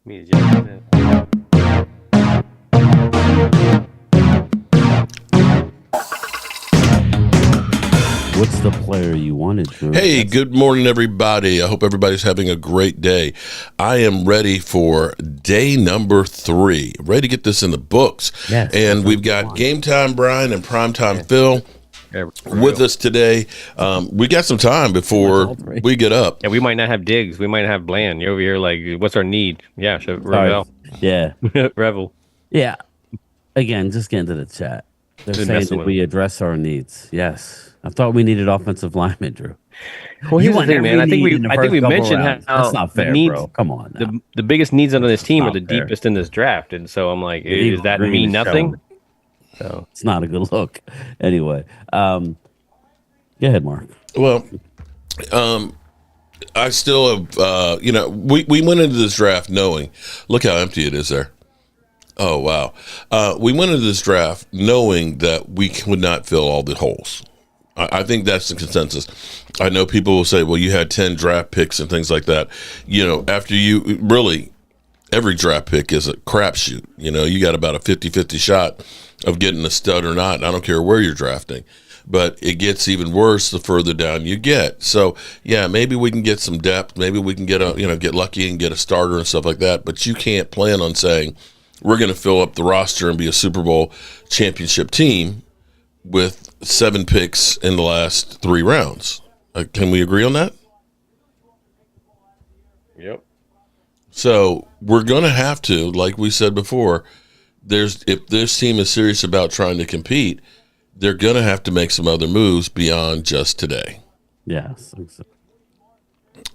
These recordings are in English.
Me just What's the player you wanted, Drew? Hey, good morning, everybody. I hope everybody's having a great day. I am ready for day number 3. Ready to get this in the books. Yes, and we've got Game Time Brian and Primetime Phil with us today. We got some time before we get up. Yeah, we might not have Diggs. We might have Bland. You're over here like, what's our need? Yeah, Revel. Yeah. Revel. Yeah. Again, just get into the chat. They're Been saying messing that with we address our needs. Yes. I thought we needed offensive linemen, Drew. Well, here's the want thing, man. every I think need we in the I think first we couple mentioned rounds. how That's not the fair, needs, bro. Come on now. the biggest needs on this team are not the fair. deepest in this draft, and so I'm like, Evil does that Green mean is nothing? showing. So It's not a good look. Anyway, go ahead, Mark. Well, I still have, we went into this draft knowing, look how empty it is there. Oh, wow. We went into this draft knowing that we could not fill all the holes. I think that's the consensus. I know people will say, well, you had 10 draft picks and things like that. You know, after you really, every draft pick is a crapshoot. You know, you got about a 50-50 shot of getting a stud or not. I don't care where you're drafting. But it gets even worse the further down you get. So, yeah, maybe we can get some depth. Maybe we can get get lucky and get a starter and stuff like that. But you can't plan on saying we're going to fill up the roster and be a Super Bowl championship team with 7 picks in the last 3 rounds. Can we agree on that? yep. So we're going to have to, like we said before, if this team is serious about trying to compete, they're going to have to make some other moves beyond just today. Yes.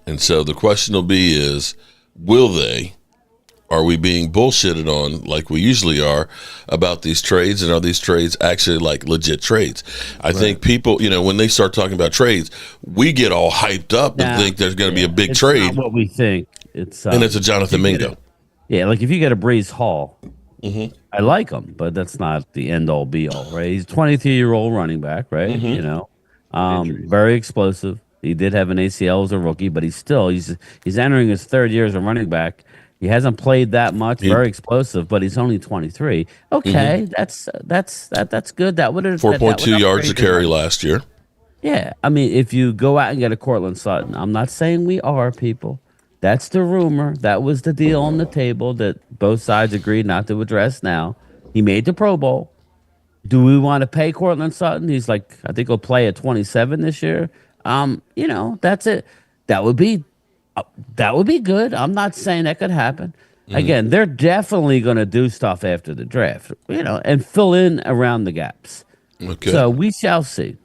And so the question will be is, will they? Are we being bullshitted on like we usually are about these trades? And are these trades actually like legit trades? I think people, when they start talking about trades, we get all hyped up and think there's going to be a big it's trade. Not what we think. And it's a Jonathan Mingo. Yeah, like if you get a Breeze Hall, I like him, but that's not the end all be all, right? He's a 23-year-old running back, right? Very explosive. He did have an ACL as a rookie, but he's entering his 3rd year as a running back. He hasn't played that much. Very explosive, but he's only 23. Okay, that's good. That would have 4.2 yards a carry last year. Yeah, I mean, if you go out and get a Cortland Sutton, I'm not saying we are people. That's the rumor. That was the deal on the table that both sides agreed not to address. Now he made the Pro Bowl. Do we want to pay Cortland Sutton? He's like, I think he'll play at 27 this year. That's it. That would be good. I'm not saying that could happen. Again, they're definitely going to do stuff after the draft, and fill in around the gaps. Okay. So we shall see.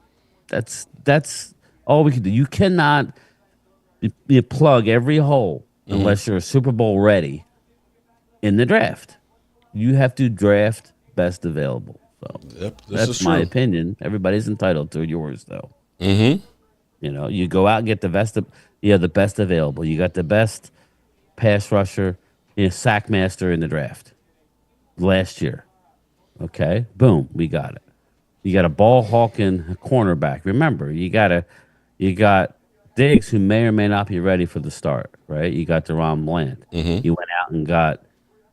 That's all we can do. You cannot you plug every hole unless you're Super Bowl ready in the draft. You have to draft best available. So that's my opinion. Everybody's entitled to yours, though. You go out and get the best. The best available. You got the best pass rusher, sack master in the draft last year. Okay, boom, we got it. You got a ball hawking cornerback. Remember, you got Diggs, who may or may not be ready for the start, right? You got Deron Bland. You went out and got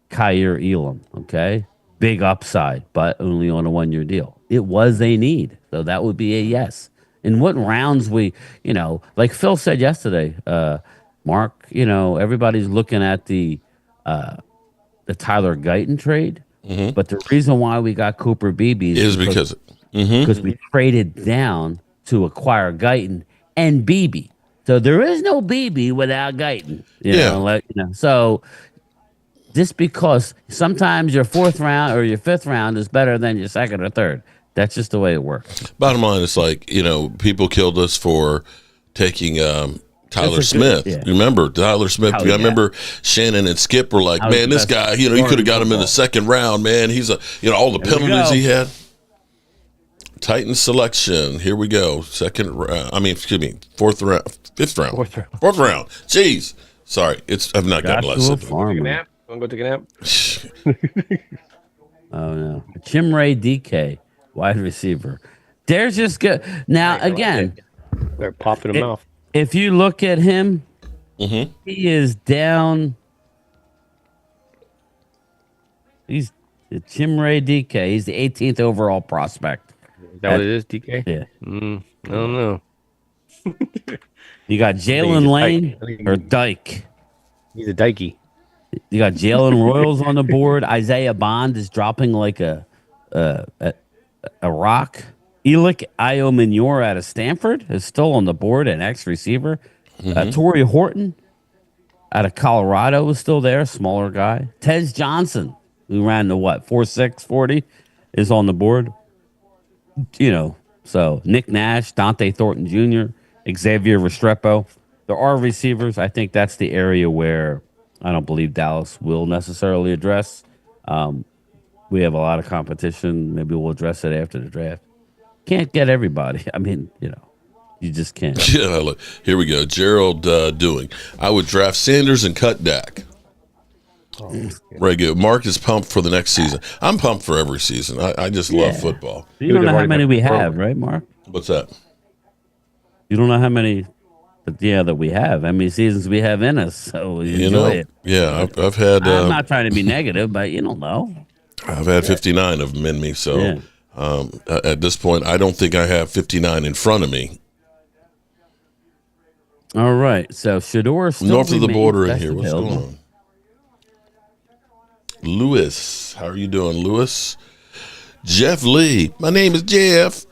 Kyer Elam, okay? Big upside, but only on a 1-year deal. It was a need, so that would be a yes. In what rounds like Phil said yesterday, Mark, everybody's looking at the Tyler Guyton trade, but the reason why we got Cooper Beebe is because we traded down to acquire Guyton and Beebe. So there is no Beebe without Guyton. So just because sometimes your 4th round or your 5th round is better than your 2nd or 3rd. That's just the way it works. Bottom line is people killed us for taking Tyler Smith. Remember Tyler Smith? I remember Shannon and Skip were like, man, this guy, you could have got him in the 2nd round, man. He's all the penalties he had. Titan selection. Here we go. 4th round, 5th round, 4th round. Jeez. Sorry. I've not gotten lesson. Take a nap? Want to go take a nap? Oh no. Chimray DK, wide receiver. There's just good. Now again, they're popping him off. If you look at him, he is down He's Jim Ray DK. He's the 18th overall prospect. Is that what it is, DK? Yeah. I don't know. You got I think Jalen he's a Lane dyke. or Dyke. He's a dykey. You got Jalen Royals on the board. Isaiah Bond is dropping like a, a, a rock. Elick Iominor out of Stanford is still on the board, an ex-receiver. Torrey Horton out of Colorado is still there, smaller guy. Tez Johnson, who ran the 4.6 40, is on the board. So Nick Nash, Dante Thornton Jr., Xavier Restrepo. There are receivers. I think that's the area where I don't believe Dallas will necessarily address. We have a lot of competition. Maybe we'll address it after the draft. Can't get everybody. I mean, you just can't. Yeah, look, here we go. Gerald doing. I would draft Sanders and cut Dak. Very good. Mark is pumped for the next season. I'm pumped for every season. I just love football. You don't know how many we have, right, Mark? What's that? You don't know how many, but that we have. How many seasons we have in us? So you enjoy it. Yeah, I've had. I'm not trying to be negative, but you don't know. I've had 59 of them in me. So at this point, I don't think I have 59 in front of me. All right. So Shador still North of the border in best here. What's available. going on? Lewis, how are you doing, Lewis? Jeff Lee. My name is Jeff.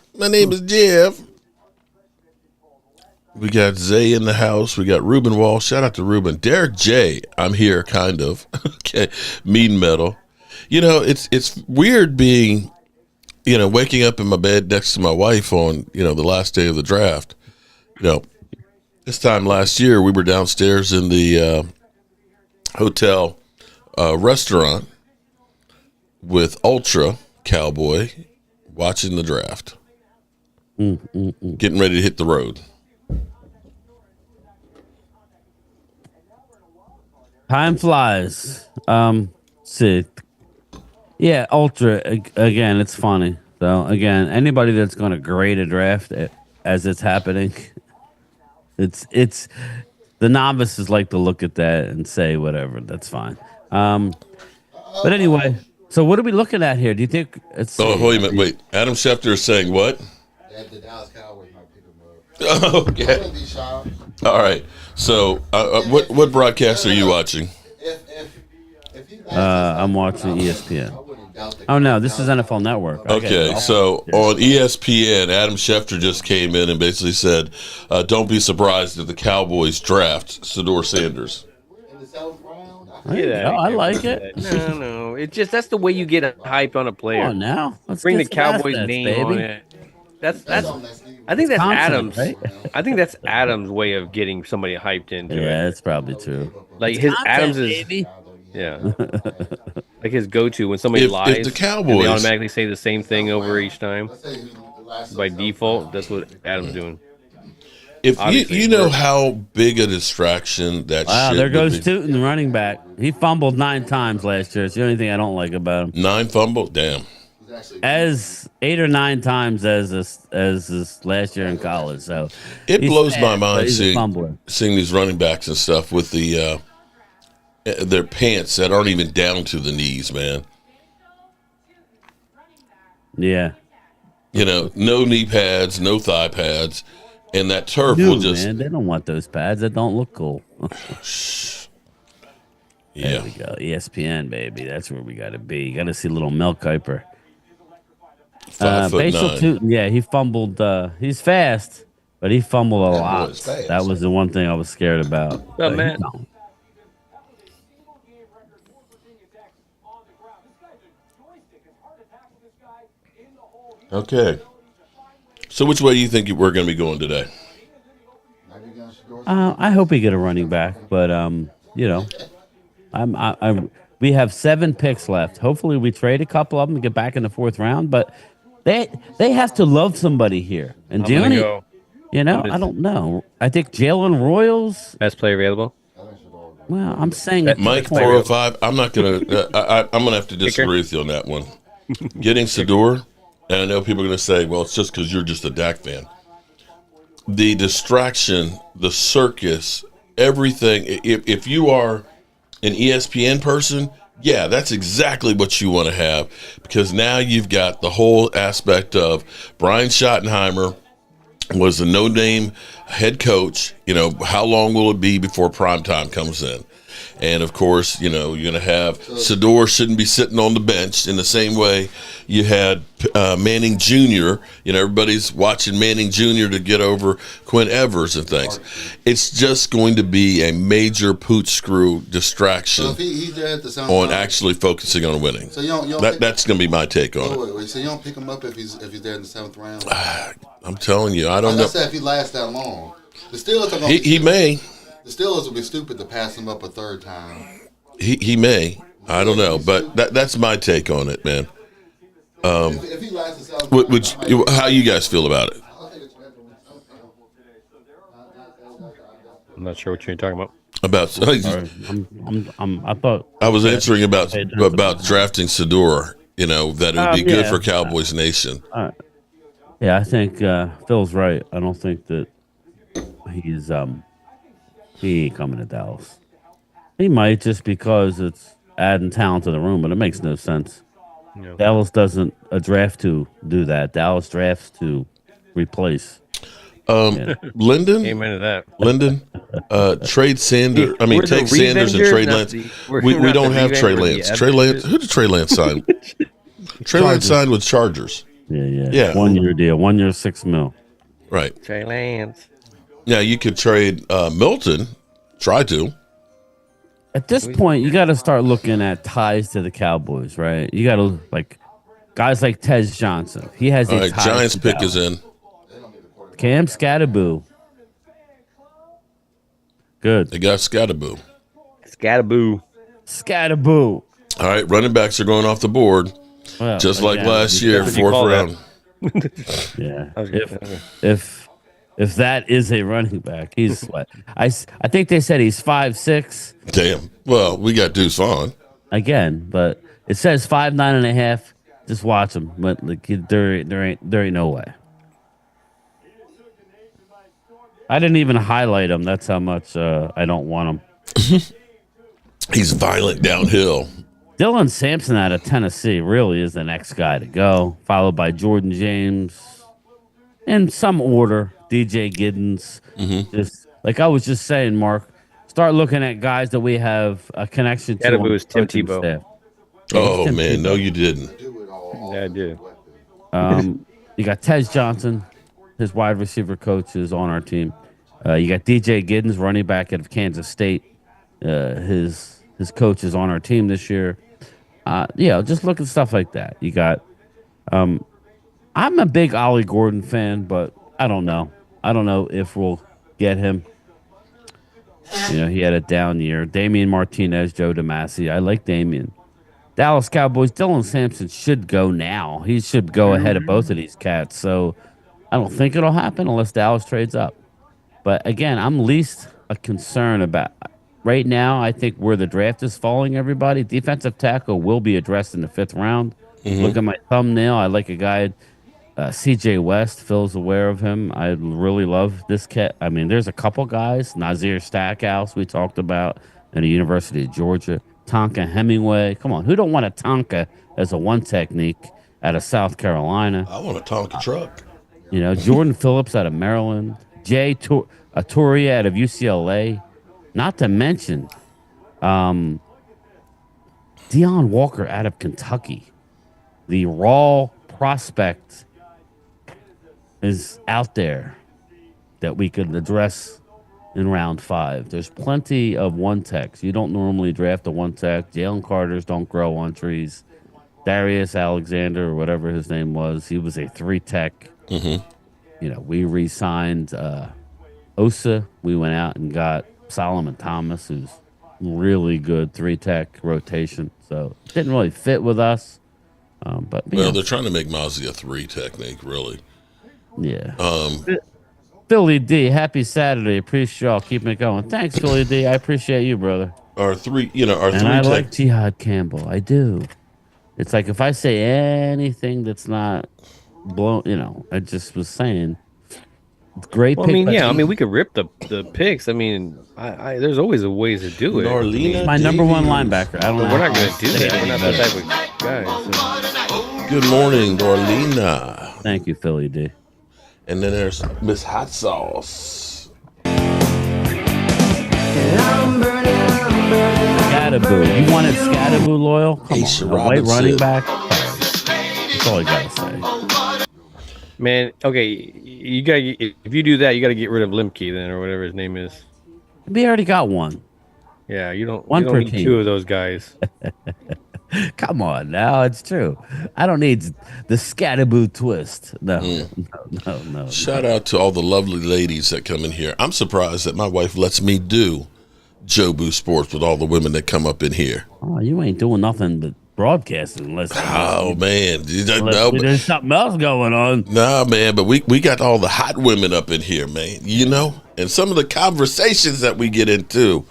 We got Zay in the house. We got Ruben Wall. Shout out to Ruben. Derek J. I'm here, kind of. Okay. Mean Metal. It's weird being, waking up in my bed next to my wife on, the last day of the draft. This time last year, we were downstairs in the hotel restaurant with Ultra Cowboy watching the draft. Getting ready to hit the road. Time flies. See. Yeah, Ultra, again, it's funny. So, again, anybody that's going to grade a draft as it's happening, it's the novices like to look at that and say whatever. That's fine. But anyway, so what are we looking at here? Do you think it's... Oh, wait a minute. Wait. Adam Schefter is saying what? That the Dallas Cowboys might pick him up. Okay. I wouldn't be shocked. All right. So, what broadcast are you watching? If he I'm watching ESPN. I wouldn't doubt that. Oh, no, this is NFL Network. Okay, so on ESPN, Adam Schefter just came in and basically said, don't be surprised if the Cowboys draft Shedeur Sanders. In the seventh round, I like it. No. It's just that's the way you get hyped on a player. Come on now. Let's Bring the get some Cowboys assets, name baby. on it. That's something that's needed. I think that's Confident, Adams. right? I think that's Adams' way of getting somebody hyped into it. Yeah, that's probably true. Like his Content, Adams is baby. yeah, like his go-to when somebody If lies. the Cowboys- they automatically say the same thing over each time Let's say who's the last by seven default. rounds. That's what Adams doing. If Obviously, you know we're- how big a distraction that Wow, shit there would goes be. Tootin, the running back. He fumbled 9 times last year. It's the only thing I don't like about him. 9 fumble? Damn. He's actually As 8 or 9 times as this last year in college. So It he's blows fast, my but mind he's a seeing fumbler. these running backs and stuff with the their pants that aren't even down to the knees, man. Yeah. No knee pads, no thigh pads, and that turf Dude, will just man, they don't want those pads. That don't look cool. There yeah. we go. ESPN, baby. That's where we got to be. You got to see little Mel Kiper. 5'9". Tootin, yeah, he fumbled. He's fast, but he fumbled a That lot. boy's fast. That was the one thing I was scared about. But Matt? he don't. Okay. So which way do you think we're going to be going today? maybe against Shedeur. I hope we get a running back, but we have 7 picks left. Hopefully, we trade a couple of them and get back in the 4th round. But they have to love somebody here, and I'm gonna Gianni, go I don't know. I think Jalen Royals. best player available. Well, I'm saying at Mike this point- 405. I'm not going to. I'm going to have to disagree with you on that one. Getting Shedeur, and I know people are going to say, "Well, it's just because you're just a Dak fan." The distraction, the circus, everything. If you are an ESPN person, Yeah, that's exactly what you want to have because now you've got the whole aspect of Brian Schottenheimer was the no-name head coach. How long will it be before prime time comes in? And of course, you're going to have Sador shouldn't be sitting on the bench in the same way you had Manning Jr. Everybody's watching Manning Jr. to get over Quinn Evers and things. It's just going to be a major pooch screw distraction So if he's there at the same on time, actually focusing on winning. So you don't That's going to be my take on it. wait. So you don't pick him up if he's there in the 7th round? I'm telling you, I don't Like I know. said, if he lasts that long, the Steelers are going to He may. The Steelers will be stupid to pass him up a third time. He may. I don't know, but that's my take on it, man. If he lasts the 7th round, How you guys feel about it? I'm not sure what you're talking about. About Sorry. I thought I was answering about Hey, that's drafting Sador. That it would be good yeah. for Cowboys Nation. Yeah, I think Phil's right. I don't think that he's he ain't coming to Dallas. He might just because it's adding talent to the room, but it makes no sense. Yeah. Dallas doesn't draft to do that. Dallas drafts to replace. Lyndon, Amen to that. Lyndon, trade Sanders. I mean, We're the take Sanders and Revengers, Trey not Lance. the- we're We not don't the have Trey Revengers, Lance. the Trey Lance. Avengers. Who did Trey Lance sign? Trey Lance signed with Chargers. Yeah. Yeah. 1 year deal. 1 year, $6 million. Right. Trey Lance. Yeah, you could trade Milton. Try to. At this point, you got to start looking at ties to the Cowboys, right? You got to guys like Tez Johnson. He has All a right. ties Giants to pick Dallas. is in. Cam Scatterboo. Good. They got Scatterboo. Scattaboo. Scatterboo. All right. Running backs are going off the board, Well, just like again, last year, what you 4th call that. round. Yeah. Okay. If that is a running back, he's what? I think they said he's 5'6" Damn. Well, we got Deuce Vaughn. again, but it says 5'9.5". Just watch him. But there ain't no way. I didn't even highlight him. That's how much I don't want him. He's violent downhill. Dylan Sampson out of Tennessee really is the next guy to go, followed by Jordan James. In some order, DJ Giddens. Just like I was just saying, Mark, start looking at guys that we have a connection to. Scatterboo on is Tim coaching Tebow. staff. Oh, Tim man. Tebow. No, you didn't. do it all. Yeah, I did. You got Tez Johnson, his wide receiver coach is on our team. You got DJ Giddens, running back out of Kansas State. His coach is on our team this year. Just look at stuff like that. You got. I'm a big Ollie Gordon fan, but I don't know. I don't know if we'll get him. He had a down year. Damian Martinez, Joe DeMasi. I like Damian. Dallas Cowboys, Dylan Sampson should go now. He should go ahead of both of these cats. So I don't think it'll happen unless Dallas trades up. But again, I'm least a concern about right now. I think where the draft is falling, everybody, defensive tackle will be addressed in the 5th round. Look at my thumbnail. I like a guy, CJ West. Phil's aware of him. I really love this cat. I mean, there's a couple guys. Nazir Stackhouse we talked about in the University of Georgia. Tonka Hemingway. Come on, who don't want a Tonka as a one technique out of South Carolina? I want a Tonka truck. Jordan Phillips out of Maryland. Jay Aturia out of UCLA. Not to mention Deion Walker out of Kentucky. The raw prospect is out there that we could address in round 5. There's plenty of one techs. You don't normally draft a one tech. Jalen Carters don't grow on trees. Darius Alexander, or whatever his name was, he was a 3 tech. We re-signed Osa. We went out and got Solomon Thomas, who's really good 3 tech rotation. So it didn't really fit with us. But They're trying to make Mozzie a 3 technique, really. Yeah. Philly D, happy Saturday. Appreciate y'all keeping it going. Thanks, Philly D. I appreciate you, brother. Our 3, our And 3 I tech. like Jihad Campbell. I do. It's like if I say anything that's not blown, I just was saying Great Well, I pick mean, by yeah, I you. mean, we could rip the picks. I mean, there's always a ways to do it. I Norlina mean, My number one Davies. linebacker. I don't but know. we're not gonna do Say that. We're any not that better. type of guys. So. Good morning, Norlina. Thank you, Philly D. And then there's Miss Hot Sauce. Scatterboo. You wanted Scatterboo, Loyal? Come Ace on. A white running Robinson. back? That's all I got to say. Man, okay, you got if you do that, you got to get rid of Limke then, or whatever his name is. We already got one. Yeah, you One don't per need team. two of those guys. Come on now. It's true. I don't need the Scatterboo twist. No, no. Shout out to all the lovely ladies that come in here. I'm surprised that my wife lets me do Jobu Sports with all the women that come up in here. Oh, you ain't doing nothing but broadcasting unless Oh man, there's something else going on. nah, man. But we got all the hot women up in here, man. You know, and some of the conversations that we get into.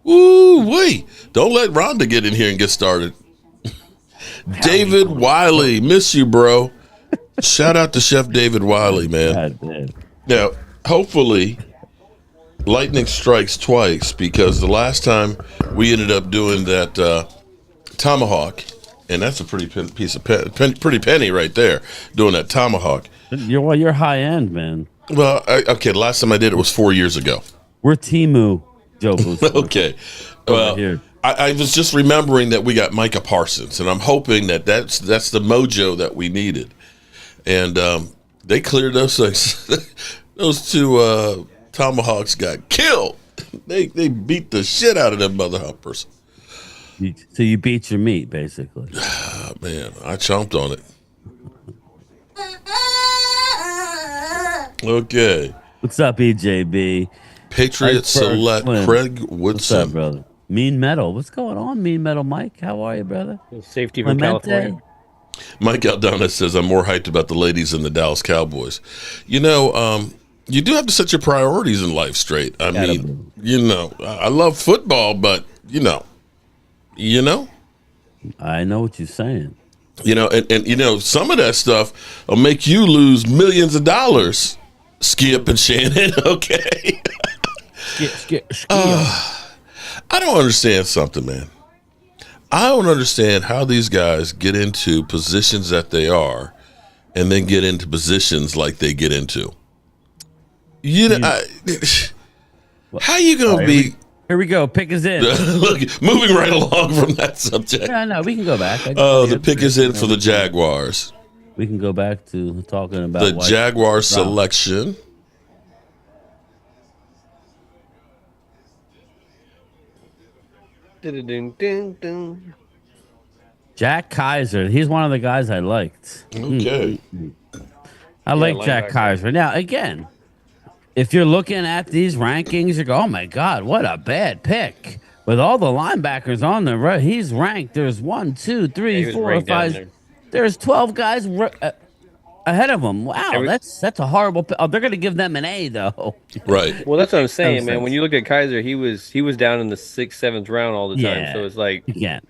Ooh, wait! Don't let Rhonda get in here and get started. David Wiley, miss you, bro. Shout out to Chef David Wiley, man. God damn. Now, hopefully, lightning strikes twice because the last time we ended up doing that tomahawk, and that's a pretty piece of pretty penny right there, doing that tomahawk. You're high end, man. Well, okay, the last time I did it was 4 years ago. We're Timu, Joe Boost. Okay. Over Well, here. I was just remembering that we got Micah Parsons, and I'm hoping that that's the mojo that we needed. And they cleared those things. Those two tomahawks got killed. They beat the shit out of them mother humpers. So you beat your meat, basically. Oh, man, I chomped on it. Okay. What's up, EJB? Patriot Iceberg Select, Slim. Craig What's up, Woodson. brother? Mean Metal. What's going on, Mean Metal Mike? How are you, brother? Safety from Clemente? California. Mike Aldana says, I'm more hyped about the ladies in the Dallas Cowboys. You know, you do have to set your priorities in life straight. I mean, you know, I love football, but, you know. I know what you're saying. You know, and you know, some of that stuff will make you lose millions of dollars, Skip and Shannon, okay? Skip. I don't understand something, man. I don't understand how these guys get into positions that they are and then get into positions like they get into. You know, how you going to be... Here we go. Pick is in. Look, moving right along from that subject. Yeah, no, we can go back. The pick is in for the Jaguars. We can go back to talking about The Jaguar selection. Jack Kaiser. He's one of the guys I liked. Okay. I like Jack linebacker. Kaiser. Now, again, if you're looking at these rankings, you go, oh my God, what a bad pick. With all the linebackers on the right, he's ranked. There's 1, 2, 3, 4, 5. There's 12 guys ahead of him. Wow, that's a horrible pick. Oh, they're going to give them an A, though. Right. Well, that's what I'm saying, man. sense. When you look at Kaiser, he was down in the 6th, 7th round all the time. Yeah. So it's like, You can't.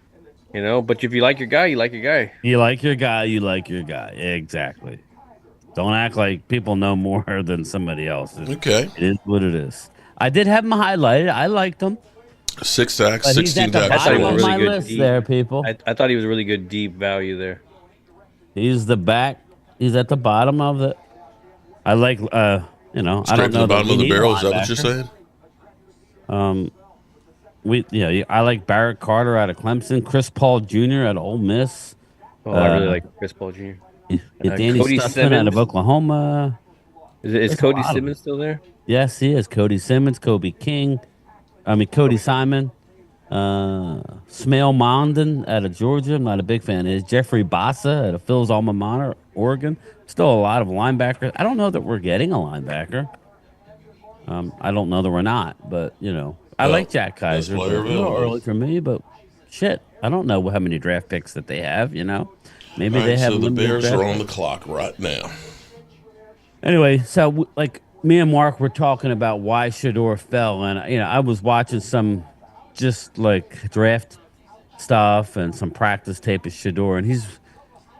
you know, but if you like your guy, you like your guy. You like your guy, you like your guy. Exactly. Don't act like people know more than somebody else. Okay. It is what it is. I did have him highlighted. I liked him. 6 sacks, But he's 16 at the tackles. bottom was of really my good list deep. there, people. I thought he was a really good deep value there. He's the back. He's at the bottom of the. I like, you know, I don't Straight to know the bottom we of the need a barrel. Is that what you're linebacker. saying? I like Barrett Carter out of Clemson, Chris Paul Jr. out of Ole Miss, Oh, I really like Chris Paul Jr. Danny Cody Stutzman out of Simmons. Oklahoma. Is There's a Cody lot of Simmons still there? Yes, he is. Cody Simmons, Cody Simon, Smale Mondon out of Georgia. I'm not a big fan. Is Jeffrey Bassa out of Phil's alma mater, Oregon. Still a lot of linebackers. I don't know that we're getting a linebacker. I don't know that we're not, but you know, I like Jack Kaiser. best player But a little available. early for me, but shit, I don't know how many draft picks that they have. You know, maybe All they right, have. so the limited Bears draft are on picks. the clock right now. Anyway, so like me and Mark were talking about why Shador fell, and you know, I was watching some just like draft stuff and some practice tape of Shador, and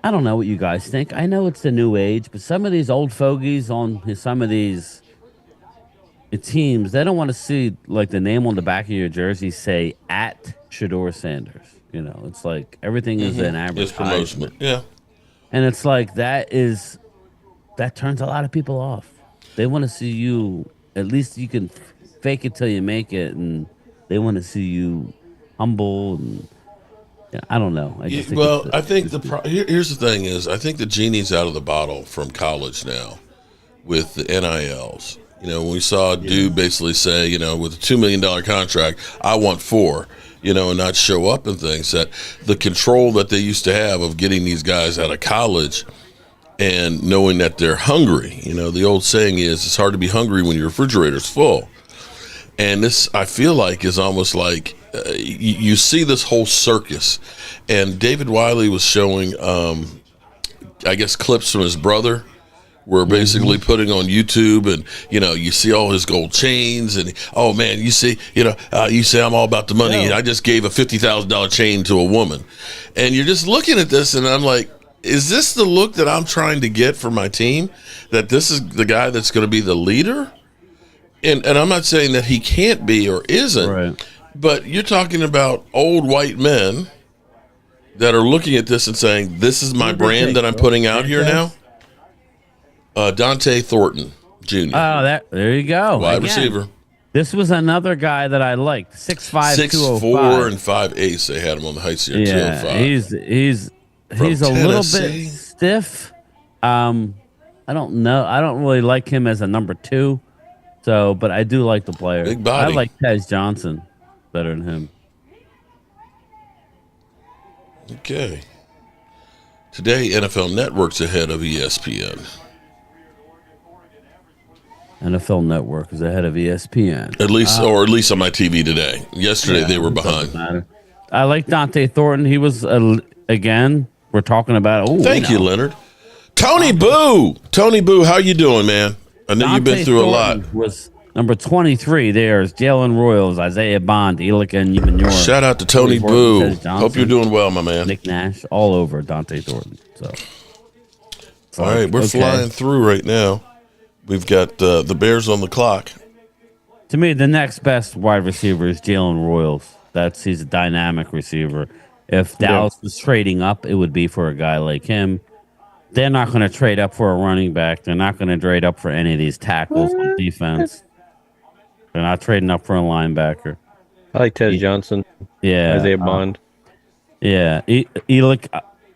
I don't know what you guys think. I know it's the new age, but some of these old fogies on some of these teams, they don't want to see like the name on the back of your jersey say at Shador Sanders. It's like everything is an It's promotional. advertisement. Yeah. And it's like that turns a lot of people off. They want to see you, at least you can fake it till you make it, and they want to see you humble and I don't know. I just think Well, I think it's here's the thing is I think the genie's out of the bottle from college now with the NILs. When we saw a dude basically say, with a $2 million contract, I want four, and not show up and things, that the control that they used to have of getting these guys out of college and knowing that they're hungry. The old saying is it's hard to be hungry when your refrigerator's full. And this, I feel like, is almost like you see this whole circus. And David Wiley was showing, I guess, clips from his brother. We're basically putting on YouTube, and you see all his gold chains, and oh man, you say I'm all about the money. Yeah. I just gave a $50,000 chain to a woman, and you're just looking at this, and I'm like, is this the look that I'm trying to get for my team? That this is the guy that's going to be the leader? And I'm not saying that he can't be or isn't, right. but you're talking about old white men that are looking at this and saying, "This is my brand that I'm putting out here now." Dante Thornton Jr. Oh, there you go. Wide Again, receiver. This was another guy that I liked. 6'5", 6'4" 205. and 5'8". They had him on the heights here. Yeah, 205. he's From a little Tennessee. bit stiff. I don't know. I don't really like him as a number 2. So, but I do like the player. Big body. I like Tez Johnson better than him. Okay. Today, NFL Network's ahead of ESPN. NFL Network is ahead of ESPN. At least on my TV today. Yesterday, they were behind. Doesn't matter. I like Dante Thornton. He was again. We're talking about. Oh, Thank you, Leonard. Tony Boo, how you doing, man? I know you've been through a lot. Was number 23. There's Jalen Royals, Isaiah Bond, Elika and Manure. Shout out to Tony Boo. Hope you're doing well, my man. Nick Nash, all over Dante Thornton. So, all right, we're flying through right now. We've got the Bears on the clock. To me, the next best wide receiver is Jalen Royals. He's a dynamic receiver. If Dallas was trading up, it would be for a guy like him. They're not going to trade up for a running back. They're not going to trade up for any of these tackles on defense. They're not trading up for a linebacker. I like Tez Johnson. Yeah. Isaiah Bond. Yeah. Elik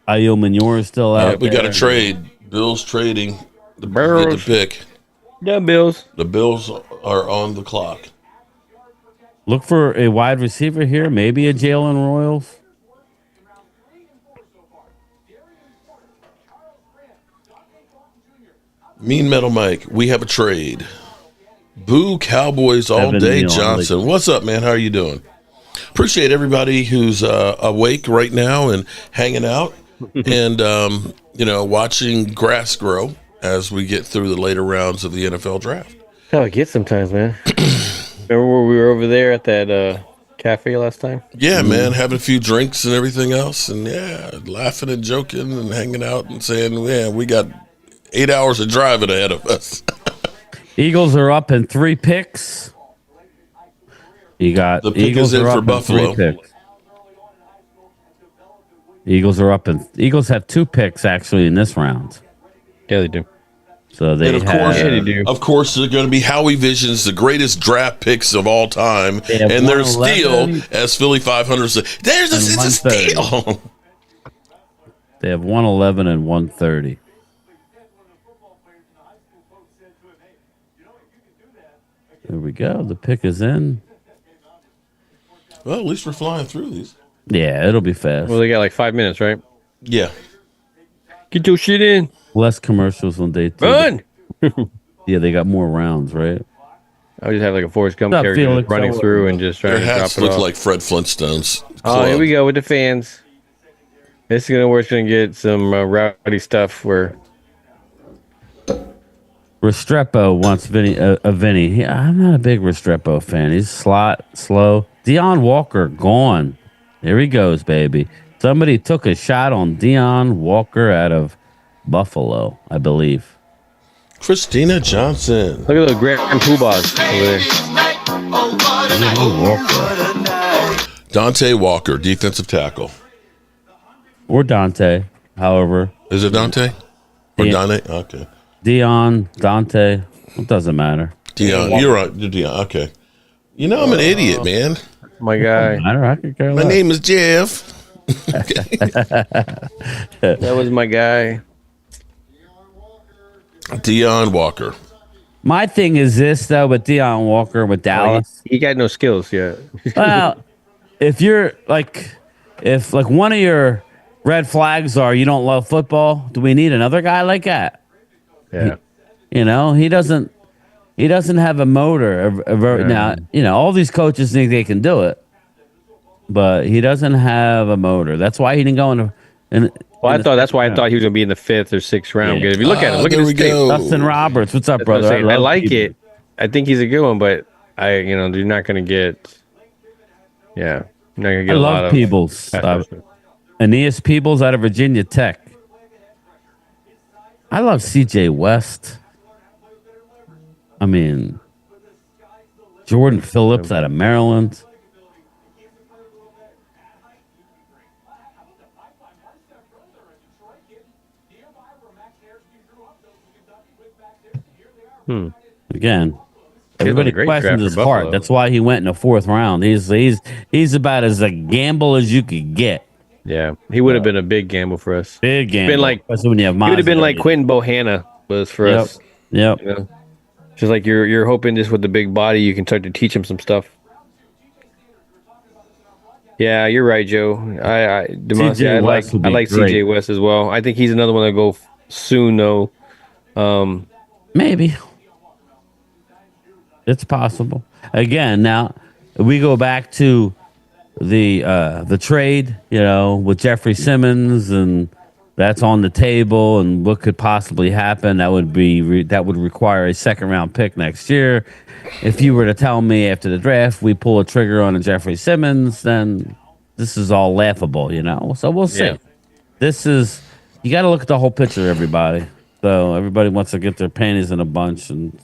Manure is still out. We got a trade. Bills trading the pick. Yeah, Bills. The Bills are on the clock. Look for a wide receiver here. Maybe a Jalen Royals. Mean Metal Mike, we have a trade. Boo Cowboys all Evan day, Neal, Johnson. What's up, man? How are you doing? Appreciate everybody who's awake right now and hanging out and, watching grass grow as we get through the later rounds of the NFL draft. That's how it gets sometimes, man. Remember where we were over there at that cafe last time? Yeah, man, having a few drinks and everything else, and laughing and joking and hanging out and saying, yeah, we got 8 hours of driving ahead of us. Eagles are up in 3 picks. You got the pick Eagles is in are for up Buffalo. In 3 picks. Eagles have 2 picks actually in this round. Yeah, they do. So they Of course, they're going to be Howie Vision's the greatest draft picks of all time, and they're steal, as Philly 500 said. It's a steal. They have 111 and 130. There we go. The pick is in. Well, at least we're flying through these. Yeah, it'll be fast. Well, they got like 5 minutes, right? Yeah. Get your shit in. Less commercials on day 2. Run! Yeah, they got more rounds, right? I would just have like a Forrest Gump What's up, character Felix? running through and just trying Their to drop hats it look off. like Fred Flintstone's. Oh, here we go with the fans. This is gonna we're gonna get some rowdy stuff where Restrepo wants Vinny. I'm not a big Restrepo fan. He's slow. Deion Walker gone. There he goes, baby. Somebody took a shot on Deion Walker out of Buffalo, I believe. Christina Johnson. Look at those Grand Poobahs over there. Dante Walker, defensive tackle. Or Dante, however. Is it Dante? Or Yeah. Dante? Okay. Dion, Dante, it doesn't matter. Dion, you're right. You're Dion. Okay. You know I'm an idiot, man. My guy. I could care My less. name is Jeff. That was my guy. Dion Walker. My thing is this though, with Dion Walker with Dallas. He got no skills yet. Well, if you're if one of your red flags are you don't love football, do we need another guy like that? Yeah. He doesn't have a motor. Now, all these coaches think they can do it, but he doesn't have a motor. That's why he didn't go into. Well, I thought that's why I thought he was going to be in the 5th or 6th round. Yeah. Because if you look at him, look at his tape. Dustin Roberts, what's up, That's what I'm brother? saying. I love like people. it. I think he's a good one, but you're not going to get. Yeah, you're not going to get I a lot love of Peebles. Aeneas Peebles out of Virginia Tech. I love C.J. West. I mean, Jordan Phillips out of Maryland. Again, everybody great questions draft his for heart. Buffalo. That's why he went in the 4th round. He's about as a gamble as you could get. Yeah, he would have been a big gamble for us. Big gamble. Been like especially when you have he would have been Mazda. like Quentin Bohanna was for Yep. us. Yep. You know? Just like you're hoping just with the big body you can start to teach him some stuff. Yeah, you're right, Joe. CJ I West would be like great. CJ West as well. I think he's another one to go soon though. Maybe. It's possible. Again, now we go back to the trade, with Jeffrey Simmons, and that's on the table, and what could possibly happen. That would require a 2nd round pick next year. If you were to tell me after the draft we pull a trigger on a Jeffrey Simmons, then this is all laughable, So we'll see. Yeah. This is you got to look at the whole picture, everybody. So everybody wants to get their panties in a bunch, and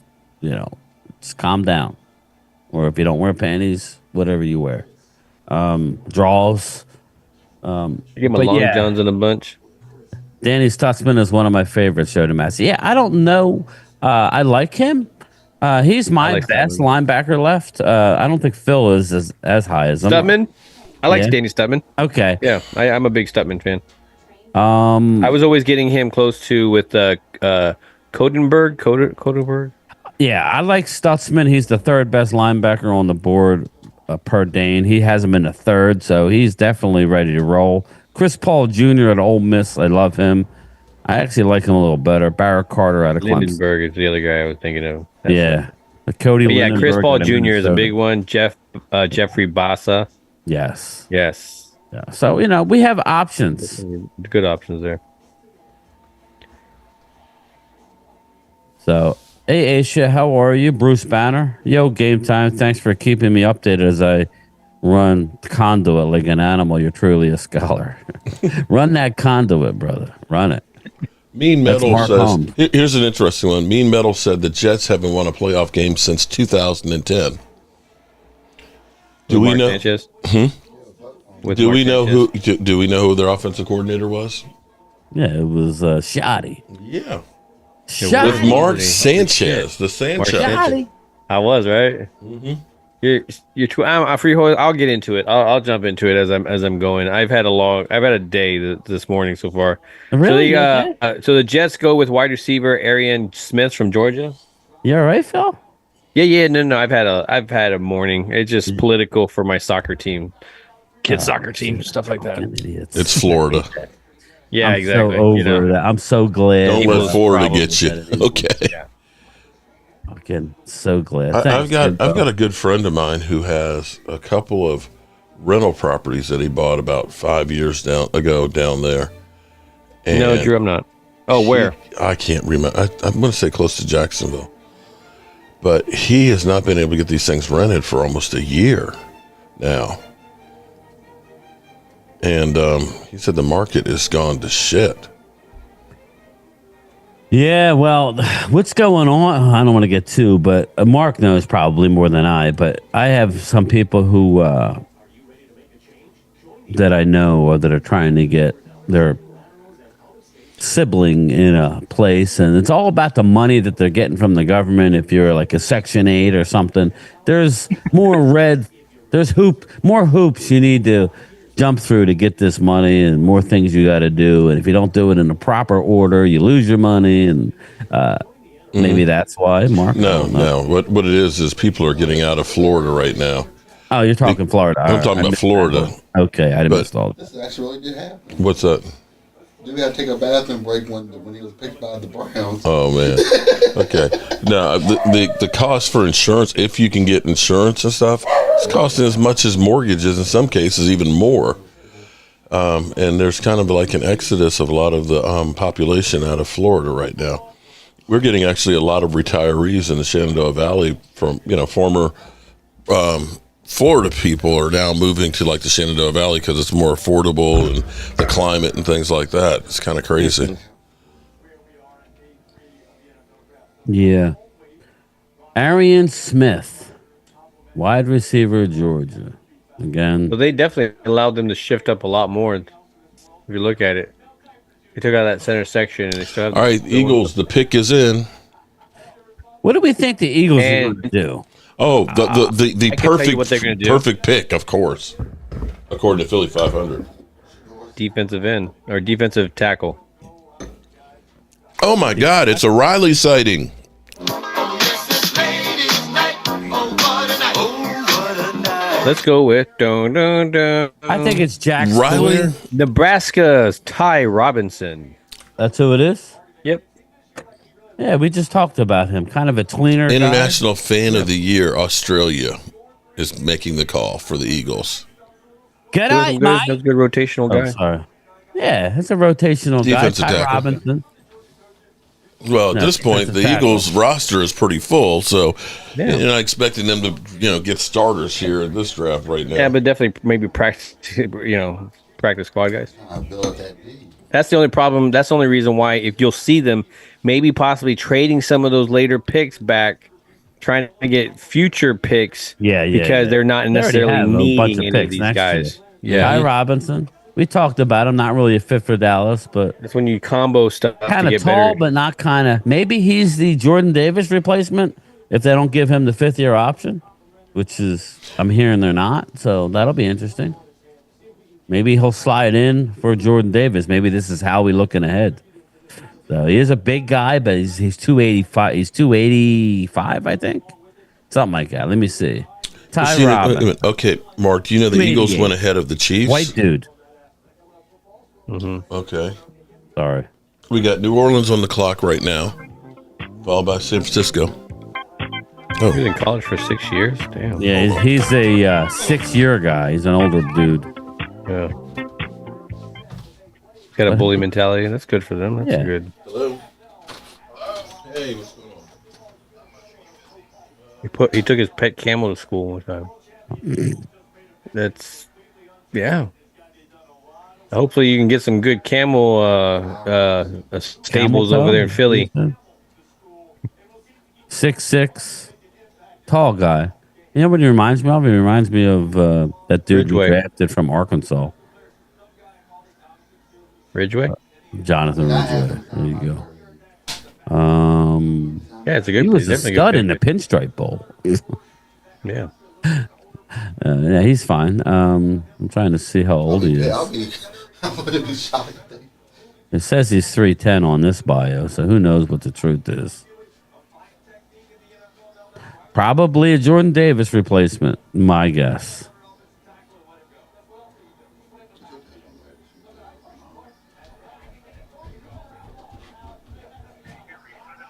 just calm down. Or if you don't wear panties, whatever you wear. Draws. You give him a But long yeah. johns in a bunch. Danny Stutzman is one of my favorites, Joe DeMasi. Yeah, I don't know. I like him. He's my like best Stutzman. linebacker left. I don't think Phil is as high as him. Stutman? I like Yeah. Danny Stutman. Okay. Yeah, I'm a big Stutman fan. I was always getting him close to with Codenberg. Yeah, I like Stutzman. He's the 3rd best linebacker on the board per Dane. He has him in the 3rd, so he's definitely ready to roll. Chris Paul Jr. at Ole Miss, I love him. I actually like him a little better. Barrett Carter out of Clemson. Lindenberg is the other guy I was thinking of. Yeah. Cody But yeah, Chris Lindenberg Paul out of Jr. is a Minnesota. big one. Jeffrey Bassa. Yes. Yes. Yeah. So, we have options. Good options there. So, hey, Aisha, how are you? Bruce Banner. Yo, game time. Thanks for keeping me updated as I run conduit like an animal. You're truly a scholar. Run that conduit, brother. Run it. Mean That's Metal Mark says, Holmes. here's an interesting one. Mean Metal said the Jets haven't won a playoff game since 2010. Do we Mark know? Sanchez? With Do Mark we know Sanchez? who? Do we know who their offensive coordinator was? Yeah, it was Shoddy. Yeah, Shoddy. with Mark Holy Sanchez, the Mark Sanchez. Sanchez. I was right. Mm-hmm. You're true. I'm free. I'll get into it. I'll jump into it as I'm going. I've had a day this morning so far. Really? So the Jets go with wide receiver Arian Smith from Georgia. You all right, Phil? Yeah. No. I've had a morning. It's just political for my soccer team, kids soccer team, stuff like that. Idiots. It's Florida. Yeah, I'm exactly. so over that. I'm so glad. Don't he let was Florida probably get you. better. Okay. Fucking so glad. I've Thanks, got Phil. a good friend of mine who has a couple of rental properties that he bought about 5 years ago down there. And No, Drew, I'm not. Oh, where? I can't remember. I'm going to say close to Jacksonville. But he has not been able to get these things rented for almost a year now. And he said the market has gone to shit. Yeah, well, what's going on? I don't want to get too, but Mark knows probably more than I. But I have some people who that I know or that are trying to get their sibling in a place, and it's all about the money that they're getting from the government. If you're like a Section 8 or something, there's more hoops you need to jump through to get this money, and more things you got to do. And if you don't do it in the proper order, you lose your money, and maybe that's why, Mark. I No, don't know. no. What it is people are getting out of Florida right now. Oh, you're talking Florida. All I'm right, talking I about missed that Florida. one. Okay, I But- missed all. This actually did happen. What's that? Dude had to take a bathroom break when he was picked by the Browns. Oh man. Okay. No, the cost for insurance, if you can get insurance and stuff, it's costing as much as mortgages in some cases, even more. And there's kind of like an exodus of a lot of the population out of Florida right now. We're getting actually a lot of retirees in the Shenandoah Valley from former Florida people are now moving to like the Shenandoah Valley because it's more affordable and the climate and things like that. It's kind of crazy. Yeah. Arian Smith, wide receiver, Georgia. Again, But they definitely allowed them to shift up a lot more. If you look at it, they took out that center section and they still have. All right, Eagles, the pick is in. what do we think the Eagles are And- going to do? Oh, the I can tell you perfect what they're gonna do. perfect pick, of course, according to Philly 500. Defensive end or defensive tackle. Oh my God, it's a Riley sighting. Let's go with dun, dun, dun. I think it's Jack Riley? Sawyer. Nebraska's Ty Robinson. That's who it is? Yep. Yeah, we just talked about him. Kind of a tweener. International Fan of the Year, Australia, is making the call for the Eagles. Good That was eye, good. Mike. That was a good rotational Oh, guy. sorry. Yeah, it's a rotational Defensive guy. Ty tackle. Robinson. Well, at No, this point, the defensive tackle. Eagles roster is pretty full, so Yeah. you're not expecting them to, get starters here in this draft right now. Yeah, but definitely maybe practice. Practice squad guys. I built that D. That's the only problem. That's the only reason why, if you'll see them, maybe possibly trading some of those later picks back, trying to get future picks. Yeah, because they're not They already necessarily have a bunch needing of any of picks these next guys. year. Yeah, Ty Robinson. We talked about him. Not really a fit for Dallas, but that's when you combo stuff kind to of get tall, better. but not kind of. Maybe he's the Jordan Davis replacement if they don't give him the 5th-year option, which is I'm hearing they're not. So that'll be interesting. Maybe he'll slide in for Jordan Davis. Maybe this is how we looking ahead. So he is a big guy, but he's 285. He's 285, I think, something like that. Let me see. Ty See, wait a Robinson, minute. Okay, Mark, do you know the 288. Eagles went ahead of the Chiefs? white dude. Okay. Sorry. We got New Orleans on the clock right now, followed by San Francisco. He was in college for 6 years. Damn. Yeah, he's a 6-year guy. He's an older dude. Yeah. Got a bully mentality. That's good for them. That's Yeah. good. Hello. Hey, what's going on? He took his pet camel to school one time. That's Hopefully you can get some good camel stables over there in Philly. 6'6", tall guy. You know what he reminds me of? He reminds me of that dude we Ridgeway. drafted from Arkansas, Ridgeway. Jonathan Ridgeway. There you go. Yeah, it's a good. He was a definitely stud good in the pick. Pinstripe Bowl. Yeah. Yeah, he's fine. I'm trying to see how old he Yeah, is. I wouldn't be shocked. It says he's 3'10" on this bio, so who knows what the truth is. Probably a Jordan Davis replacement, my guess.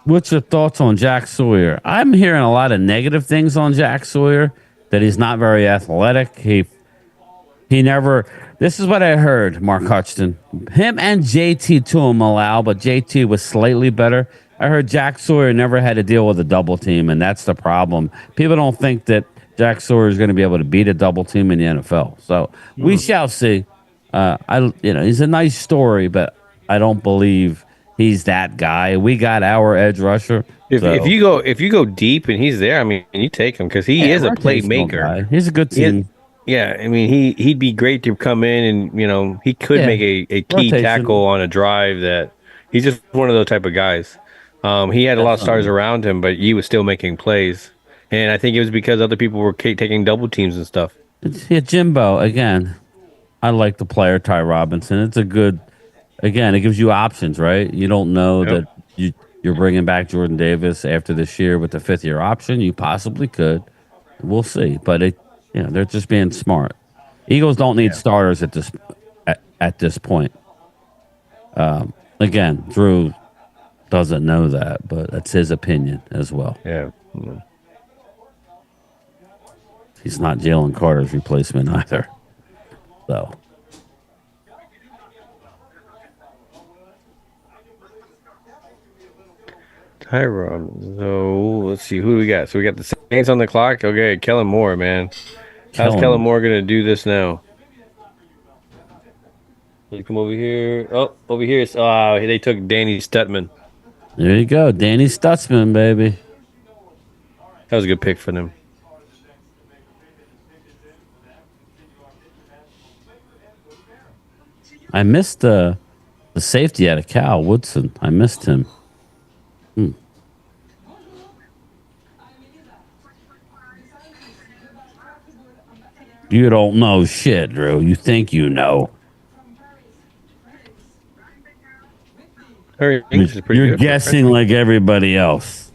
What's your thoughts on Jack Sawyer? I'm hearing a lot of negative things on Jack Sawyer, that he's not very athletic. He never. This is what I heard, Mark Hutchton. Him and JT Tuimalau, but JT was slightly better. I heard Jack Sawyer never had to deal with a double team, and that's the problem. People don't think that Jack Sawyer is going to be able to beat a double team in the NFL. So we shall see. He's a nice story, but I don't believe he's that guy. We got our edge rusher. So If you go deep and he's there, I mean, you take him because he yeah, is a rotational playmaker. guy. He's a good He is, team. yeah, I mean, he'd be great to come in and he could Yeah, make a key tackle rotation. on a drive. That he's just one of those type of guys. He had a lot of stars Definitely. around him, but he was still making plays, and I think it was because other people were taking double teams and stuff. Yeah, Jimbo again. I like the player Ty Robinson. It's a good. Again, it gives you options, right? You don't know Yep. that you're bringing back Jordan Davis after this year with the 5th year option. You possibly could. We'll see, but they're just being smart. Eagles don't need Yeah. starters at this point. Again, Drew doesn't know that, but that's his opinion as well. Yeah. He's not Jalen Carter's replacement either. So Tyron. So let's see who do we got. So we got the Saints on the clock. Okay, Kellen Moore, man. How's Kellen killing. Moore gonna do this now? You come over here. Oh, over here. They took Danny Stutman. There you go, Danny Stutzman, baby. That was a good pick for them. I missed the safety out of Cal Woodson. I missed him. You don't know shit, Drew. You think you know. Her English is pretty You're good for a guessing freshman. like everybody else.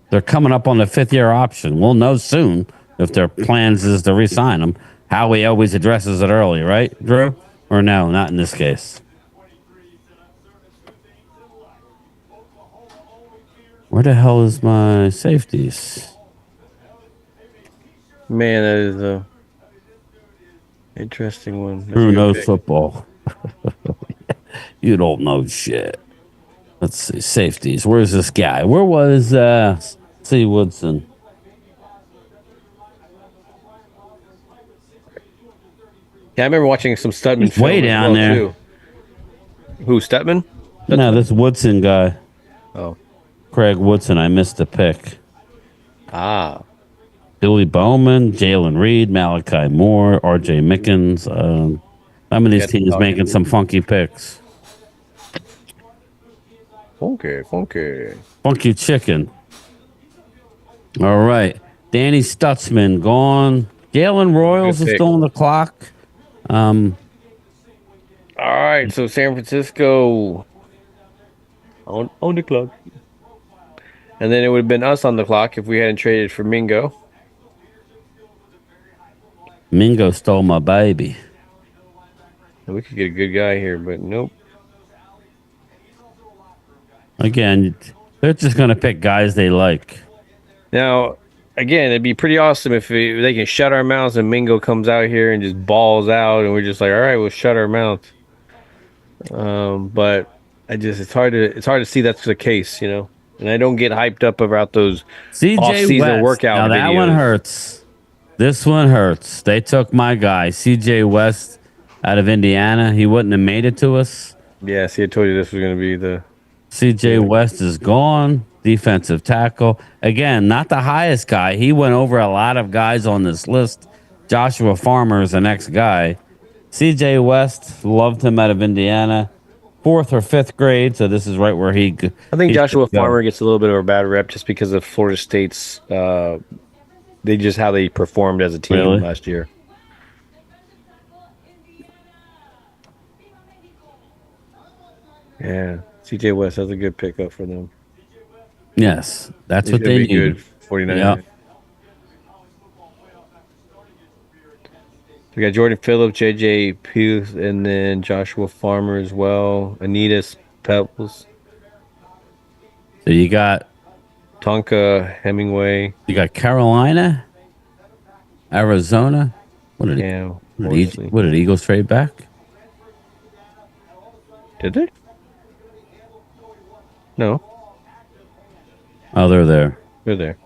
They're coming up on the 5th year option. We'll know soon if their plans is to re-sign them. Howie always addresses it early, right, Drew? Or no, not in this case. Where the hell is my safeties? Man, that is a interesting one. That's a Drew good knows pick. football. You don't know shit. Let's see. Safeties. Where's this guy? Where was C. Woodson? Yeah, I remember watching some Stutman He's way film as down well there. too. Who Stutman? No, Stutman? this Woodson guy. Oh, Craig Woodson. I missed the pick. ah, Billy Bowman, Jalen Reed, Malachi Moore, R.J. Mickens. Some of these Got teams talking. making some funky picks. funky. Funky chicken. All right. Danny Stutzman gone. Galen Royals Good is pick. still on the clock. All right, so San Francisco on the clock, and then it would have been us on the clock if we hadn't traded for Mingo. Mingo stole my baby. And we could get a good guy here, but nope. Again, they're just going to pick guys they like. Now, again, it'd be pretty awesome if they can shut our mouths and Mingo comes out here and just balls out, and we're just like, all right, we'll shut our mouths. But it's hard to see that's the case, And I don't get hyped up about those CJ off-season West. workout Now that videos. one hurts. This one hurts. They took my guy, CJ West, out of Indiana. He wouldn't have made it to us. Yeah, see, I told you this was going to be the. CJ West is gone. Defensive tackle. Again, not the highest guy. He went over a lot of guys on this list. Joshua Farmer is the next guy. CJ West, loved him out of Indiana. 4th or 5th grade, so this is right where he. I think he Joshua should go. Farmer gets a little bit of a bad rep just because of Florida State's. How they performed as a team Really? last year. Yeah, CJ West, that's a good pickup for them. Yes, that's He's what gonna they be good. need. 49. Yep. We got Jordan Phillips, JJ Puth, and then Joshua Farmer as well. Anita Pebbles, So you got Hemingway. Carolina, Arizona. What did Yeah, what did Eagles trade back? did they? No, Oh, they're there. they're there.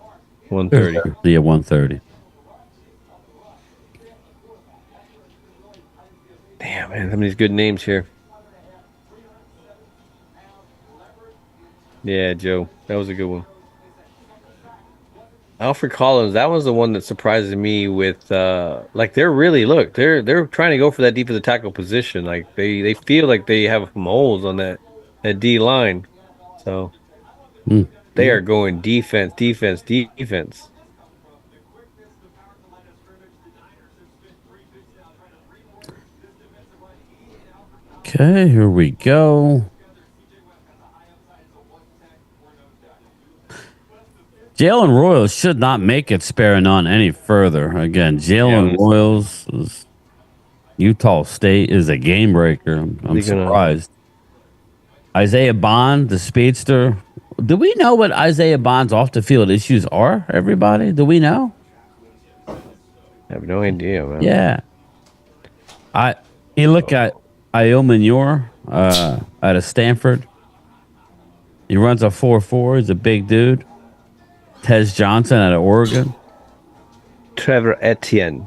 130. Yeah, 130. Damn, man, some of these good names here. Yeah, Joe, that was a good one. Alfred Collins, that was the one that surprises me with like they're really they're trying to go for that defensive tackle position. Like they feel like they have some holes on that D line. So Mm, they are mm. going defense, defense, defense. Okay, here we go. Jalen Royals should not make it spare none any further. Again, Yeah, Jalen Royals is Utah State is a game breaker. I'm they're gonna surprised. Isaiah Bond, the speedster. Do we know what Isaiah Bond's off the field issues are? Everybody, do we know? have no idea, man. Yeah, I. You look at Io Manure out of Stanford. He runs a 4.4. He's a big dude. Tez Johnson out of Oregon. Trevor Etienne.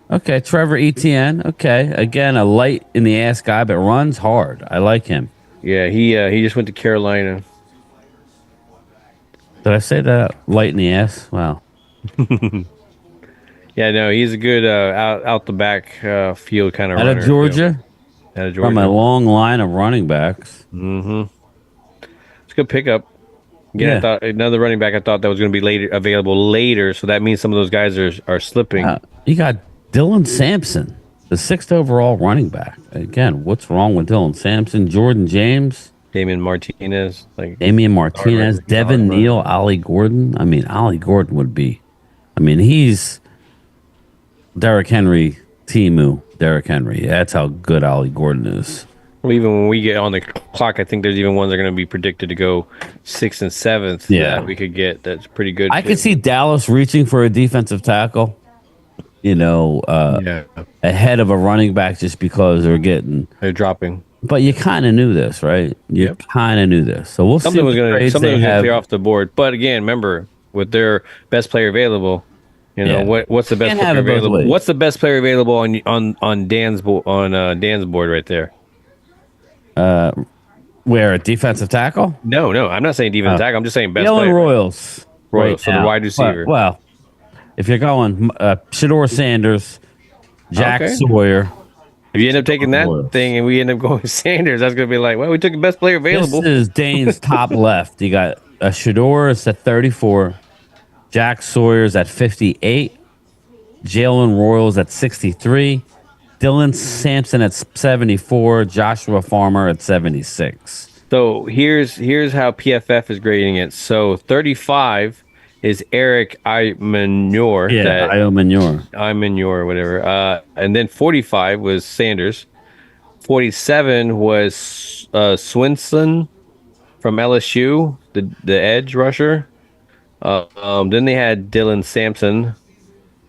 Okay, Trevor Etienne. Okay, again, a light in the ass guy, but runs hard. I like him. Yeah, he just went to Carolina. Did I say that? Light in the ass? Wow. Yeah, no, he's a good out the back field kind of Out of runner. Georgia, Out of from a Georgia. long line of running backs. Mm-hmm. It's a good pickup. Again, I Yeah. thought another running back. I thought that was going to be later available later, so that means some of those guys are slipping. You got Dylan Sampson, the sixth overall running back. Again, what's wrong with Dylan Sampson? Jordan James, Damian Martinez, like Damian hard Martinez, runner, he's a hard Devin runner. Neal, Ollie Gordon. I mean, Ollie Gordon would be. I mean, he's Derrick Henry, Timu, Derrick Henry. That's how good Ollie Gordon is. Well, even when we get on the clock, I think there's even ones that are going to be predicted to go sixth and seventh Yeah. that we could get. That's pretty good. I could see Dallas reaching for a defensive tackle, Yeah, ahead of a running back just because they're getting. they're dropping. But you kind of knew this, right? You Yep. kind of knew this. So we'll see Something what was going to trades something they was going to have. clear off the board. But again, remember with their best player available, Yeah. what's the best Can't have player it both available? ways. What's the best player available on Dan's board right there? Where a defensive tackle? No, I'm not saying defensive tackle. I'm just saying best Dylan player. Royals. Royals, so the now. wide receiver. Well, if you're going Shador Sanders, Jack Okay. Sawyer. If you end up taking that Royals. thing and we end up going Sanders, that's going to be like, well, we took the best player available. This is Dane's top left. You got Shador is at 34, Jack Sawyer's at 58, Jalen Royals at 63, Dylan Sampson at 74, Joshua Farmer at 76. So here's how PFF is grading it. So 35 is Eric Imanure. Yeah, Io Manure. Imanure or whatever. And then 45 was Sanders. 47 was Swinson from LSU, the edge rusher. Then they had Dylan Sampson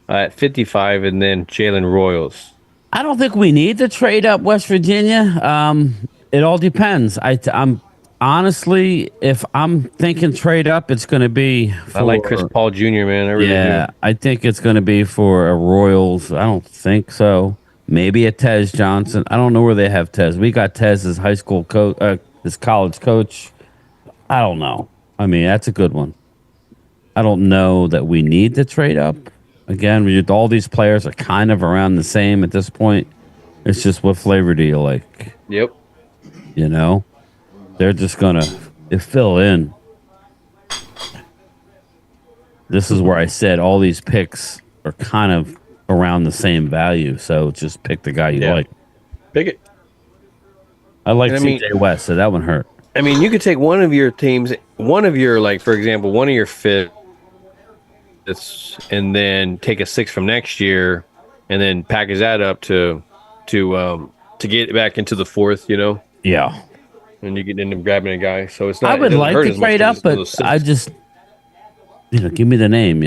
at 55, and then Jalen Royals. I don't think we need to trade up West Virginia. It all depends. I'm honestly, if I'm thinking trade up, it's going to be for, I like Chris Paul Jr., man. I really yeah, do. I think it's going to be for a Royals. I don't think so. Maybe a Tez Johnson. I don't know where they have Tez. We got Tez as high school coach, as college coach. I don't know. I mean, that's a good one. I don't know that we need to trade up. Again, all these players are kind of around the same at this point. It's just what flavor do you like? Yep. You know, they're just gonna fill in. This is where I said all these picks are kind of around the same value. So just pick the guy you Yeah. like. Pick it. I like And I mean- CJ West, so that one hurt. I mean, you could take one of your teams, one of your, like, for example, one of your fifths, and then take a six from next year, and then package that up to get back into the fourth, Yeah, and you can end up grabbing a guy. So it's not. I it would doesn't like hurt to as much trade 'cause up, but it's those I six. just give me the name.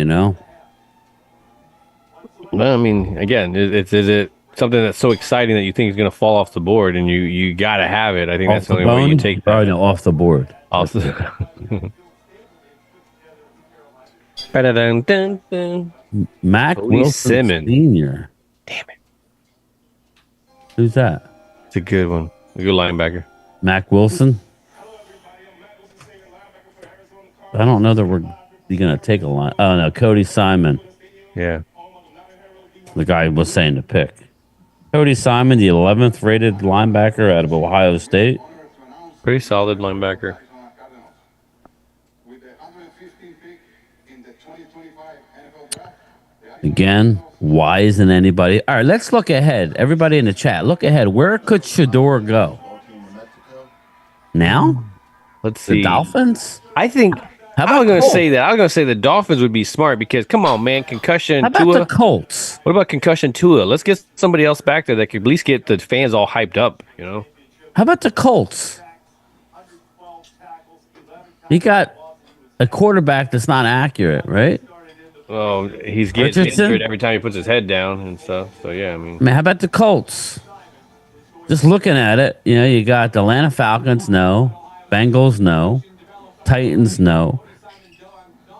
Well, I mean, again, is it something that's so exciting that you think is going to fall off the board, and you got to have it? I think that's the only way you take Oh that no, off the board. off the. Ba-da-dun-dun-dun. Mac Cody Wilson Simmons. Senior. Damn it! Who's that? It's a good one. A good linebacker. Mac Wilson. I don't know that we're going to take a line. Oh no, Cody Simon. Yeah. The guy was saying to pick. Cody Simon, the 11th rated linebacker out of Ohio State. Pretty solid linebacker. Again, why isn't anybody? All right, let's look ahead. Everybody in the chat, look ahead. Where could Shador go? Now? Let's The see. Dolphins? I think How I was about going to Colts? say that. I was going to say the Dolphins would be smart because, come on, man, concussion How about the Tua. Colts? What about concussion Tua? Let's get somebody else back there that could at least get the fans all hyped up, you know? How about the Colts? He got a quarterback that's not accurate, right? Well, he's getting Richardson? injured every time he puts his head down and stuff. So, yeah, I mean. I mean, how about the Colts? Just looking at it, you got the Atlanta Falcons, no. Bengals, no. Titans, no.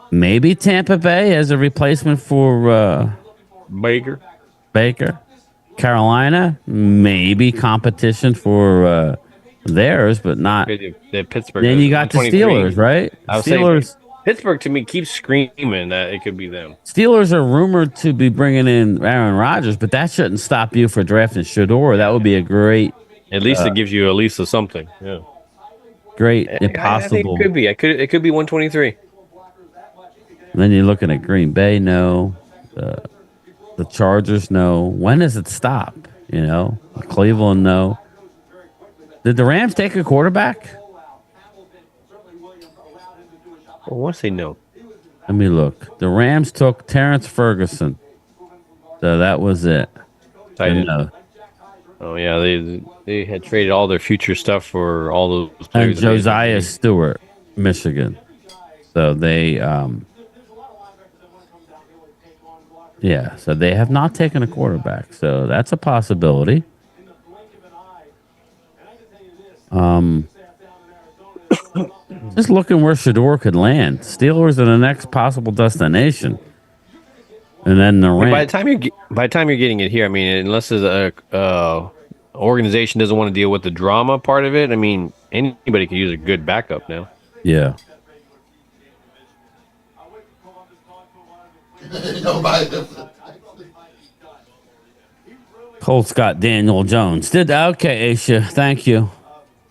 Maybe Tampa Bay as a replacement for Baker. Baker. Carolina, maybe competition for theirs, but not. The Pittsburgh. Then you got the 123. Steelers, right? I was saying Steelers. Pittsburgh to me keeps screaming that it could be them. Steelers are rumored to be bringing in Aaron Rodgers, but that shouldn't stop you for drafting Shador. That would be a great, At least it gives you at least a something. Yeah. great, I think it impossible. could be. It could be 123. Then you're looking at Green Bay, no. The Chargers, no. When does it stop? Cleveland, no. Did the Rams take a quarterback? I want to say no. Let me look. The Rams took Terrence Ferguson. So that was it. Tight end. No. Oh yeah, they had traded all their future stuff for all those And players. Josiah Stewart, Michigan. So they so they have not taken a quarterback. So that's a possibility. Just looking where Shador could land. Steelers are the next possible destination. And then the Rams. By the time you're getting it here, I mean, unless there's a organization doesn't want to deal with the drama part of it, I mean, anybody could use a good backup now. Yeah. Colts got Daniel Jones. Okay, Aisha. Thank you.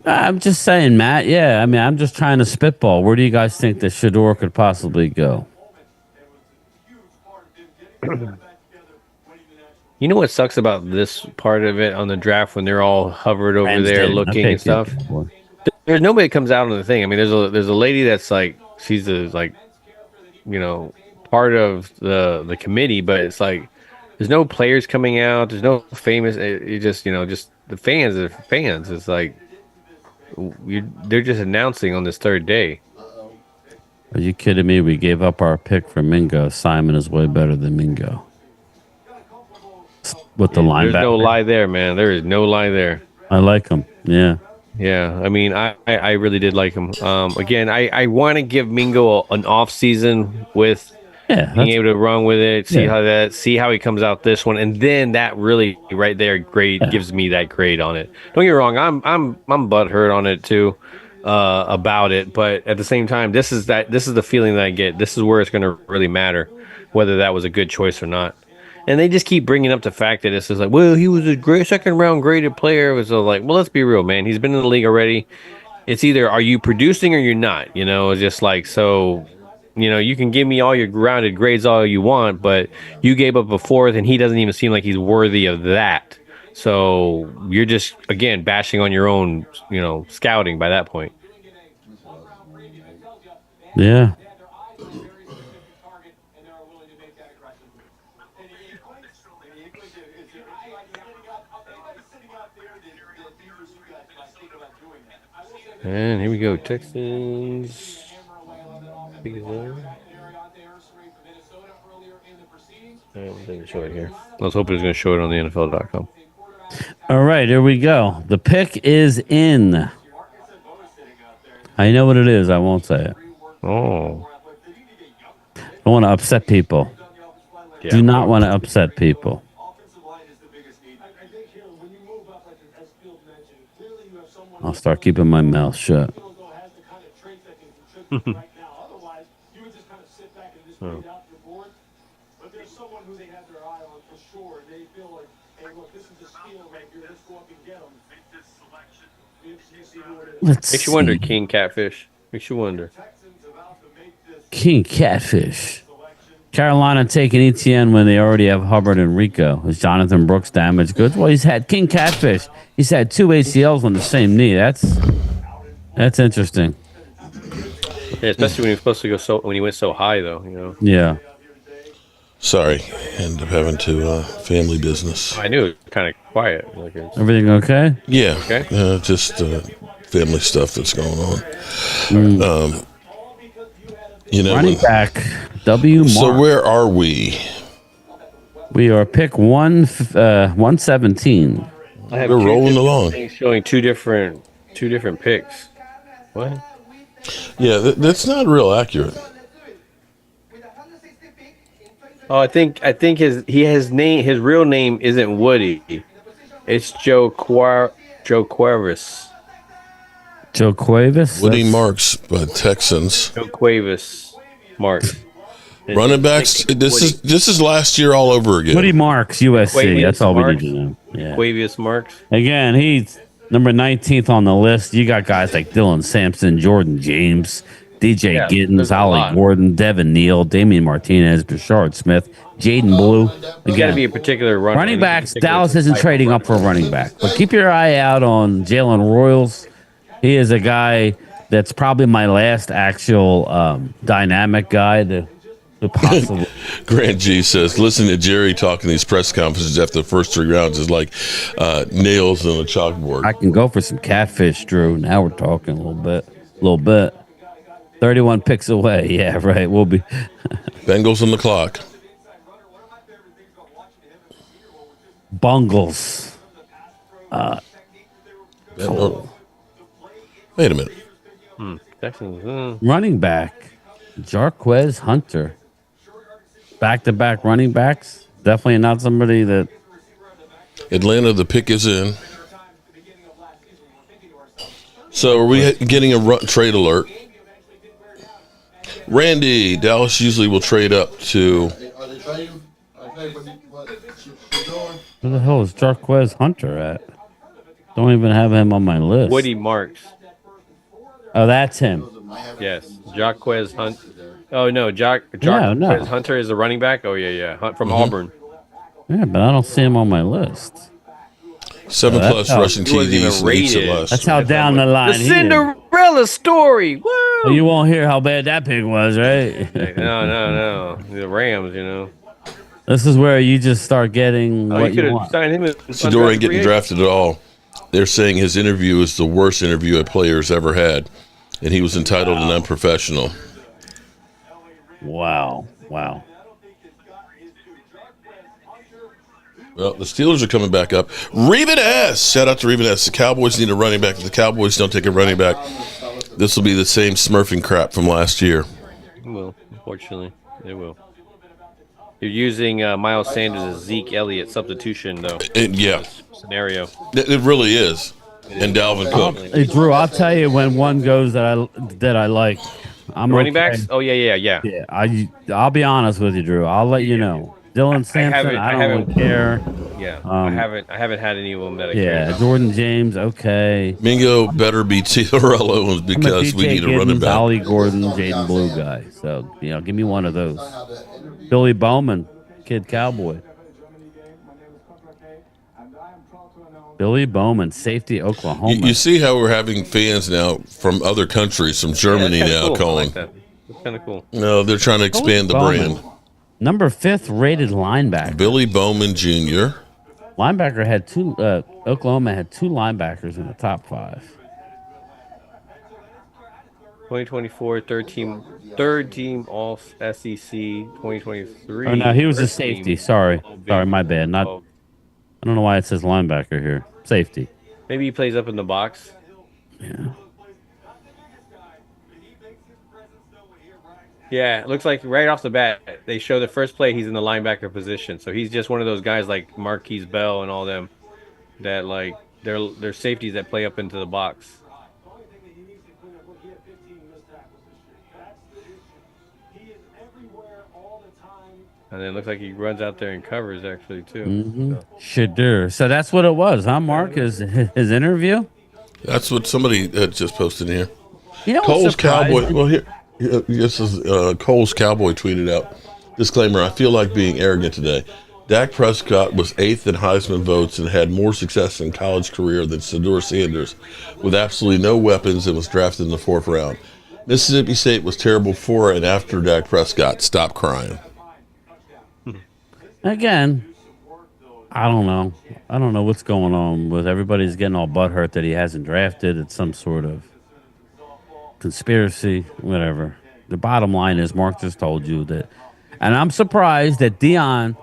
I'm just saying, Matt. Yeah, I mean, I'm just trying to spitball. Where do you guys think that Shador could possibly go? You know what sucks about this part of it on the draft when they're all hovered over Rams there did. looking Okay, and stuff? yeah. There's nobody that comes out on the thing. I mean, there's a lady that's like she's part of the committee, but it's like there's no players coming out. There's no famous. It just just the fans are fans. It's like they're just announcing on this third day. Are you kidding me? We gave up our pick for Mingo. Simon is way better than Mingo. With the linebacker. There's no lie there, man. There is no lie there. I like him. Yeah. Yeah, I mean, I really did like him. Again, I want to give Mingo an off season with being able to run with it, see how he comes out this one, and then that really right there gives me that grade on it. Don't get me wrong, I'm butthurt on it too about it, but at the same time, this is the feeling that I get. This is where it's going to really matter whether that was a good choice or not. And they just keep bringing up the fact that it's just like, well, he was a great second round graded player. It was like, well, let's be real, man. He's been in the league already. It's either are you producing or you're not. It's just like, so, you can give me all your grounded grades all you want, but you gave up a fourth and he doesn't even seem like he's worthy of that. So you're just, again, bashing on your own, scouting by that point. Yeah. And here we go, Texans. And it didn't show it here. I was hoping it was going to show it on the NFL.com. All right, here we go. The pick is in. I know what it is. I won't say it. Oh. I don't want to upset people. Yeah, Do not want to upset people. I'll start keeping my mouth shut. Oh. Let's Makes you wonder, see. King Catfish. Makes you wonder. King Catfish. Carolina taking ETN when they already have Hubbard and Rico. Is Jonathan Brooks damaged goods? Well, he's had King Catfish. He's had 2 ACLs on the same knee. That's interesting. Yeah, especially when he was supposed to go when he went so high, though. Yeah. Sorry, end up having to family business. I knew it was kind of quiet. Everything okay? Yeah, Okay. just family stuff that's going on. Running back W. Mark. So where are we? We are pick 117. I have We're rolling along. things showing two different picks. What? Yeah, that's not real accurate. Oh, I think his real name isn't Woody. It's Joe Cuervis. Joe Cuevas. Woody Marks, Texans. Joe Cuevas Marks. Running backs. This is last year all over again. Woody Marks, USC. Quavius That's all Marks. we need to know. Yeah. Quavius Marks. Again, he's number 19th on the list. You got guys like Dylan Sampson, Jordan James, DJ Yeah, Giddens, there's a Ollie lot. Gordon, Devin Neal, Damian Martinez, Bashard Smith, Jaden Blue. You got to be a particular Running backs. Dallas isn't trading up for a running back, but keep your eye out on Jalen Royals. He is a guy that's probably my last actual dynamic guy to possibly. Grant G says, listen to Jerry talking these press conferences after the first 3 rounds is like nails on a chalkboard. I can go for some catfish, Drew. Now we're talking a little bit. 31 picks away. Yeah, right. We'll be. Bengals on the clock. Bungles. Wait a minute. Texans. Running back. Jarquez Hunter. Back-to-back running backs. Definitely not somebody that. Atlanta, the pick is in. So are we getting a trade alert? Randy, Dallas usually will trade up to. Are they trading? What you doing? Where the hell is Jarquez Hunter at? Don't even have him on my list. Woody Marks. Oh, that's him. Yes. Jacquez Hunt. Oh no, Jacquez no. Hunter is the running back. Oh yeah. Hunt from Auburn. Yeah, but I don't see him on my list. 7+ that's how- rushing he wasn't even TDs and 8 rated. less. That's how down the line The he is. Cinderella story. Woo! You won't hear how bad that pig was, right? No. The Rams. This is where you just start getting Oh, what you could you have want. signed him. Shador ain't getting drafted at all. They're saying his interview is the worst interview a player's ever had, and he was entitled and unprofessional. Wow. Well, the Steelers are coming back up. Reuben S. Shout out to Reuben S. The Cowboys need a running back. If the Cowboys don't take a running back, this will be the same smurfing crap from last year. It will. Unfortunately, it will. You're using Miles Sanders as Zeke Elliott substitution, though. Yeah, Scenario. it really is. And Dalvin Cook. Hey, Drew, I'll tell you when one goes that I like. I'm Running okay. backs? Oh yeah. Yeah, I'll be honest with you, Drew. I'll let you know. Dylan Sampson, I don't really care. Yeah, I haven't had any of them that I care. Yeah, Jordan James, okay. Mingo better be Torello I'm a because we DJ need a running Giddens, back. Ollie Gordon, Jaden Blue guy. So, give me one of those. Billy Bowman, kid cowboy. Billy Bowman, safety, Oklahoma. You see how we're having fans now from other countries, from Germany That's now cool. I calling. like that. That's kind of cool. No, they're trying to expand the Bowman. brand. Number 5th rated linebacker. Billy Bowman Jr. Linebacker had two. Oklahoma had 2 linebackers in the top 5. 2024 third team All SEC. 2023. Oh no, he was a first team. safety. Sorry, my bad. Not. Oh, I don't know why it says linebacker here. Safety. maybe he plays up in the box. Yeah. Yeah, it looks like right off the bat they show the first play he's in the linebacker position. So he's just one of those guys like Marquise Bell and all them that like their safeties that play up into the box. And then it looks like he runs out there and covers actually too. So, Should do. So that's what it was, huh, Mark? His interview? That's what somebody just posted in here. You know what's Cole's surprising? Cowboy. Well, this is Cole's Cowboy tweeted out. Disclaimer: I feel like being arrogant today. Dak Prescott was 8th in Heisman votes and had more success in college career than Shedeur Sanders, with absolutely no weapons and was drafted in the 4th round. Mississippi State was terrible before and after Dak Prescott. Stop crying. Again, I don't know. I don't know what's going on with everybody's getting all butthurt that he hasn't drafted. It's some sort of conspiracy, whatever. The bottom line is Mark just told you that. And I'm surprised that Dion,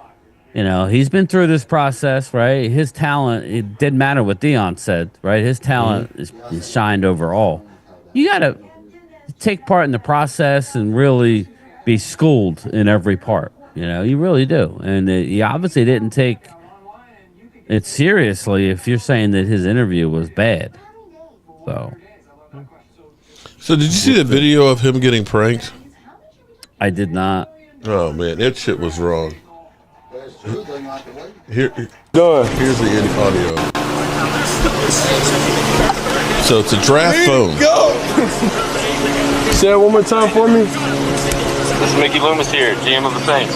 he's been through this process, right? His talent, it didn't matter what Dion said, right? His talent is shined over all. You got to take part in the process and really be schooled in every part. You really do. And he obviously didn't take it seriously if you're saying that his interview was bad. So did you see the video of him getting pranked? I did not. Oh man, that shit was wrong. Here's the audio. So it's a draft phone. Say it one more time for me. This is Mickey Loomis here, GM of the Saints.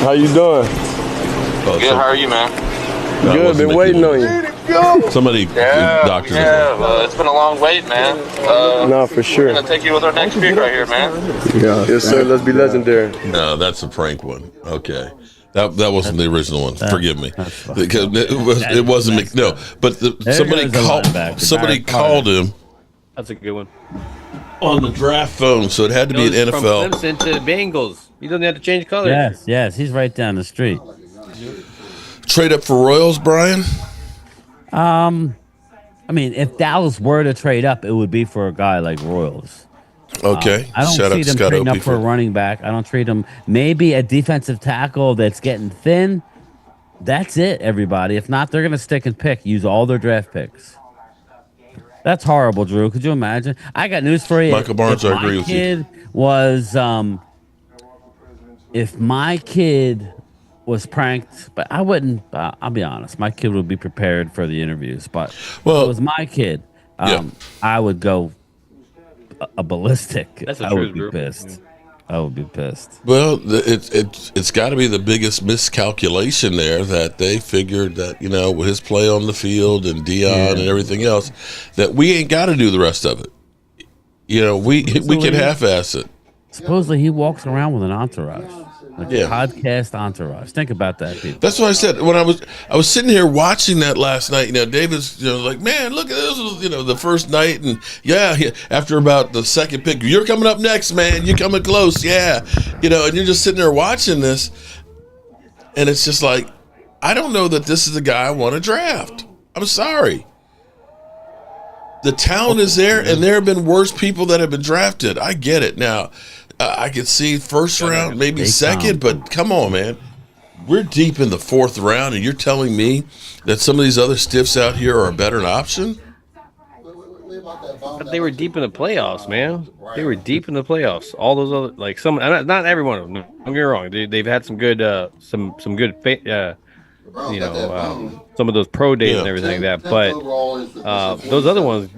How you doing? Oh, Good, how are you, man? Good, been waiting on you. Somebody, doctor. Well, it's been a long wait, man. No, for sure. We're gonna take you with our next pick right here, man. Yeah. Yes, sir. Let's be legendary. No, that's a prank one. Okay. That wasn't the original one. Forgive me, because it wasn't. No, but somebody called him that's a good one. on the draft phone, so it had to be an Goes NFL. from Clemson to the Bengals. He doesn't have to change colors. Yes, he's right down the street. Trade up for Royals, Brian. I mean, if Dallas were to trade up, it would be for a guy like Royals. Okay. I don't Shout out see to them Scott trading Opie up for a running back. I don't trade them. Maybe a defensive tackle that's getting thin. That's it, everybody. If not, they're going to stick and pick. Use all their draft picks. That's horrible, Drew. Could you imagine? I got news for you. Michael Barnes, I agree with you. If my kid was pranked, but I wouldn't. I'll be honest. My kid would be prepared for the interviews. But if it was my kid, I would go a ballistic. That's the I truth, would be Drew. pissed. I would be pissed. Well, it's got to be the biggest miscalculation there that they figured that with his play on the field and Dion and everything else that we ain't got to do the rest of it. We can half-ass it. Supposedly he walks around with an entourage, like a podcast entourage. Think about that, people. That's what I said when I was sitting here watching that last night. David's like, man, look at this. The first night, and after about the second pick, you're coming up next, man. You're coming close, and you're just sitting there watching this, and it's just like, I don't know that this is the guy I want to draft. I'm sorry. The talent is there, and there have been worse people that have been drafted. I get it now. I could see first round, maybe second, but come on, man. We're deep in the 4th round, and you're telling me that some of these other stiffs out here are a better option? But they were deep in the playoffs, man. They were deep in the playoffs. All those other, like some, not every one of them. Don't get me wrong. They've had some good, some good, some of those pro days and everything like that. But those other ones,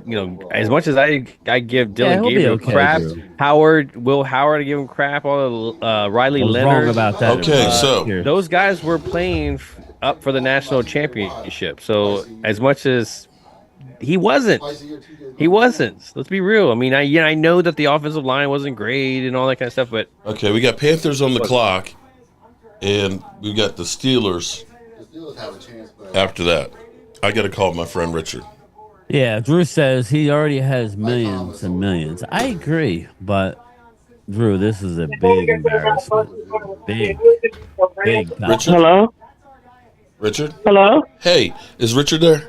as much as I give Dylan Gabriel crap, Will Howard, I give him crap. All the Riley Leonard. Wrong about that. Okay, so those guys were playing up for the national championship. So as much as he wasn't. Let's be real. I mean, I know that the offensive line wasn't great and all that kind of stuff, but okay, we got Panthers on the clock, and we got the Steelers. After that, I got to call my friend Richard. Yeah, Drew says he already has millions and millions. I agree, but Drew, this is a big embarrassment. Big. Richard? Hello? Richard? Hello? Hey, is Richard there?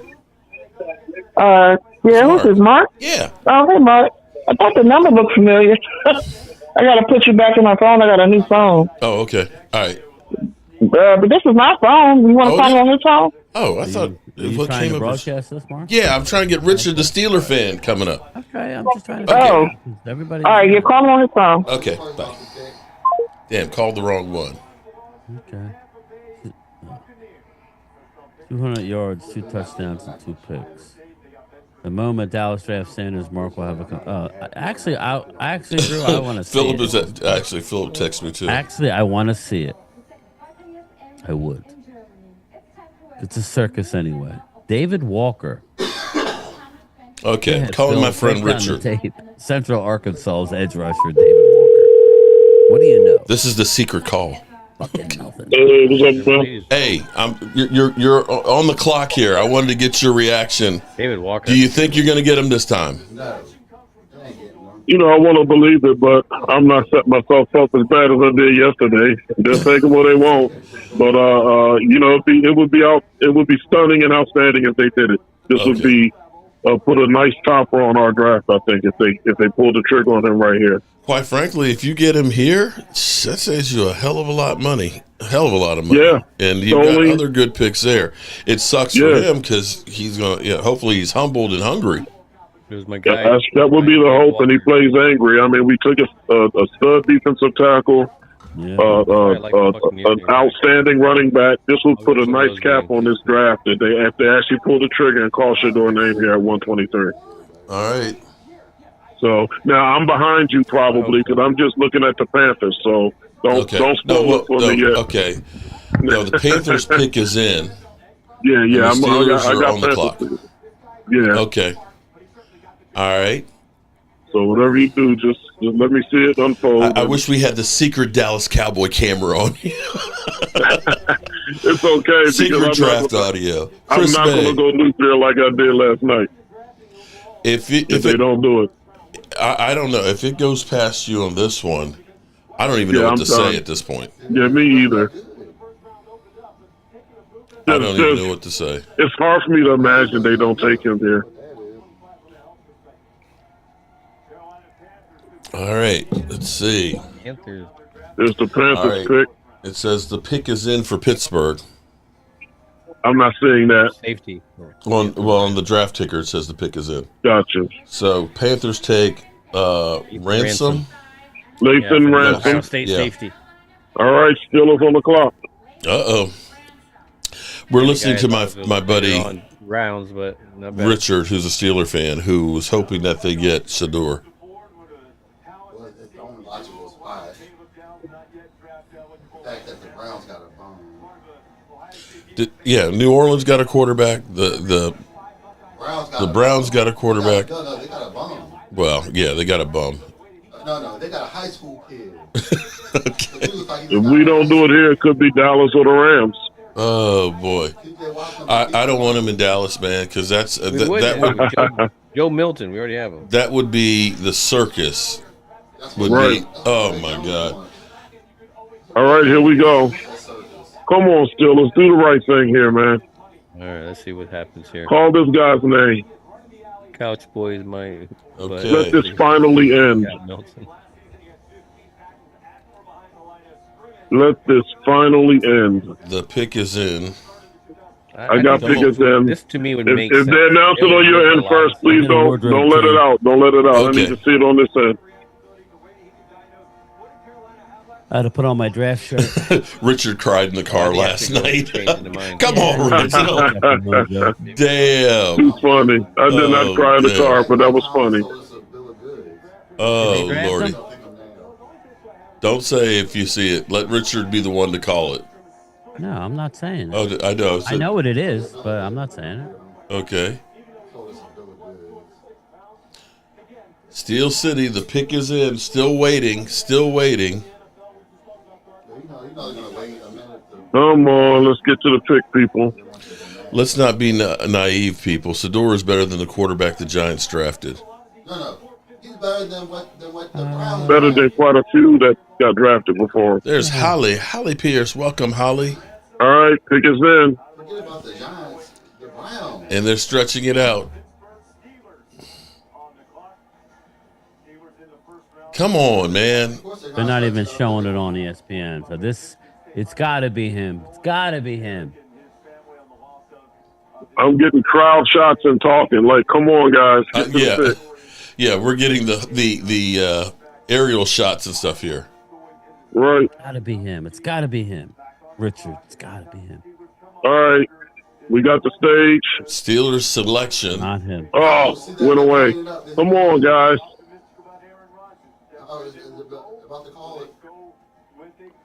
Yeah, who's this, Mark? Yeah. Oh, hey, Mark. I thought the number looked familiar. I got to put you back in my phone. I got a new phone. Oh, okay. All right. But this is my phone. You want to call me on this phone? Oh, I thought. Are you What trying came to up? broadcast this, Mark? Yeah, I'm trying to get Richard, the Steeler fan, coming up. Okay, I'm just trying to. Okay. Oh, Everybody. all right. You're calling on his phone. Okay, bye. Damn, called the wrong one. Okay. 200 yards, 2 touchdowns, and 2 picks. The moment Dallas drafts Sanders, Mark will have a. Actually, Drew, I want to see Philip it. is actually Philip texted me too. Actually, I want to see it. I would. It's a circus anyway. David Walker. Okay, Yeah, calling Phil, my friend break down the Richard. tape. Central Arkansas's edge rusher, David Walker. What do you know? This is the secret call. Fucking nothing. Hey, what's up, Phil? Hey, you're on the clock here. I wanted to get your reaction. David Walker. Do you think you're going to get him this time? You know, I want to believe it, but I'm not setting myself up as bad as I did yesterday. They'll take it what they want, but you know, it would be stunning and outstanding if they did it. This would be put a nice topper on our draft. I think if they pulled the trigger on him right here. Quite frankly, if you get him here, that saves you a hell of a lot of money. A hell of a lot of money. Yeah. And you've got other good picks there. It sucks for him because he's going to, hopefully he's humbled and hungry. It was my guy. That would be the hope, and he plays angry. I mean, we took a stud defensive tackle, an outstanding running back. This will put a nice cap on this draft if they actually pull the trigger and call Shador name here at 123. All right. So now I'm behind you probably because I'm just looking at the Panthers. So don't spoil it for me yet. Okay. No, the Panthers pick is in. Yeah. The Steelers I are got on the clock. Yeah. Okay. All right. So whatever you do, just let me see it unfold. I wish we had the secret Dallas Cowboy camera on. It's okay. Secret draft audio. I'm not going to go nuclear like I did last night. If they don't do it. I don't know. If it goes past you on this one, I don't even know what to say at this point. Yeah, me either. I don't even know what to say. It's hard for me to imagine they don't take him here. All right, let's see. Panthers. There's the Panthers pick. It says the pick is in for Pittsburgh. I'm not seeing that. Safety. On the draft ticker, it says the pick is in. Gotcha. So Panthers take Ransom. Lathan Ransom. Ohio State safety. All right, Steelers on the clock. Uh-oh. We're listening to my buddy rounds, but not bad. Richard, who's a Steeler fan, who was hoping that they get Shador. New Orleans got a quarterback. The Browns got a quarterback. No, they got a bum. Well, yeah, they got a bum. No, they got a high school kid. Okay. If we don't do it here, it could be Dallas or the Rams. Oh boy, I don't want him in Dallas, man, because that would Joe Milton. We already have him. That would be the circus. Would be. Oh my God. All right, here we go. Come on, Steelers, do the right thing here, man. All right, let's see what happens here. Call this guy's name. Couch Boys might. Okay. Let this finally end. Let this finally end. The pick is in. I got pick is in. This to me would if, make if sense. they announce it on your end first, please don't let it out. Don't let it out. Okay. I need to see it on this end. I had to put on my draft shirt. Richard cried in the car last night. Come on, Richard. Damn. Too funny. I did not cry in the car, but that was funny. Oh, Lordy. Don't say if you see it. Let Richard be the one to call it. No, I'm not saying it. Oh, I know. I know what it is, but I'm not saying it. Okay. Steel City, the pick is in. Still waiting. Still waiting. Come on, let's get to the pick, people. Let's not be naive, people. Sador is better than the quarterback the Giants drafted. No. He's better than what the Browns. Better than quite a few that got drafted before. There's Holly. Holly Pierce. Welcome, Holly. All right, pick is in. Forget about the Giants. The Browns. And they're stretching it out. Come on, man. They're not even showing it on ESPN. So it's got to be him. It's got to be him. I'm getting crowd shots and talking. Like, come on, guys. Get to the pick. Yeah, we're getting the aerial shots and stuff here. Right. It's gotta be him. It's gotta be him. Richard, it's gotta be him. All right. We got the stage. Steelers selection. Not him. Oh, went away. Come on, guys.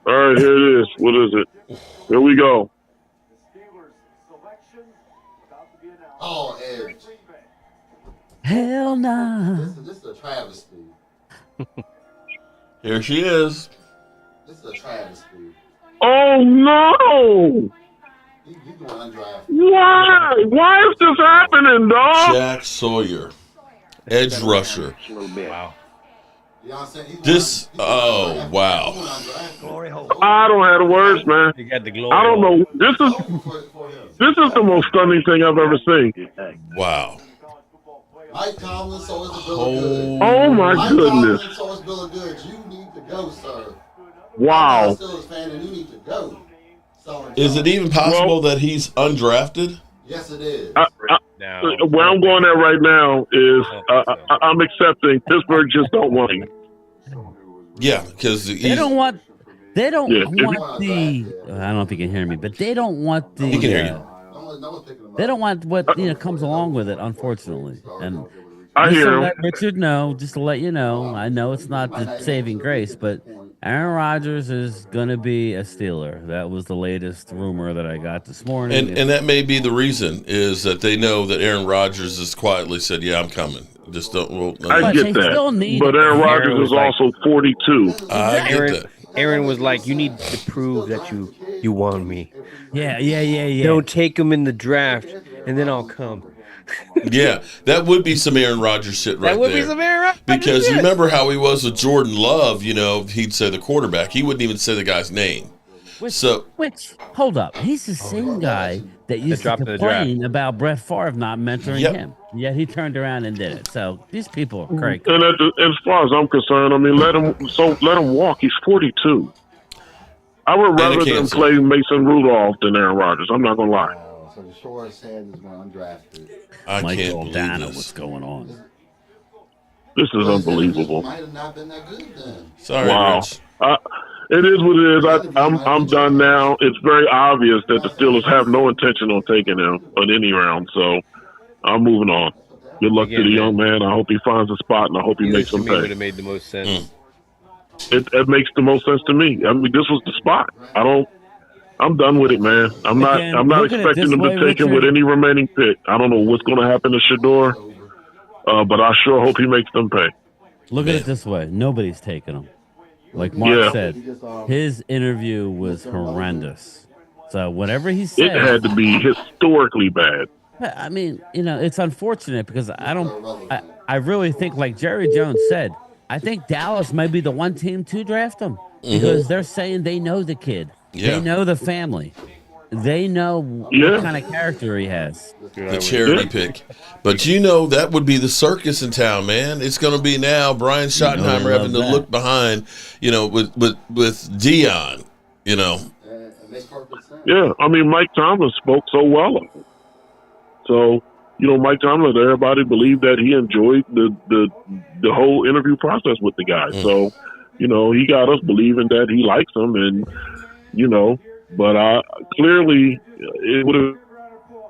All right, here it is. What is it? Here we go. Oh, Edge. Hell nah. This is a travesty. Here she is. This is a travesty. Oh, no. He going undrafted. Why? Why is this happening, dog? Jack Sawyer, edge rusher. Wow. This, oh, wow. I don't have the words, man. You got the glory. I don't know. This is the most stunning thing I've ever seen. Wow. Mike Tomlin, so is the Bill Good. Oh, my Mike goodness. Tomlin, so is Bill Good. You need to go, sir. Wow. I'm a Steelers fan, and you need to go. Is it even possible that he's undrafted? Yes, it is. Where I'm going at right now is I'm accepting Pittsburgh just don't want him. Yeah, because They don't want. They don't Yeah. want the. I don't know if you can hear me, but they don't want the. He can hear you. They don't want what comes along with it, unfortunately. And I just hear to him. let Richard know, just to let you know, I know it's not the saving grace, but Aaron Rodgers is going to be a Steeler. That was the latest rumor that I got this morning. And that may be the reason is that they know that Aaron Rodgers has quietly said, "Yeah, I'm coming." Just don't. Well, I But get they that. still need But Aaron Rodgers was is like- also 42. I get that. Aaron was like, "You need to prove that you want me. Yeah. Don't take him in the draft, and then I'll come." Yeah, that would be some Aaron Rodgers shit right That would there. be some Aaron Rodgers Because shit. remember how he was with Jordan Love, he'd say the quarterback. He wouldn't even say the guy's name. Which, hold up, he's the same guy that used to dropped in the complain about Brett Favre not mentoring Yep. him. Yet he turned around and did it. So these people are cranky. And as far as I'm concerned, I mean, let him walk. He's 42. I would rather them cancer. play Mason Rudolph than Aaron Rodgers. I'm not gonna lie. So the shortest head is going undrafted. I can't Michael believe Dana, this. what's going on? This is unbelievable. Might have not been that good then. Sorry, Wow. Rich. It is what it is. I'm done now. It's very obvious that the Steelers have no intention on taking him on any round. So I'm moving on. Good luck to the young man. I hope he finds a spot, and I hope he makes To some me would pay. have made the most sense. It makes the most sense to me. I mean, this was the spot. I'm done with it, man. I'm not Again, not look at it expecting this them way, to take him with Richard. any remaining pick. I don't know what's going to happen to Shador, but I sure hope he makes them pay. Look at it this way: nobody's taking him. Like Mark Yeah. said, his interview was horrendous. So whatever he It said, had to be historically bad. I mean, it's unfortunate because I really think, like Jerry Jones said, I think Dallas might be the one team to draft him because they're saying they know the kid, Yeah. they know the family, they know Yeah. what kind of character he has. The charity pick. But that would be the circus in town, man. It's going to be now Brian Schottenheimer love having to that. look behind, with Dion, It makes perfect sense. Yeah, I mean, Mike Tomlin spoke so well of it. So, Mike Tomlin, everybody believed that he enjoyed the whole interview process with the guy. So, he got us believing that he likes him, and but clearly it would have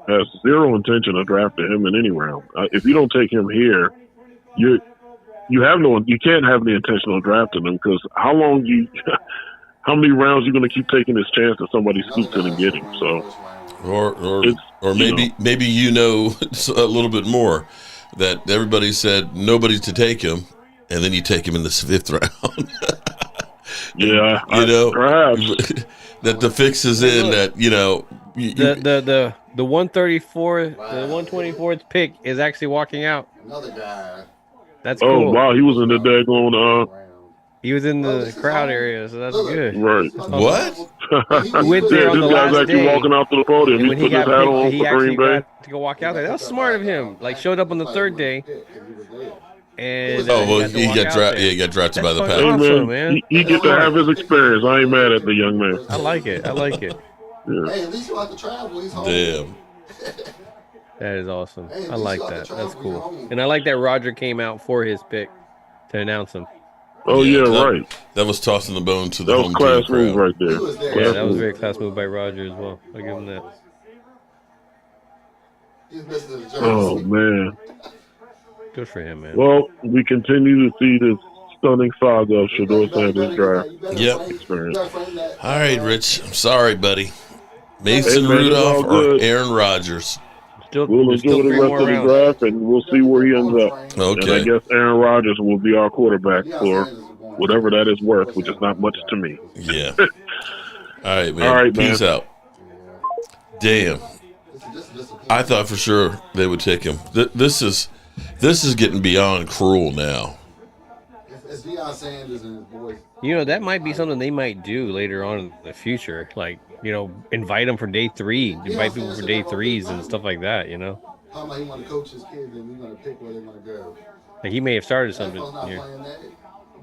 has zero intention of drafting him in any round. If you don't take him here, you can't have the intention of drafting him because how many rounds you going to keep taking this chance that somebody scoops in and get him? So, or maybe a little bit more that everybody said nobody's to take him, and then you take him in the 5th round. Yeah, perhaps. That the fix is in that The 134th, the 124th pick is actually walking out. Another guy. That's Oh cool. wow, he was in the daggone He was in the crowd area, so that's good. right. What? He went there on this the guy's last actually day. walking out to the podium. And He's when he putting his got hat picked, on he for actually Green Bay. got to go walk out there. That was smart of him. Like showed up on the 3rd day, and He got drafted by the That's Packers. Hey Awesome, man, man. he get to have his experience. I ain't mad at the young man. I like it. Hey, at least you don't have to travel. He's home. Damn. That is awesome. Hey, I you like still have that. to train That's for your cool. home. And I like that Roger came out for his pick to announce him. Oh Yeah, yeah, that right. that was tossing the bone to the That was home team class move crowd. right He there. was there. Yeah, Class that was a move. very class move by Roger as well. I'll give him that. He's missing the Oh jersey. man. Good for him, man. Well, we continue to see this stunning saga of You Shador Sanders better get draft that. You better Yep. frame. You experience. better frame that. All right, Rich. I'm sorry, buddy. Hey Mason man, it's Rudolph all or good. Aaron Rodgers? We'll There's still enjoy the three rest more of the rounds. draft, and we'll see where he ends up. And I Okay. guess Aaron Rodgers will be our quarterback Deion for Sanders is going whatever to that is worth, West which is Ham not much to quarterback. me. Yeah. All right, All man. right, man. Peace out. Damn. This is disappointing. I thought for sure they would take him. This is getting beyond cruel now. It's Deion Sanders and his boys. You know, that might be something they might do later on in the future. Like, invite them for day 3, invite people for day 3s and stuff like that, Talking about he want to coach his kids and he's going to pick where they're going to go. Like, he may have started something NFL's not here. playing that.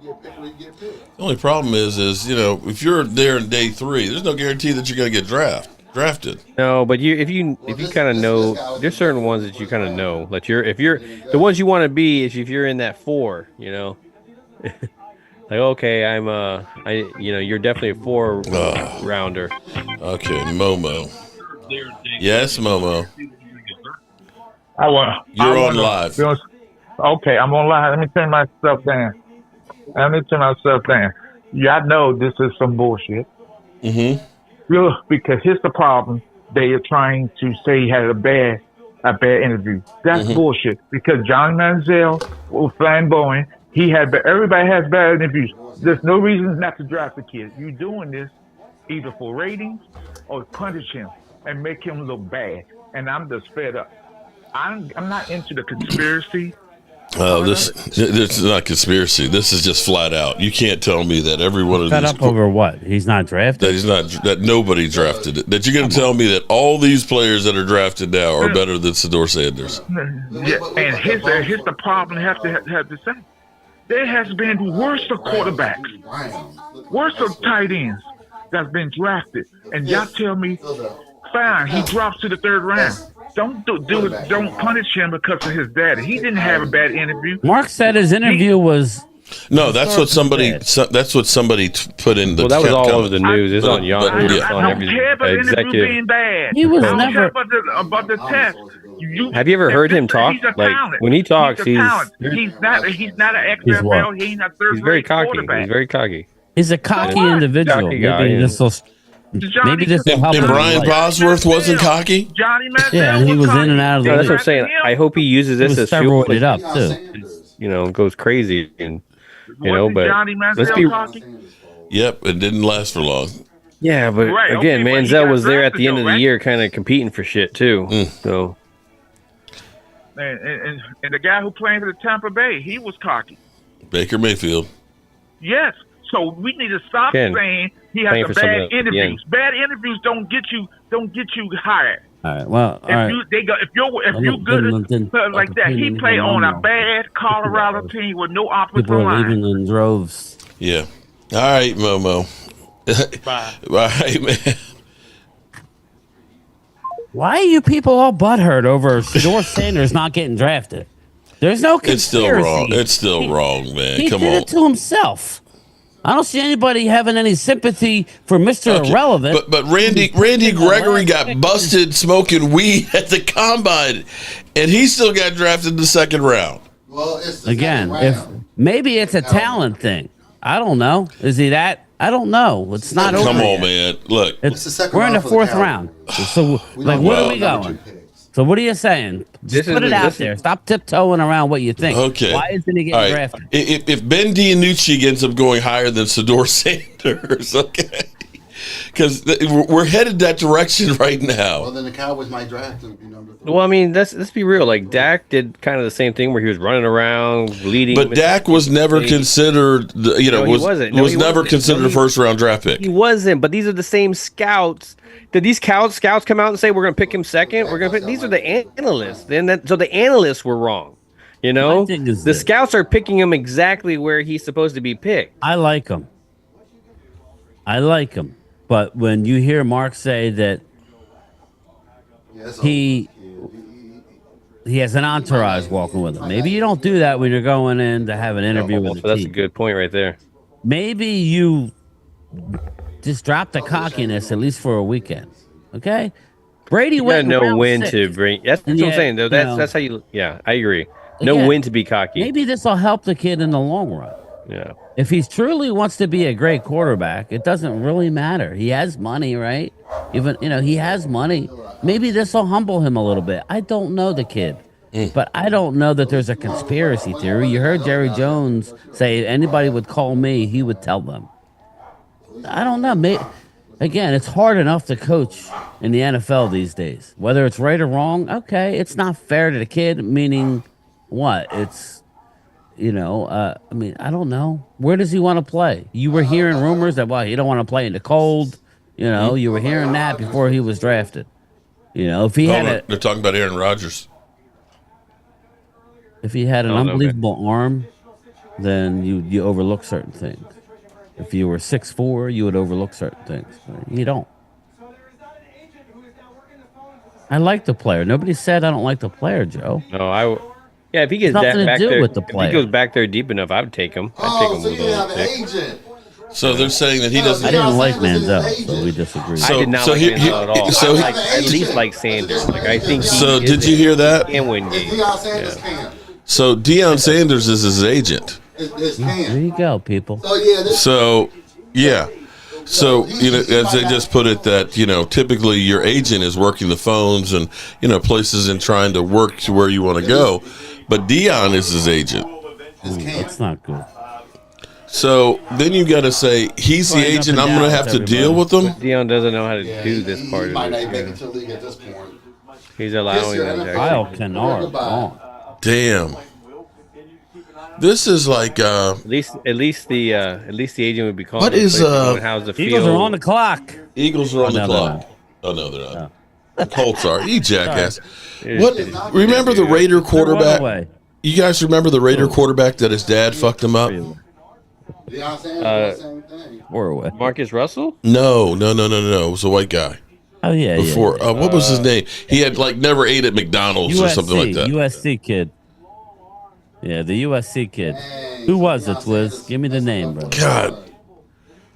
You get picked where you get picked. The only problem is if you're there in day 3, there's no guarantee that you're going to get drafted. No, but if you kind of know, there's certain ones that you kind of know that the ones you want to be is if you're in that 4, like, okay, you're definitely a 4 rounder. Okay, Momo. Yes, Momo. You're on live. Okay, I'm on live. Let me turn myself down. Yeah, I know this is some bullshit. Mm-hmm. Because here's the problem. They are trying to say he had a bad interview. That's bullshit. Because Johnny Manziel was flamboyant. Everybody has bad interviews. There's no reason not to draft the kid. You're doing this either for ratings or punish him and make him look bad. And I'm just fed up. I'm not into the conspiracy. Oh, this is not conspiracy. This is just flat out. You can't tell me that every one of Fed these up over what? He's not drafted. that nobody drafted it. That you're going to tell me that all these players that are drafted now are better than Shador Sanders. Yeah, and here's the problem. Have to say, there has been worse of quarterbacks, worse of tight ends that's been drafted, and y'all tell me, fine, he drops to the 3rd round. Don't punish him because of his dad. He didn't have a bad interview. Mark said his interview was. No, that's what somebody put in the. Well, that was all comment. over the news. It's on Yahoo. But, It's yeah. on I don't every care about the interview executive. being bad. He was I don't never. care about the test. Have you ever heard him talk? He's a Like, talent. when he talks, he's a talent. He's not an He's XFL. what? He ain't a third he's very grade cocky. quarterback. He's very cocky. He's a cocky what? individual. Cocky guy, Maybe yeah. this will. Maybe this will help And him. in Brian life. Bosworth wasn't cocky. Johnny Manziel Yeah, and he was in and out of the No, that's what I'm league. saying. I hope he uses He this was as fuel. steroided up Deion too. Sanders. Goes crazy and Wasn't but Johnny let's Manziel be talking? Yep, it didn't last for long. yeah. But Right, again, okay, but he Manziel got was there at the drafted end of though, the right? year, kind of competing for shit too. So And the guy who played for the Tampa Bay, he was cocky. Baker Mayfield. Yes. So we need to stop Ken, saying he playing has for a bad somebody at the interviews. Bad interviews don't get you hired. All right. Well, all right. If you're good like that, he played on a bad Colorado team with no offensive People are line. leaving in droves. Yeah. All right, Momo. Bye. All right, man. Why are you people all butthurt over Shador Sanders not getting drafted? There's no It's still conspiracy. wrong. It's still wrong, man. He Come did on. it to himself. I don't see anybody having any sympathy for Mr. Okay. Irrelevant. But Randy Gregory got busted smoking weed at the combine, and he still got drafted in the 2nd round. Well, it's the Again, second if round. maybe it's a talent thing. I don't know. Is he that? I don't know. It's not over. Come on, yet. man. Look, It's the second We're in round the for the 4th Cowboys. round. So, We like, don't where know are we number going? 2 picks. So, what are you saying? Just put it out there. Stop tiptoeing around what you think. okay. Why isn't he All getting right. drafted? If Ben DiNucci ends up going higher than Shador Sanders, okay, because we're headed that direction right Well, now. then the Cowboys might draft him. Number 3. well, I mean, let's be real. Like Dak did kind of the same thing where he was running around, leading. But Dak was never considered. No, he wasn't. No, was he never wasn't. considered No, a 1st-round draft pick. He wasn't. But these are the same scouts. Did these scouts come out and say we're going to pick him 2nd? We're going to pick. These are the analysts. So the analysts were wrong. My thing is The this. scouts are picking him exactly where he's supposed to be picked. I like him. But when you hear Mark say that Yeah, that's he he has an entourage walking with him. Maybe you don't do that when you're going in to have an interview with so the that's a team. good point right there. Maybe you just drop the cockiness at least for a weekend. Okay? Brady You went gotta in know round when 6. to bring. That's And what I'm yet, saying, though. you That's know, that's how you. Yeah, I agree. Know again, when to be cocky. maybe this will help the kid in the long run. Yeah. If he truly wants to be a great quarterback, it doesn't really matter. He has money, right? Even he has money. Maybe this will humble him a little bit. I don't know the kid, but I don't know that there's a conspiracy theory. You heard Jerry Jones say, if anybody would call me, he would tell them. I don't know. Again, it's hard enough to coach in the NFL these days. Whether it's right or wrong, okay, it's not fair to the kid. Meaning, what? It's I mean, I don't know. Where does he want to play? You were hearing rumors that he don't want to play in the cold. You were hearing that before he was drafted. If he had they're talking about Aaron Rodgers. if he had an unbelievable arm, then you overlook certain things. If you were 6'4", you would overlook certain things. But you don't. I like the player. Nobody said I don't like the player, Joe. No, yeah, if he gets Nothing to back do there, with the if he player. goes back there deep enough, I would take him. I'd take him So with you a have an pick. agent. So they're saying that he doesn't. I didn't like Manziel, so we disagree. I did not like Manziel at all. so I at least like Sanders. Like I think. So did you hear that? He can win games. Deion Sanders can. So Deion Sanders is his agent. It's There can. you go, people. So yeah, this, So yeah. So as they just put it, that typically your agent is working the phones and places and trying to work to where you want to go, but Deion is his agent. That's not good. So then you got to say he's the Going up agent. and I'm going to down have to with deal with him. Dion doesn't know how to yeah, do this part he of might not it. even make Yeah. it to the league at this point. He's allowing This them year, to Kyle actually. Kennard, gone. Damn. This is like At least the agent would be calling. What is, how's the Eagles field? are on the clock. Eagles are on the no, clock. Oh no, they're not. The Colts are. You jackass. It's- What? it's- Remember the Raider They're one quarterback? away. You guys remember the Raider quarterback that his dad fucked him up? Deion Sanders, the same thing. We're away. Marcus Russell? No. It was a white guy. Oh yeah, Before what was his name? He had never ate at McDonald's or something like that. USC kid. Yeah, the USC kid. Who was it, Twiz? Give me the name, bro. God.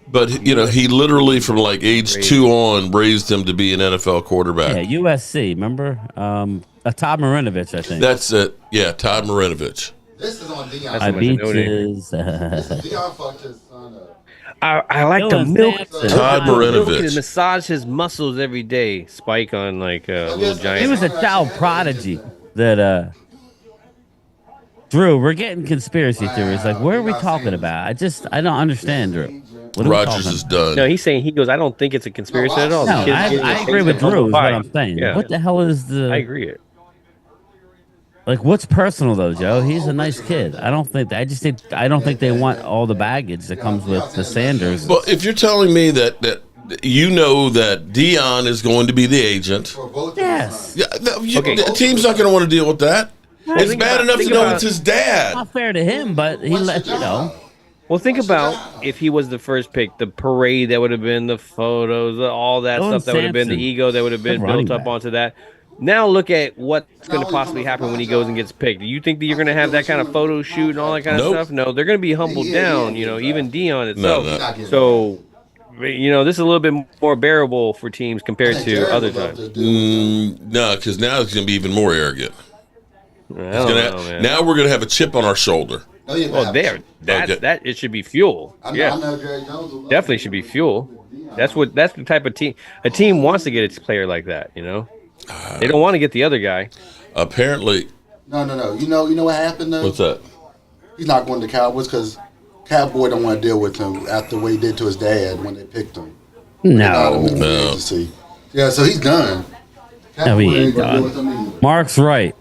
But he literally from age 2 on raised him to be an NFL quarterback. Yeah, USC. Remember? Todd Marinovich, I think. That's it. Yeah, Todd Marinovich. This is on Deion. That's I much beat to know there. his. Deion fucked his son up. I like to Dylan milk Sampson. Todd milk Marinovich. and massage his muscles every day. Spike on little giant. He was a child prodigy that Drew, we're getting conspiracy theories. Like, what are we talking about? I don't understand, Drew. What are we Rodgers talking is about? done. No, he's saying I don't think it's a conspiracy at all. No, The kid's I getting agree with things to Drew. Is what humble I'm pie. saying. Yeah. What the hell is the? I agree. Like, what's personal though, Joe? He's a nice kid. I don't think. I don't think they want all the baggage that comes with the Sanders. Well, if you're telling me that you know that Deion is going to be the agent, For both Yes. yeah, Okay. the team's not going to want to deal with that. It's think bad about- enough to think know about- it's his dad. Not fair to him, but he let you know. Well, think about if he was the first pick, the parade that would have been, the photos, all that Dylan stuff that would have been, the Sampson. ego that would have been Good running built up back. onto that. Now look at what's going to possibly happen when he goes and gets picked. Do you think that you're going to have that kind of photo shoot and all that kind Nope. of stuff? No, they're going to be humbled down. Even Dion itself. No. So, this is a little bit more bearable for teams compared to other times. No, because now it's going to be even more arrogant. I don't know, man. Now we're going to have a chip on our shoulder. Well, that it should be fuel. I Yeah, know Jerry Jones will love definitely it. should be fuel. That's the type of team. A team wants to get its player like that. They don't want to get the other guy. Apparently, No. You know what happened though? what's that? He's not going to Cowboys because Cowboy don't want to deal with him after what he did to his dad when they picked him. No, No. Yeah, so he's done. No, he ain't gonna deal done. with him either. Mark's right.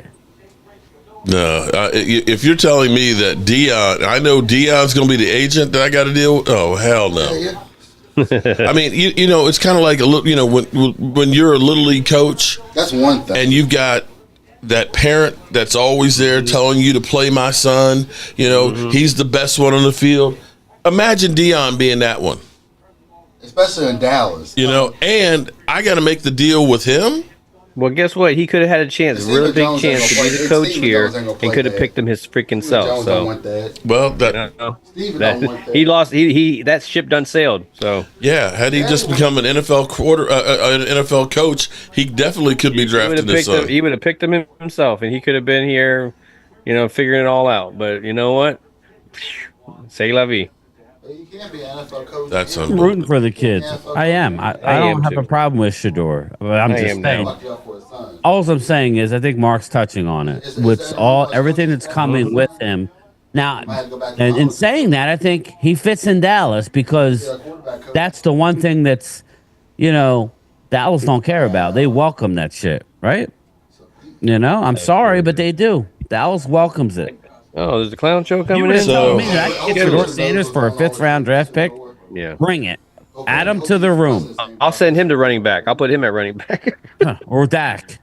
No. If you're telling me that Deion, I know Deion's going to be the agent that I got to deal with. Oh hell no. Yeah. I mean, it's kind of like a little, when you're a little league coach That's one thing. and you've got that parent that's always there telling you to play my son. He's the best one on the field. Imagine Deion being that one. Especially in Dallas. And I got to make the deal with him. Well, guess what? He could have had a chance, a really big chance to be the coach here, and could have picked him his freaking self. Jones don't So, want that. Well, you that know, Steven that don't want that. he lost. He that ship done sailed. So yeah. Had he just become an NFL an NFL coach, he definitely could be he would drafted have this picked him. son. He would have picked him himself, and he could have been here, figuring it all out. But you know what? Say la vie. You can't be an NFL coach. That's I'm rooting for the kids. I am. I am don't have too. a problem with Shador. But I'm I just am saying. now. Fuck you up for his son. All I'm saying is, I think Mark's touching on it with everything that's coming with him. Now, and in saying that, I think he fits in Dallas because that's the one thing that's, Dallas don't care about. They welcome that shit, right? I'm sorry, but they do. Dallas welcomes it. Oh, there's a clown show You coming would in. have told me that I get Shador Sanders for a 5th-round draft pick. Yeah, Bring it. Add him to the room. I'll send him to running back. I'll put him at running back. Or Dak.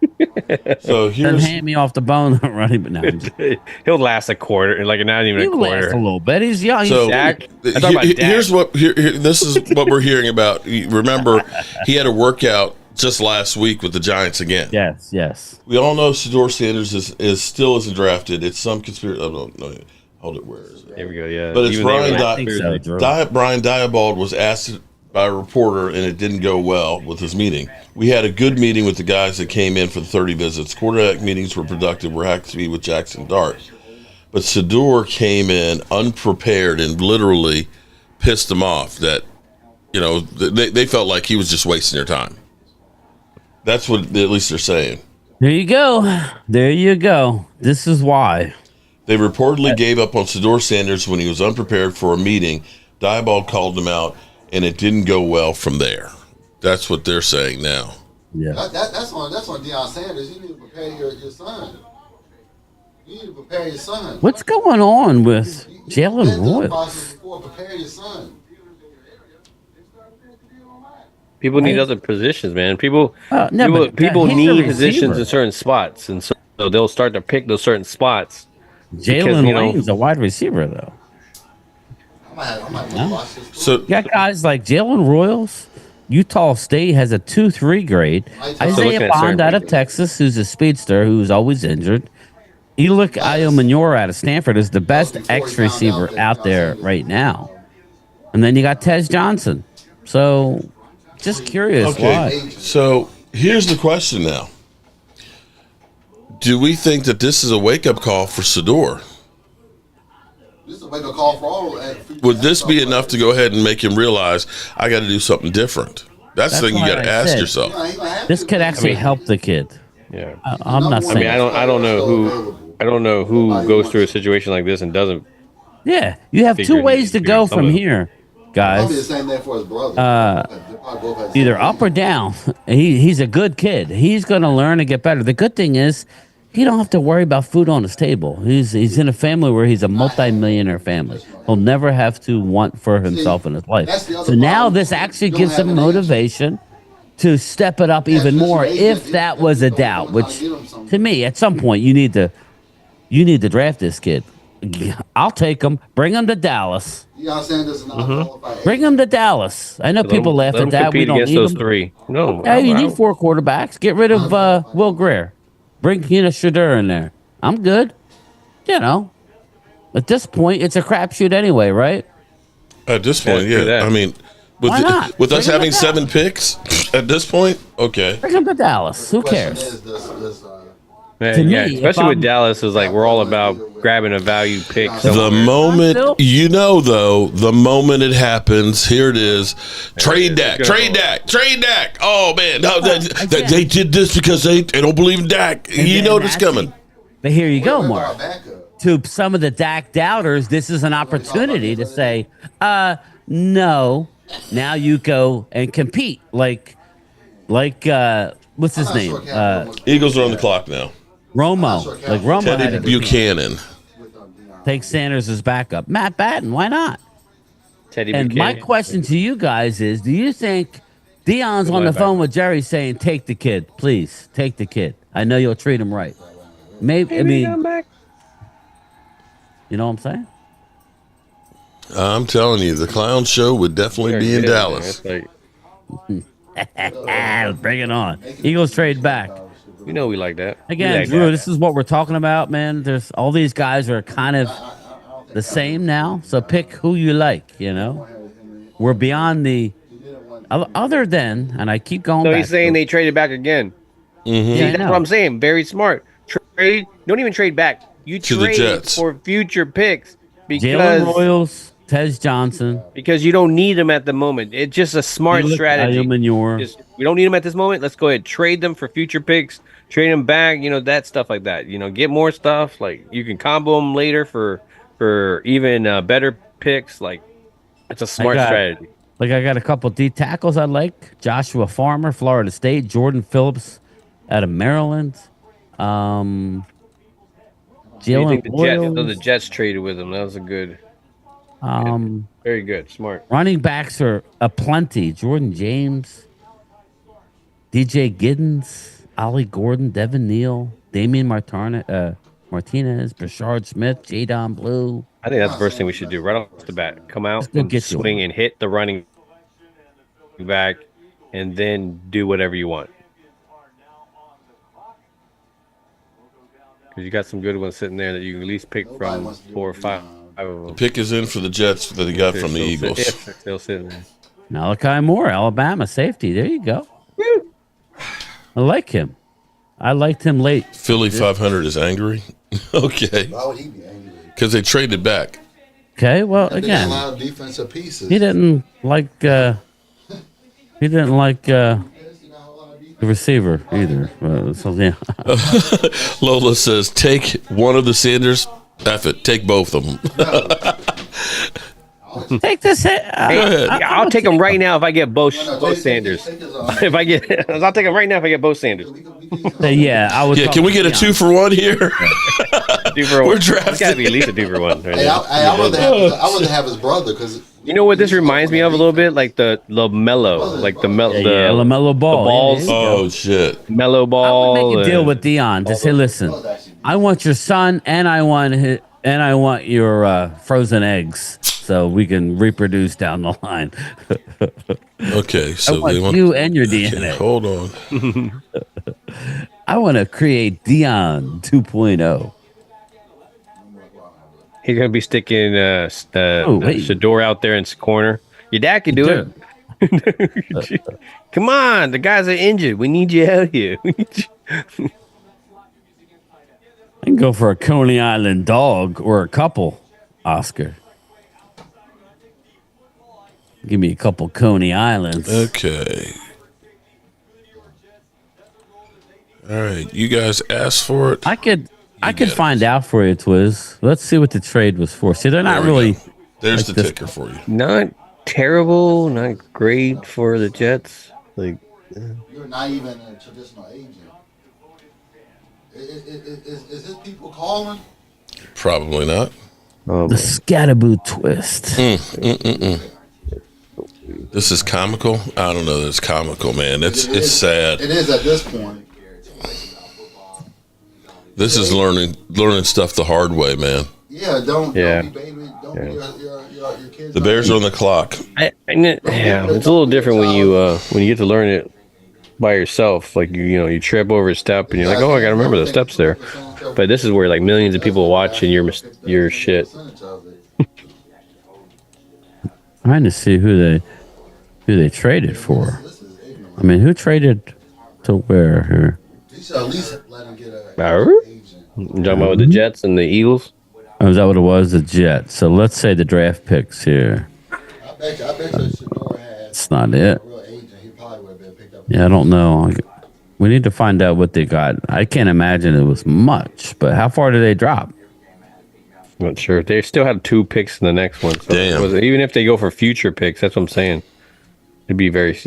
So Then here's hand me off the bone running, but no. He'll last a quarter, like not even a He'll last quarter. a little bit. He's young. so Dak? I'm talking about Dak. here's what this is what we're hearing about. Remember, he had a workout just last week with the Giants again. Yes. We all know Shador Sanders is still isn't drafted. It's some conspiracy. Oh, no, hold it. Where is it? There we go. Yeah, But it's Even they Brian were Di- like, I think so, Drew. Brian Diabald was asked by a reporter, and it didn't go well with his meeting. We had a good meeting with the guys that came in for the 30 visits. Quarterback meetings were productive. We're happy to be with Jackson Dart. But Shador came in unprepared and literally pissed them off that, they felt like he was just wasting their time. That's what at least they're saying. There you go. This is why. They reportedly gave up on Shador Sanders when he was unprepared for a meeting. Diabald called him out, and it didn't go well from there. That's what they're saying now. Yeah. That's on Deion Sanders. You need to prepare your son. You need to prepare your son. What's going on with Jalen You've been through the Royals? process before. Prepare your son. people need other positions, man. People But people he's a need positions receiver. in certain spots, and so they'll start to pick those certain spots. Jalen you know- Lane's a wide receiver, though. I'm not watch this. So You got guys like Jalen Royals. Utah State has a 2-3 grade. looking Isaiah at Bond certain out of people. Texas, who's a speedster, who's always injured. You look at Io Manor out of Stanford is the best X receiver out there right now. And then you got Tez Johnson. So, just curious why. So here's the question now. Do we think that this is a wake-up call for Shador? This is a wake-up call for all. Would this be enough to go ahead and make him realize I got to do something different? That's the thing you why got to I ask said- yourself. This could actually help the kid. Yeah, I'm not I saying. mean, I don't know who goes through a situation like this and doesn't. Yeah, you have Figure two ways to he go figured from some of it. here, Probably the guys. same thing for his brother. They probably both had the same Either thing. up or down. He's a good kid. He's going to learn and get better. The good thing is, he don't have to worry about food on his table. He's in a family where he's a multi-millionaire family. He'll never have to want for himself in his life. that's the other So now problem. this actually You don't gives have him an agent. motivation to step it up even more. If that was a doubt, which to me, at some point, you need to draft this kid. I'll take him. Bring him to Dallas. Deion Sanders and qualified. Bring him to Dallas. I know people laugh Let at them that. We compete don't against need those him. three. No, Hey, you I- need 4 quarterbacks. Get rid of Will Greer. Bring Shador in there. I'm good. At this point, it's a crapshoot anyway, right? At this point, Yeah, do yeah. that. I mean, Why not? with us Bring him having to 7 picks at this point, okay. Bring him to Dallas. Who Question cares? is, does, Man, To yeah, me, if especially with I'm- Dallas, is like we're all about grabbing a value pick. The somewhere. moment, Still- the moment it happens, here it is. Trade Dak, Let's go. trade Dak, trade Dak. Oh, man. No, again. they did this because they don't believe in Dak. And You then know it's that's coming. But here you go, our Mark. backup? To some of the Dak doubters, this is an opportunity to say, no. Now you go and compete. Like what's his name? Eagles are on the clock now. Romo. Like Romo had Teddy to Buchanan. take Sanders as backup. Matt Batten, why not? Teddy And my Buchanan. question to you guys is, do you think Deion's on the phone with Jerry saying, take the kid, please, take the kid. I know you'll treat him right. Maybe, I Maybe come mean, back. you know what I'm saying? I'm telling you, the clown show would definitely be in Yeah, Dallas. it's like, Bring it on. Eagles trade back. You know we like that. We Again, like Drew, that. this is what we're talking about, man. There's all these guys are kind of the same now. So pick who you like, you know? We're beyond the other than, and I keep going So back he's saying to, they traded back again. yeah, See, I that's what know. I'm saying. Very smart. Trade. Don't even trade back. You To the trade Jets. for future picks Jalen because Royals, Tez Johnson, you don't need them at the moment. It's just a smart Felix strategy. Ayumanyor. Just we don't need them at this moment. Let's go ahead trade them for future picks. Trade them back. You know that stuff like that. You know, get more stuff. Like you can combo them later for even better picks. Like it's a I smart got strategy. I got a couple D tackles I like. Joshua Farmer, Florida State. Jordan Phillips out of Maryland. Um, What do you Jalen think the Jets? So the Royals. Jets traded with him. That was a good, very good, smart. Running backs are aplenty. Jordan James, DJ Giddens, Ollie Gordon, Devin Neal, Damian Martinez, Bashard Smith, Jadon Blue. I think that's the first thing we should do right off the bat. Come out Let's go and get you swing one. and hit the running back, and then do whatever you want. Because you got some good ones sitting there that you can at least pick from 4 or 5 of them. Pick is in for the Jets that he got from the Eagles. If they're still sitting there. Malachi Moore, Alabama safety. There you go. I like him. I liked him late. Philly 500 is angry. Okay. Why would he be angry? Because they traded back. Okay, well, They got a again, lot of defensive pieces. he didn't like the receiver either. So yeah, Lola says, take one of the Sanders. F it. Take both of them. take this. I'll take them right now if I get both Sanders. If I get, I'll take them right now if I get both Sanders. Yeah, I was. Yeah, can we get a 2-for-1 here? 2 for 1. We're It's drafting. got to be at least a 2 for 1. Right Hey, now. I would have his brother because You know what this reminds me of a little bit? Like the LaMelo, like the LaMelo Ball. balls. Yeah, Oh, shit. Mellow I ball. would make a deal with Dion to say, listen, I want your son and I want your frozen eggs so we can reproduce down the line. Okay, I so want they want you and your Okay, DNA. hold on. I want to create Dion 2.0. He's gonna be sticking wait. Shador out there in the corner. Your dad can do it. Come on, the guys are injured. We need you out here. I can go for a Coney Island dog or a couple, Oscar. Give me a couple Coney Islands. Okay. All right, you guys asked for it. I could get it. find out for you, Twiz. Let's see what the trade was for. See, they're not There we really. go. There's like the this. ticker for you. Not terrible, not great for the Jets. Like you're not even a traditional agent. Is his people calling? Probably not. The Scatterboo twist. This is comical. I don't know. It's comical, man. It's sad. It is at this point. This is learning stuff the hard way, man. Yeah, don't be baby. Don't be your kids. The Bears are on the clock. yeah, it's a little different when you get to learn it by yourself. Like you trip over a step and you're like, oh, I gotta remember the steps there. But this is where like millions of people watching your shit. Trying to see who they traded for. I mean, who traded to where here? You should at least let him get a agent. You talking about the Jets and the Eagles? Oh, is that what it was? The Jets. So let's say the draft picks here. I bet you Shador had That's not it. a real agent. He probably would have been picked up. Yeah, I don't know. We need to find out what they got. I can't imagine it was much, but how far did they drop? Not sure. They still had 2 picks in the next one. So Damn. even if they go for future picks, that's what I'm saying. It'd be very.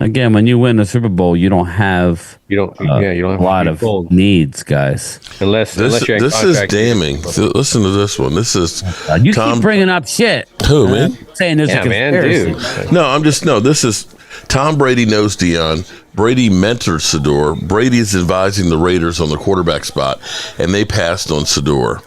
Again, when you win the Super Bowl, you don't have you don't have a lot of needs, guys. unless This you're in is contract. damning. Listen to this one. This is You Tom. keep bringing up shit. Who, man? Saying there's a Yeah, man, conspiracy. dude. No, this is Tom Brady knows Dion. Brady mentors Sador. Brady is advising the Raiders on the quarterback spot, and they passed on Sador.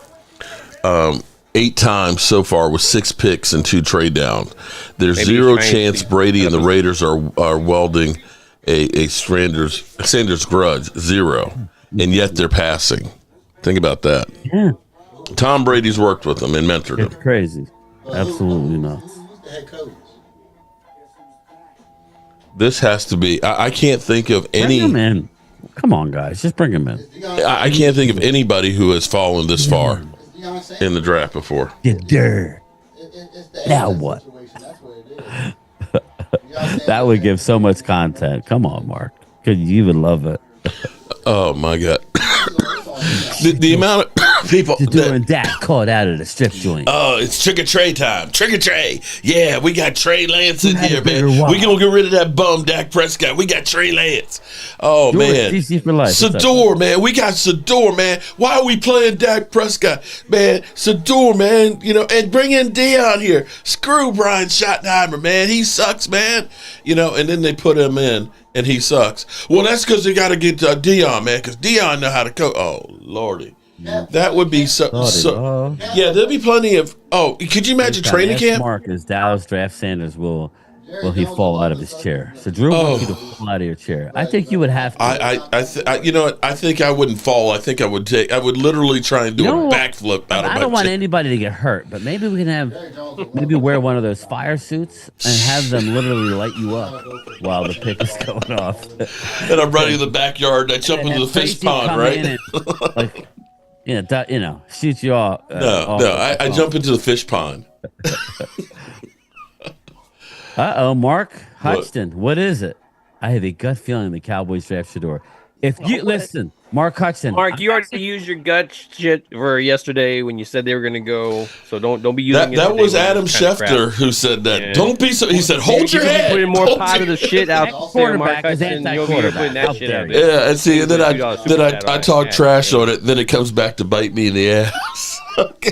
8 times so far with 6 picks and 2 trade downs. There's Maybe zero he's trying chance to- Brady and the Raiders are welding a Sanders grudge, 0, and yet they're passing. Think about that. Yeah. Tom Brady's worked with them and mentored It's them. crazy. Absolutely nuts. Who's the head coach? This has to be. I can't think of any. Bring him in. Come on, guys. Just bring him in. I can't think of anybody who has fallen this far in the draft before. Get there. Now what? That would give so much content. Come on, Mark. You would love it. Oh my God. the amount of people doing that caught out of the strip joint. Oh, it's trick or tray time. Trick or tray. Yeah, we got Trey Lance in here, man. Wow. We gonna get rid of that bum Dak Prescott. We got Trey Lance. Oh George, man. DC for life. Sador, man. We got Sador, man. Why are we playing Dak Prescott? Man, Sador, man, and bring in Dion here. Screw Brian Schottenheimer, man. He sucks, man. And then they put him in. And he sucks. Well, that's because they got to get Dion, man, because Dion know how to coach. Oh, Lordy. That would be so. Yeah, there'll be plenty of. Oh, could you imagine training camp? Mark is Dallas draft Sanders will he fall out of his chair? So Drew wants you to fall out of your chair. I think you would have to. You know what? I think I wouldn't fall. I think I would literally try and do a backflip out of my I don't want chair. anybody to get hurt, but maybe we can wear one of those fire suits and have them literally light you up while the pick is going off. And I'm running in the backyard. And I jump into the fish pond, right? Shoot you off. I jump into the fish pond. Mark Hutchton, what is it? I have a gut feeling the Cowboys draft Shador. If you listen, Mark Hutchton. Mark, you already used your gut shit for yesterday when you said they were going to go. So don't be using that was Adam Schefter who said that. Yeah. Don't be so. He said, "Hold your head." Putting more positive shit out there, Mark Hutchton. You'll be putting that shit out there. Yeah, and see, then I talk trash on it. Then it comes back to bite me in the ass. Okay.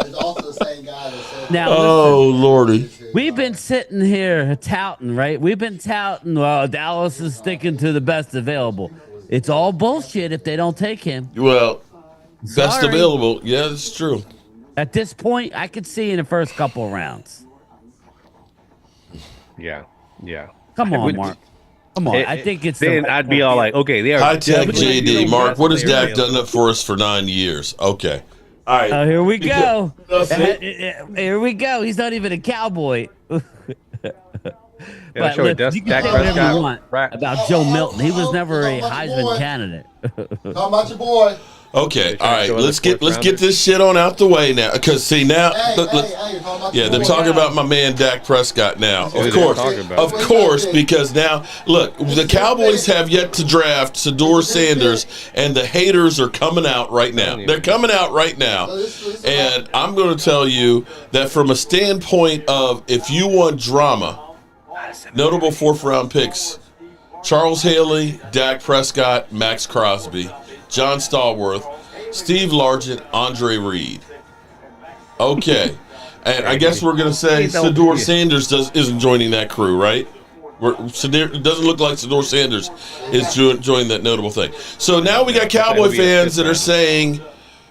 It's also the same guy that said. Now, listen, Lordy. We've been sitting here touting, right? We've been touting, well, Dallas is sticking to the best available. It's all bullshit if they don't take him. Well, best available. Yeah, that's true. At this point, I could see in the first couple of rounds. Yeah. Come on, Mark. Come on. I think it's. Then I'd be all like, okay, they are. High tech JD. Mark, what has Dak done that for us for 9 years? Okay. All right. Oh, here we go. Here we go. He's not even a Cowboy. But you can say whatever you want about Joe Milton. He was never a Heisman candidate. Talk about your boy. Okay, all right. Let's get this shit on out the way now. Because see now, they're talking about my man Dak Prescott now. Of course, because now look, the Cowboys have yet to draft Sador Sanders, and the haters are coming out right now. They're coming out right now, and I'm going to tell you that from a standpoint of if you want drama, notable 4th round picks: Charles Haley, Dak Prescott, Max Crosby, John Stallworth, Steve Largent, Andre Reed. Okay. And I guess we're going to say Sador Sanders isn't joining that crew, right? It doesn't look like Sador Sanders is joining that notable thing. So now we got Cowboy fans that are saying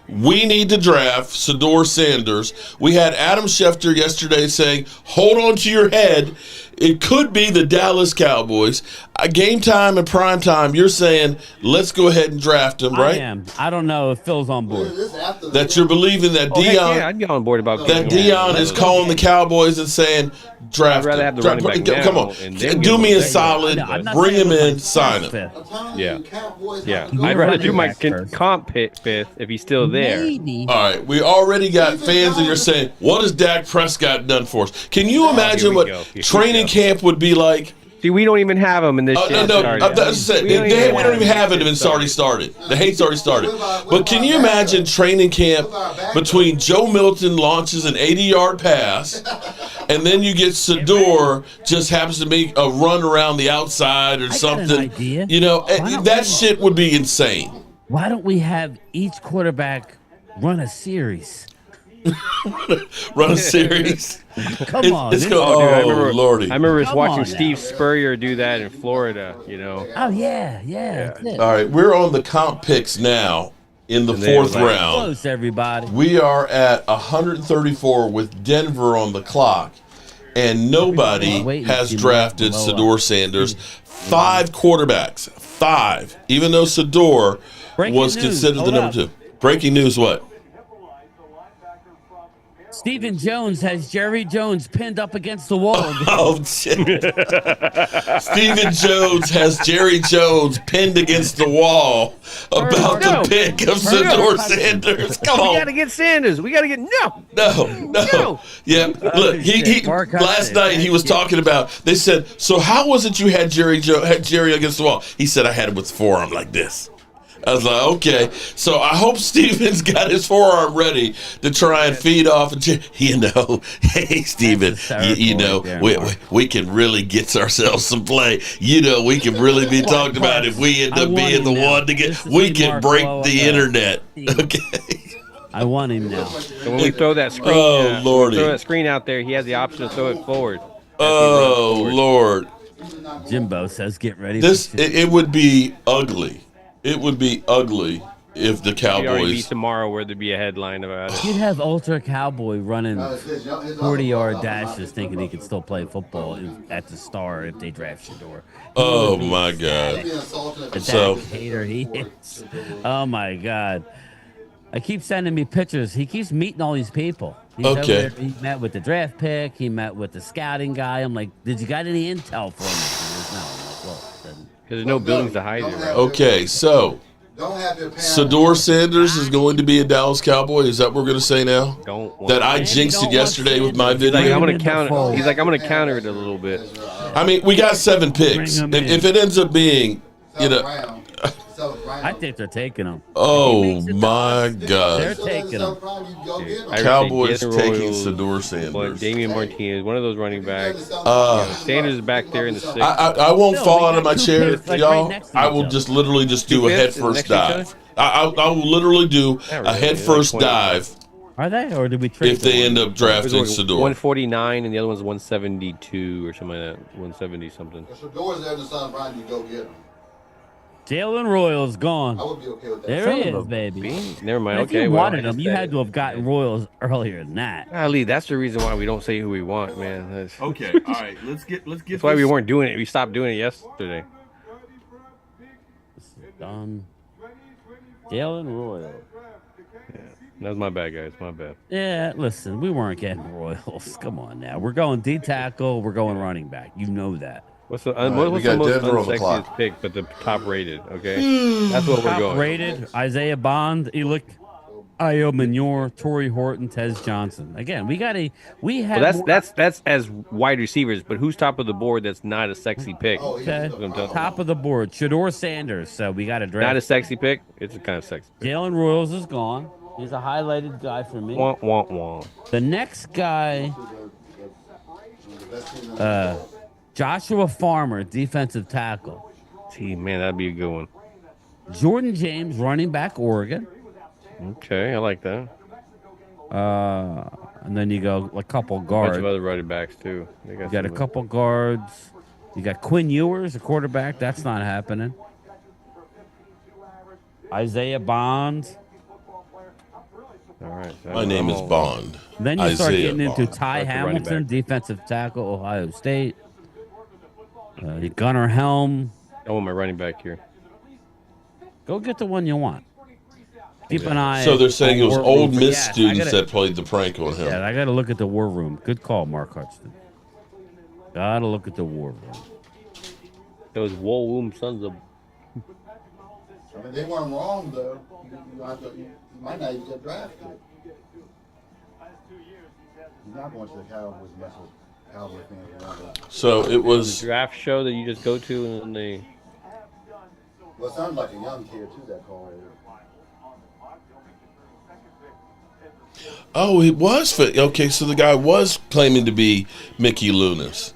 we need to draft Sador Sanders. We had Adam Schefter yesterday saying, hold on to your head. It could be the Dallas Cowboys. Game time and prime time, you're saying, let's go ahead and draft him, right? I am. I don't know if Phil's on board. That you're believing that Dion, I'd be on board about that Dion is calling the Cowboys and saying, draft I'd rather have the running back now, come on. Do me a solid. Bring him in, sign him. Yeah. I'd rather do my comp pick fifth if he's still there. Maybe. All right. We already got fans that are saying, what has Dak Prescott done for us? Can you imagine what training camp would be like? See, we don't even have him in this shit. No, that's it. We don't even have it, and it's already started. The hate's already started. But can you imagine training camp between Joe Milton launches an 80-yard pass, and then you get Sador just happens to make a run around the outside or something? Got an idea. That shit would be insane. Why don't we have each quarterback run a series? Run a series. Come on. Lordy. I remember watching Steve Spurrier do that in Florida, Oh, yeah. That's it. All right, we're on the comp picks now in the 4th round. Close, everybody. We are at 134 with Denver on the clock. and nobody waiting has to see drafted Mark blow Sador up. Sanders. 5 quarterbacks. 5. Even though Sador Breaking was news. considered the Hold number up. 2. Breaking news, what? Stephen Jones has Jerry Jones pinned up against the wall. Oh, shit. Stephen Jones has Jerry Jones pinned against the wall about No. the pick of Sador Sanders. Come We on. got to get Sanders. We got to get No. Yeah, look, he Mark last Hudson, night he was thank you. talking about. They said, "So how was it you had Jerry against the wall?" He said, "I had him with forearm like this." I was like, "Okay." So I hope Steven's got his forearm ready to try and feed off. Hey Steven, you know, right there, we can really get ourselves some play. You know, we can really be talked about if we end I up want being him the now. one to get. Just to We see can Mark break blow the up. internet. Okay. I want him now. So when we throw that screen, Oh, Lordy. throw that screen out there, he has the option to throw it forward. Oh Lord. Jimbo says, "Get ready." It would be ugly. It would be ugly if the He'd already be Cowboys. tomorrow where there'd be a headline about it. You'd have Ultra Cowboy running 40-yard dashes, thinking he could still play football at the Star if they draft Shador. Oh my God. The So- hater he is. Oh my God. I keep sending me pictures. He keeps meeting all these people. He's over Okay. there. He met with the draft pick. He met with the scouting guy. I'm like, did you got any intel for me? He goes, no. I'm like, well, then Because there's no buildings to hide it, right? Okay, so Don't have your parents. Sador Sanders is going to be a Dallas Cowboy. Is that what we're going to say now? Don't want That I Man, jinxed don't it yesterday want with my Sanders. He's like, video. I'm gonna in the counter. fold. He's like, I'm gonna counter it a little bit. I mean, we got 7 picks. Bring him If in. it ends up being, you know, I think they're taking him. oh my They're God, taking him. I Cowboys would say taking Jalen Sador Royals, Sanders. Damian Martinez, one of those running backs. Sanders is back there in the 6th. I won't Still, fall we out of got my two chair, picks, like, y'all. right next to I each will other. just literally just do Two a picks head first next to each dive. I will literally do Not a really, head like first 20. dive Are they? Or did we trade if they for end one? up drafting There's Sador. 149 and the other one's 172 or something like that. 170 something. If the door's there in the sun, Brian, you go get him. Jalen Royals gone. I would be okay with that. There he Son of is, a baby. bean. Never mind. If Okay, you well, wanted him, you had to have gotten Royals earlier than that. Ali, that's the reason why we don't say who we want, man. That's, Okay, all right. Let's get. that's why we weren't doing it. We stopped doing it yesterday. This is done. Jalen Royals. That was my bad, guys. My bad. Yeah, listen, we weren't getting Royals. Come on now. We're going D tackle. We're going running back. You know that. What's the, right, what's we the got most Denver on the unsexiest clock. pick, but the top rated? Okay, that's what we're Top going. rated Isaiah Bond, Elick, Io Manure, Torrey Horton, Tez Johnson. Again, we have. Well, more- that's as wide receivers, but who's top of the board? That's not a sexy pick. Oh, okay. That's what I'm telling you. Top of the board, Shador Sanders. So we got to draft. Not a sexy pick. It's a kind of sexy pick. Jalen Royals is gone. He's a highlighted guy for me. Wah, wah, wah. The next guy, Joshua Farmer, defensive tackle. Gee, man, that'd be a good one. Jordan James, running back, Oregon. Okay, I like that. And then you go a couple Bunch guards. of other running backs too. They You got a some- couple guards. You got Quinn Ewers, a quarterback. That's not happening. Isaiah Bond. All right. My name is Bond. Then you start Isaiah getting into Bond. Ty That's the running Hamilton, back. defensive tackle, Ohio State. Gunnar Helm. I want my running back here. Go get the one you want. Keep an eye. So they're saying it on was War Old Room. Miss Yes, I students gotta- that played the prank on him. Yeah, I got to look at the War Room. Good call, Mark Hudson. Got to look at the War Room. Those Wolwom sons of. I mean, they weren't wrong, though. You might not even get drafted. He's not going to the Cowboys mess with Cowboy fans. Around. So it was. Draft show that you just go to and then they. Well, it sounds like a young kid, too, that call. Oh, it was. Okay, so the guy was claiming to be Mickey Loomis.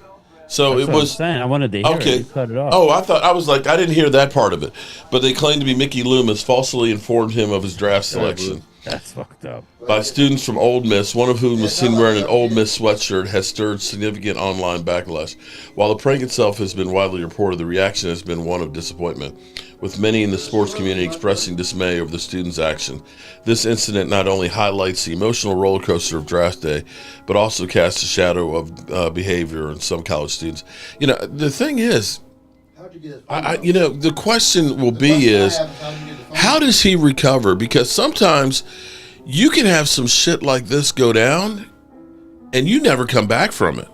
So That's it what I'm was. saying. I wanted to hear Okay. it. You cut it off. Oh, I didn't hear that part of it. But they claimed to be Mickey Loomis falsely informed him of his draft selection That's fucked up. by students from Ole Miss, one of whom was seen wearing an Ole Miss sweatshirt, has stirred significant online backlash. While the prank itself has been widely reported, the reaction has been one of disappointment. with many in the sports community expressing dismay over the students' action. This incident not only highlights the emotional roller coaster of draft day, but also casts a shadow of behavior in some college students. The thing is, the question will be is, how does he recover? Because sometimes you can have some shit like this go down, and you never come back from it.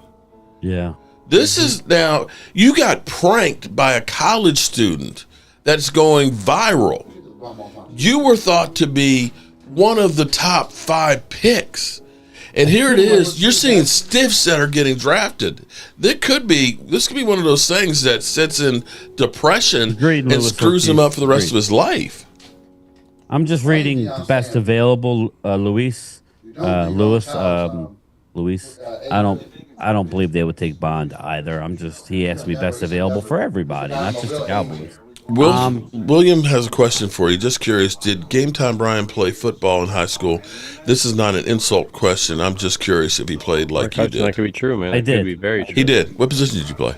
Yeah. This is now, you got pranked by a college student that's going viral. You were thought to be one of the top 5 picks. And here it is. You're seeing stiffs that are getting drafted. This could be one of those things that sits in depression and screws him up for the rest of his life. I'm just reading best available, Luis. I don't believe they would take Bond either. He has to be best available for everybody, not just the Cowboys. William has a question for you. Just curious, did Game Time Brian play football in high school? This is not an insult question. I'm just curious if he played like you did. That could be true, man. I did. Could be very true. He did. What position did you play?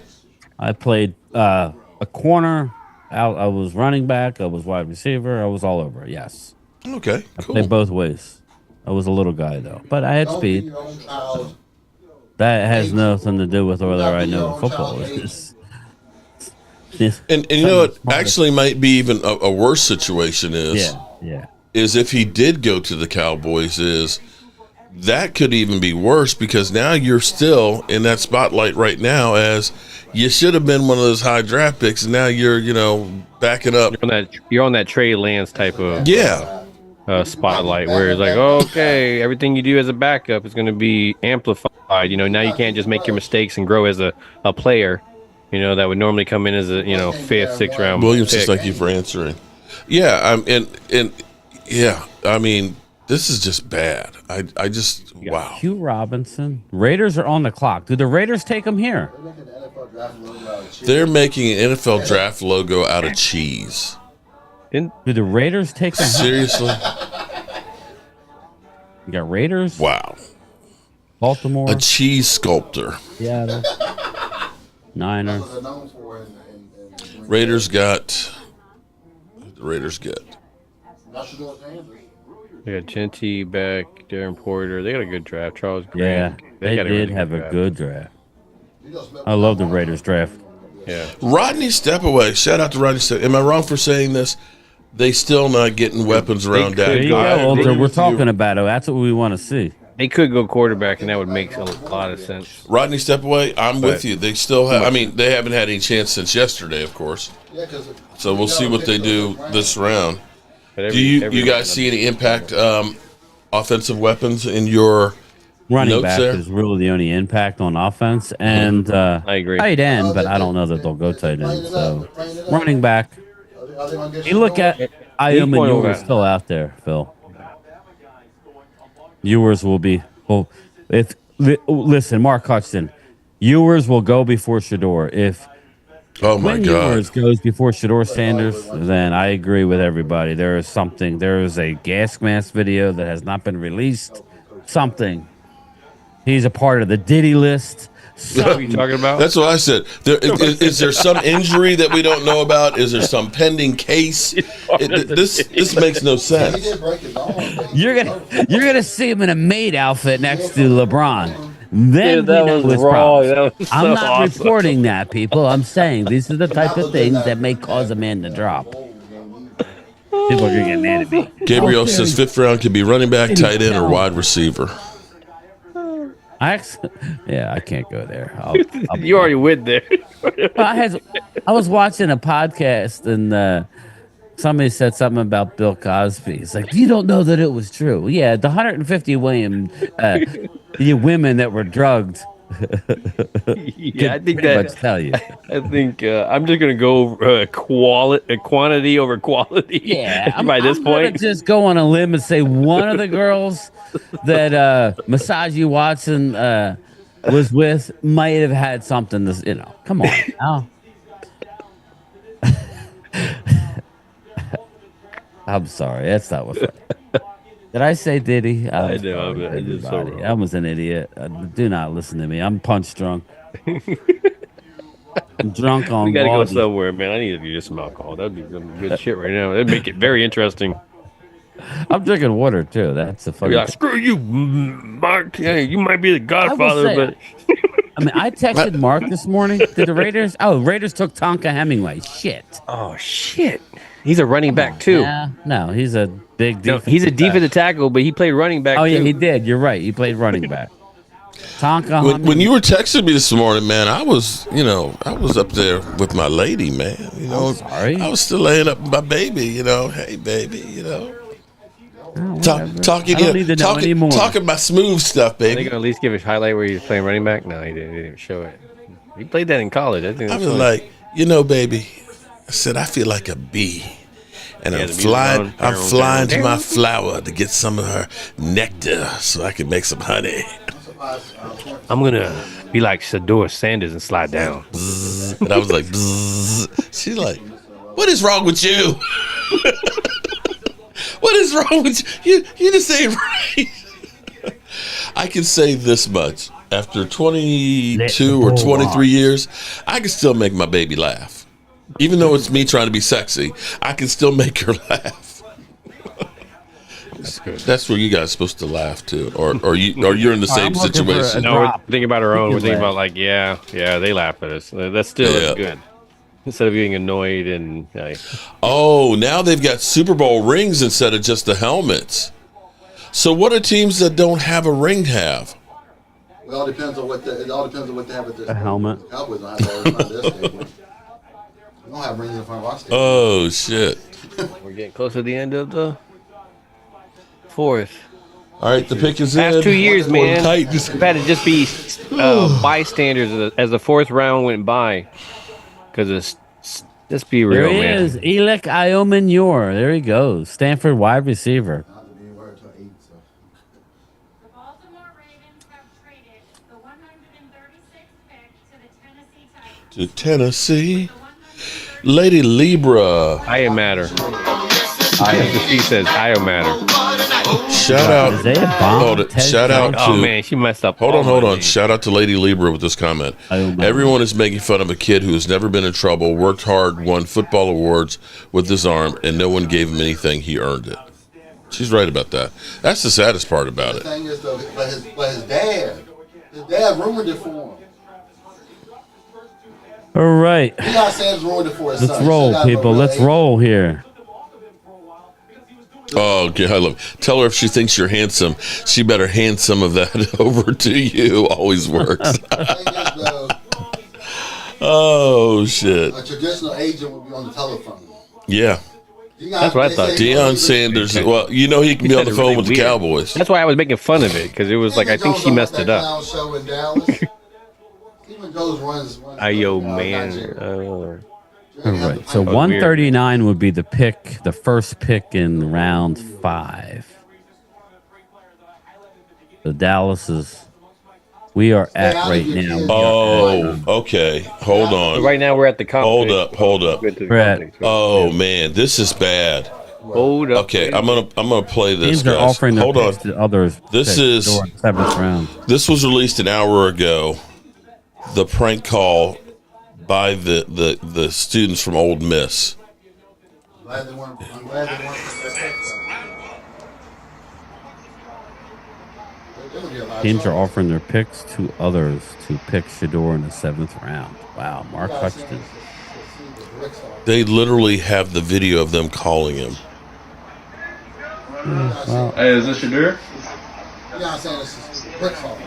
I played a corner. I was running back. I was wide receiver. I was all over. Yes. Okay, cool. I played both ways. I was a little guy, though. But I had speed. That has nothing to do with whether I know what football is. And you know what actually might be even a worse situation is if he did go to the Cowboys, is that could even be worse, because now you're still in that spotlight right now as you should have been one of those high draft picks, and now you're backing up. You're on that Trey Lance type of spotlight where it's like, okay, everything you do as a backup is going to be amplified. Now you can't just make your mistakes and grow as a player. That would normally come in as a 5th, 6th round. Williams, pick. thank you for answering. Yeah, I mean, this is just bad. I just wow. Hugh Robinson. Raiders are on the clock. Do the Raiders take him here? They're making an NFL draft logo out of cheese. Do the Raiders take him? Seriously? You got Raiders. Wow. Baltimore. A cheese sculptor. Seattle. Niners. Raiders got. The Raiders get. They got Genty back, Darren Porter. They got a good draft. Charles Yeah, Grant. they got did have a good draft. I love the Raiders draft. Yeah. Rodney Stepaway. Shout out to Rodney Stepaway. Am I wrong for saying this? They still not getting weapons around that guy. We're talking about it. That's what we want to see. They could go quarterback, and that would make a lot of sense. Rodney Stepaway, I'm with you. They still have. I mean, they haven't had any chance since yesterday, of course. So we'll see what they do this round. Do you guys see any impact offensive weapons in your running notes back there? is really the only impact on offense, and I agree. Tight end, but I don't know that they'll go tight end. So running back. You look at IM and Ewers still out there, Phil. Ewers will be listen, Mark Hudson. Ewers will go before Shador. If Ewers goes before Shador Sanders, then I agree with everybody. There is a gas mask video that has not been released. Something. He's a part of the Diddy list. What are you talking about? That's what I said. Is there some injury that we don't know about? Is there some pending case? This makes no sense. You're gonna see him in a maid outfit next to LeBron. Then that was wrong. That was I'm not awesome. reporting that, people. I'm saying these are the type of things that may cause a man to drop. People are gonna get mad at me. Gabriel says 5th round could be running back, tight end, or wide receiver. I can't go there. You already went there. I was watching a podcast and somebody said something about Bill Cosby. It's like, you don't know that it was true. Yeah, the 150 women that were drugged. Yeah, I think tell you. I think I'm just gonna go quantity over quality. Yeah, by this point, just go on a limb and say one of the girls that Masaji Watson was with might have had something. Come on now. I'm sorry, that's not what. Did I say Diddy? I know. I was an idiot. Do not listen to me. I'm punch drunk. Drunk on We got to go Laudy. somewhere, man. I need to do some alcohol. That'd be some good shit right now. That'd make it very interesting. I'm drinking water too. That's the I'd funny be like, thing. screw you, Mark. Yeah, you might be the I will Godfather, say, but I mean, I texted Mark this morning. Did the Raiders? Oh, Raiders took Tonka Hemingway. Shit. oh shit, he's a running Come back on, too. yeah. No, he's a big No, defensive he's a back. defensive tackle, but he played running back Oh too. yeah, he did. You're right. He played running back. Tonka When you were texting me this morning, man, I was up there with my lady, man. You know, sorry. I was still laying up with my baby. You know, hey, baby. You know, talking, I don't need to know anymore. talking my smooth stuff, Are they baby. gonna at least give a highlight where he's playing running back? No, he didn't. He didn't show it. He played that in college. I think I that's was funny. like, you know, baby. I said, I feel like a bee, and Yeah, I'm the music flying. on. I'm flying to my flower to get some of her nectar, so I can make some honey. I'm gonna be like Shador Sanders and slide down. Bzzz. And I was like, bzzz. She's like, what is wrong with you? What is wrong with you? You just ain't right. I can say this much. After 22 or 23 years, I can still make my baby laugh. Even though it's me trying to be sexy, I can still make her laugh. That's where you guys are supposed to laugh too, or you're in the same I'm looking for a situation. No, we're drop. thinking about our own. You We're can thinking laugh. about like, yeah, they laugh at us. That's still Yeah. good. Instead of being annoyed and Oh, now they've got Super Bowl rings instead of just the helmets. So what do teams that don't have a ring have? It all depends on what they have at this. A helmet. The Cowboys don't have all in front of their stadium. We don't have rings in front of our stadium. Oh shit! we're getting close to the end of the fourth. All right, the pick is in. Past 2 years, man. Titans. We've had to just be bystanders as the fourth round went by. Because let's be There real, he man. is, Elek Iomenyor. There he goes, Stanford wide receiver. Not to be word until 8, so. The Baltimore Ravens have traded the 136th pick to the Tennessee Titans. To Tennessee, Lady Libra. I matter. As the she says, I matter. Shout out. Isaiah Bond, Hold it. Ted Shout out Johnson. to. Oh man, she messed up. Hold all on, hold my on. names. Shout out to Lady Libra with this comment. Everyone is making fun of a kid who has never been in trouble, worked hard, won football awards with his arm, and no one gave him anything. He earned it. She's right about that. That's the saddest part about The it. thing is, though, his dad rumored it for him. All right, He not saying it's rumored it for his let's son. roll, He got a people. real Let's agent. roll here. Oh, okay, I love. Tell her if she thinks you're handsome, she better hand some of that over to you. Always works. The thing is, though, Oh shit. a traditional agent would be on the telephone. Yeah. That's what I thought. Deion Sanders. Well, you know he can be on the said it phone really with the weird. Cowboys. That's why I was making fun of it because it was like I think she messed it up. Clown show in Dallas. Stephen Jones runs Ayo Got man. you. All right, so weird. 139 would be the pick, the first pick in round 5. The Dallas is. We are at right now. Oh, okay. Hold So on. right now we're at the complex. Hold up. Good to the We're at- complex. Oh man, this is bad. Hold up. Okay, I'm gonna play this, Teams are guys. offering their Hold on. picks to others. This picks is- during the 7th round. This was released an hour ago. The prank call by the students from Old Miss. I'm glad they weren't. I'm glad they weren't. There would be a lot of Teams are trouble. offering their picks to others to pick Shador in the 7th round. Wow, Mark Hutchinson. They literally have the video of them calling him. Well, Hey, is this your deer? You know what I'm saying? This is bricks off.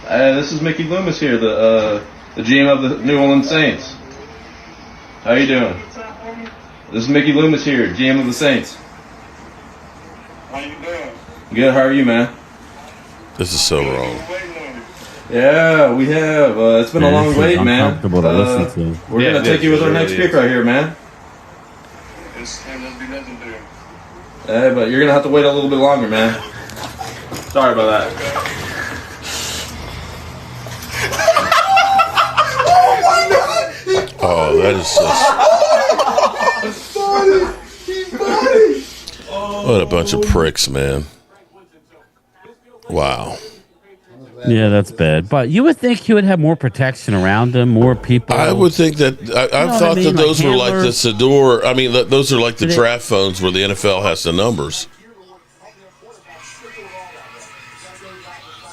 Hey, this is Mickey Loomis here, the GM of the New Orleans Saints. How you doing? This is Mickey Loomis here, GM of the Saints. How you doing? Good, how are you, man? This is so wrong. Yeah, we have. It's been a Man, long this is wait, man. uncomfortable to listen to. We're Yeah, gonna it take is. you with our It next really pick is. right here, man. It's gonna be legendary. Hey, but you're gonna have to wait a little bit longer, man. Sorry about that. Oh, that is just. What a bunch of pricks, man. Wow. Yeah, that's bad. But you would think he would have more protection around him, more people. I would think that I've thought that those were like the Sador. I mean, those are like the draft phones where the NFL has the numbers.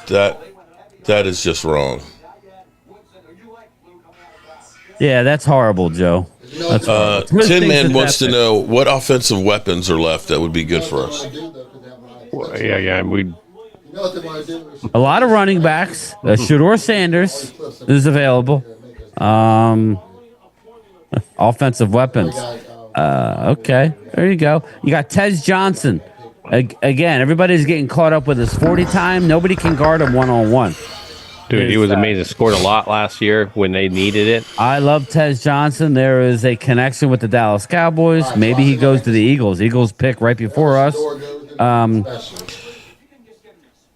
That is just wrong. Yeah, that's horrible, Joe. That's Tin Man wants to know what offensive weapons are left that would be good for us. Well, yeah, we. A lot of running backs. Shador Sanders is available. Offensive weapons. Okay, there you go. You got Tez Johnson. Again, everybody's getting caught up with his 40 time. Nobody can guard him one-on-one. Dude, he was amazing. Scored a lot last year when they needed it. I love Tez Johnson. There is a connection with the Dallas Cowboys. Maybe he goes to the Eagles. Eagles pick right before us.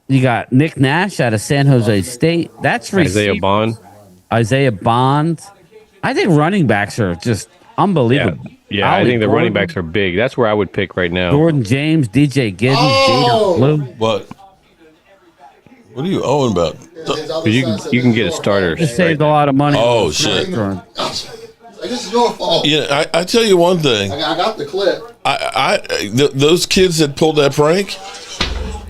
You got Nick Nash out of San Jose State. That's Isaiah Bond. Isaiah Bond. I think running backs are just unbelievable. Yeah, I think the running backs are big. That's where I would pick right now. Jordan James, DJ Giddens, Jader Blue. What are you owing about? You can get a starter. They saved a lot of money. Oh shit! This is your fault. Yeah, I tell you one thing. I got the clip. Those kids that pulled that prank.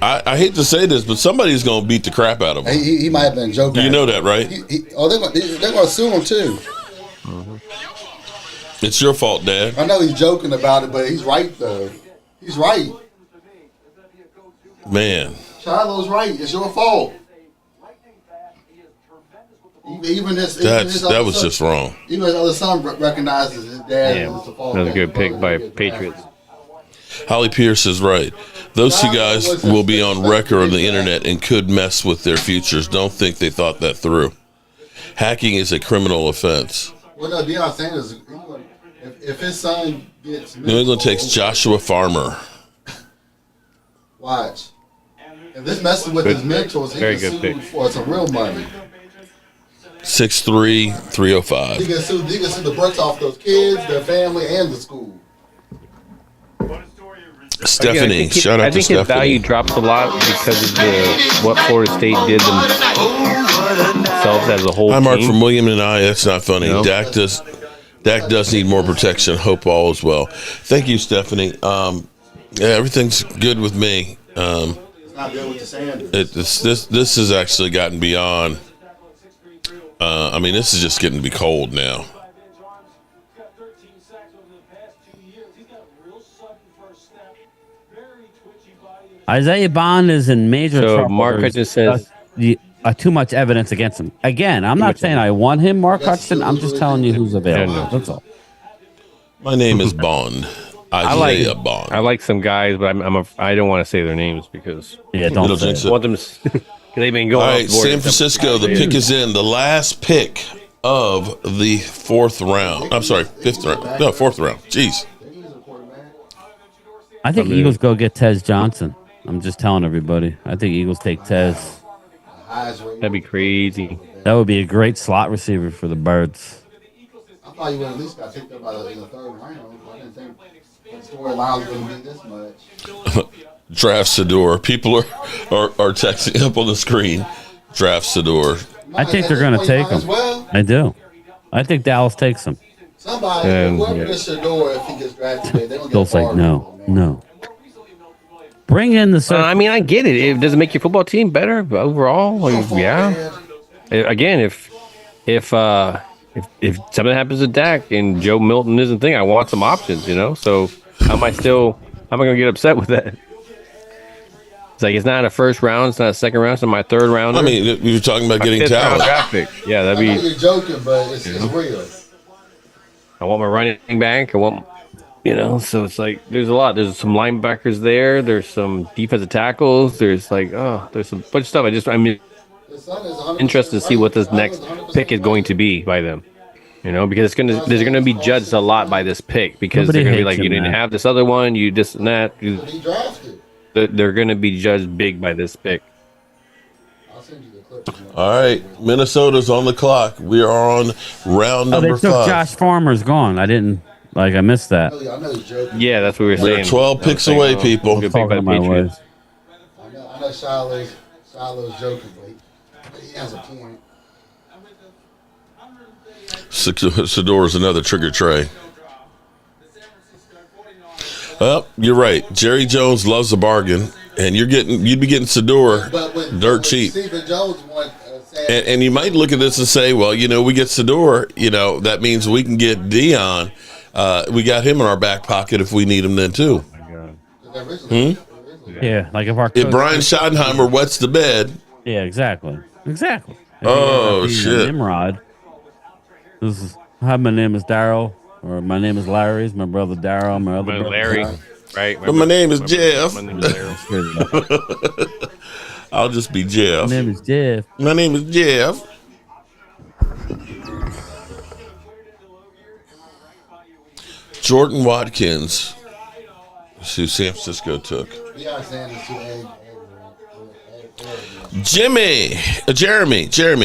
I hate to say this, but somebody's going to beat the crap out of him. He might have been joking. You know that, right? They're going to sue him too. It's your fault, Dad. I know he's joking about it, but he's right though. He's right. Man. Shiloh's right. It's your fault. Even that was just wrong. Even his other son recognizes his dad. Yeah, another good pick by Patriots. Holly Pierce is right. Those two guys will be on record on the internet and could mess with their futures. Don't think they thought that through. Hacking is a criminal offense. Well, no, Deion Sanders, if his son gets... New England takes Joshua Farmer. Watch. If this messes with his mentors, he can sue for some real money. 6'3", 305. He can sue the bricks off those kids, their family, and the school. Stephanie, shout out to Stephanie. I think his value drops a lot because of what Florida State did themselves as a whole. Hi, Mark team. from William and I. That's not funny. No. Dak does need more protection. Hope all is well. Thank you, Stephanie. Yeah, everything's good with me. It's not good with the Sanders. This has actually gotten beyond. I mean, this is just getting to be cold now. Isaiah Bond is in major trouble. Mark Hutchinson says too much evidence against him. Again, I'm not saying I want him, Mark Hutchinson. I'm just telling you who's available. That's all. My name is Bond. Isaiah Bond. I like some guys, but I don't want to say their names because don't jinx want them. They've been going. All right, San Francisco. The pick is in. The last pick of the fourth round. I'm sorry, fifth round. No, fourth round. Jeez. I think Eagles go get Tez Johnson. I'm just telling everybody. I think Eagles take Tez. That'd be crazy. That would be a great slot receiver for the Birds. I thought you would at least got picked up in the third round. I didn't think the storyline was going to be this much. Draft Sador. People are texting up on the screen. Draft Sador. I think they're going to take him. Well. I do. I think Dallas takes him. Somebody, whoever gets Sador, if he gets drafted, they're going to Bill's like, no. Bring in the. I mean, I get it. It doesn't make your football team better overall. Yeah. Again, if something happens to Dak and Joe Milton isn't thing, I want some options. So how am I going to get upset with that? It's like it's not a first round, it's not a second round, it's not my third round. I mean, you're talking about getting talent. Yeah, that'd be. You're joking, but it's real. I want my running back. I want. So it's like there's a lot. There's some linebackers there. There's some defensive tackles. There's some bunch of stuff. I'm interested to see what this next pick is going to be by them. Because there's gonna be judged a lot by this pick because they're gonna be like, you didn't have this other one, you this and that. They're gonna be judged big by this pick. All right, Minnesota's on the clock. We are on round number 5. Josh Farmer's gone. I missed that. Yeah, that's what we were saying. We're 12 picks away, people. Good pick by the Patriots. I know Shiloh's joking, but He has a point. Sador's another trigger tray. Well, you're right. Jerry Jones loves a bargain, and you'd be getting Sador dirt cheap. Stephen Jones and you might look at this and say, well, we get Sador, that means we can get Dion. We got him in our back pocket if we need him then too. Yeah, like if Brian Schottenheimer wets the bed. Yeah, exactly. Oh shit, Nimrod. Hi, my name is Daryl, or my name is Larry. It's my brother Daryl. My other brother Larry. Right. But my name is Jeff. My name is Larry. I'll just be Jeff. My name is Jeff. My name is Jeff. Jordan Watkins, who San Francisco took. Jeremy.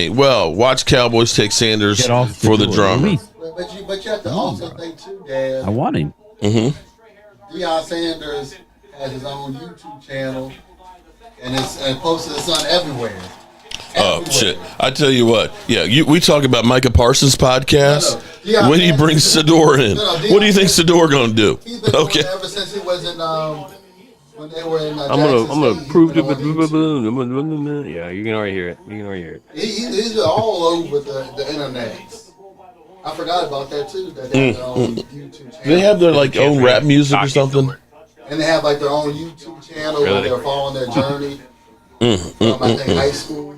Well, watch Cowboys take Sanders for the drama. But you have to also think too, Dad. I want him. Mm-hmm. Deion Sanders has his own YouTube channel and posts his son everywhere. Oh shit! I tell you what. Yeah, we talk about Micah Parsons' podcast. When he brings Sador in, what do you think Sador gonna do? He's been doing it ever since he was in when they were in. I'm gonna prove it. Yeah, you can already hear it. He's all over the internet. I forgot about that too. That they have their own YouTube channel. They have their own rap music or something. And they have their own YouTube channel where they're following their journey. I think high school.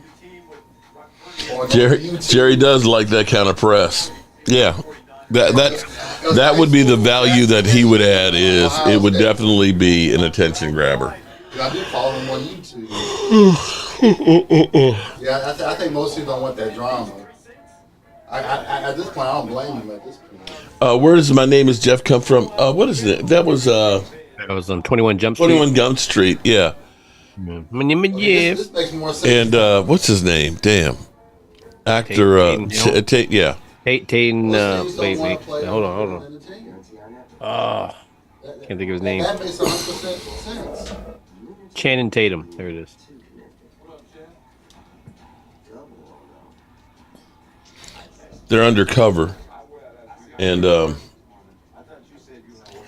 Jerry does like that kind of press. Yeah, that would be the value that he would add. It would definitely be an attention grabber. I do follow him on YouTube. Yeah, I think most people don't want that drama. At this point, I don't blame him. At this point, where does My Name Is Jeff come from? What is it? That was on 21 Jump Street. 21 Jump Street. Yeah. My name is Jeff. This makes more sense. And what's his name? Damn. Actor. Yeah. Tatum. Wait. Hold on. Can't think of his name. That makes 100% sense. Channing Tatum. There it is. They're undercover, and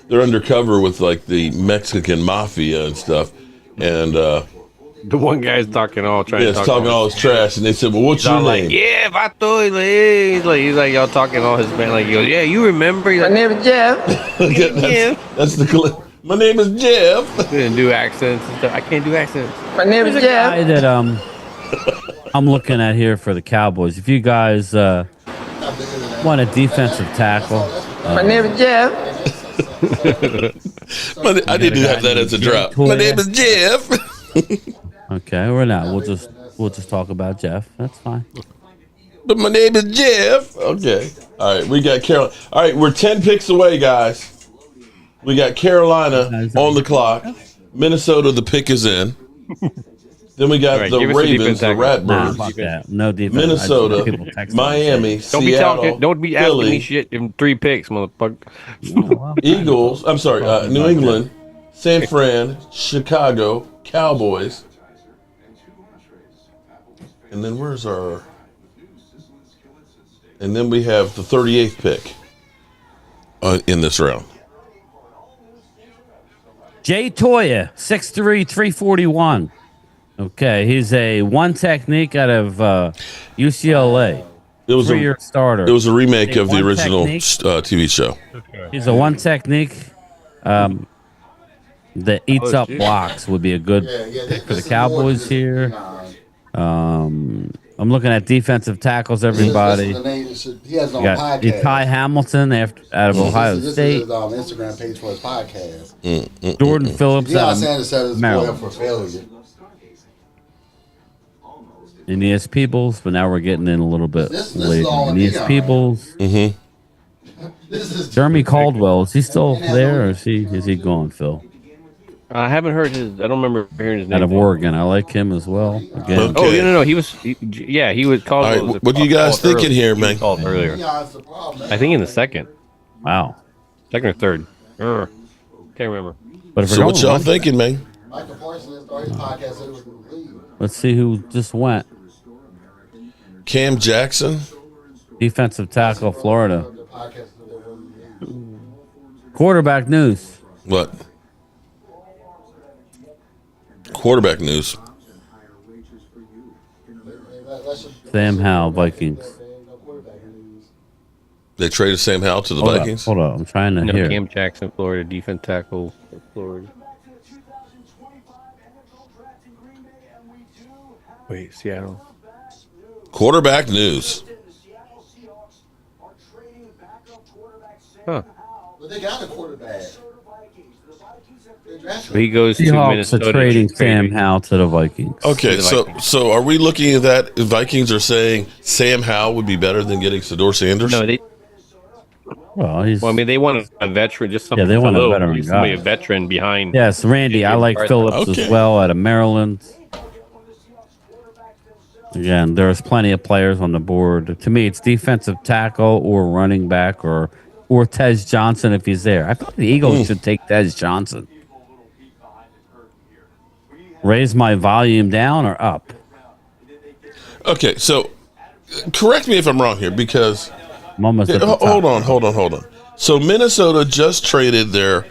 they're undercover with the Mexican mafia and stuff, and the one guy's talking all his trash, and they said, "Well, what's your name?" Yeah, Vato. He's like y'all talking all his man. He goes, yeah, you remember? He's My name is Jeff. That's the clip. My name is Jeff. Didn't do accents and stuff. I can't do accents. My name is Jeff. Guy that I'm looking at here for the Cowboys. If you guys want a defensive tackle, my name is Jeff. I didn't have that as a drop. My name is Jeff. Okay, we're not. We'll just talk about Jeff. That's fine. But my name is Jeff. Okay. All right, we got Carolina. All right, we're 10 picks away, guys. We got Carolina on the clock. Minnesota, the pick is in. Then we got the Ravens, the Ratbirds. No defense. Minnesota, Miami, Seattle, don't be asking me shit in 3 picks, motherfucker. Eagles. I'm sorry, New England, San Fran, Chicago, Cowboys. And then where's our? And then we have the 38th pick in this round. Jay Toya, 6'3", 341. Okay, he's a one technique out of UCLA. It was 3-year starter. It was a remake of the original TV show. He's a one technique that eats up blocks. Would be a good pick for the Cowboys here. I'm looking at defensive tackles. Everybody. He has no podcast. Ty Hamilton out of Ohio State. This is his Instagram page for his podcast. Jordan Phillips Deion out Sanders set his of boy up Maryland. for failure. Aeneas Peebles, but now we're getting in a little bit This late. is all Aeneas Deion. Peebles. Jeremy Caldwell, is he still there or is he gone, Phil? I haven't heard his. I don't remember hearing his name. Out of Oregon. I like him as well. Again. Okay. Oh, no. He was called. All right, what are you guys thinking here, man? Called earlier. I think in the second. Wow. Second or third. Can't remember. But if So what y'all thinking, man? Michael Parsons started his podcast. Let's see who just went. Cam Jackson. Defensive tackle, Florida. Quarterback news. What? Quarterback news. Sam Howell, Vikings. They traded Sam Howell to the Vikings. Hold up. I'm trying to No, hear. Cam Jackson, Florida, defense tackle, Florida. Wait, Seattle. Quarterback news. Huh. But they got a quarterback. He goes to Seahawks Minnesota. are trading Sam Howell to the Vikings. Okay, so are we looking at that? The Vikings are saying Sam Howell would be better than getting Sador Sanders? No, they. Well, I mean, they want a veteran, just something. Yeah, they want a veteran somebody, guy. a veteran behind. Yes, Randy. I like Phillips as well out of Maryland. Again, there's plenty of players on the board. To me, it's defensive tackle or running back or Tez Johnson if he's there. I think the Eagles should take Tez Johnson. Raise my volume down or up? Okay, so correct me if I'm wrong here because I'm almost at the top. hold on. So Minnesota just traded their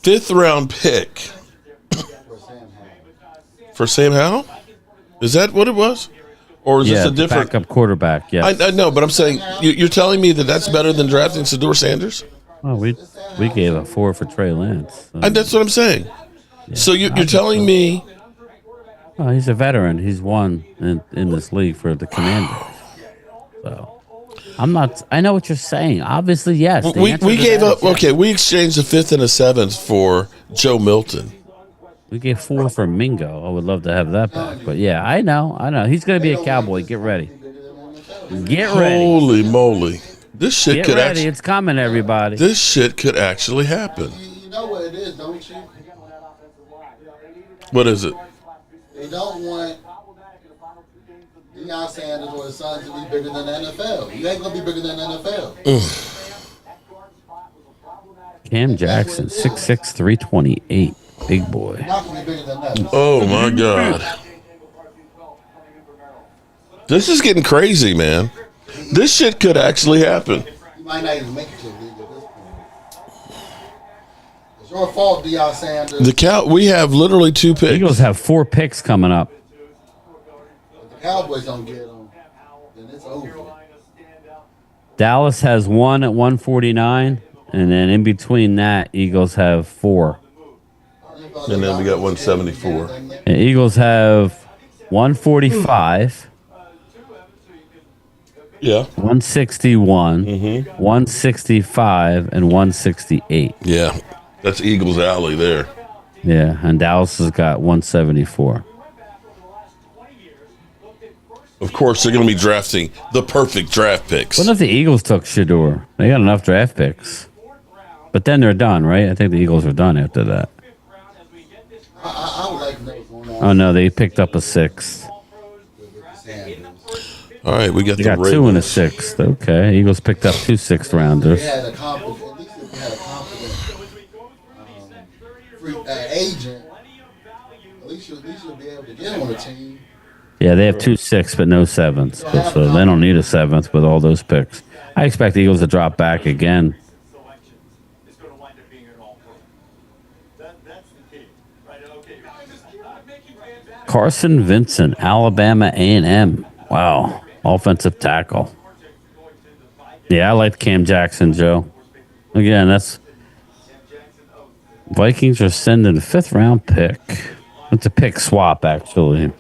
5th round pick for Sam Howell? Is that what it was? Or is this a different backup quarterback? Yes. I know, but I'm saying you're telling me that that's better than drafting Sador Sanders? Well, we gave a 4 for Trey Lance. So. That's what I'm saying. Yeah, so you're telling me? Oh, he's a veteran. He's won in this league for the Commanders. So I'm not. I know what you're saying. Obviously, yes. We gave up. Okay, we exchanged a 5th and a 7th for Joe Milton. We gave 4 for Mingo. I would love to have that back. But yeah, I know. He's going to be a Cowboy. Get ready. Get ready. Holy moly. This shit Get could ready. actually. It's coming, everybody. This shit could actually happen. You know what it is, don't you? What is it? They don't want Deion Sanders or his son to be bigger than the NFL. You ain't going to be bigger than the NFL. Cam Jackson, 6'6", 328. Big boy. Oh, my God. This is getting crazy, man. This shit could actually happen. You might not even make it to the league at this point. It's your fault, Deion Sanders. We have literally 2 picks. Eagles have 4 picks coming up. If the Cowboys don't get them, then it's over. Dallas has 1 at 149, and then in between that, Eagles have 4. And then we got 174. And Eagles have 145. Yeah. 161, 165, and 168. Yeah. That's Eagles Alley there. Yeah, and Dallas has got 174. Of course, they're going to be drafting the perfect draft picks. What if the Eagles took Shador? They got enough draft picks. But then they're done, right? I think the Eagles are done after that. I would like to know what's going on. Oh, no, they picked up a 6th. All right, we got They the got Ravens. 2 and a 6th. Okay, Eagles picked up 2 6th-rounders. They had a confident, at least if they had a confident free agent, at least you'll be able to get on the team. Yeah, they have 2 6th, but no 7th. So they don't need a 7th with all those picks. I expect the Eagles to drop back again. Carson Vincent, Alabama A&M. Wow, offensive tackle. Yeah, I like Cam Jackson, Joe. Again, that's Vikings are sending a 5th-round pick. It's a pick swap, actually.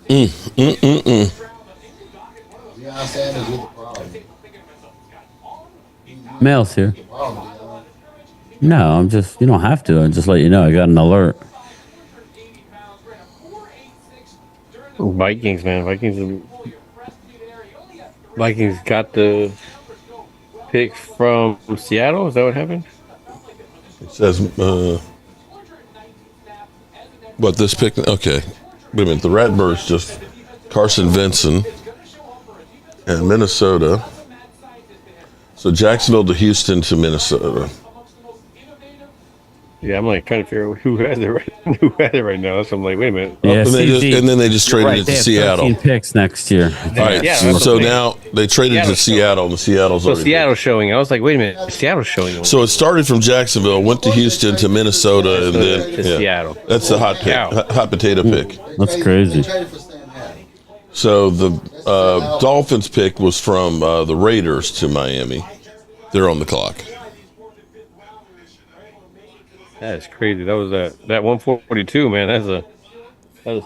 Deion Sanders is the problem. Mail's here. No, I'm just, you don't have to. I'm just let you know. I got an alert. Vikings, man. Vikings got the pick from Seattle. Is that what happened? It says, what, this pick? Okay. Wait a minute. The Ratbirds just Carson Vinson and Minnesota. So Jacksonville to Houston to Minnesota. Yeah, I'm like trying to figure out who has it right now. So I'm like, wait a minute. Yeah, And then they just you're traded right. it They to have Seattle. 13 picks next year. All right, Yeah, that's so what I'm now they traded to Seattle's Seattle, and Seattle's So already Seattle's showing. I was like, wait a minute, Seattle's showing. So it started from Jacksonville, went to Houston, to Minnesota, and then to Seattle. That's the hot pick, hot potato pick. That's crazy. So the Dolphins pick was from the Raiders to Miami. They're on the clock. That is crazy. That was that 142, man. That was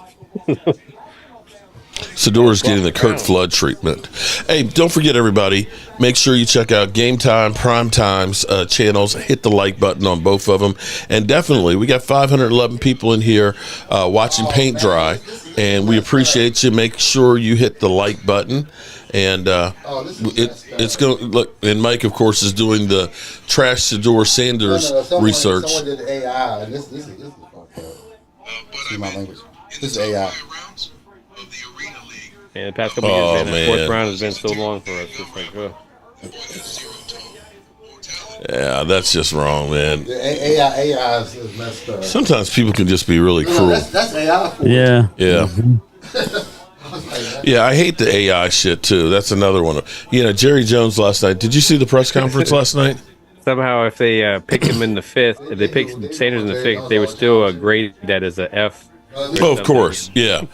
Sador's getting the Kurt Flood treatment. Hey, don't forget, everybody, make sure you check out Game Time, Prime Times channels. Hit the like button on both of them. And definitely, we got 511 people in here watching paint dry. And we appreciate you. Make sure you hit the like button. And it's going to look. And Mike, of course, is doing the Trash Sador Sanders research. Someone did AI, and this is fucked up. See my language. This is AI. And the past couple years, man, that fourth round has been so long for us. It's like, yeah, that's just wrong, man. AI is messed up. Sometimes people can just be really cruel. That's AI for Yeah. Yeah. Yeah, I hate the AI shit too. That's another one. Jerry Jones last night. Did you see the press conference last night? somehow, if they picked him in the fifth, if they picked Sanders in the fifth, they would still grade that as a F. Oh, of course, yeah.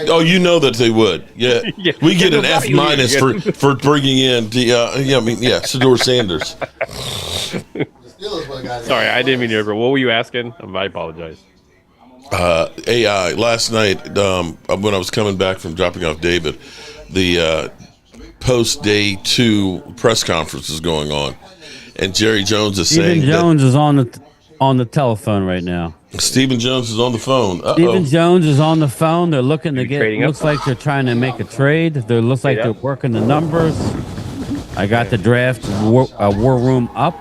Oh, you know that they would. Yeah, Yeah. we get an F minus for bringing in the. Sador Sanders. Sorry, I didn't mean to. What were you asking? I apologize. AI last night when I was coming back from dropping off David, the post day 2 press conference is going on, and Jerry Jones is saying Stephen Jones is on the telephone right now. Stephen Jones is on the phone. Stephen Jones is on the phone. They're looking to get. Looks up? like they're trying to make a trade. They looks like they're working the numbers. I got the draft war room up.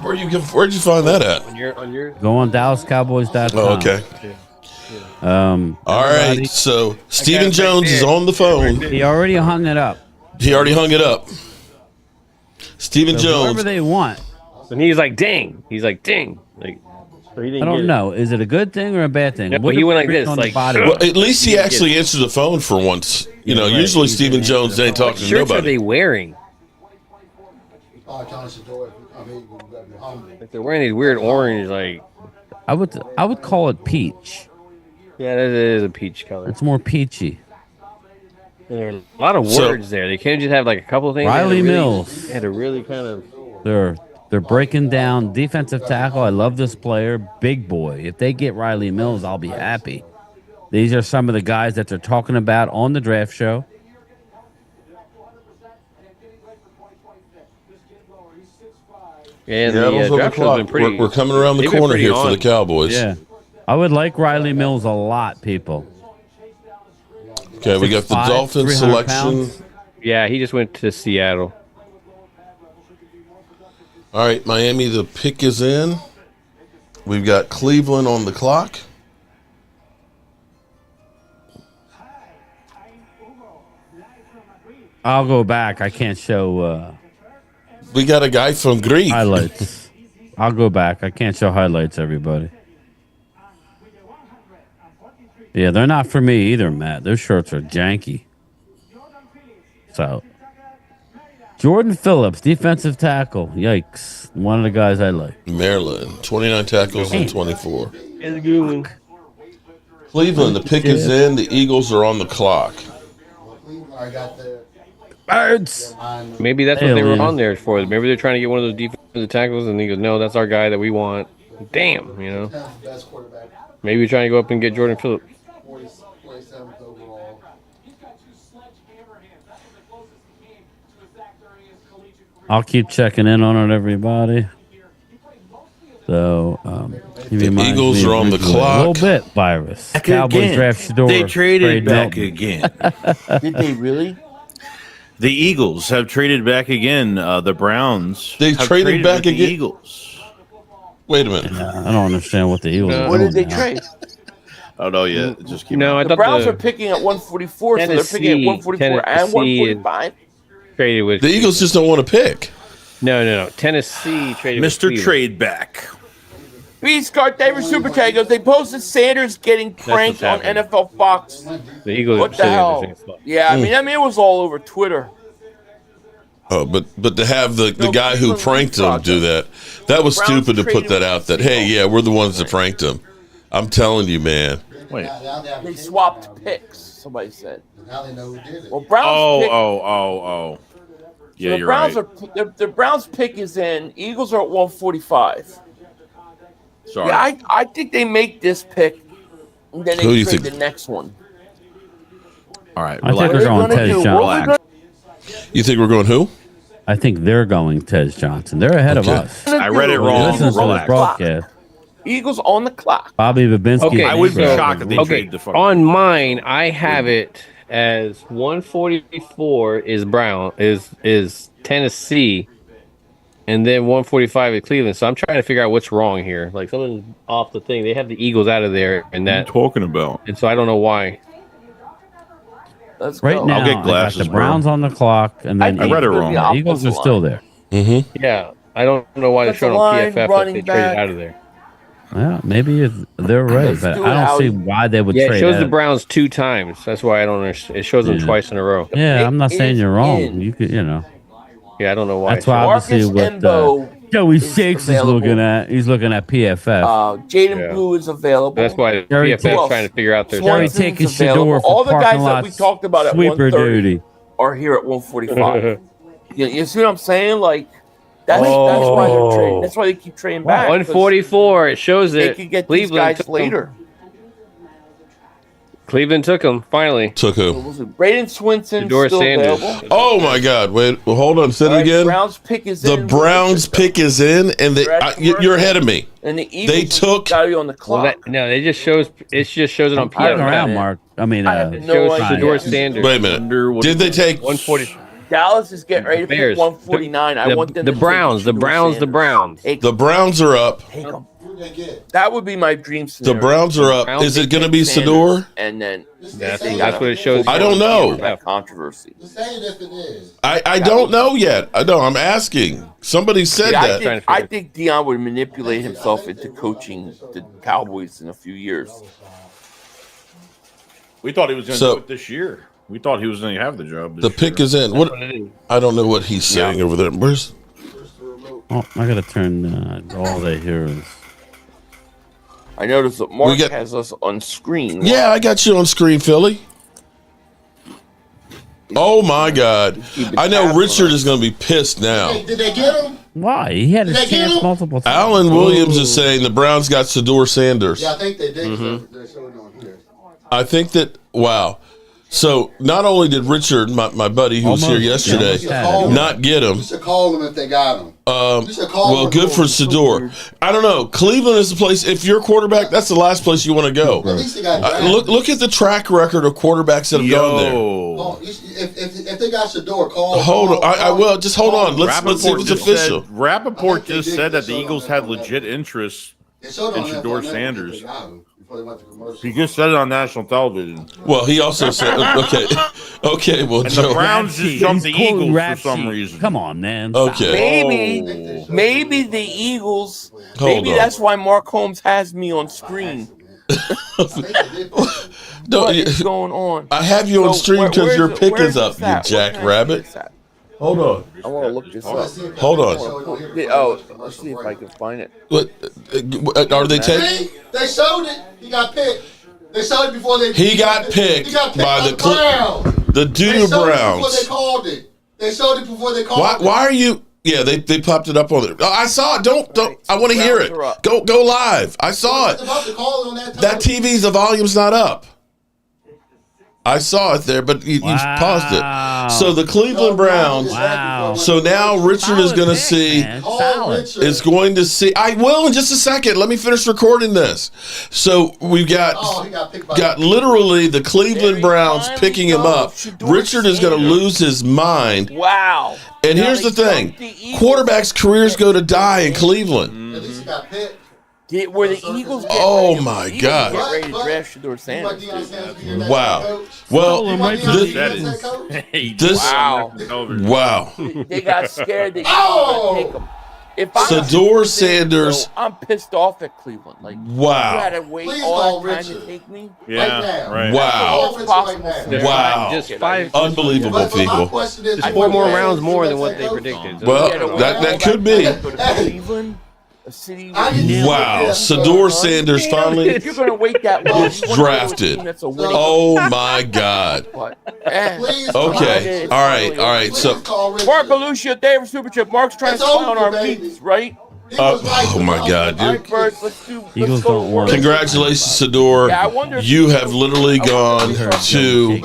Where'd you find that at? On your Go on DallasCowboys.com. Oh, okay. All right. So Stephen Jones is on the phone. He already hung it up. Stephen Jones. Whoever they want. And he's like, dang. Like, so he didn't I don't get know. Is it a good thing or a bad thing? No, What he if went like it's this, on the like, body? Well, at least he actually answered the phone for once. Usually Stephen Jones ain't talking to shirts nobody. are they wearing? Oh, Like they're wearing these weird orange, like. I would call it peach. Yeah, that is a peach color. It's more peachy. There are a lot of words there. They can't just have like a couple of things. Riley Mills. They had to really kind of. They're breaking down defensive tackle. I love this player, big boy. If they get Riley Mills, I'll be happy. These are some of the guys that they're talking about on the draft show. And Seattle's on the draft show's clock. been pretty. We're coming around the they've been corner pretty here for on. the Cowboys. Yeah. I would like Riley Mills a lot, people. Okay, we got the 6'5", Dolphins 300 selection. pounds. Yeah, he just went to Seattle. All right, Miami, the pick is in. We've got Cleveland on the clock. I'll go back. I can't show We got a guy from Greece. highlights. I'll go back. I can't show highlights, everybody. Yeah, they're not for me either, Matt. Their shirts are janky. So, Jordan Phillips, defensive tackle. Yikes. One of the guys I like. Maryland, 29 tackles and 24. It's a good one. Cleveland, the pick is in. The Eagles are on the clock. Birds. Maybe that's what they were Alien. on there for. Maybe they're trying to get one of those defensive tackles, and he goes, "No, that's our guy that we want." Damn, Maybe you're trying to go up and get Jordan Phillips. 47th overall. I'll keep checking in on it, everybody. So, The Eagles are on the a clock. little bit, Virus. Back Cowboys again. draft Shador. They traded trade back Melton. again. Did they really? The Eagles have traded back again. The Browns. They have traded back with the again? Eagles. Wait a minute. I don't understand what the Eagles are What doing did they now. trade? Oh no, yeah, just keep. No, I The thought Browns the are picking at 144, so they're picking at 144 and Tennessee 145. traded with The Eagles just don't want to pick. No. Tennessee traded with Mr. Cleveland. Trade back. Beast Card, David Super Chat goes, they posted Sanders getting pranked on happening. NFL Fox. The Eagles What are the sitting in hell? the same spot. Yeah, I mean, it was all over Twitter. Oh, but to have the guy who Cleveland pranked him do that was Browns stupid to put traded that with out. That hey, yeah, we're the ones that pranked him. I'm telling you, man. Wait. They swapped picks, somebody said. Now they know who did it. Well, Browns pick, Oh. Yeah, the you're Browns right. are the Browns pick is in. Eagles are at 145. Sorry. Yeah, I think they make this pick, and then Who do they you trade think? the next one. All right. I think they're going Tez Johnson. You think we're going who? I think they're going Tez Johnson. They're ahead of Okay. us. I read it When you wrong. listen to this Relax. broadcast. Eagles on the clock. Bobby Babinski. Okay, I would be so- shocked if they Okay, traded the fuck. on mine, I have it as 144 is Tennessee, and then 145 is Cleveland. So I'm trying to figure out what's wrong here. Like something's off the thing. They have the Eagles out of there, and What are you that, talking about? and so I don't know why. Let's Right go. now, I'll get I glasses, got the Browns on the clock, and then I read it Eagles. wrong. The Eagles are still there. Mm-hmm. Yeah, I don't know why they're Defensive showing on line, PFF that running they back. traded out of there. Yeah, maybe they're right, Let's but do I it, don't see Howie. why they would Yeah, it trade. shows the out. Browns 2 times. That's why I don't understand. It shows them Yeah. twice in a row. Yeah, I'm not It saying is you're wrong. in. You could, Yeah, I don't know why. That's why obviously Marcus what Embo Joey is Shakes is available. looking at. He's looking at PFF. Jaden Yeah. Blue is available. That's why Jerry PFF's Who trying to figure out their Jerry Swanson's taking available. Shador All for the guys parking that we lot talked about at sweeper 130 duty. are here at 145. you see what I'm saying? Like that's why they're trading. That's why they keep trading back. 144. It shows They it. could get Cleveland these guys took 'em. later. Cleveland took him finally. Took who? Braden Swinson Shador still Sanders. available. Oh my God! Wait, well, hold on. Say All it right, again. Browns pick is The in. Browns pick is in, and They're at you're ahead of me. And the Eagles They took. got to be on the Well, clock. no, it just shows it on Turn PFF. around, Mark. I mean, I have It no shows idea. Shador Sanders. Wait a minute. Did they take 140? Dallas is getting ready to pick Bears. 149. I want them The to take Browns. The Shador Browns. The Sanders. Browns. Take the Browns are up? Take them. Who they get? That would be my dream The scenario. Browns are up. Browns Is it going to Take be Sanders, Sador? And then That's they what gotta it shows. I don't know. that controversy. Just say it if it is. I don't know yet. I know. I'm asking. Somebody said See, that. I think Dion would manipulate himself into coaching the Cowboys in a few years. We thought he was going to So- do it this year. We thought he was going to have the job. The pick is in. What? I don't know what he's saying over there. Where's? oh, I gotta turn. All they hear is. I noticed that Mark has us on screen. Yeah, I got you on screen, Philly. Oh my God! I know Richard is going to be pissed now. Did they get him? Why? He had his Did they get chance him? multiple times. Alan Williams is saying the Browns got Sador Sanders. Yeah, I think they did. Mm-hmm. They're showing on here. I think that. Wow. So not only did Richard, my buddy who was here yesterday, not get him. You should call them if they got him. You should call Well, them. good for Sador. I don't know. Cleveland is the place. If you're a quarterback, that's the last place you want to go. At least they got drafted. Look at the track record of quarterbacks that have gone there. Oh, if they got Shador, call. Hold on. I will. Just hold on. Let's see if it's just official. Said, Rappaport they just did. said They that the showed Eagles on had NFL legit Network. interest They showed in on Shador NFL Network Sanders. they got him before they went to commercial. He just said it on national television. Well, he also said, okay. Well, And Joe. the Browns just jumped the He's quoting Eagles rap for some sheet. reason. Come on, man. Stop. Okay. Maybe the Eagles. Hold Maybe on. that's why Mark Holmes has me on screen. No, What is going on? I have you on So, stream because where's your it- pick where's is up, this you at? What jackrabbit. can I see this at? Hold on. I want to look this up. Hold on. Oh, let's see if I can find it. What, are they taking? See? They showed it. He got picked. They showed it before they. He got picked He got picked by by the Browns. the They Doo showed it before Browns. they called it. They showed it before they called Why? it. Why are you? Yeah, they popped it up on there. Oh, I saw it. Don't. I want to hear it. Go live. I saw it. About to call it on that time. That TV's the volume's not up. I saw it there, but you paused it. So the Cleveland Browns. Wow. So now Richard is going to see. Is going to see. I will in just a second. Let me finish recording this. So we've got literally the Cleveland Browns picking him up. Richard is going to lose his mind. Wow. And here's the thing: quarterbacks' careers go to die in Cleveland. At least he got picked. Were the Eagles? Oh my God! Get ready to draft Shador Sanders. Wow. Well, this. Wow. Wow. They got scared that you were going to take him. If I'm Sador San Sanders. Francisco, I'm pissed off at Cleveland. Like, Wow. you had to wait Please all call that time Richard. to take me. Yeah, right. Wow. That's possible. Wow. Just five. Unbelievable, But my people. question is, Just what 4 more Browns rounds do more with than what that they coach? predicted. So Well, you gotta wait. that could be. Go to Cleveland, a city. Where Wow. Sador Sanders finally if you're going to wait that long, gets you wanna go to a drafted. team that's a winning Oh my God. But, Okay. All right. So, Mark Belushi, David Superchip. Mark's trying to spy on our meats, right? oh my God, All dude. right, Bert, let's go Eagles to don't want work. Congratulations, Sador. Yeah, I wonder if You have literally gone to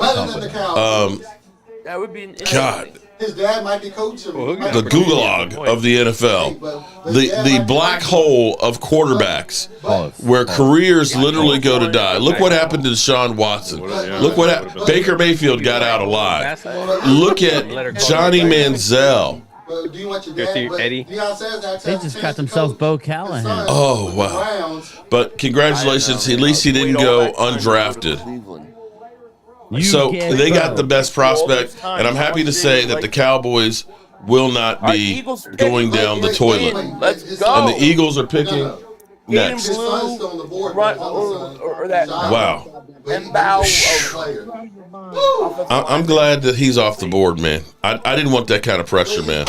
that would be an God. His dad might be coaching. The gulag of the NFL, the black hole of quarterbacks, where careers literally go to die. Look what happened to Deshaun Watson. Look what happened. Baker Mayfield got out alive. Look at Johnny Manziel. Do you want your dad? Eddie. They just got themselves Bo Callahan. Oh wow! But congratulations, at least he didn't go undrafted. So they got the best prospect, and I'm happy to say that the Cowboys will not be going down the toilet. Let's go. And the Eagles are picking next. Or that. Wow. And bow. I'm glad that he's off the board, man. I didn't want that kind of pressure, man.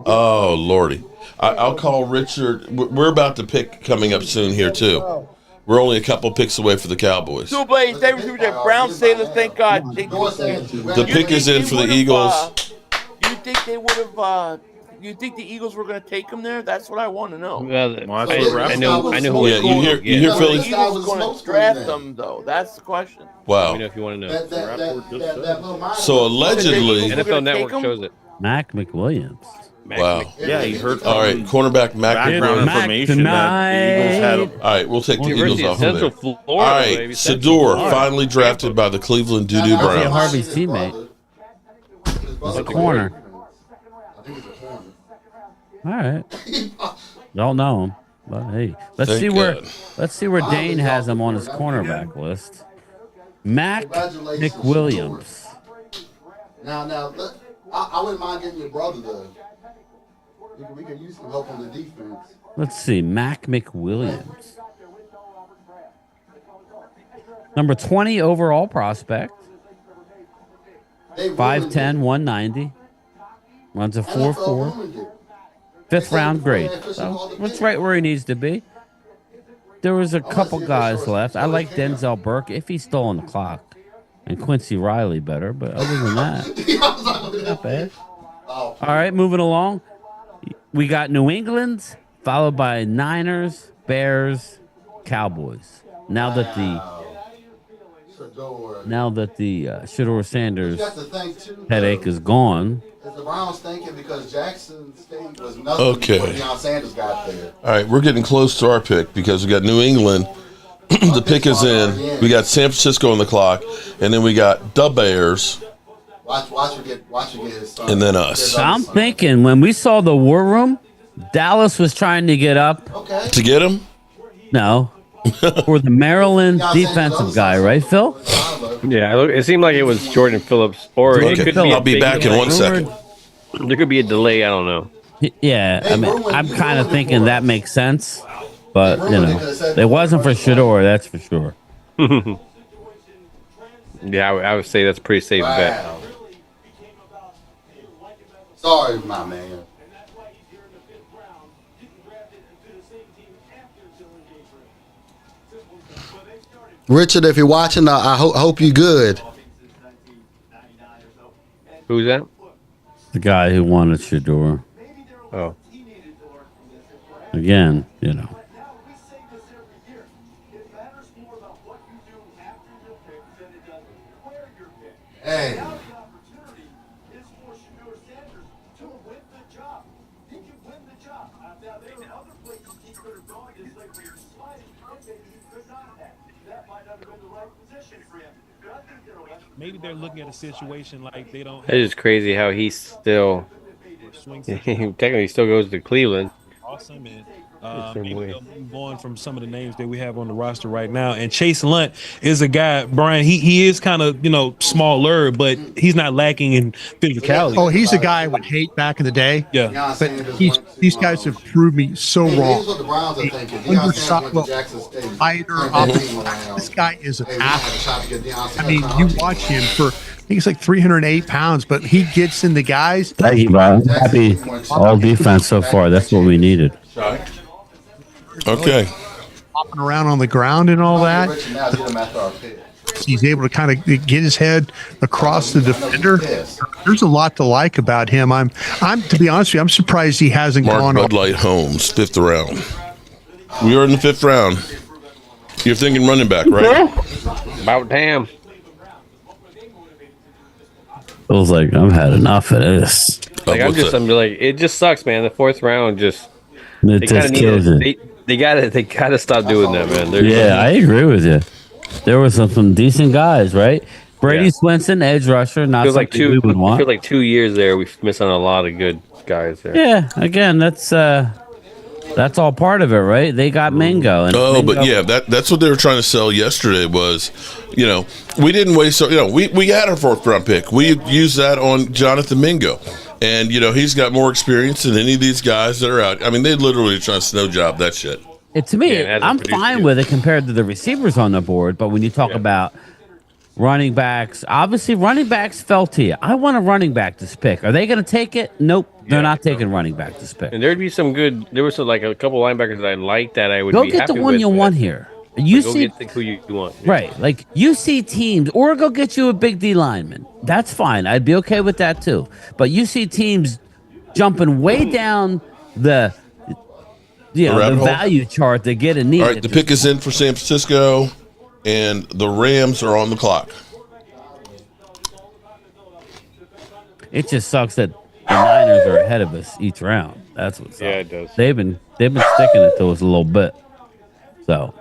Oh, Lordy. I'll call Richard. We're about to pick coming up soon here, too. We're only a couple picks away for the Cowboys. Two Blades, David Superchip, Browns Sailors, thank God. The pick is in for the Eagles. You think they would have? You think the Eagles were going to take him there? That's what I want to know. Well, I know who Yeah, you hear Philly? The Eagles are going to draft them, though. That's the question. Wow. Let me know if you want to know. So allegedly, NFL Network shows it. Mac McWilliams. Wow. Yeah, you heard. All right, cornerback Mac. Background information that the Eagles had. All right, we'll take the Eagles off of Central there. Florida, All right, baby. Sador finally drafted by the Cleveland Doo-Doo Browns. Harvey's teammate. It's a corner. All right. Don't know him, but hey, let's see where Dane has him on his cornerback list. Mac McWilliams. Now, I wouldn't mind getting your brother though. We could use some help on the defense. Let's see, Mac McWilliams. Number 20 overall prospect. 5'10", 190. Runs a 4.4. 5th round grade. So that's right where he needs to be. There was a couple guys left. I like Denzel Burke if he's still on the clock. And Quincy Riley better, but other than that, not bad. All right, moving along. We got New England, followed by Niners, Bears, Cowboys. Now that the Shedeur Sanders headache is gone. Is the Browns thinking because Jackson State was nothing before Deion Sanders got there? All right, we're getting close to our pick because we got New England. The pick is in. We got San Francisco on the clock, and then we got the Bears. Watch her get his son. And then us. I'm thinking when we saw the War Room, Dallas was trying to get up. To get him? No. For the Maryland defensive guy, right, Phil? Yeah, it seemed like it was Jordan Phillips. Or it could be I'll be back in 1 second. There could be a delay. I don't know. Yeah, I mean, I'm kind of thinking that makes sense. But, it wasn't for Shedeur, that's for sure. Yeah, I would say that's a pretty safe bet. Sorry, my man. Richard, if you're watching, I hope you're good. Who's that? The guy who wanted Shedeur. Oh. Again, Hey. Maybe they're looking at a situation like they don't. It's just crazy how he's still technically still goes to Cleveland. Awesome, and Same way. Move on from some of the names that we have on the roster right now. And Chase Lunt is a guy, Brian. He is kind of smaller, but he's not lacking in physicality. Oh, he's a guy I would hate back in the day. Yeah, but these guys have proved me so Here's wrong. what the Browns are thinking. Undersized, Deion Sanders went to Jackson State. fighter. This guy is an athlete. I mean, you watch him for, I think it's like 308 pounds, but he gets in the guys. Thank you, bro. I'm happy. All defense so far. That's what we needed. Okay. Hopping around on the ground and all that. He's able to kind of get his head across the defender. There's a lot to like about him. I'm to be honest with you, I'm surprised he hasn't Mark gone Bud Light Holmes, 5th round. We are in the 5th round. You're thinking running back, right? About damn. Feels like I've had enough of this. Like I'm like, it just sucks, man. The 4th round just It just kills it. they gotta stop doing that, man. I agree with you. There were some decent guys, right? Brady Swinson, edge rusher, not feels like something we would I want. feel like 2 years there. We've missed on a lot of good guys there. Yeah, again, that's all part of it, right? They got Mingo. And Mingo, but yeah, that's what they were trying to sell yesterday was, we didn't waste, we had our 4th round pick. We used that on Jonathan Mingo. And, he's got more experience than any of these guys that are out. I mean, they literally trying to snow job that shit. To me, I'm fine with it compared to the receivers on the board. But when you talk about running backs, obviously running backs fell to you. I want a running back this pick. Are they going to take it? Nope. They're not taking running back this pick. And there'd be some good. There was like a couple linebackers that I like that I would go be get happy the one with, you want here. You see who you want. Right. Like you see teams, or go get you a big D lineman. That's fine. I'd be okay with that too. But you see teams jumping way down the value chart to get a need. All right, the pick is in for San Francisco, and the Rams are on the clock. It just sucks that the Niners are ahead of us each round. That's what sucks. Yeah, it does. They've been sticking it to us a little bit. So.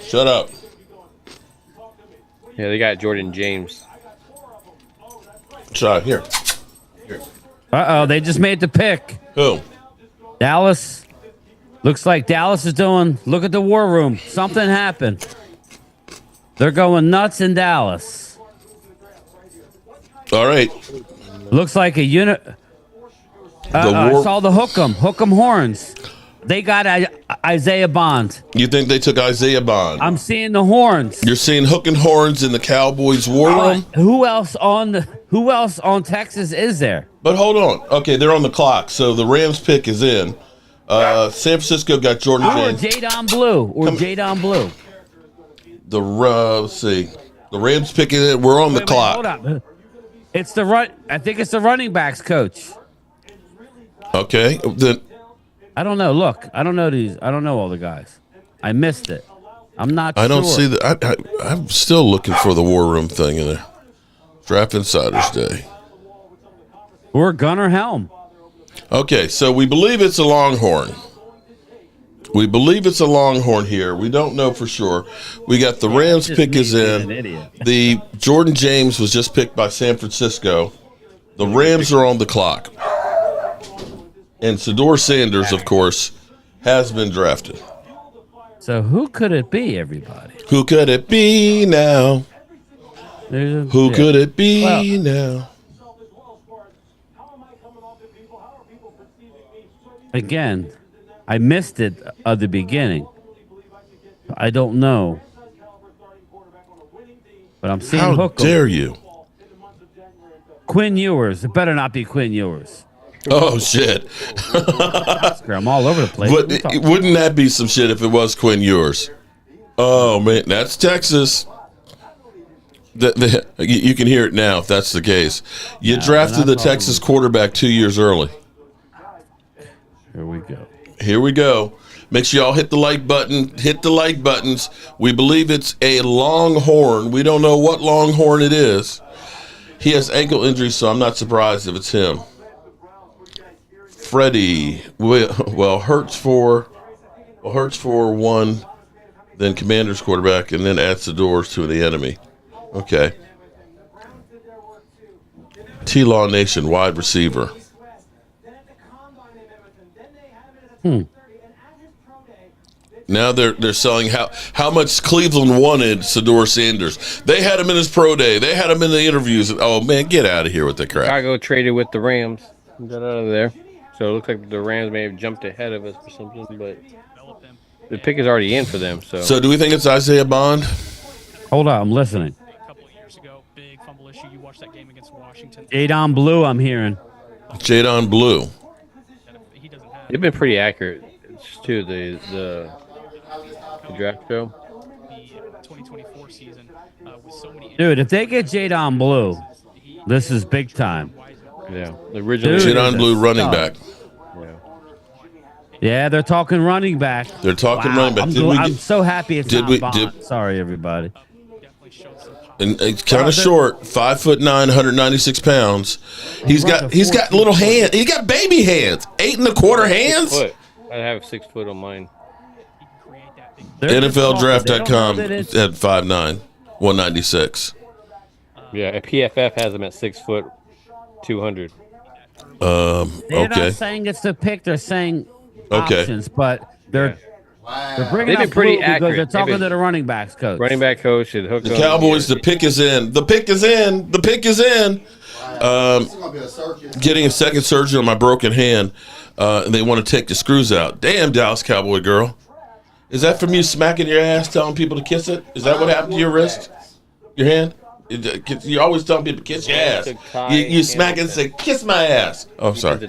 Shut up. Yeah, they got Jordan James. Here. Uh-oh, they just made the pick. Who? Dallas. Looks like Dallas is doing, look at the war room. Something happened. They're going nuts in Dallas. All right. Looks like a unit. I saw the hook 'em horns. They got Isaiah Bond. You think they took Isaiah Bond? I'm seeing the horns. You're seeing hook and horns in the Cowboys war room? Who else on Texas is there? But hold on. Okay, they're on the clock. So the Rams pick is in. San Francisco got Jordan James. Jadon Blue. Let's see. The Rams pick is in. We're on the clock. Hold up. It's the run. I think it's the running backs coach. Okay. Then I don't know. Look, I don't know these. I don't know all the guys. I missed it. I'm not sure. I don't see that. I'm still looking for the war room thing in there. Draft Insiders Day. Or Gunnar Helm. Okay, so we believe it's a Longhorn. We believe it's a Longhorn here. We don't know for sure. We got the Rams pick is in. The Jordan James was just picked by San Francisco. The Rams are on the clock. And Sador Sanders, of course, has been drafted. So who could it be, everybody? Who could it be now? Who could it be now? Again, I missed it at the beginning. I don't know. But I'm seeing How dare you? Quinn Ewers. It better not be Quinn Ewers. Oh, shit. I'm all over the place. But wouldn't that be some shit if it was Quinn Ewers? Oh, man, that's Texas. You can hear it now if that's the case. You drafted the Texas quarterback 2 years early. Here we go. Make sure y'all hit the like button. Hit the like buttons. We believe it's a Longhorn. We don't know what Longhorn it is. He has ankle injuries, so I'm not surprised if it's him. Freddie. Well, Hurts for one, then Commanders quarterback, and then adds the doors to the enemy. Okay. T-Law Nation wide receiver. Now they're selling how much Cleveland wanted Sador Sanders. They had him in his pro day. They had him in the interviews. Oh man, get out of here with the crap. Chicago traded with the Rams. Got out of there. So it looks like the Rams may have jumped ahead of us or something, but the pick is already in for them. So do we think it's Isaiah Bond? Hold on, I'm listening. Jadon Blue, I'm hearing. Jadon Blue. They've been pretty accurate. It's too the draft show. Dude, if they get Jadon Blue, this is big time. Yeah, the original Jadon Blue running back. Yeah, they're talking running back. They're talking running back. I'm so happy it's not Bond. Sorry, everybody. And it's kind of short, 5'9", 196 pounds. He's got little hands. He's got baby hands, 8 1/4 hands. I have 6 foot on mine. NFLDraft.com at 5'9", 196. Yeah, PFF has him at 6 foot, 200. They're okay. not saying it's the pick. They're saying options, but they're bringing They've been up pretty Blue because accurate. they're talking to the running backs coach. Running back coach should hook The Cowboys. The pick is in. The pick is in. The pick is in. Getting a second surgery on my broken hand, and they want to take the screws out. Damn, Dallas Cowboy girl. Is that from you smacking your ass, telling people to kiss it? Is that what happened to your wrist? Your hand? You always tell people to kiss your ass. You smack it and say, kiss my ass. Oh, sorry.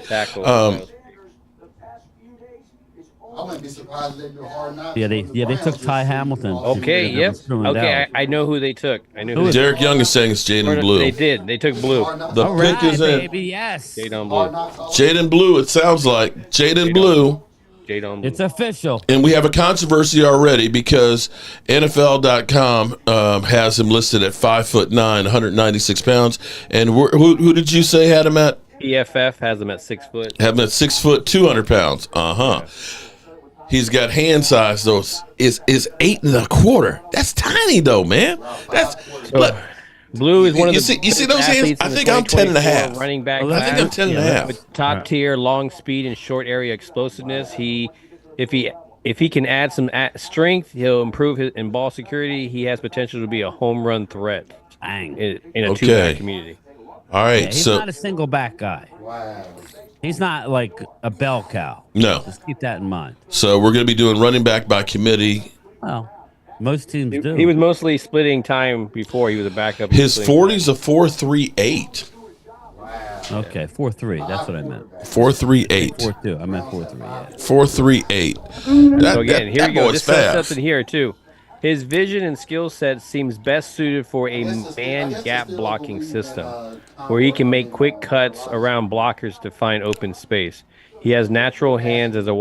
I wouldn't be surprised if they do hard knocks. Yeah, they took Ty Hamilton. Okay, yep. Okay, I know who they took. I knew who Derek Young is saying it's Jadon Blue. They did. They took Blue. The pick is in. Baby, yes. Jadon Blue. Jadon Blue, it sounds like. Jadon Blue. Jadon Blue. It's official. And we have a controversy already because NFL.com has him listed at 5'9", 196 pounds. And who did you say had him at? PFF has him at 6 foot. Have him at 6 foot, 200 pounds. Yeah. He's got hand size though. Is 8 1/4. That's tiny though, man. That's Blue is one of the you see those hands? I think I'm 10 1/2. Running back. I think I'm 10 1/2. With top tier long speed and short area explosiveness. If he can add some strength, he'll improve in ball security. He has potential to be a home run threat in a two-back community. All right, he's not a single back guy. Wow. He's not like a bell cow. No. Just keep that in mind. So we're going to be doing running back by committee. Well, most teams do. He was mostly splitting time before he was a backup. His 40's a 4.38. Okay, 4.3. That's what I meant. 4.38. 4.2. I meant 4.3. Yeah. 4.38. So again, here we go. This says something here too. His vision and skill set seems best suited for a man gap blocking system, where he can make quick cuts around blockers to find open space. He has natural hands as a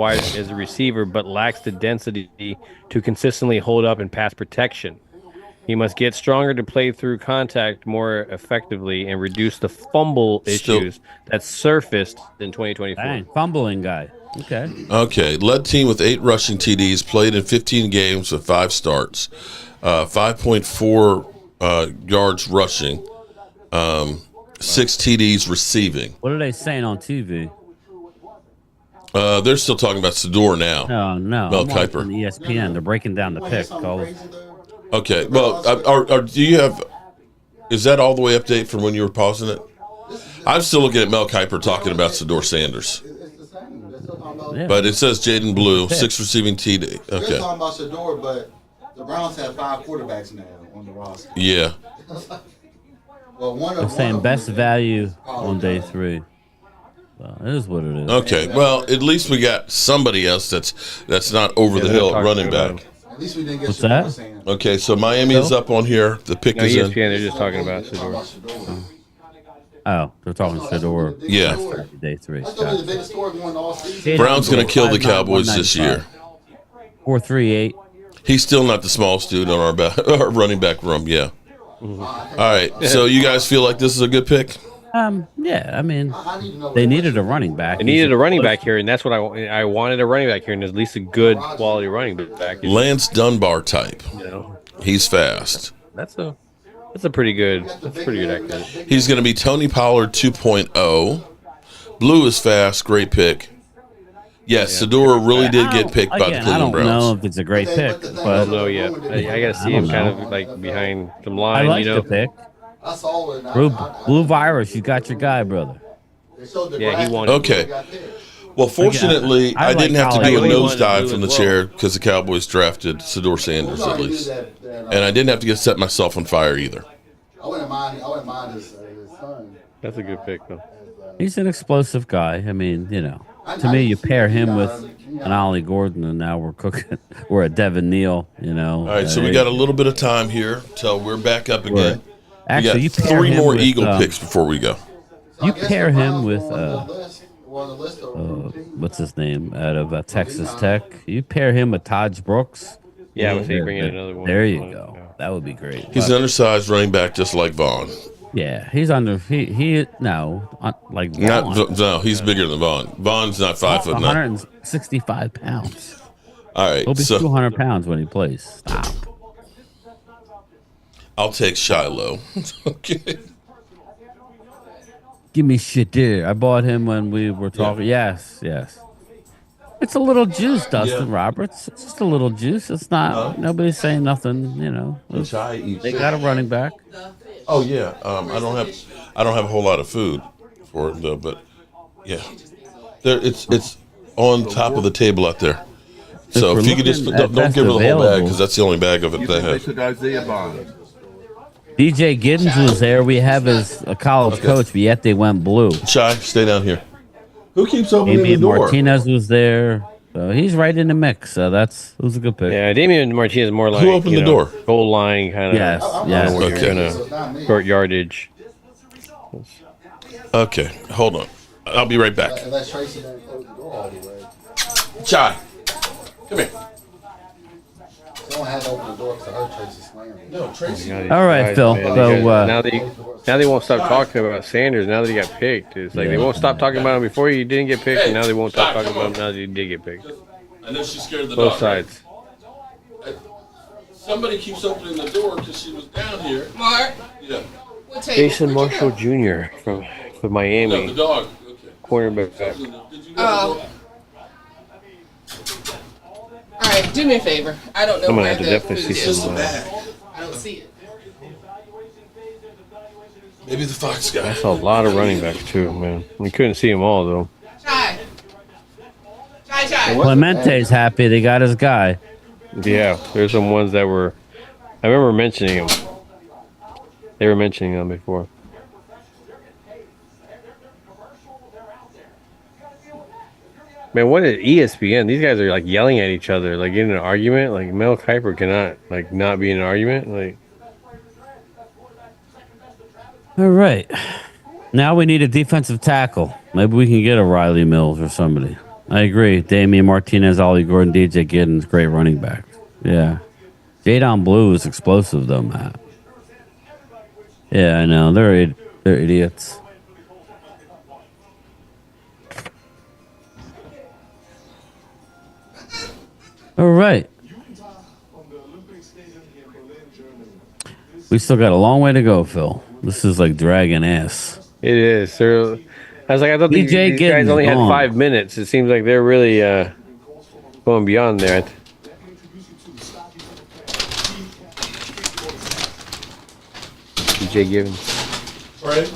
receiver, but lacks the density to consistently hold up in pass protection. He must get stronger to play through contact more effectively and reduce the fumble issues that surfaced in 2024. Dang, fumbling guy. Okay. Led team with 8 rushing TDs, played in 15 games with 5 starts, 5.4 yards rushing, 6 TDs receiving. What are they saying on TV? They're still talking about Sador now. No. Mel Kiper. On ESPN. They're breaking down the pick. Okay. Well, do you have? Is that all the way update from when you were pausing it? I'm still looking at Mel Kiper talking about Sador Sanders. Yeah. But it says Jadon Blue, 6 receiving TD. They're Okay. talking about Shador, but the Browns have 5 quarterbacks now on the roster. Yeah. Well, They're saying best value on day 3. Well, it is what it is. Okay. Well, at least we got somebody else that's not over the hill at running back. At least we didn't get What's Shador that? saying. Okay, so Miami is up on here. The pick is ESPN, in. they're just talking about Sador. Oh, they're talking Shador. Yeah. Day 3. That's gonna be the biggest story going all season. Brown's going to kill the Cowboys this year. 4.38. He's still not the smallest dude on our running back room. Yeah. All right. So you guys feel like this is a good pick? Yeah. I mean, they needed a running back. They needed a running back here, and that's what I wanted a running back here, and at least a good quality running back. Lance Dunbar type. He's fast. That's a pretty good. That's pretty good accurate. He's going to be Tony Pollard 2.0. Blue is fast. Great pick. Yes, Sador really did get picked by the Again, I Cleveland don't Browns. know if it's a great pick, I but don't know yet. I got to see I him don't kind know. of like behind some I line, like you know. the pick. I saw it. Blue Virus, you got your guy, brother. Yeah, he wanted. Okay. Well, fortunately, I I didn't like have to Ollie do a He wanted to nosedive do from as the well. chair because the Cowboys drafted Sador Sanders at least, and I didn't have to set myself on fire either. I wouldn't mind his son. That's a good pick, though. He's an explosive guy. I mean, to me, you pair him with an Ollie Gordon, and now we're cooking. We're at Devin Neal, All right, so we got a little bit of time here till we're back up again. Actually, we you got pair 3 him more with, Eagle picks before we go. You pair him with what's his name out of Texas Tech. You pair him with Taj Brooks. Yeah, I was saying bring in another one. There you go. That would be great. He's an undersized running back, just like Vaughn. Yeah, he's under. He like Vaughn. No, he's bigger than Vaughn. Vaughn's not 5'9". 165 pounds. All right, He'll be 200 pounds when he plays. Stop. I'll take Shiloh. Okay. Give me shit there. I bought him when we were talking. Yeah. Yes. It's a little juice, Dustin Roberts. It's just a little juice. It's not. Nobody's saying nothing. They got a running back. Oh yeah. I don't have a whole lot of food for it though, but yeah, it's on top of the table out there. So if you could just don't give her the whole bag because that's the only bag of it they have. DJ Giddens was there. We have a college coach, but yet they went blue. Shy, stay down here. Who keeps opening Damian the door? Martinez was there. So he's right in the mix. So it was a good pick. Yeah, Damian Martinez is more like Who opened the door? Goal line kind of. Yes. Where Okay. you're gonna short yardage. Okay, hold on. I'll be right back. Unless Tracy doesn't close the door all the way. Chai, come here. She don't have to open the door because I heard Tracy slamming. No, Tracy. All right, Phil. So now they won't stop talking about Sanders. Now that he got picked, it's like they won't stop talking about him before he didn't get picked, and now they won't stop talking about him now that he did get picked. I know she's scared of the Both dog. sides. Somebody keeps opening the door because she was down here. Mark, Yeah. what table? Jason Marshall Jr. from Miami, No, the dog. Okay. cornerback. Oh. All right, do me a favor. I don't know I'm gonna where have to the definitely food see is. some. I don't see it. Maybe the Fox guy. I saw a lot of running backs too, man. We couldn't see them all though. Chai. Chai. Clemente's happy they got his guy. Yeah, there's some ones that were. I remember mentioning them. They were mentioning them before. Man, what is ESPN? These guys are like yelling at each other, like in an argument. Like Mel Kiper cannot like not be in an argument. Like All right. Now we need a defensive tackle. Maybe we can get a Riley Mills or somebody. I agree. Damian Martinez, Ollie Gordon, DJ Giddens, great running back. Yeah. Jadon Blue is explosive though, Matt. Yeah, I know. They're idiots. All right. We still got a long way to go, Phil. This is like dragging ass. it is. I was like, I thought these DJ guys Giddens only had gone. 5 minutes. It seems like they're really going beyond there. DJ Givens. Right.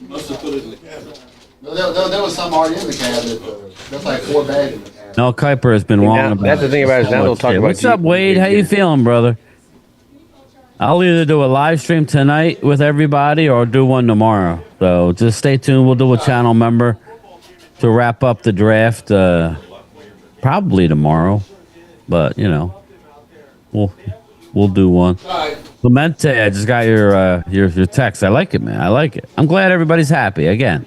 Must have put it in the cabinet. There was some already in the cabinet. There's like 4 bags in the cabinet. Mel Kiper has been wrong about that's the thing about it is now they'll talk about What's up, Wade? How you feeling, brother? I'll either do a live stream tonight with everybody or do one tomorrow. So just stay tuned. We'll do a channel member to wrap up the draft probably tomorrow. But, we'll do one. Clemente, I just got your text. I like it, man. I like it. I'm glad everybody's happy again.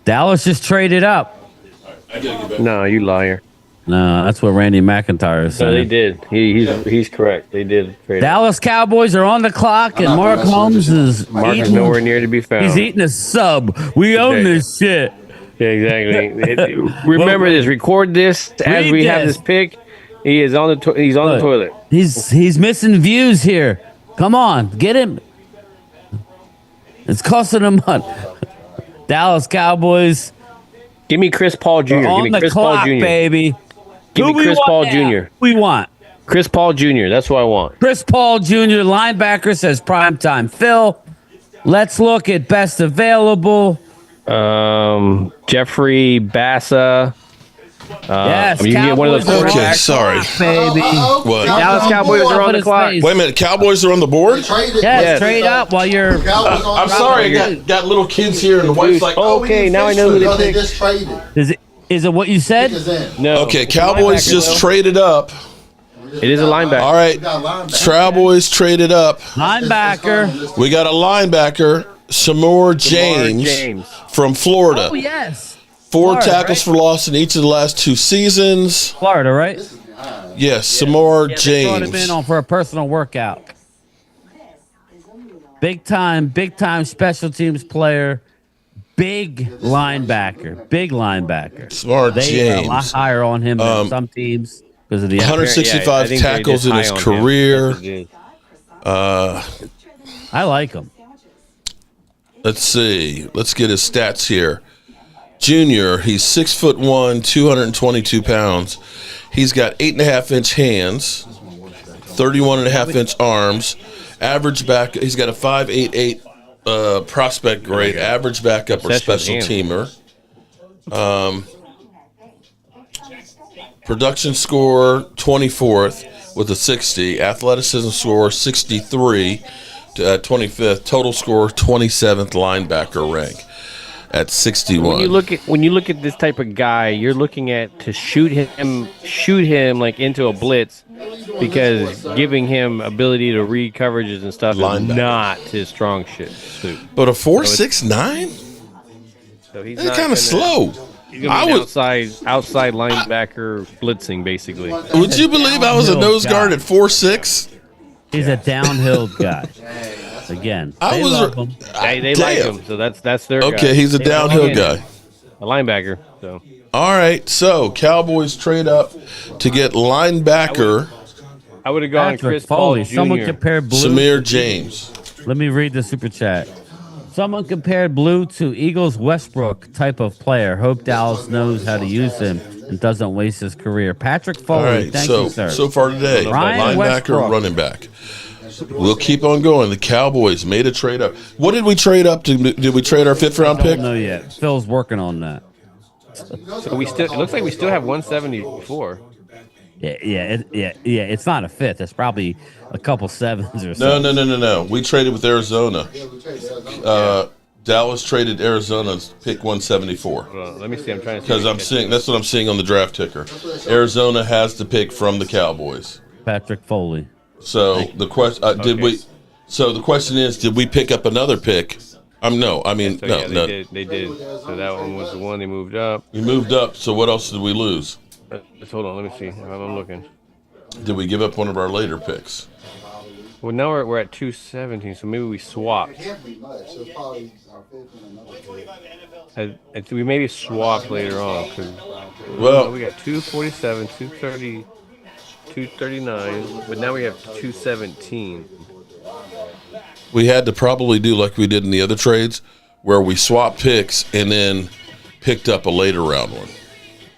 Dallas just traded up. No, you liar. No, that's what Randy McIntyre is No, they saying. did. He's correct. They did trade. Dallas Cowboys are on the clock, and Mark Holmes is Mark is eating, nowhere near to be found. He's eating a sub. We own this shit. Yeah, exactly. Remember this. Record this as Read we have this. this pick. He is on the he's on the toilet. He's missing views here. Come on, get him. It's costing him money. Dallas Cowboys Give me Chris Paul Jr. We're Give on me the Chris clock, Paul Jr. baby. Give Who me we Chris want Paul now? Jr. We want Chris Paul Jr. That's what I want. Chris Paul Jr. linebacker says primetime Phil. Let's look at best available. Jeffrey Bassa. Yes, you can get one of the Cowboys are Okay, on the sorry. clock, baby. What? Dallas Cowboys are on the clock. Wait a minute, Cowboys are on the board? Yes, trade up while you're. I'm sorry, I got little kids here, and the wife's like, "Oh, okay, now I know who They they picked. just traded. Is it what you said? No. Okay, Cowboys just traded up. It is a linebacker. All right, Cowboys traded up. Linebacker. We got a linebacker, Shamor James from Florida. Oh yes. 4 Florida, tackles for loss in each of the last 2 seasons. Florida, right? Yes, Shamor They brought him James. in on for a personal workout. Big time special teams player. Big linebacker. Smart They are a lot James. higher on him than some teams because of the 165 tackles in his career. I like him. Let's see. Let's get his stats here. Junior, he's 6'1", 222 pounds. He's got 8.5-inch hands, 31.5-inch arms. Average back. He's got a 5.88 prospect grade. Average backup or special teamer. Production score 24th with a 60. Athleticism score 63 to 25th. Total score 27th linebacker rank at 61. When you look at this type of guy, you're looking at to shoot him like into a blitz, because giving him ability to read coverages and stuff is not his strong suit. But a 4.69? So he's That's kind of slow. He's gonna be an outside linebacker blitzing, basically. Would you believe I was a nose guard at 4'6"? He's a downhill guy. Again, they love him. They like him, so that's their guy. Okay, he's a downhill guy. A linebacker. So all right, so Cowboys trade up to get linebacker. I would have gone Patrick Chris Foley. Paul Jr. Someone compared blue. Samir James. Let me read the super chat. Someone compared Blue to Eagles Westbrook type of player. Hope Dallas knows how to use him and doesn't waste his career. Patrick Foley, All right, thank you, sir. so far today, Ryan linebacker, Westbrook. running back. We'll keep on going. The Cowboys made a trade up. What did we trade up to? Did we trade our 5th round pick? Don't know yet. Phil's working on that. So we still. It looks like we still have 174. Yeah. It's not a 5th. It's probably a couple 7s or something. No. We traded with Arizona. Dallas traded Arizona's pick 174. Let me see. I'm trying to. Because I'm seeing. That's what I'm seeing on the draft ticker. Arizona has the pick from the Cowboys. Patrick Foley. So the question did we? So the question is, did we pick up another pick? No. They did. So that one was the one they moved up. We moved up. So what else did we lose? Hold on. Let me see. I'm looking. Did we give up one of our later picks? Well, now we're at 217. So maybe we swapped. We maybe swapped later on. Well, we got 247, 230. 239, but now we have 217. We had to probably do like we did in the other trades, where we swapped picks and then picked up a later round one.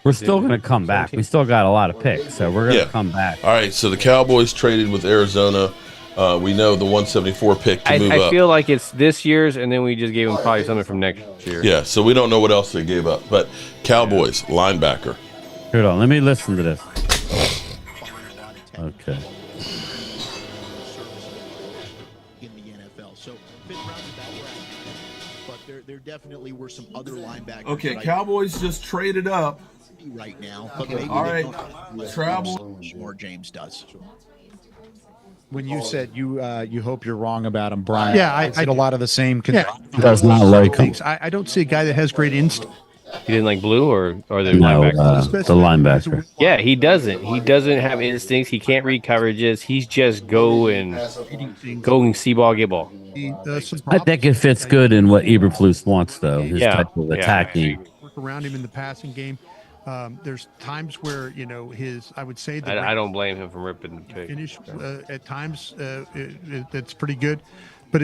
We're still going to come back. We still got a lot of picks, so we're going to come back. All right, so the Cowboys traded with Arizona. We know the 174 pick to move up. I feel like it's this year's, and then we just gave them probably something from next year. Yeah, so we don't know what else they gave up. But Cowboys, linebacker. Hold on, let me listen to this. Okay. In the NFL, so fifth round is that round, but there definitely were some other linebackers. Okay, Cowboys just traded up right now, but maybe all right, travel. More James does. When you said you hope you're wrong about him, Brian. Yeah, I said a lot of the same. Does not like him. I don't see a guy that has great instinct. He didn't like Blue or the linebacker? The linebacker. Yeah, he doesn't. He doesn't have instincts. He can't read coverages. He's just go and see ball, get ball. I think it fits good in what Eberflus wants, though. His type of attacking. Work around him in the passing game. There's times where I would say that I don't blame him for ripping the pick. Finish at times that's pretty good. but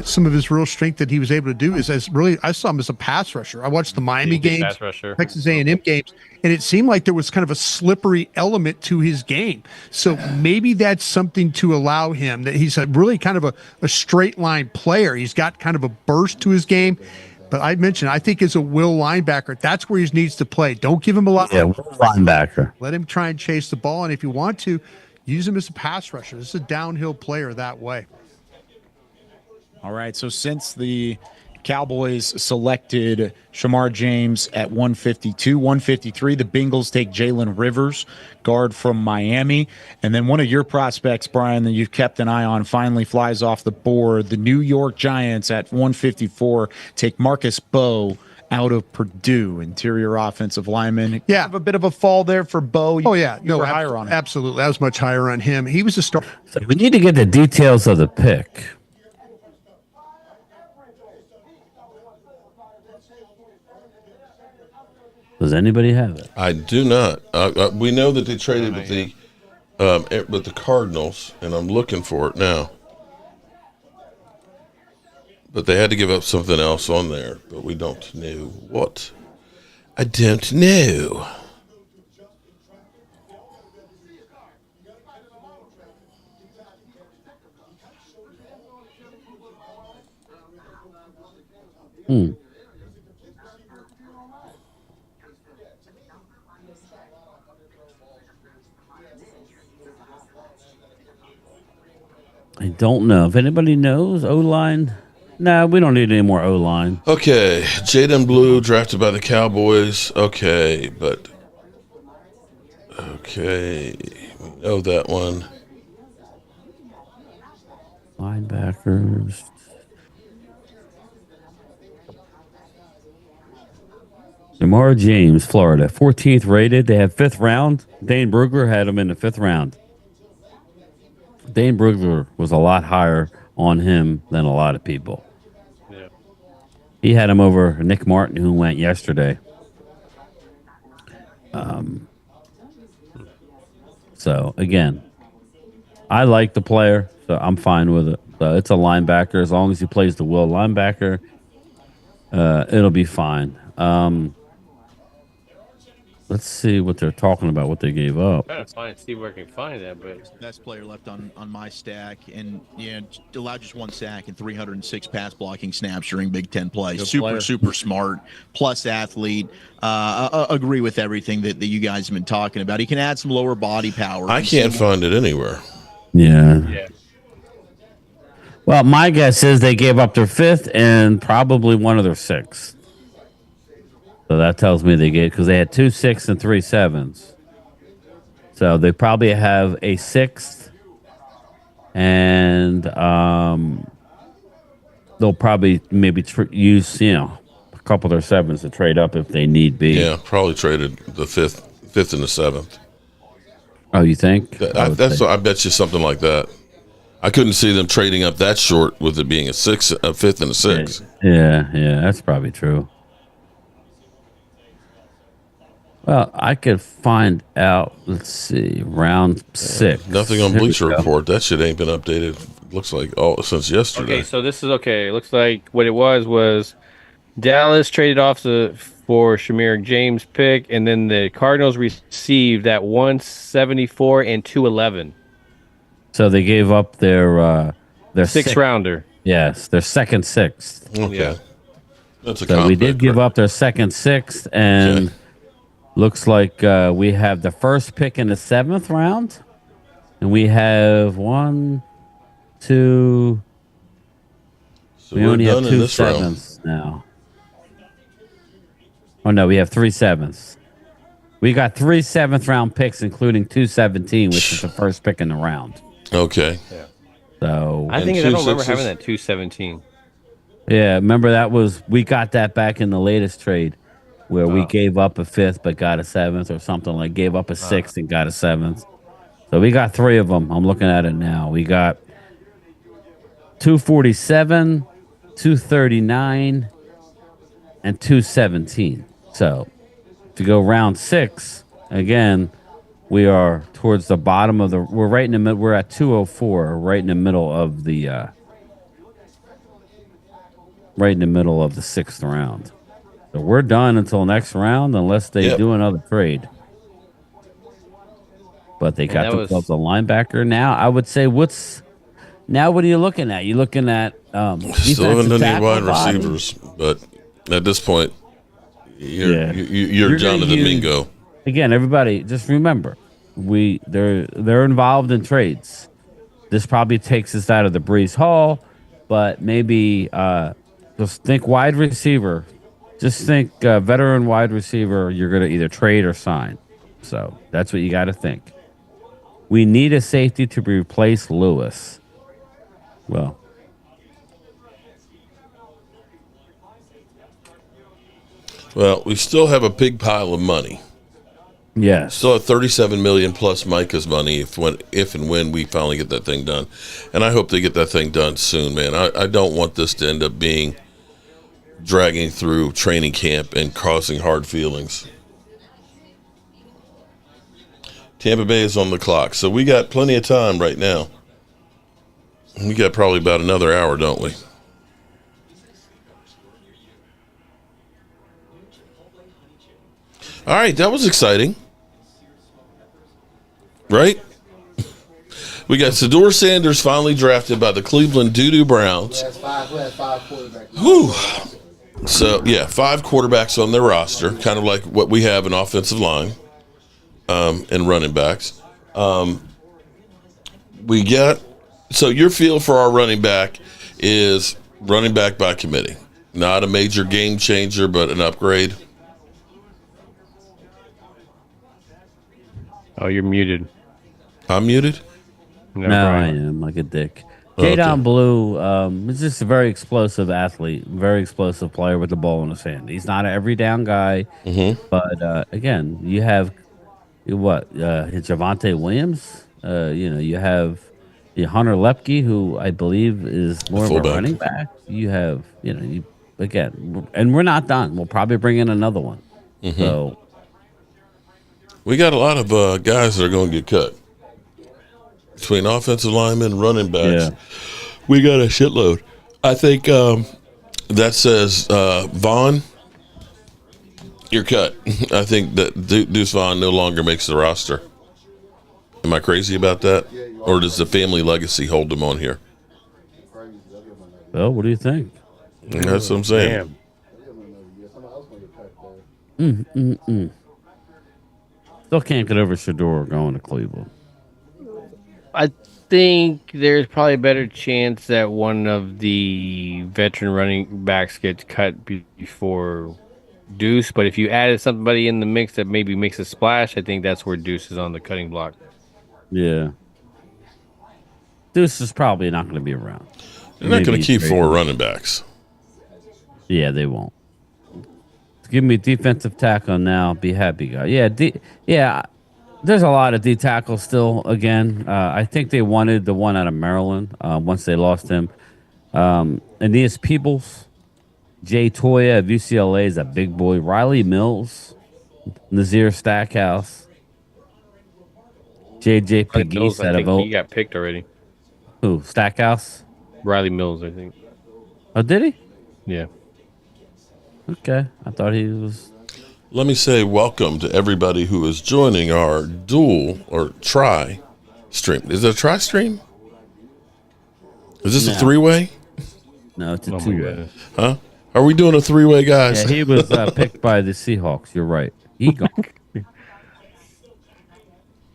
some of his real strength that he was able to do is I saw him as a pass rusher. I watched the Miami games, pass rusher. Texas A&M games, and it seemed like there was kind of a slippery element to his game. So maybe that's something to allow him, that he's really kind of a straight line player. He's got kind of a burst to his game. But I mentioned, I think as a will linebacker, that's where he needs to play. Don't give him a lot. Yeah, will linebacker. Let him try and chase the ball. And if you want to, use him as a pass rusher. This is a downhill player that way. All right. So since the Cowboys selected Shamar James at 152, 153, the Bengals take Jalen Rivers, guard from Miami. And then one of your prospects, Brian, that you've kept an eye on, finally flies off the board. The New York Giants at 154 take Marcus Bowe out of Purdue, interior offensive lineman. Yeah. Have a bit of a fall there for Bowe. Oh, yeah. You were higher on him. Absolutely. I was much higher on him. He was a star. So we need to get the details of the pick. Does anybody have it? I do not. We know that they traded with the Cardinals, and I'm looking for it now. But they had to give up something else on there, but we don't know what. I don't know. I don't know. If anybody knows O-line, no, we don't need any more O-line. Okay, Jaden Blue drafted by the Cowboys. Okay, we know that one. Linebackers. Jamar James, Florida, 14th rated. They have 5th round. Dane Brugler had him in the 5th round. Dane Brugler was a lot higher on him than a lot of people. Yeah. He had him over Nick Martin, who went yesterday. So, again, I like the player, so I'm fine with it. So it's a linebacker. As long as he plays the will linebacker, it'll be fine. Let's see what they're talking about, what they gave up. I'm trying to see where I can find that, but Best player left on my stack, and allowed just 1 sack and 306 pass blocking snaps during Big Ten play. Good Super, player. super smart, plus athlete. Agree with everything that you guys have been talking about. He can add some lower body power. I can't find it anywhere. Yeah. Well, my guess is they gave up their 5th and probably one of their 6th. So that tells me they gave, because they had 2 6s and 3 7s. So they probably have a 6th, and they'll probably maybe use a couple of their 7s to trade up if they need be. Yeah, probably traded the 5th and the 7th. Oh, you think? I bet you something like that. I couldn't see them trading up that short with it being a 5th and a 6th. Yeah, that's probably true. Well, I could find out. Let's see, round 6. Nothing on Here we Bleacher go. Report. That shit ain't been updated. Looks like since yesterday. okay, so this is okay. It looks like what it was Dallas traded off for Shamir James pick, and then the Cardinals received that 174 and 211. So they gave up their 6th rounder. Yes, their second 6th. Okay. Yeah. That's a So we comp did pick, give right? up their second 6th, and Okay. looks like we have the first pick in the 7th round, and we have 1, 2. So We we're only have done in 2 this round. 7s now. Oh no, we have 3 7s. We got 3 7th round picks, including 217, which is the first pick in the round. Okay. Yeah. So I don't remember having that 217. Yeah, remember we got that back in the latest trade where we gave up a 5th but got a 7th or something, like gave up a 6th and got a 7th. So we got 3 of them. I'm looking at it now. We got 247, 239, and 217. So to go round 6, again, we are towards the bottom of we're right in the middle. We're at 204, right in the middle of the right in the middle of the 6th round. So we're done until next round unless they Yep. do another trade. But they And got that themselves was a linebacker now. I would say what are you looking at? You looking at Still haven't defensive done any tackle wide body? receivers, but at this point, you're Yeah. you're You're gonna Jonathan use Mingo. again, everybody just remember they're involved in trades. This probably takes us out of the Breeze Hall, but maybe just think wide receiver. Just think veteran wide receiver you're gonna either trade or sign. So that's what you gotta think. We need a safety to replace Lewis. Well, Well, we still have a big pile of money. yes. Still have 37 million plus Micah's money if and when we finally get that thing done. And I hope they get that thing done soon, man. I don't want this to end up being dragging through training camp and causing hard feelings. Tampa Bay is on the clock, so we got plenty of time right now. We got probably about another hour, don't we? All right, that was exciting. Right? We got Sador Sanders finally drafted by the Cleveland Doo-Doo Browns. We had five quarterbacks. Whew. So, yeah, 5 quarterbacks on their roster, kind of like what we have in offensive line and running backs. We got so your feel for our running back is running back by committee. Not a major game changer, but an upgrade. Oh, you're muted. I'm muted? No, I am like a dick. Jadon Blue is just a very explosive athlete, very explosive player with the ball in his hand. He's not an every down guy, but again, you have Javante Williams. You have Hunter Lepke, who I believe is more of a fullback. running back. You have again, and we're not done. We'll probably bring in another one. So We got a lot of guys that are going to get cut. Between offensive linemen and running backs, we got a shitload. I think that says, Vaughn, you're cut. I think that Deuce Vaughn no longer makes the roster. Am I crazy about that? Or does the family legacy hold him on here? well, what do you think? That's what I'm saying. Still can't get over Shador going to Cleveland. I think there's probably a better chance that one of the veteran running backs gets cut before Deuce. But if you added somebody in the mix that maybe makes a splash, I think that's where Deuce is on the cutting block. Yeah. Deuce is probably not going to be around. They're not going to keep 4 running backs. Yeah, they won't. Give me defensive tackle now. Be happy, guy. Yeah, there's a lot of D tackles still. Again, I think they wanted the one out of Maryland once they lost him. Aeneas Peebles, Jay Toya of UCLA is a big boy. Riley Mills, Nazir Stackhouse, JJ Mills, Pegues I out think of he got picked already. who? Stackhouse? Riley Mills, I think. Oh, did he? Yeah. Okay, I thought he was. Let me say welcome to everybody who is joining our dual or tri stream. Is it a tri stream? Is this a 3-way? No, it's a 2-way. Huh? Are we doing a 3-way, guys? Yeah, he was picked by the Seahawks. You're right. He gone.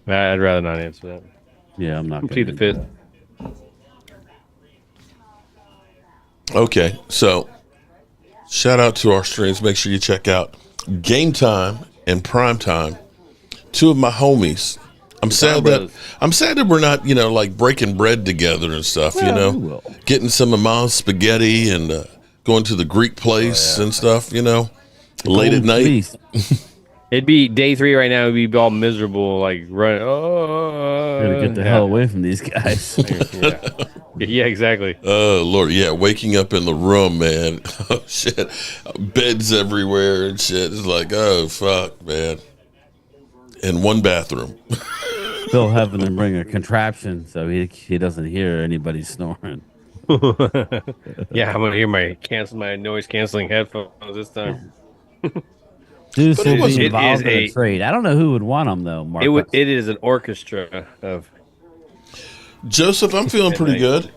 I'd rather not answer that. Yeah, I'm not. Complete the fifth. Okay, so shout out to our streams. Make sure you check out Game Time and Prime Time. 2 of my homies. I'm sad that we're not, like breaking bread together and stuff. Well, we will. Getting some of Mom's spaghetti and going to the Greek place and stuff. Late at night. It'd be day 3 right now. It'd be all miserable, like running. Gotta get the hell away from these guys. Yeah, exactly. Oh Lord, yeah, waking up in the room, man. Oh shit, beds everywhere and shit. It's like, oh fuck, man. In one bathroom. Still having to bring a contraption so he doesn't hear anybody snoring. Yeah, I'm gonna hear my noise canceling headphones this time. Deuce But it will be wasn't. It is involved in a a trade. I don't know who would want him though, Marcus. it is an orchestra of Joseph, I'm feeling pretty midnight. good.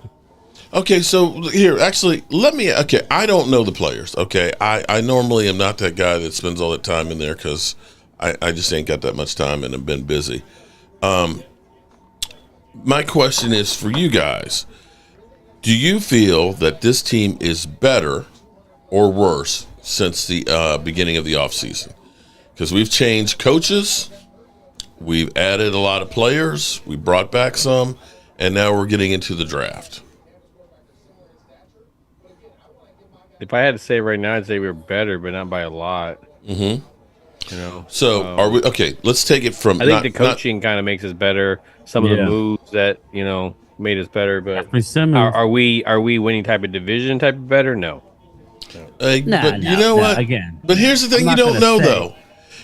Okay, so here, actually, okay, I don't know the players, okay? I normally am not that guy that spends all that time in there because I just ain't got that much time and have been busy. My question is for you guys. Do you feel that this team is better or worse since the beginning of the offseason? Because we've changed coaches, we've added a lot of players, we brought back some, and now we're getting into the draft. If I had to say right now, I'd say we're better, but not by a lot. Mm-hmm. You know. So are we okay? Let's take it from. I think the coaching kind of makes us better. Some of the Yeah. moves that made us better, but Jeffrey Simmons. are we winning type of division type of better? No. But you know what? Again, but here's the thing: I'm you not don't gonna know say. though.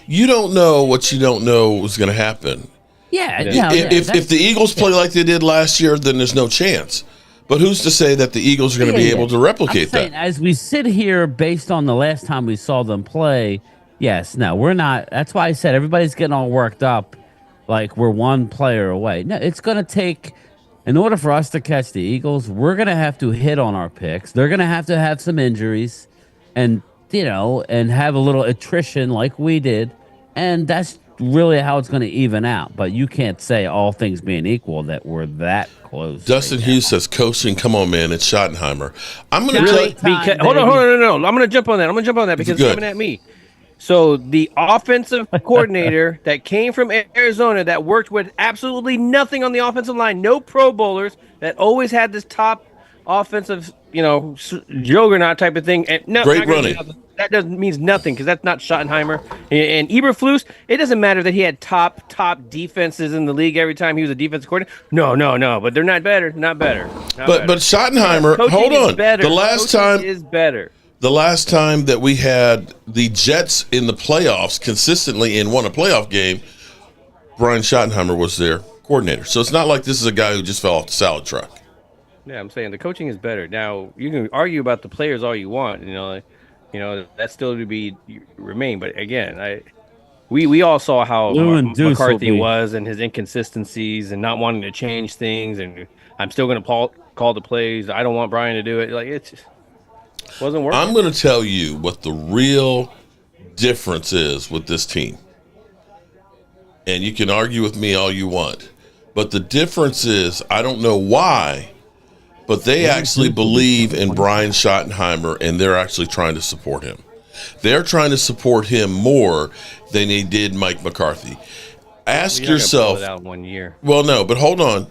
You don't know what you don't know was going to happen. Yeah, If the Eagles play like they did last year, then there's no chance. But who's to say that the Eagles are going to be able to replicate I'm saying, that? as we sit here, based on the last time we saw them play, yes, no, we're not. That's why I said everybody's getting all worked up, like we're one player away. No, it's going to take. In order for us to catch the Eagles, we're going to have to hit on our picks. They're going to have some injuries, and and have a little attrition like we did, and that's really how it's going to even out. But you can't say, all things being equal, that we're that close. Dustin Hughes says, coaching, come on, man, it's Schottenheimer. I'm going to Really? Hold on, no. I'm going to jump on that. Because it's Good. coming at me. So the offensive coordinator that came from Arizona that worked with absolutely nothing on the offensive line, no Pro Bowlers, that always had this top offensive, juggernaut type of thing. And no, Great not gonna do running. nothing. That doesn't means nothing because that's not Schottenheimer and Eberflus. It doesn't matter that he had top defenses in the league every time he was a defensive coordinator. No, but they're not better. Not better. But Schottenheimer, Coaching hold is on. better. The last Coaching time is better. The last time that we had the Jets in the playoffs consistently and won a playoff game, Brian Schottenheimer was their coordinator. So it's not like this is a guy who just fell off the salad truck. Yeah, I'm saying the coaching is better. Now you can argue about the players all you want. That's still to be remain. But again, we all saw how Lou and Deuce McCarthy will be- was and his inconsistencies and not wanting to change things. And I'm still going to call the plays. I don't want Brian to do it. Like it just wasn't working. I'm going to tell you what the real difference is with this team. And you can argue with me all you want. But the difference is, I don't know why, but they actually believe in Brian Schottenheimer and they're actually trying to support him. They're trying to support him more than they did Mike McCarthy. Ask You're not gonna yourself. pull it out in 1 year. Well, no, but hold on.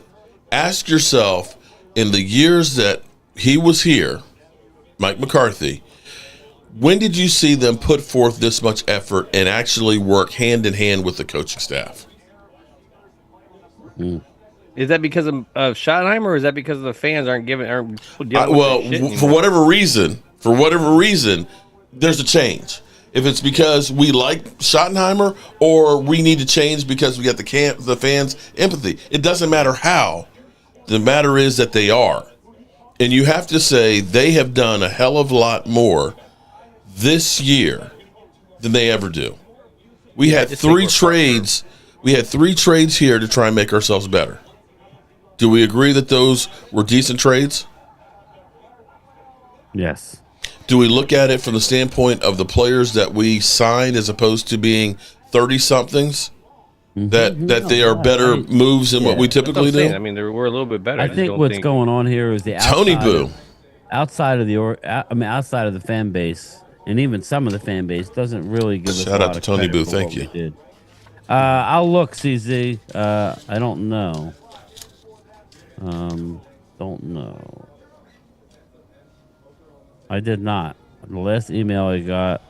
Ask yourself, in the years that he was here, Mike McCarthy, when did you see them put forth this much effort and actually work hand in hand with the coaching staff? Is that because of Schottenheimer, or is that because the fans aren't dealing with For that shit whatever reason, there's a change. If it's because we like Schottenheimer or we need to change because we got the fans' empathy, it doesn't matter how. The matter is that they are. And you have to say they have done a hell of a lot more this year than they ever do. We had three trades. We had 3 trades here to try and make ourselves better. Do we agree that those were decent trades? Yes. Do we look at it from the standpoint of the players that we signed as opposed to being 30-somethings? That they are better moves than what we typically do? I mean, we're a little bit better. I just think don't what's going on here is the Tony Boo. outside of the fan base, and even some of the fan base doesn't really give us Shout a out lot to of Tony credit Boo. for Thank what you. we did. I'll look, CZ. I don't know. Don't know. I did not. The last email I got.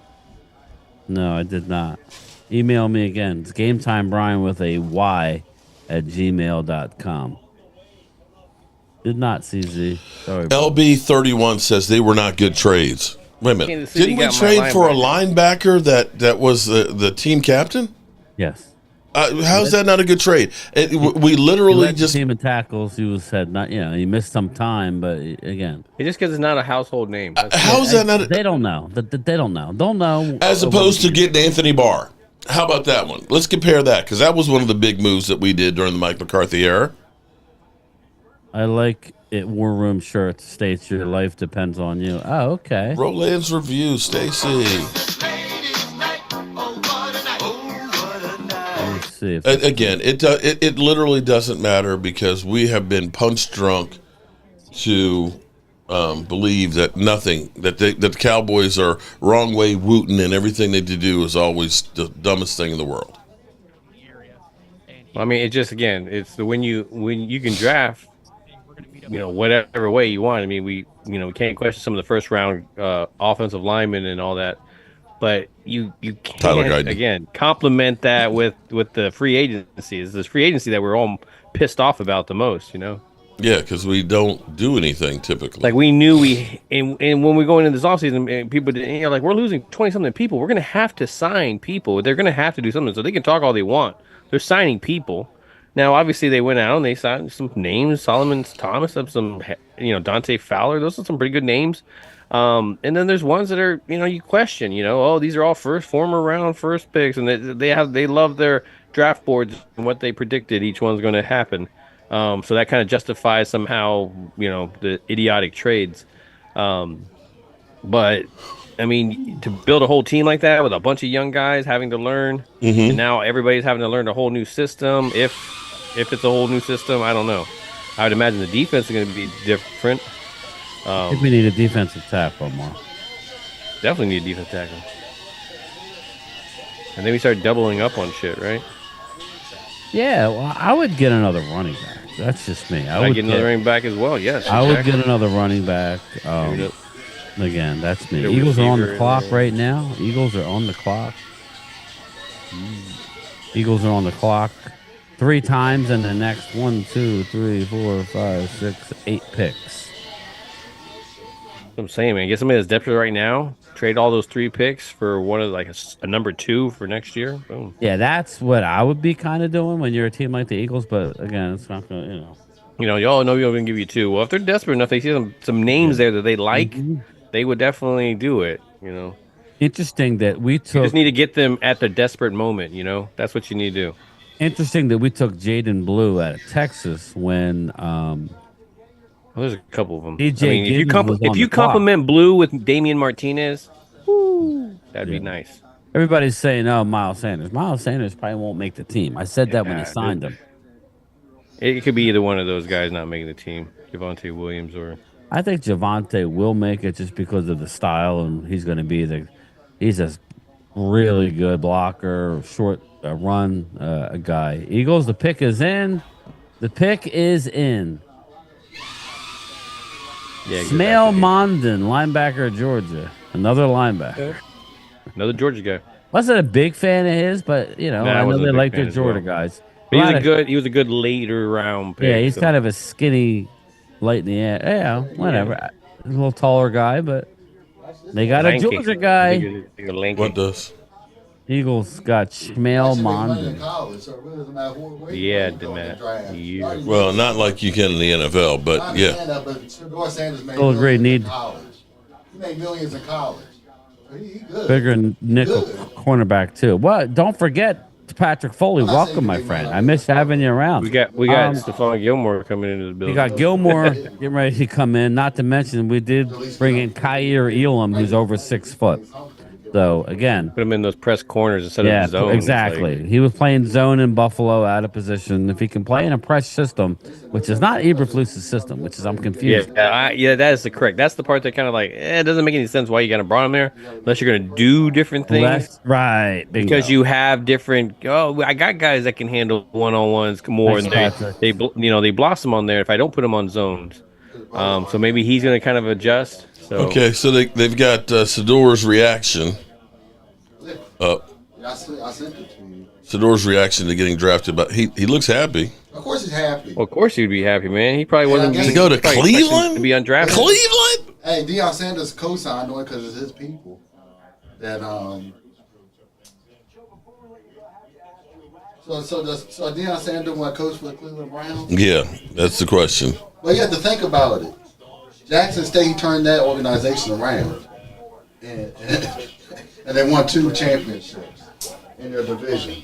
No, I did not. Email me again. It's GameTimeBrian with a Y at gmail.com. Did not, CZ. Sorry. LB31 says they were not good trades. Wait a minute. Kansas City Didn't we got my trade for a linebacker. linebacker that was the team captain? Yes. How's that not a good trade? We He literally led the just team in tackles. He said not, he missed some time, but again, It's just because it's not a household name. how's that not they don't know. They don't know. Don't know. as opposed to getting Anthony Barr. How about that one? Let's compare that because that was one of the big moves that we did during the Mike McCarthy era. I like it. War Room shirt states your life depends on you. Oh, okay. Roland's review, Stacy. Let's see. Again, it literally doesn't matter because we have been punch drunk to believe that the Cowboys are wrong way wooting and everything they do is always the dumbest thing in the world. I mean, it just it's when you can draft, whatever way you want. I mean, we can't question some of the first round offensive linemen and all that, but you can't complement that with the free agency. It's this free agency that we're all pissed off about the most. Yeah, because we don't do anything typically. Like we knew and when we go into this offseason, and people didn't, like we're losing 20-something people. We're gonna have to sign people. They're gonna have to do something. So they can talk all they want. They're signing people. Now, obviously, they went out and they signed some names. Solomon Thomas, some Dante Fowler. Those are some pretty good names. And then there's ones that are you question. These are all former round first picks, and they love their draft boards and what they predicted each one's going to happen. So that kind of justifies somehow, the idiotic trades. But I mean, to build a whole team like that with a bunch of young guys having to learn, and now everybody's having to learn a whole new system. If it's a whole new system, I don't know. I would imagine the defense is going to be different. I think we need a defensive tackle more. Definitely need a defensive tackle. And then we start doubling up on shit, right? Yeah, well, I would get another running back. That's just me. I would get another running back as well. Yes, I would get another running back. Again, that's me. Eagles are on the clock right now. Eagles are on the clock. Eagles are on the clock 3 times in the next 1, 2, 3, 4, 5, 6, 8 picks. That's what I'm saying, man. Get somebody that's desperate right now. Trade all those 3 picks for one of a number 2 for next year. Boom. Yeah, that's what I would be kind of doing when you're a team like the Eagles. But again, it's not going to, y'all know we're going to give you 2. Well, if they're desperate enough, they see some names there that they like, they would definitely do it, Interesting that we took. You just need to get them at the desperate moment, That's what you need to do. Interesting that we took Jaden Blue out of Texas when. There's a couple of them. DJ if you compliment Blue with Damian Martinez, that'd be nice. Everybody's saying, "Oh, Miles Sanders." Miles Sanders probably won't make the team. I said that when he signed him. It could be either one of those guys not making the team, Javonte Williams or. I think Javonte will make it just because of the style, and he's going to be he's a really good blocker, short run guy. Eagles, the pick is in. The pick is in. Yeah, Smail Mondon, linebacker of Georgia. Another linebacker. Another Georgia guy. Wasn't a big fan of his, but I know they like their Georgia guys. But he was a good later round pick. Yeah, he's kind of a skinny, light in the air. Yeah, whatever. A little taller guy, but they got a Georgia guy. What does? Eagles got Smail Mondon. Yeah, Matt. Well, not like you can in the NFL, but yeah. Still a great need. He made millions in college. He good. Bigger nickel cornerback too. Well, don't forget Patrick Foley. Welcome, my friend. I miss having you around. We got Stephon Gilmore coming into the building. We got Gilmore getting ready to come in. Not to mention we did bring in Kyer Elam, who's over 6 foot. So again, put him in those press corners instead of zone. Exactly. He was playing zone in Buffalo, out of position. If he can play in a press system, which is not Eberflus's system, I'm confused. Yeah, that is the correct. That's the part that kind of it doesn't make any sense why you got to brought him there unless you're going to do different things. Right. Bingo. Because you have different. I got guys that can handle one-on-ones more, and they blossom on there. If I don't put them on zones, so maybe he's going to kind of adjust. So. Okay, so they've got Sador's reaction. I sent it to you. Sador's reaction to getting drafted, but he looks happy. Of course he's happy. Well, of course he'd be happy, man. He probably wasn't to go to Cleveland to be undrafted. Cleveland. Hey, Deion Sanders co-signed on it because it's his people. That So Deion Sanders want to coach for the Cleveland Browns? Yeah, that's the question. But you have to think about it. Jackson State turned that organization around, and they won 2 championships in their division.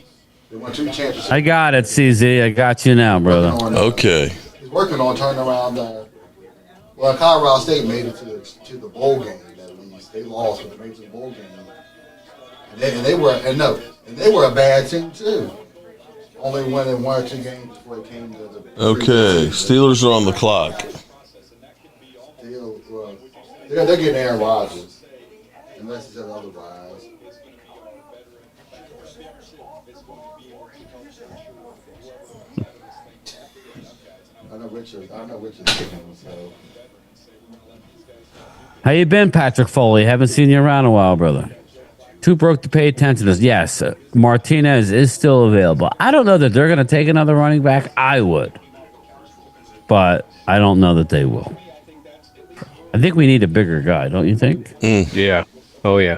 They won 2 championships. I got it, CZ. I got you now, brother. Okay. He's working on turning around. Well, Colorado State made it to the bowl game. At least they lost, but they made it to the bowl game. And they were a bad team too. Only winning 1 or 2 games before it came to the. Okay, Steelers are on the clock. They're getting Aaron Rodgers, unless he says otherwise. I know Richard's kicking him, so. How you been, Patrick Foley? Haven't seen you around a while, brother. Too broke to pay attention to this. Yes, Martinez is still available. I don't know that they're going to take another running back. I would. But I don't know that they will. I think we need a bigger guy, don't you think? Yeah. Oh, yeah.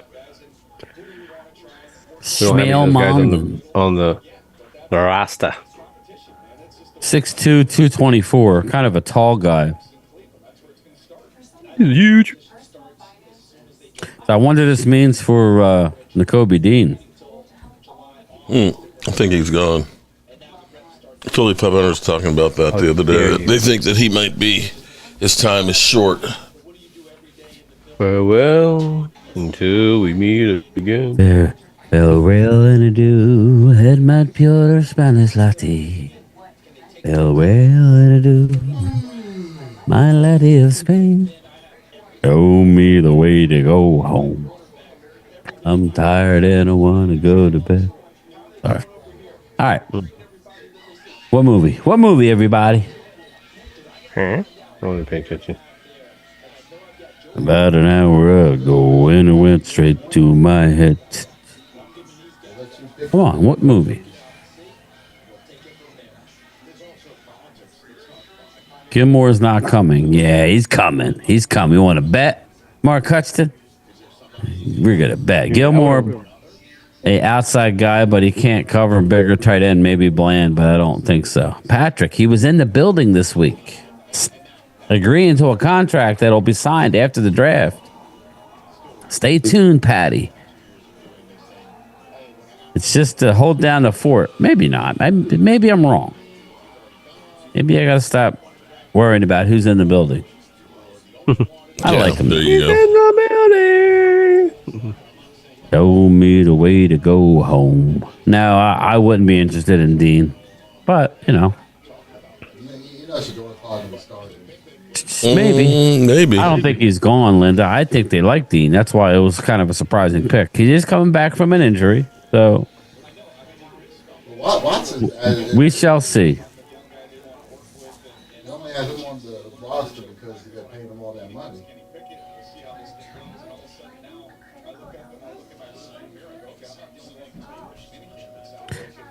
Shmail Mond on the roster. 6'2", 224. Kind of a tall guy. He's huge. So I wonder this means for Nakobe Dean. I think he's gone. Philly 500 was talking about that the other day. They think that he might be, his time is short. Farewell until we meet again. Farewell and adieu, head mat pure Spanish latte. Farewell and adieu, my laddie of Spain. Show me the way to go home. I'm tired and I want to go to bed. Sorry. All right. What movie? What movie, everybody? Huh? I wasn't paying attention. About an hour ago, and it went straight to my head. Come on, what movie? Gilmore's not coming. Yeah, he's coming. He's coming. You want to bet, Mark Hutchinson? We're going to bet. Gilmore, a outside guy, but he can't cover bigger tight end. Maybe Bland, but I don't think so. Patrick, he was in the building this week, agreeing to a contract that'll be signed after the draft. Stay tuned, Patty. It's just to hold down the fort. Maybe not. Maybe I'm wrong. Maybe I got to stop worrying about who's in the building. I like him. There you go. In the building. Show me the way to go home. No, I wouldn't be interested in Dean. But, You know she's doing talking to starting. Maybe. I don't think he's gone, Linda. I think they like Dean. That's why it was kind of a surprising pick. He is coming back from an injury, so Watson, we shall see. they only have him on the roster because they got paid him all that money.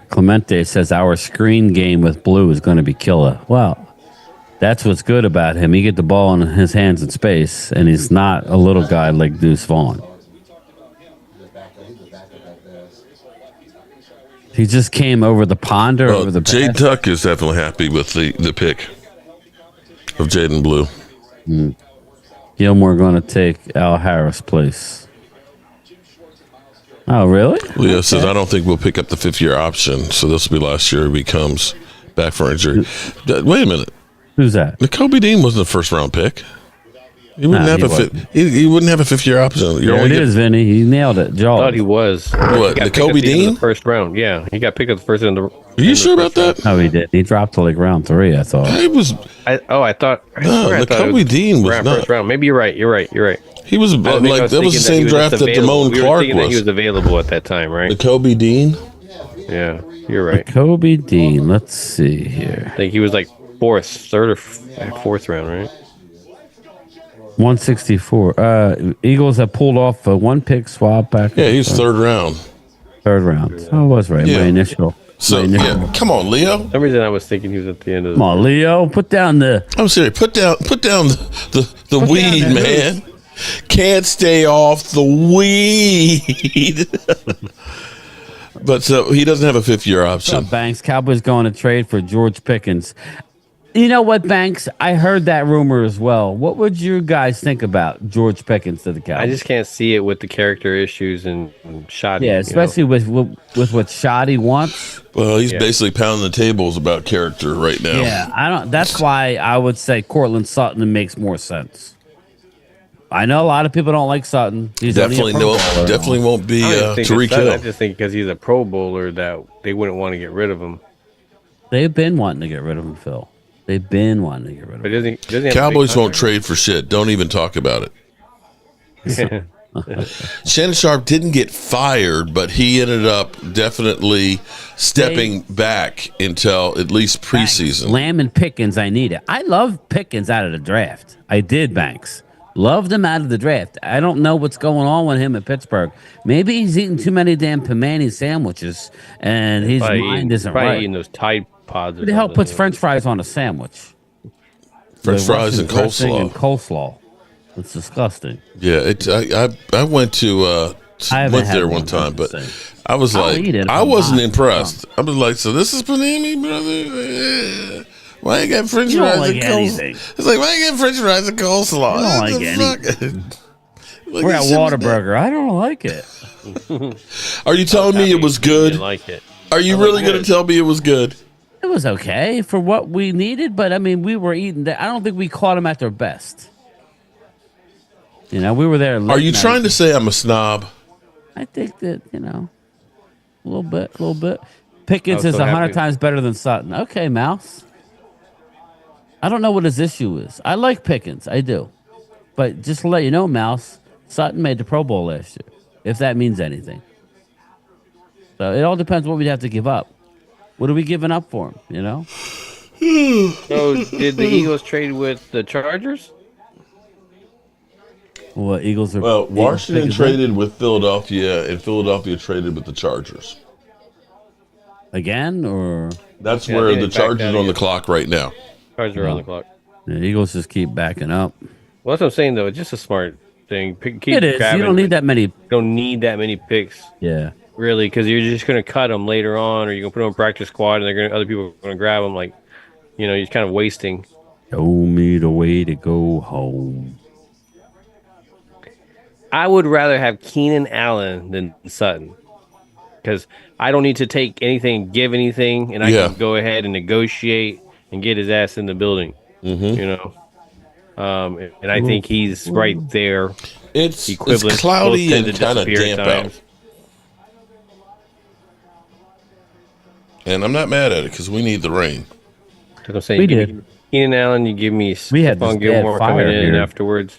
Clemente says our screen game with Blue is going to be killer. Well, that's what's good about him. He get the ball in his hands in space, and he's not a little guy like Deuce Vaughn. He just came over the pond or over the Jay pass. Tuck is definitely happy with the pick of Jaden Blue. Gilmore going to take Al Harris' place. Oh, really? Leo says, I don't think we'll pick up the 5th-year option, so this will be last year he becomes back for injury. Wait a minute. Who's that? Nakobe Dean wasn't a first-round pick. He wouldn't he wouldn't have a 5th-year option. There it is, Vinny. He nailed it. I thought he was. What, Nakobe Dean? The first round. Yeah, he got picked up the first in the. Are you sure about that? No, he did. He dropped to like round 3, I thought. It was. I thought. Nakobe Dean was not. First round. Maybe you're right. You're right. He was like that was the same draft that Damone Clark was. That he was available at that time, right? Nakobe Dean. Yeah, you're right. Nakobe Dean. Let's see here. I think he was like third or fourth round, right? 164. Eagles have pulled off a 1-pick swap back. Yeah, he's third round. Third round. I was right. Yeah. My initial. Yeah, come on, Leo. For some reason I was thinking he was at the end of. Come on, Leo. Put down the. I'm serious. Put down the weed, man. Can't stay off the weed. But so he doesn't have a 5th-year option. Banks, Cowboys going to trade for George Pickens. You know what, Banks? I heard that rumor as well. What would you guys think about George Pickens to the Cowboys? I just can't see it with the character issues and shoddy. Yeah, especially with what Shoddy wants. Well, he's basically pounding the tables about character right now. Yeah, I don't. That's why I would say Cortland Sutton makes more sense. I know a lot of people don't like Sutton. He's definitely definitely won't be Tariq Hill. I just think because he's a Pro Bowler that they wouldn't want to get rid of him. They've been wanting to get rid of him, Phil. They've been wanting to get rid of him. But doesn't Cowboys won't trade for shit. Don't even talk about it. Shannon Sharp didn't get fired, but he ended up definitely stepping back until at least preseason. Lamb and Pickens, I need it. I love Pickens out of the draft. I did, Banks. Loved him out of the draft. I don't know what's going on with him at Pittsburgh. Maybe he's eating too many damn Pimani sandwiches, and his mind isn't probably right. eating those Tide Pods. Who the hell puts French fries on a sandwich? French fries and coleslaw. It's disgusting. Yeah, I went to went there one time, but I was like, I wasn't impressed. I was like, so this is panini, brother. Why you got French fries and coleslaw? It's like, why you got French fries and coleslaw? I don't like anything. We're at Whataburger. I don't like it. Are you telling me it was good? Like it. Are you really going to tell me it was good? It was okay for what we needed, but I mean, we were eating that. I don't think we caught them at their best. You know, we were there. Are you trying to say I'm a snob? I think that, a little bit. Pickens is 100 times better than Sutton. Okay, Mouse. I don't know what his issue is. I like Pickens. I do. But just to let you know, Mouse, Sutton made the Pro Bowl last year, if that means anything. So it all depends what we'd have to give up. What are we giving up for him, So did the Eagles trade with the Chargers? Well, Eagles are. Well, Washington traded with Philadelphia, and Philadelphia traded with the Chargers. Again, or that's where the Chargers are on the clock right now. Chargers are on the clock. The Eagles just keep backing up. Well, that's what I'm saying, though. It's just a smart thing. Keep It is. You don't need that many. Don't need that many picks. Yeah. Really, because you're just going to cut them later on, or you're going to put them on practice squad, and other people are going to grab them. Like, you're kind of wasting. Show me the way to go home. I would rather have Keenan Allen than Sutton, because I don't need to take anything, give anything, and I can go ahead and negotiate and get his ass in the building. And I think he's right there. It's cloudy and kind of damp out. And I'm not mad at it because we need the rain. Like I'm saying, Keenan Allen, you give me Stephon Gilmore coming in afterwards.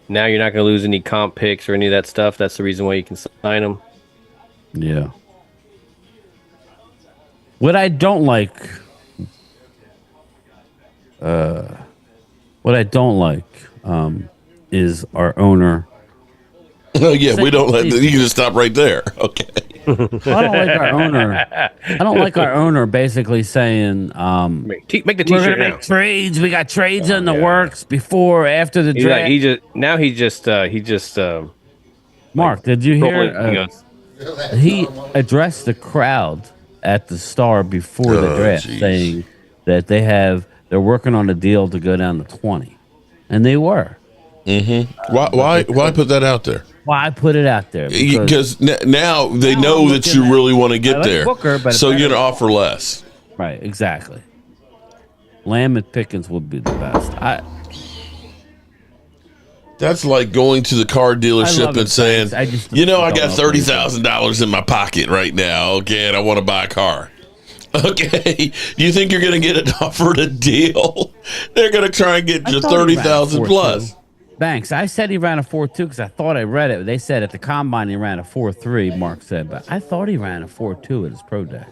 Now you're not going to lose any comp picks or any of that stuff. That's the reason why you can sign them. Yeah. What I don't like, is our owner. Oh yeah, we don't let. You can just stop right there. Okay. I don't like our owner. I don't like our owner basically saying, make the we're t-shirt gonna now. make trades. We got trades in the works before, after the He's draft. like, he just Mark, did you hear? He addressed the crowd at the Star before the draft, saying that they're working on a deal to go down to 20, and they were. Why put that out there? Well, I put it out there because now they know that you really want to get there, Booker, but so you're gonna offer less. Right, exactly. Lamb and Pickens would be the best. That's like going to the car dealership and saying, I got $30,000 in my pocket right now, okay, and I want to buy a car. Okay, do you think you're going to get it offered a deal? They're going to try and get you 30,000 plus. Banks, I said he ran a 4.2 because I thought I read it. They said at the combine he ran a 4.3, Mark said, but I thought he ran a 4.2 at his pro day.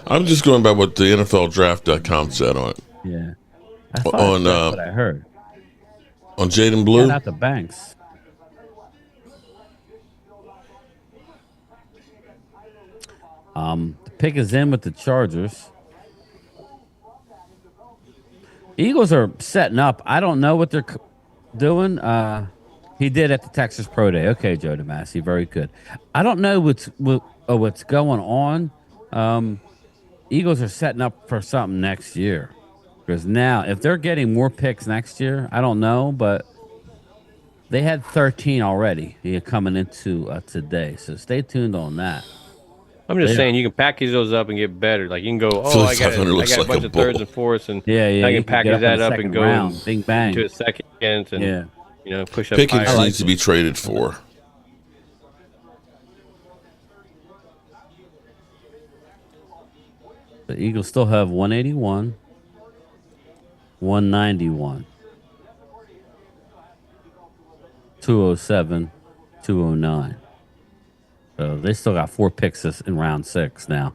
I'm just going by what the NFLDraft.com said on it. Yeah. I thought that's what I heard. On Jaden Blue? Not the Banks. The pick is in with the Chargers. Eagles are setting up. I don't know what they're doing. He did at the Texas Pro Day. Okay, Joe DeMasi, very good. I don't know Oh, what's going on? Eagles are setting up for something next year. Because now, if they're getting more picks next year, I don't know, but they had 13 already coming into today. So stay tuned on that. I'm just saying you can package those up and get better. Like you can go, oh, Philly I got 500 a, I looks got a like a bunch of thirds bull. and fourths, and yeah, I you can can get package up in that the up and second go round. and Bing bang. into a second and Yeah. push up Pickens higher. needs to be traded for. The Eagles still have 181, 191, 207, 209. So they still got 4 picks in round 6 now.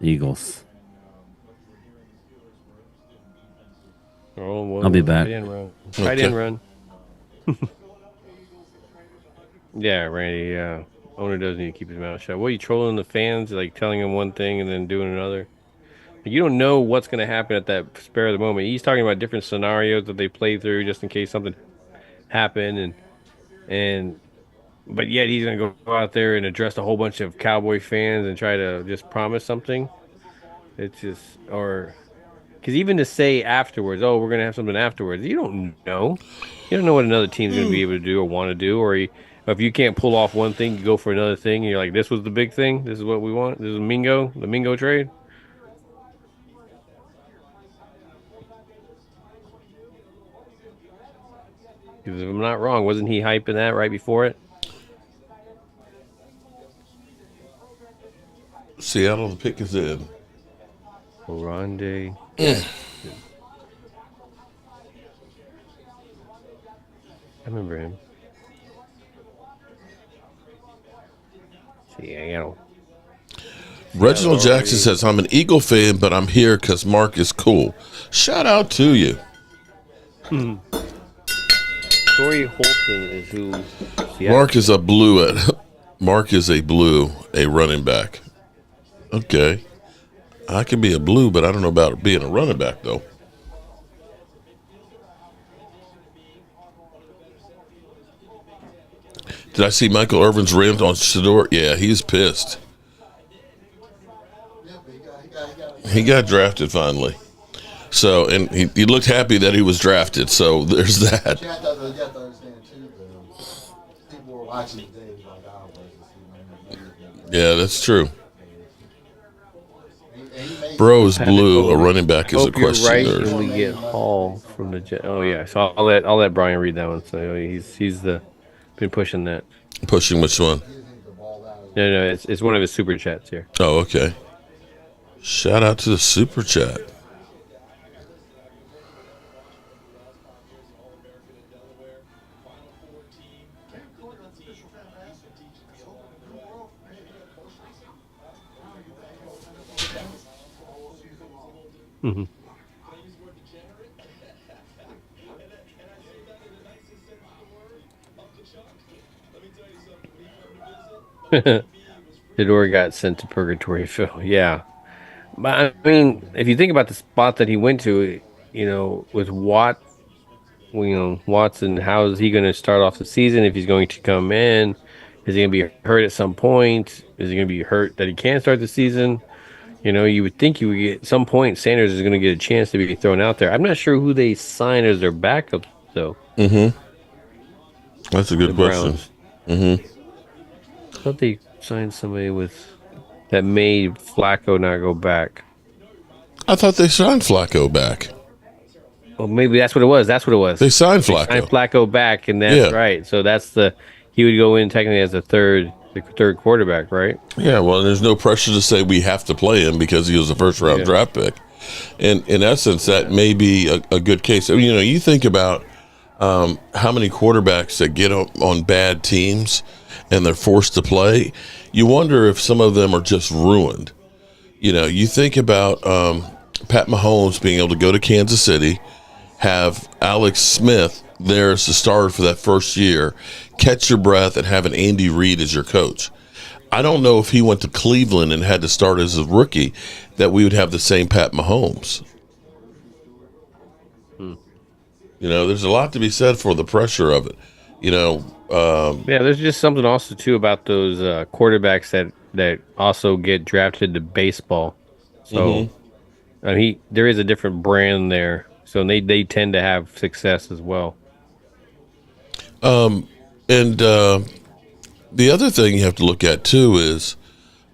Eagles. Oh, whoa, I'll be whoa. back. Tight end run. Tight end run. Yeah, Randy. Yeah, owner does need to keep his mouth shut. What are you trolling the fans, like telling them one thing and then doing another? You don't know what's going to happen at that spare of the moment. He's talking about different scenarios that they play through just in case something happened, and but yet he's going to go out there and address a whole bunch of Cowboy fans and try to just promise something. It's just or because even to say afterwards, oh, we're going to have something afterwards, you don't know. You don't know what another team's going to be able to do or want to do, or if you can't pull off one thing, you go for another thing, and you're like, this was the big thing. This is what we want. This is the Mingo trade. Because if I'm not wrong, wasn't he hyping that right before it? Seattle, the pick is in. Oronde. I remember him. Seattle. Reginald Jackson says, I'm an Eagle fan, but I'm here because Mark is cool. Shout out to you. Torrey Holton is who? Seattle. Mark is a blue a running back. Okay. I can be a blue, but I don't know about being a running back, though. Did I see Michael Irvin's rims on Shador? Yeah, he's pissed. He got drafted finally. So, and he looked happy that he was drafted. So there's that. You have to understand too, though. People were watching the day like I was. Yeah, that's true. Bro is blue. A running back is a question. Right, and we get Hall from the Jet. Oh yeah, so I'll let Brian read that one. So he's been pushing that. Pushing which one? No, it's one of his super chats here. Oh, okay. Shout out to the super chat. Mm-hmm. Shador got sent to purgatory, Phil. Yeah. But I mean, if you think about the spot that he went to, with Watson, how is he going to start off the season if he's going to come in? Is he going to be hurt at some point? Is he going to be hurt that he can't start the season? You would think you would get at some point Sanders is going to get a chance to be thrown out there. I'm not sure who they sign as their backup, though. Mm-hmm. That's a good question. Mm-hmm. I thought they signed somebody that made Flacco not go back. I thought they signed Flacco back. Well, maybe that's what it was. That's what it was. They signed Flacco. They signed Flacco back, and that's right. So that's he would go in technically as the third quarterback, right? Yeah, well, there's no pressure to say we have to play him because he was a first-round draft pick. And in essence, that may be a good case. You think about how many quarterbacks that get on bad teams and they're forced to play. You wonder if some of them are just ruined. You think about Pat Mahomes being able to go to Kansas City, have Alex Smith there as the starter for that first year, catch your breath, and have an Andy Reid as your coach. I don't know if he went to Cleveland and had to start as a rookie that we would have the same Pat Mahomes. There's a lot to be said for the pressure of it. There's just something also too about those quarterbacks that that also get drafted to baseball. So Mm-hmm. there is a different brand there. So they tend to have success as well. And the other thing you have to look at too is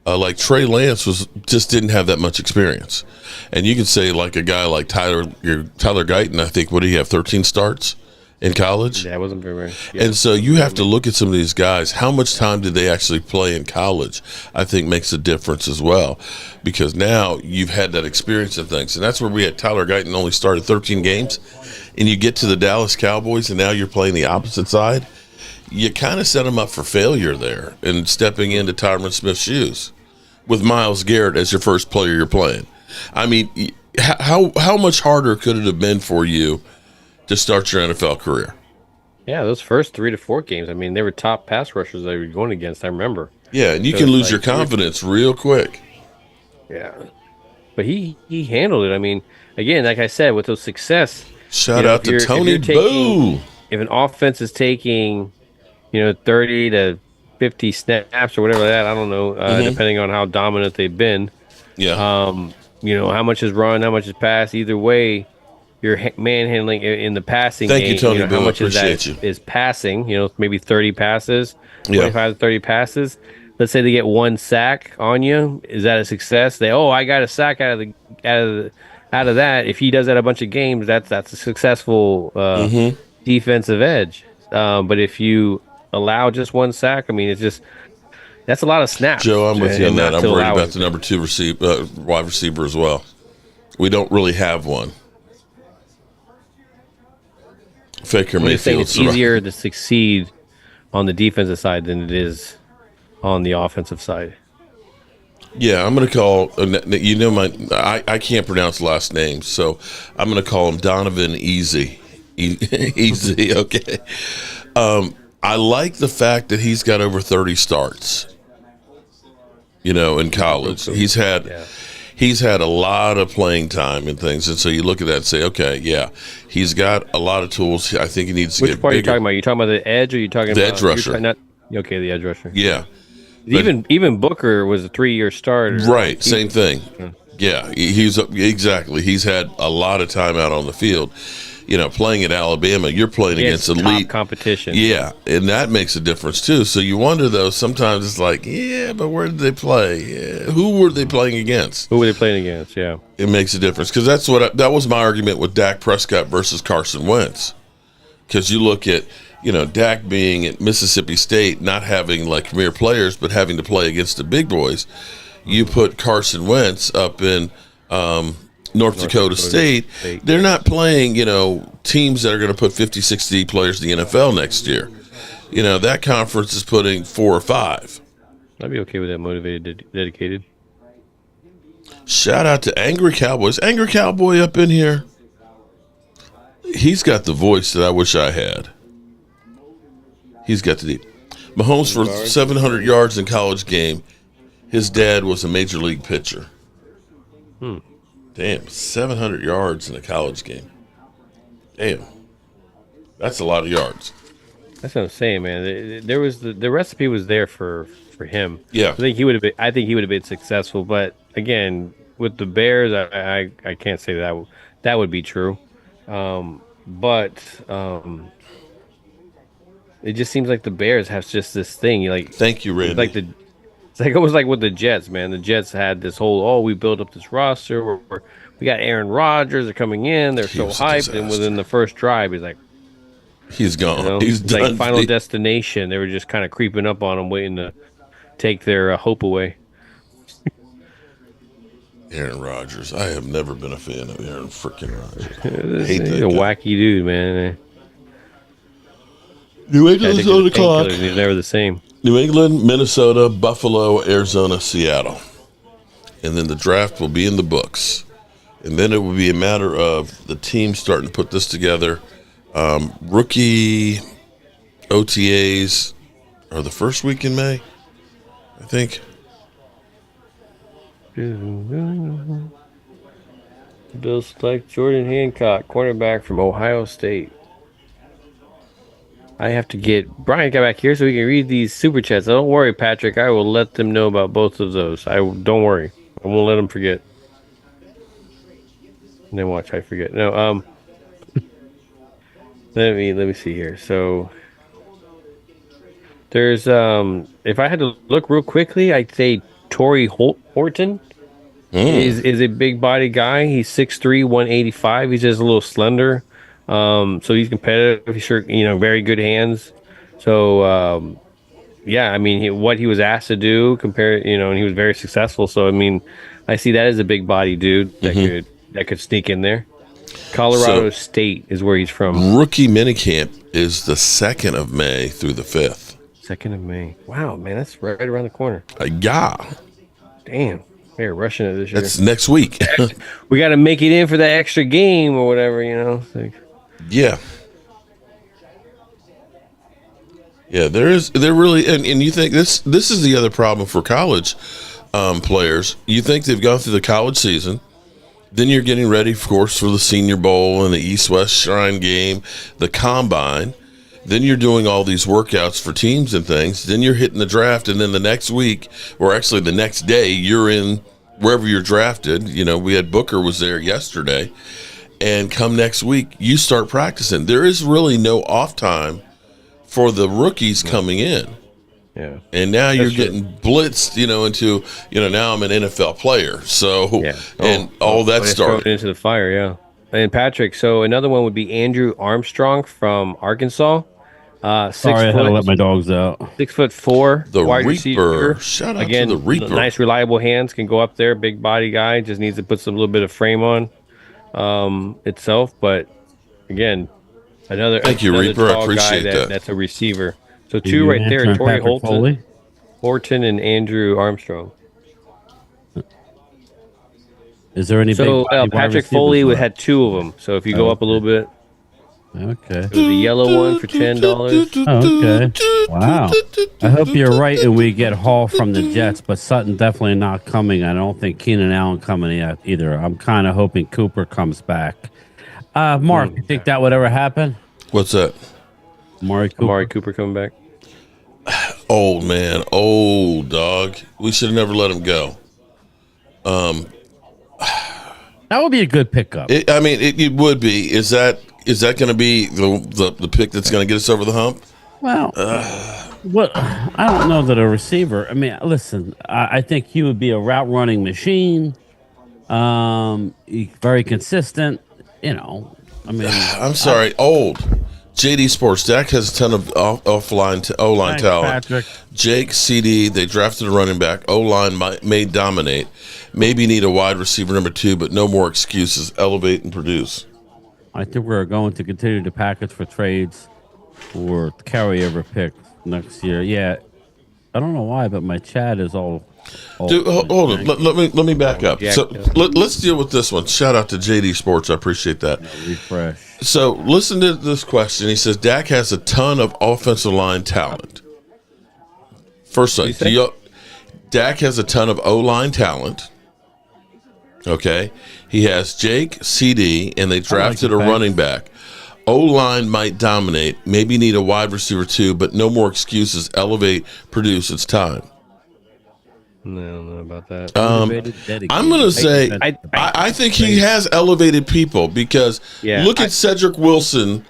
like Trey Lance just didn't have that much experience, and you can say like a guy like Tyler Guyton. I think what did he have 13 starts in college? Yeah, it wasn't very. Yeah. And so you have to look at some of these guys. How much time did they actually play in college? I think makes a difference as well, because now you've had that experience and things, and that's where we had Tyler Guyton only started 13 games, and you get to the Dallas Cowboys, and now you're playing the opposite side. You kind of set him up for failure there, and stepping into Tyron Smith's shoes with Myles Garrett as your first player you're playing. I mean, how much harder could it have been for you to start your NFL career? Yeah, those first 3 to 4 games. I mean, they were top pass rushers they were going against. I remember. Yeah, and you So can it's lose like your confidence real quick. Yeah, but he handled it. I mean, again, like I said, with those success. Shout out to Tony Boo. If an offense is taking 30 to 50 snaps or whatever that, I don't know, depending on how dominant they've been. Yeah. How much is run, how much is pass. Either way, you're manhandling in the passing Thank game. you, Tony How Boo. much is that Appreciate you. is passing? Maybe 30 passes, Yeah. 25 to 30 passes. Let's say they get 1 sack on you. Is that a success? I got a sack out of that. If he does that a bunch of games, that's a successful defensive edge. But if you allow just 1 sack, I mean, that's a lot of snaps. Joe, I'm with you on that. I'm worried about it. the number 2 wide receiver as well. We don't really have one. Faker I'm just saying Mayfield. it's easier to succeed on the defensive side than it is on the offensive side. Yeah, I'm going to call. I can't pronounce last names, so I'm going to call him Donovan Easy. Easy, okay. I like the fact that he's got over 30 starts. In college, he's had a lot of playing time and things, and so you look at that and say, okay, yeah, he's got a lot of tools. I think he needs to Which get part bigger. are you talking about? You talking about the edge, or you talking The about edge rusher? The edge rusher. Yeah, Even Booker was a 3-year starter. Right, same thing. Yeah, he's exactly. He's had a lot of time out on the field. Playing at Alabama, you're playing against elite competition. Yeah, and that makes a difference too. So you wonder though. Sometimes it's like, yeah, but where did they play? Yeah. Who were they playing against? Who were they playing against? Yeah, it makes a difference because that was my argument with Dak Prescott versus Carson Wentz. Because you look at Dak being at Mississippi State, not having like premier players, but having to play against the big boys. You put Carson Wentz up in North Dakota State. They're not playing, teams that are going to put 50, 60 players in the NFL next year. That conference is putting 4 or 5. I'd be okay with that motivated, dedicated. Shout out to Angry Cowboys. Angry Cowboy up in here. He's got the voice that I wish I had. He's got the Mahomes for 700 yards in college game. His dad was a major league pitcher. Damn, 700 yards in a college game. Damn, that's a lot of yards. That's what I'm saying, man. There was the recipe was there for him. Yeah, I think he would have been successful. But again, with the Bears, I can't say that would be true. It just seems like the Bears have just this thing. Thank you, Randy. It's like almost like with the Jets, man. The Jets had this whole, we built up this roster where we got Aaron Rodgers, they're coming in, they're so hyped, and within the first drive, he's like, he's gone. He's done. Like Final Destination. They were just kind of creeping up on him, waiting to take their hope away. Aaron Rodgers. I have never been a fan of Aaron freaking Rodgers. He's a wacky dude, man. New England's on the clock. He's never the same. New England, Minnesota, Buffalo, Arizona, Seattle. And then the draft will be in the books. And then it will be a matter of the team starting to put this together. Rookie OTAs are the first week in May, I think. Bills select Jordan Hancock, cornerback from Ohio State. I have to get Brian got back here so we can read these super chats. Don't worry, Patrick. I will let them know about both of those. Don't worry. I won't let them forget. And then watch, I forget. No, let me see here. So there's if I had to look real quickly, I'd say Torrey Horton is a big body guy. He's 6'3", 185. He's just a little slender. So he's competitive. He's sure, very good hands. So yeah, I mean, what he was asked to do compared, and he was very successful. So I mean, I see that as a big body dude that could sneak in there. Colorado State is where he's from. Rookie minicamp is the 2nd of May through the 5th. 2nd of May. Wow, man, that's right around the corner. Yeah. Damn. They're rushing it this year. That's next week. We got to make it in for that extra game or whatever, Yeah. Yeah, there really, and you think this is the other problem for college players. You think they've gone through the college season, then you're getting ready, of course, for the Senior Bowl and the East-West Shrine Game, the Combine. Then you're doing all these workouts for teams and things. Then you're hitting the draft, and then the next week, or actually the next day, you're in wherever you're drafted. We had Booker was there yesterday, and come next week, you start practicing. There is really no off time for the rookies coming in. Yeah. And now you're getting blitzed, into, now I'm an NFL player. So, and all that started. Into the fire, yeah. And Patrick, so another one would be Andrew Armstrong from Arkansas. Sorry, I had to let my dogs out. 6'4", the wide Reaper. receiver. Shout out Again, to the Reaper. Nice, reliable hands, can go up there. Big body guy, just needs to put some little bit of frame on itself. But again, another Reaper. I tall appreciate guy that. That's a receiver. So two right there: Torrey Horton and Andrew Armstrong. Is there any? So big Patrick Foley had 2 of them. So if you go up a little bit. Okay. It was a yellow one for $10. Okay. Wow. I hope you're right and we get Hall from the Jets, but Sutton definitely not coming. I don't think Keenan Allen coming yet either. I'm kind of hoping Cooper comes back. Mark, you think that would ever happen? What's that? Amari Cooper coming back. Old man, old dog. We should have never let him go. That would be a good pickup. It would be. Is that going to be the pick that's going to get us over the hump? Well, I don't know that a receiver. I mean, listen, I think he would be a route running machine. Very consistent. I'm sorry, old. JD Sports. Dak has a ton of O-line talent. Patrick. Jake, CD, they drafted a running back. O-line may dominate. Maybe need a wide receiver number 2, but no more excuses. Elevate and produce. I think we're going to continue to package for trades or carryover pick next year. Yeah, I don't know why, but my chat is all Dude, hold on. Let me back up. So let's deal with this one. Shout out to JD Sports. I appreciate that. Refresh. So listen to this question. He says Dak has a ton of offensive line talent. First thing, Dak has a ton of O-line talent. Okay. He has Jake, CD, and they drafted a running back. O-line might dominate. Maybe need a wide receiver 2, but no more excuses. Elevate, produce. It's time. No, I don't know about that. I'm going to say I think he has elevated people because look at Cedric Wilson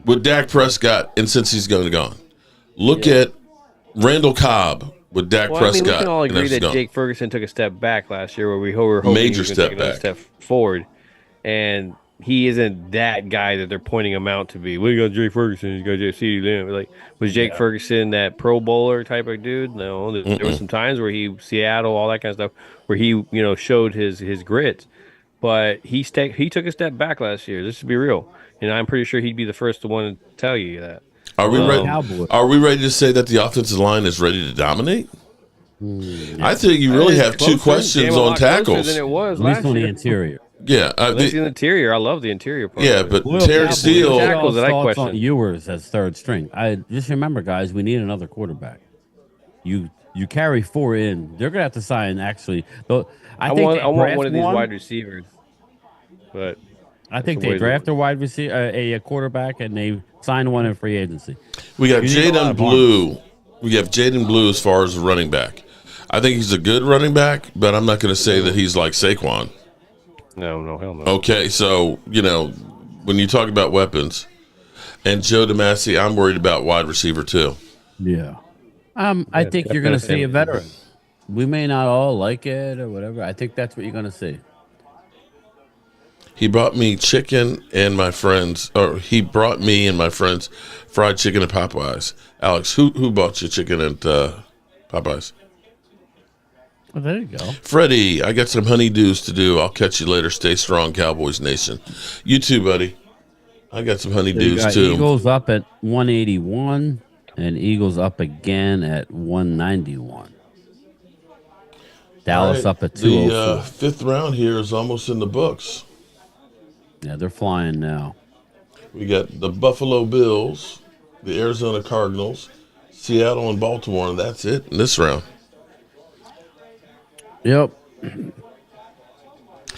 with Dak Prescott and since he's gone. Look at Randall Cobb with Dak Prescott. We can all agree that Jake Ferguson took a step back last year where we were hoping major he was step take another back. step forward. And he isn't that guy that they're pointing him out to be. We got Jake Ferguson, you got CD Lamb. Like, was Jake Ferguson that Pro Bowler type of dude? No, there were some times where Seattle, all that kind of stuff, where he showed his grit. But he took a step back last year. This should be real, and I'm pretty sure he'd be the first one to tell you that. Are we ready? Are we ready to say that the offensive line is ready to dominate? I think you really have two questions on tackles. Than it was At least last on the year. interior. Yeah, the interior. I love the interior part. Yeah, but Terrence Steele tackles that I thoughts question. on Ewers as third string. I just remember, guys, we need another quarterback. You carry 4 in. They're gonna have to sign actually. Though I want one of these wide receivers, but I think they draft a wide receiver, a quarterback, and they sign one in free agency. We got You need a lot Jaden of Blue. We have Jaden Blue as far as a running back. I think he's a good running back, but I'm not going to say that he's like Saquon. No, hell no. Okay, so, when you talk about weapons, and Joe DeMasi, I'm worried about wide receiver too. Yeah. I think you're going to see a veteran. We may not all like it or whatever. I think that's what you're going to see. He brought me chicken and my friends, or he brought me and my friends fried chicken at Popeyes. Alex, who bought you chicken at Popeyes? Well, there you go. Freddie, I got some honeydews to do. I'll catch you later. Stay strong, Cowboys Nation. You too, buddy. I got some honeydews too. Eagles up at 181 and Eagles up again at 191. Dallas Right. up at 204. The fifth round here is almost in the books. Yeah, they're flying now. We got the Buffalo Bills, the Arizona Cardinals, Seattle, and Baltimore, and that's it in this round. Yep.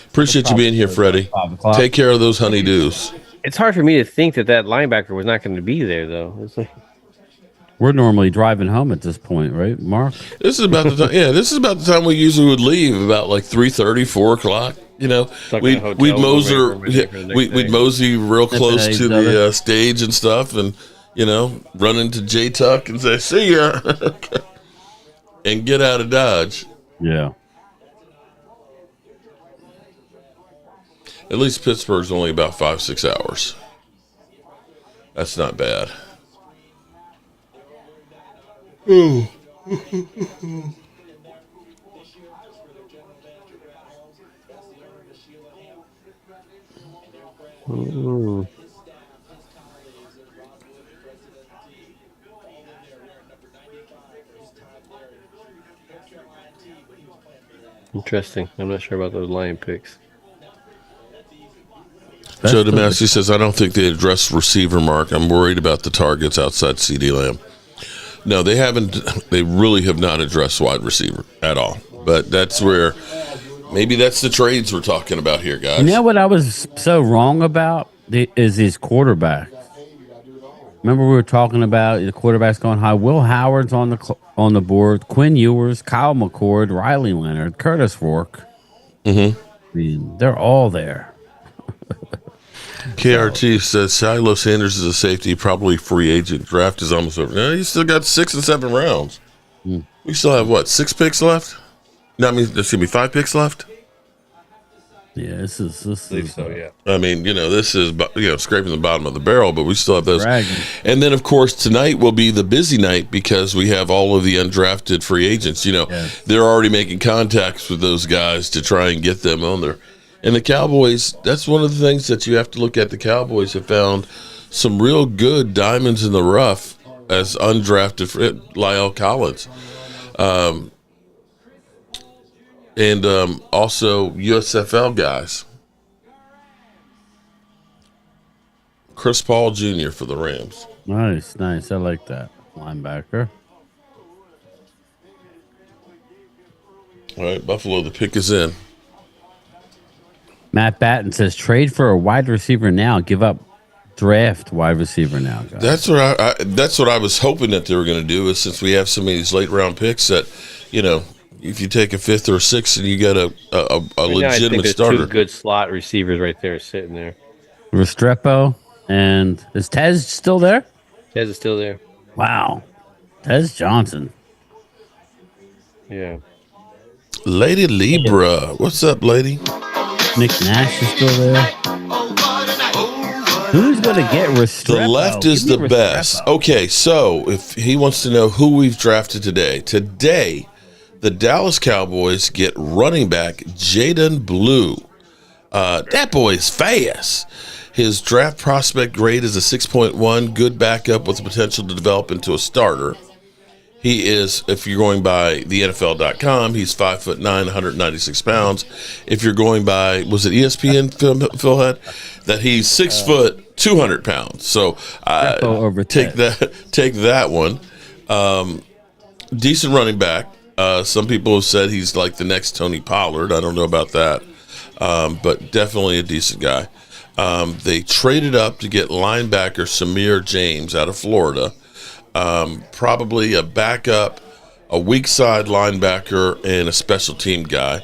Appreciate you being here, Freddie. Take care of those honeydews. It's hard for me to think that linebacker was not going to be there, though. It's like, We're normally driving home at this point, right, Mark? This is about the time. Yeah, this is about the time we usually would leave, about like 3:30, 4 o'clock. We'd mosey real close to the stage and stuff, and run into J Tuck and say, "See ya," and get out of Dodge. Yeah. At least Pittsburgh's only about 5-6 hours. That's not bad. Ooh. ooh. Interesting. I'm not sure about those Lion picks. Joe DeMasi says, I don't think they addressed receiver, Mark. I'm worried about the targets outside CeeDee Lamb. No, they haven't. They really have not addressed wide receiver at all. But that's where maybe that's the trades we're talking about here, guys. You know what I was so wrong about is his quarterback. Remember we were talking about the quarterbacks going high. Will Howard's on the board. Quinn Ewers, Kyle McCord, Riley Leonard, Curtis Rourke. Mm-hmm. I mean, they're all there. KRT says Shiloh Sanders is a safety, probably free agent. Draft is almost over. No, he's still got 6 and 7 rounds. We still have what, 6 picks left? No, I mean there's gonna be 5 picks left. Yeah, this is. So yeah. I mean, this is scraping the bottom of the barrel, but we still have those. Dragging. And then, of course, tonight will be the busy night because we have all of the undrafted free agents. Yes. They're already making contacts with those guys to try and get them on there. And the Cowboys, that's one of the things that you have to look at. The Cowboys have found some real good diamonds in the rough as undrafted Lyle Collins. And also USFL guys. Chris Paul Jr. for the Rams. Nice. I like that. Linebacker. All right, Buffalo, the pick is in. Matt Batten says trade for a wide receiver now. Give up draft wide receiver now, guys. That's what I was hoping that they were going to do. Is since we have so many of these late round picks that, if you take a 5th or 6th and you got a legitimate starter, 2 good slot receivers right there sitting there. Restrepo and is Tez still there? Tez is still there. Wow, Tez Johnson. Yeah. Lady Libra, what's up, lady? Nick Nash is still there. Who's going to get Restrepo? The left is the best. Okay, so if he wants to know who we've drafted today, the Dallas Cowboys get running back Jaden Blue. That boy is fast. His draft prospect grade is a 6.1, good backup with the potential to develop into a starter. He is, if you're going by the NFL.com, he's 5'9", 196 pounds. If you're going by, was it ESPN, Phil had? That he's 6 foot, 200 pounds. So take that one. Decent running back. Some people have said he's like the next Tony Pollard. I don't know about that. But definitely a decent guy. They traded up to get linebacker Samir James out of Florida. probably a backup, a weak side linebacker, and a special team guy.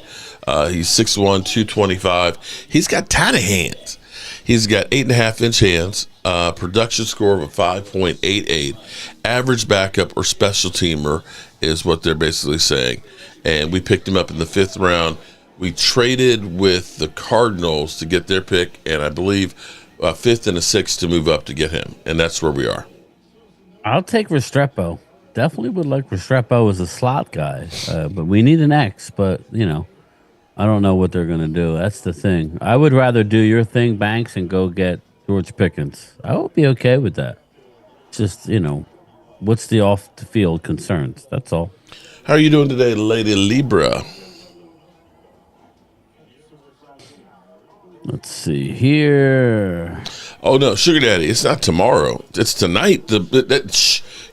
He's 6'1", 225. He's got tiny hands. He's got 8.5-inch hands. Production score of a 5.88. Average backup or special teamer is what they're basically saying. And we picked him up in the 5th round. We traded with the Cardinals to get their pick, and I believe a 5th and a 6th to move up to get him. And that's where we are. I'll take Restrepo. Definitely would like Restrepo as a slot guy, but we need an X. But I don't know what they're gonna do. That's the thing. I would rather do your thing, Banks, and go get George Pickens. I would be okay with that. Just what's the off the field concerns? That's all. How are you doing today, Lady Libra? Let's see here. Oh no, Sugar Daddy! It's not tomorrow. It's tonight.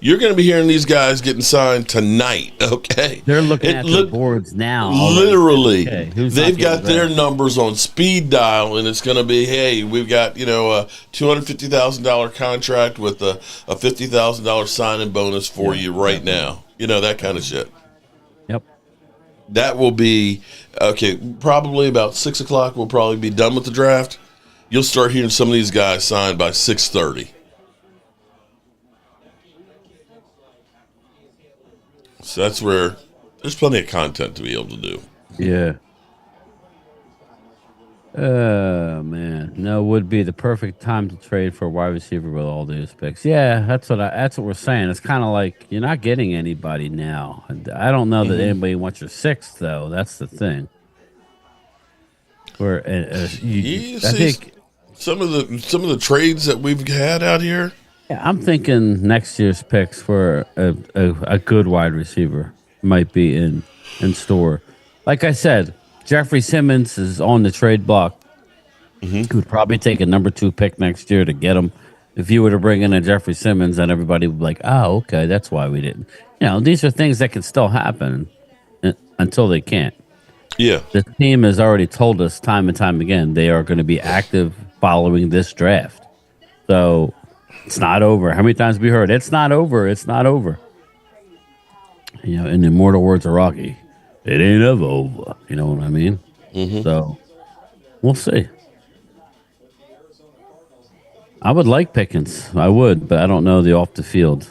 You're going to be hearing these guys getting signed tonight. Okay, they're looking at the boards now. Literally, they've got their numbers on speed dial, and it's going to be, hey, we've got a $250,000 contract with a $50,000 signing bonus for you right now. That kind of shit. Yep. That will be okay. Probably about 6 o'clock. We'll probably be done with the draft. You'll start hearing some of these guys signed by 6:30. So that's where there's plenty of content to be able to do. Yeah. Oh man, no, would be the perfect time to trade for a wide receiver with all these picks. Yeah, that's what we're saying. It's kind of like you're not getting anybody now. I don't know that anybody wants your 6th though. That's the thing. Where I think some of the trades that we've had out here. Yeah, I'm thinking next year's picks for a good wide receiver might be in store. Like I said, Jeffrey Simmons is on the trade block. He would probably take a number 2 pick next year to get him. If you were to bring in a Jeffrey Simmons, then everybody would be like, oh, okay, that's why we didn't. These are things that can still happen until they can't. Yeah. The team has already told us time and time again they are going to be active following this draft. So it's not over. How many times have we heard, it's not over, it's not over. In the immortal words of Rocky, it ain't ever over. You know what I mean? So we'll see. I would like Pickens. I would, but I don't know the off the field.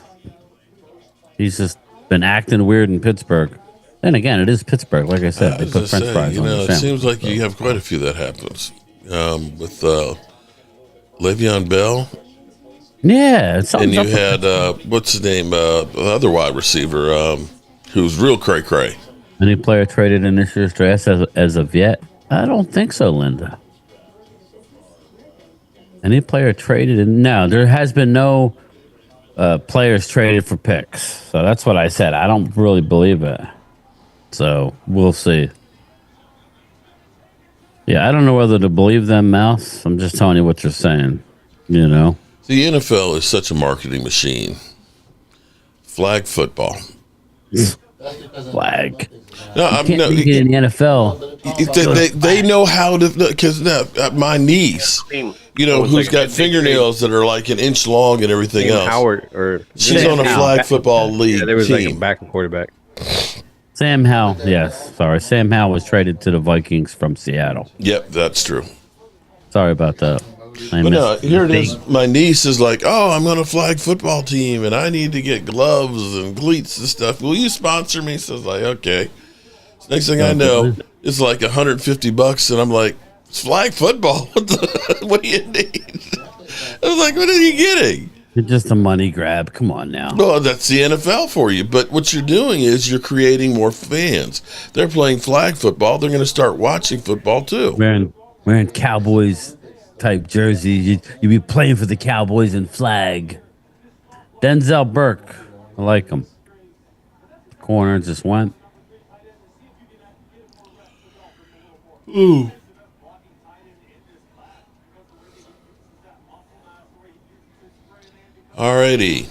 He's just been acting weird in Pittsburgh. Then again, it is Pittsburgh. Like I said, they put French fries on the it sandwich. seems like you have quite a few that happens. With Le'Veon Bell. Yeah, and you had what's his name? The other wide receiver, who's real cray cray. Any player traded in this year's draft as of yet? I don't think so, Linda. Any player traded in? No, there has been no players traded for picks. So that's what I said. I don't really believe it. So we'll see. Yeah, I don't know whether to believe them, Mouse. I'm just telling you what you're saying. The NFL is such a marketing machine. Flag football. Flag. No, you can't make it in the NFL. They know how to, because my niece, who's got fingernails that are like an inch long and everything else. Howard, she's on a flag football league. Yeah, there was team. like a backup quarterback. Sam Howell, yes. Sorry. Sam Howell was traded to the Vikings from Seattle. Yep, that's true. Sorry about that. But no, here it is. My niece is like, oh, I'm on a flag football team, and I need to get gloves and cleats and stuff. Will you sponsor me? So I was like, okay. So next thing I know, it's like $150, and I'm like, it's flag football. What do you need? I was like, what are you getting? It's just a money grab. Come on now. Well, that's the NFL for you. But what you're doing is you're creating more fans. They're playing flag football. They're going to start watching football too. Wearing Cowboys type jerseys. You be playing for the Cowboys in flag. Denzel Burke. I like him. Corner just went. Ooh. Alrighty.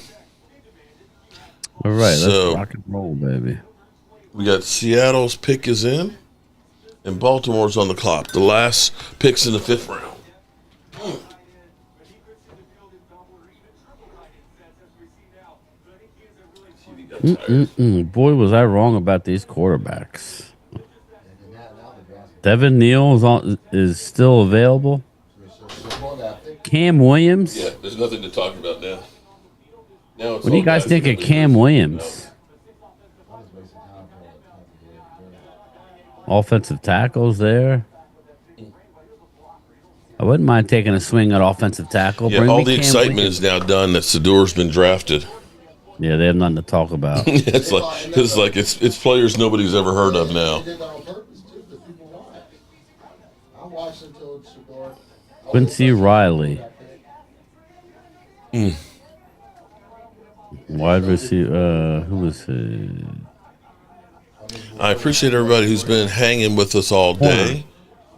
All right, So, let's rock and roll, baby. We got Seattle's pick is in, and Baltimore's on the clock. The last pick's in the 5th round. Boy, was I wrong about these quarterbacks. Devin Neal is still available. Cam Williams. Yeah, there's nothing to talk about now. Now it's What do all you guys guys think that of got Cam injuries. Williams? Offensive tackles there. I wouldn't mind taking a swing at offensive tackle. Yeah, Bring all me the Cam excitement Williams. is now done that Sador's been drafted. Yeah, they have nothing to talk about. it's players nobody's ever heard of now. Quincy Riley. Wide receiver. Who was it? I appreciate everybody who's been hanging with us all day,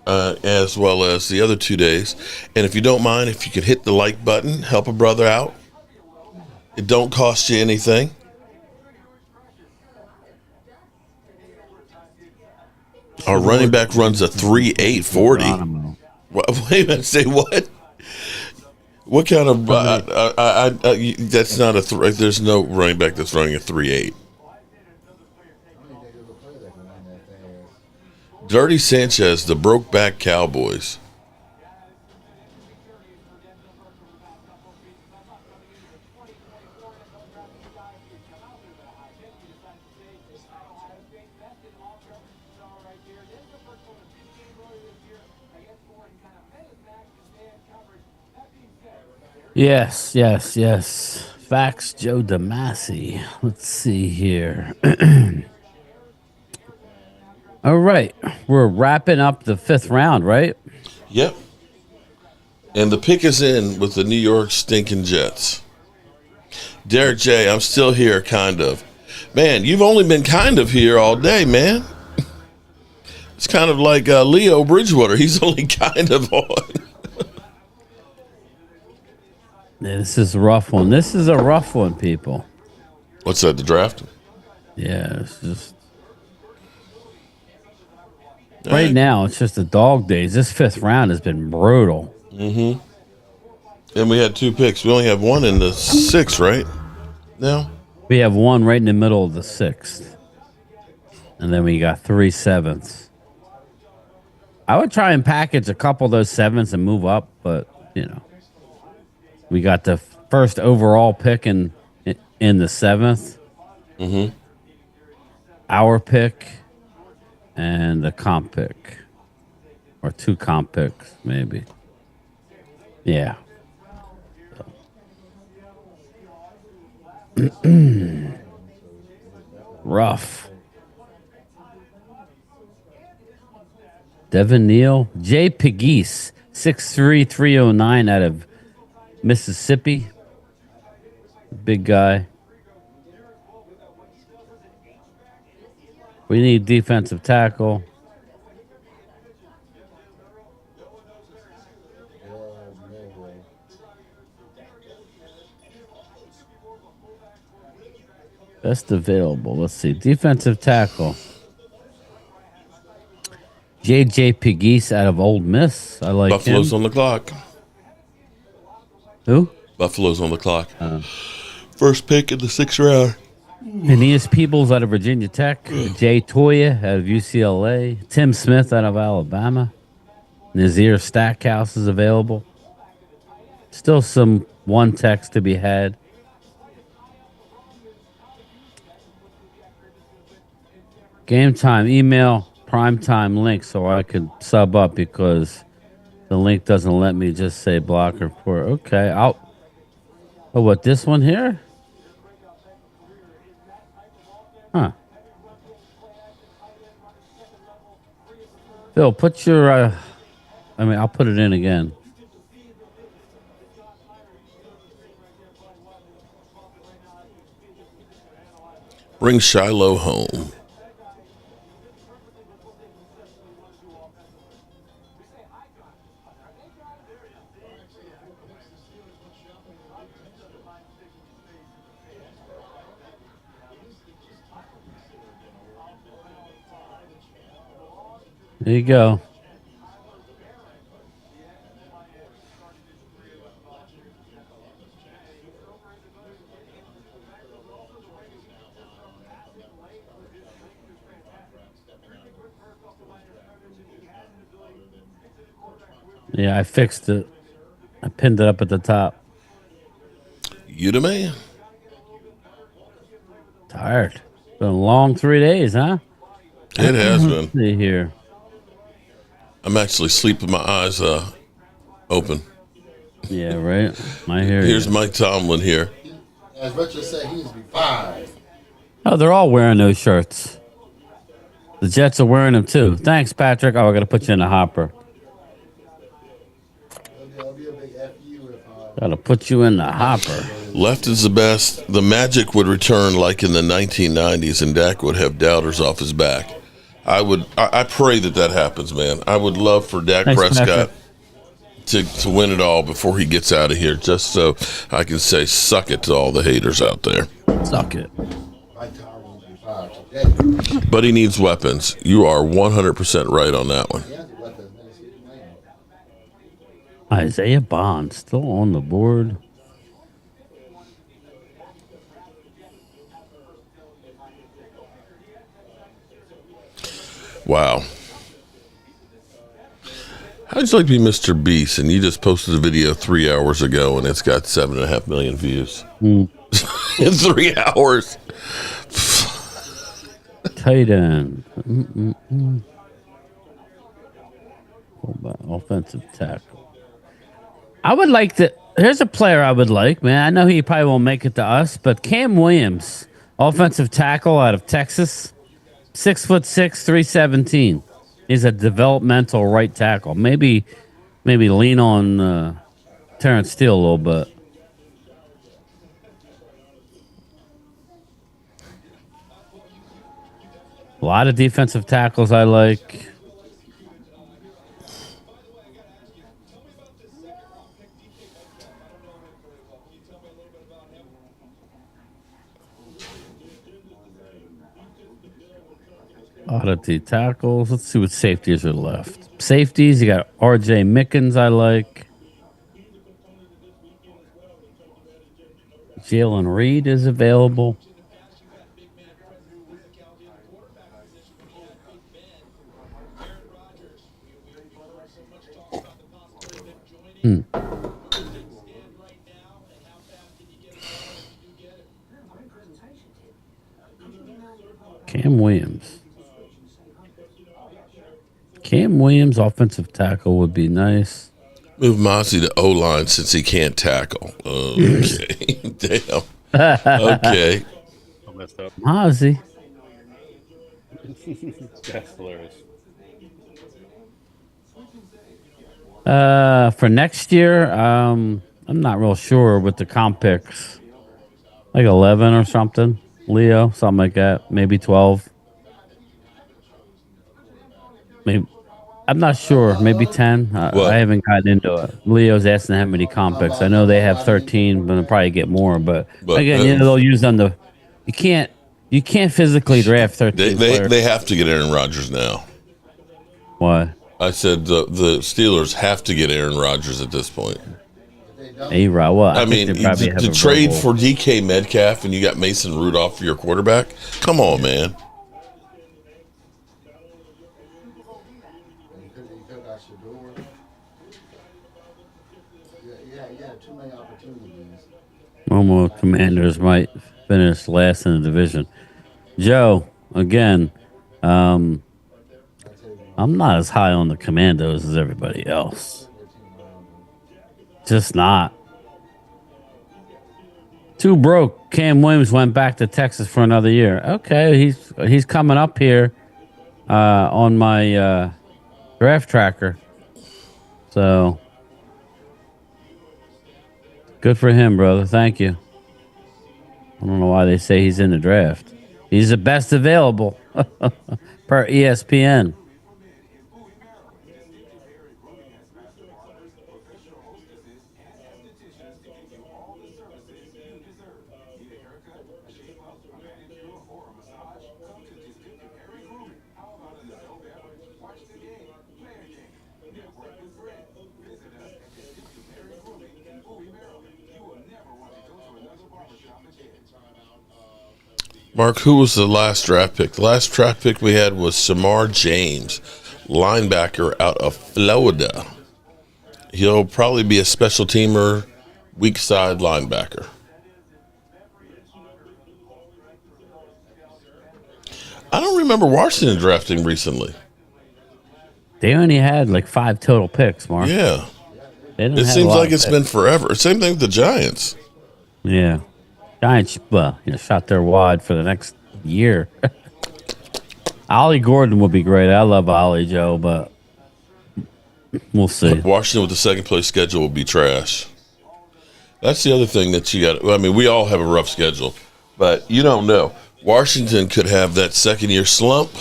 as well as the other 2 days. And if you don't mind, if you could hit the like button, help a brother out. It don't cost you anything. Our running back runs a 3.840. Wait a minute, say what? What kind of? That's not a. There's no running back that's running a 3.8. Dirty Sanchez, the broke-back Cowboys. Yes. Facts, Joe DeMasi. Let's see here. All right. We're wrapping up the 5th round, right? Yep. And the pick is in with the New York stinking Jets. Derek J., I'm still here, kind of. Man, you've only been kind of here all day, man. It's kind of like Leo Bridgewater. He's only kind of on. Yeah, this is a rough one. This is a rough one, people. What's that, the draft? Yeah, it's just... All Right right. now, it's just a dog days. This 5th round has been brutal. Mm-hmm. And we had 2 picks. We only have one in the 6th, right? Now? We have one right in the middle of the 6th. And then we got 3 7ths. I would try and package a couple of those 7ths and move up, but, we got the first overall pick in the 7th. Mm-hmm. Our pick and the comp pick. Or 2 comp picks, maybe. Yeah. Rough. Devin Neal. Jay Pegues, 6'3", 309 out of Mississippi. Big guy. We need defensive tackle. Best available. Let's see. Defensive tackle. J.J. Pegues out of Ole Miss. I like Buffalo's him. on the clock. Who? Buffalo's on the clock. First pick in the 6th round. Aeneas Peebles out of Virginia Tech. Jay Toya out of UCLA. Tim Smith out of Alabama. Nazir Stackhouse is available. Still some one techs to be had. Game time email primetime link so I could sub up because the link doesn't let me just say block report. Okay, oh, what, this one here? Huh. Phil, put your, I'll put it in again. Bring Shiloh home. There you go. Yeah, I fixed it. I pinned it up at the top. You the man. Tired. Been a long 3 days, huh? It has been. Let's see here. I'm actually sleeping my eyes open. Yeah, right. I hear Here's you. Mike Tomlin here. As Richard said, he needs to be fired. Oh, they're all wearing those shirts. The Jets are wearing them too. Thanks, Patrick. Oh, I got to put you in the hopper. Got to put you in the hopper. Left is the best. The magic would return like in the 1990s, and Dak would have doubters off his back. I pray that happens, man. I would love for Dak Thanks, Prescott to win it all before he gets out of here, just so I can say suck it to all the haters out there. Suck it. But he needs weapons. You are 100% right on that one. Isaiah Bond still on the board. Wow. How'd you like to be Mr. Beast and you just posted a video 3 hours ago and it's got 7.5 million views in 3 hours? Tight end. Offensive tackle. I would like to. Here's a player I would like, man. I know he probably won't make it to us, but Cam Williams, offensive tackle out of Texas, 6'6", 317. He's a developmental right tackle. Maybe lean on Terrence Steele a little bit. A lot of defensive tackles I like. Oddity tackles. Let's see what safeties are left. Safeties, you got R.J. Mickens I like. Jalen Reed is available. Cam Williams. Cam Williams, offensive tackle, would be nice. Move Mozzie to O-line since he can't tackle. Okay. Damn. Okay. I messed up. Mozzie. That's hilarious. For next year, I'm not real sure with the comp picks. Like 11 or something. Leo, something like that. Maybe 12. Maybe. I'm not sure. Maybe 10. I haven't gotten into it. Leo's asking how many comp picks. I know they have 13, but they'll probably get more. But again, they'll use them to. You can't physically draft 13 players. They have to get Aaron Rodgers now. Why? I said the Steelers have to get Aaron Rodgers at this point. A-Rod, well, I mean, to trade for DK Metcalf and you got Mason Rudolph for your quarterback? Come on, man. One more Commanders might finish last in the division. Joe, again, I'm not as high on the Commandos as everybody else. Just not. Too broke. Cam Williams went back to Texas for another year. Okay, he's coming up here on my draft tracker. So good for him, brother. Thank you. I don't know why they say he's in the draft. He's the best available per ESPN. Mark, who was the last draft pick? The last draft pick we had was Shamar James, linebacker out of Florida. He'll probably be a special teamer, weak side linebacker. I don't remember Washington drafting recently. They only had like 5 total picks, Mark. Yeah. They didn't It have a seems lot like of it's picks. been forever. Same thing with the Giants. Yeah. Giants, shot their wad for the next year. Ollie Gordon would be great. I love Ollie, Joe, but we'll see. Washington with the second place schedule will be trash. That's the other thing that you got. I mean, we all have a rough schedule, but you don't know. Washington could have that second year slump,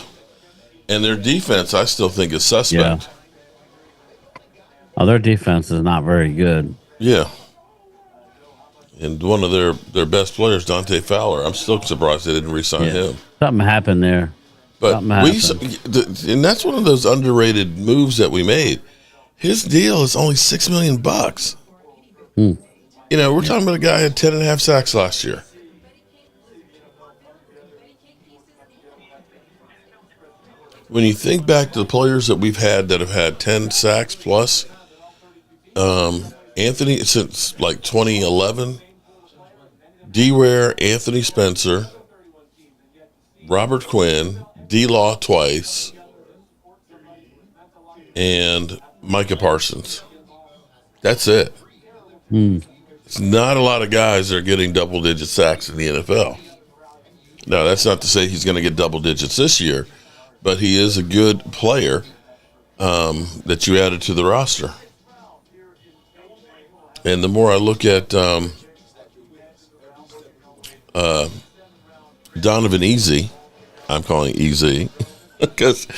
and their defense, I still think, is suspect. Oh, their defense is not very good. Yeah. And one of their best players, Dante Fowler, I'm still surprised they didn't re-sign him. Something happened there. But Something happened. and that's one of those underrated moves that we made. His deal is only $6 million. You know, we're talking about a guy who had 10.5 sacks last year. When you think back to the players that we've had that have had 10 sacks plus, Anthony, since like 2011, D-Ware, Anthony Spencer, Robert Quinn, D-Law twice, and Micah Parsons. That's it. It's not a lot of guys that are getting double-digit sacks in the NFL. Now, that's not to say he's going to get double digits this year, but he is a good player that you added to the roster. And the more I look at Donovan Easy, I'm calling Easy because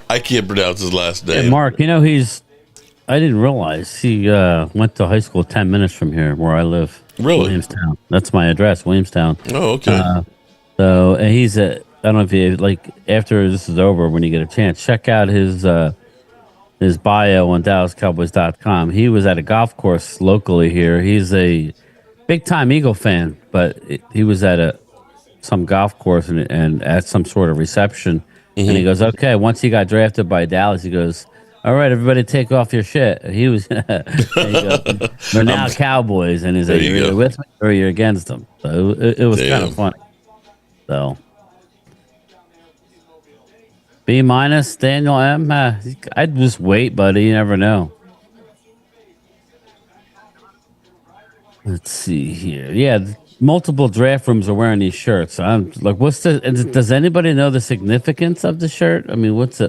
I can't pronounce his last name. Hey, Mark, I didn't realize he went to high school 10 minutes from here where I live. Really? Williamstown. That's my address, Williamstown. Oh, okay. So and he's I don't know if you after this is over, when you get a chance, check out his bio on DallasCowboys.com. He was at a golf course locally here. He's a big time Eagle fan, but he was at some golf course and at some sort of reception. And he goes, okay, once he got drafted by Dallas, he goes, all right, everybody take off your shit. He was, we're now Cowboys. And he's like, you're either with me or you're against them. So it was kind of funny. So B-, Daniel M. I'd just wait, buddy. You never know. Let's see here. Yeah, multiple draft rooms are wearing these shirts. I'm like, does anybody know the significance of the shirt? I mean, what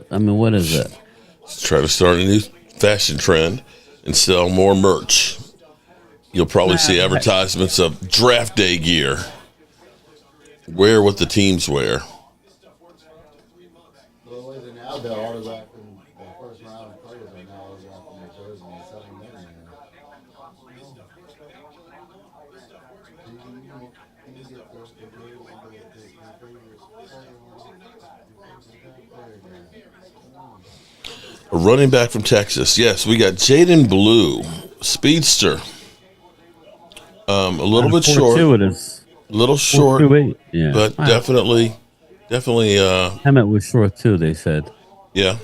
is it? Let's try to start a new fashion trend and sell more merch. You'll probably see advertisements of draft day gear. Wear what the teams wear. Now they're autographing the first round of players are now autographing their jersey and selling them. A running back from Texas. Yes, we got Jaden Blue, speedster. A little bit short. A little short, 4.28. Yeah, but definitely. Emmett was short too. They said. Yeah.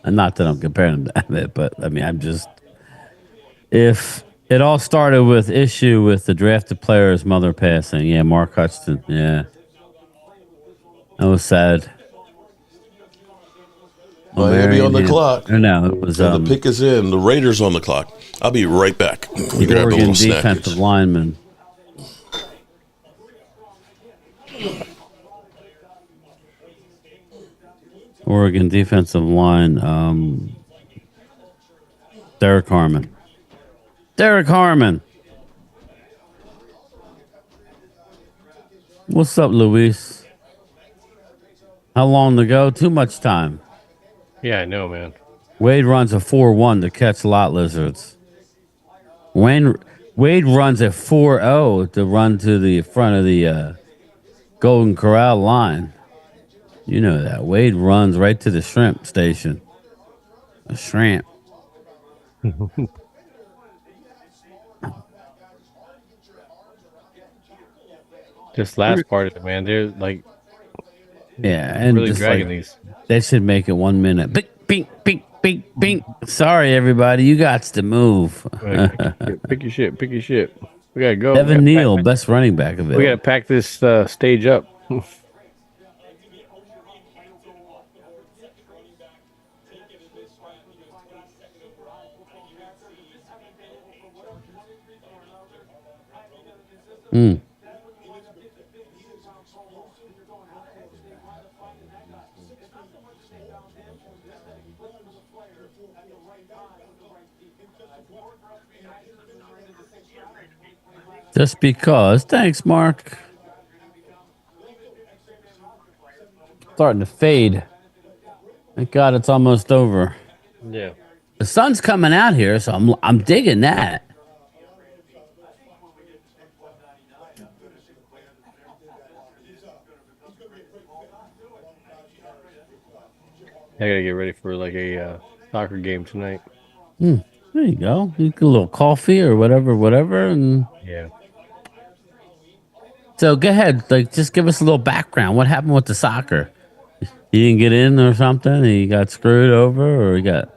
And not that I'm comparing him to Emmett, but I mean, if it all started with issue with the drafted player's mother passing. Yeah, Mark Hutchinson. Yeah, that was sad. Miami on the clock. No, it was. The pick is in. The Raiders on the clock. I'll be right back. You grab a Oregon little snack. defensive lineman. Oregon defensive line. Derek Harmon. Derek Harmon. What's up, Luis? How long to go? Too much time. Yeah, I know, man. Wade runs a 4.1 to catch lot lizards. Wade runs a 4.0 to run to the front of the Golden Corral line. You know that. Wade runs right to the shrimp station. A shrimp. This last part of it, man, they're yeah, and really just dragging these. They should make it 1 minute. Bing, bing, bing, bink, bink. Sorry, everybody. You got to move. Pick your shit. Pick your shit. We gotta go. Evan Neal, best running back We gotta available. pack this stage up. Mm. Just because. Thanks, Mark. Starting to fade. Thank God it's almost over. Yeah. The sun's coming out here, so I'm digging that. I gotta get ready for like a soccer game tonight. There you go. You get a little coffee or whatever, and Yeah. so go ahead. Like, just give us a little background. What happened with the soccer? You didn't get in or something? You got screwed over, or you got?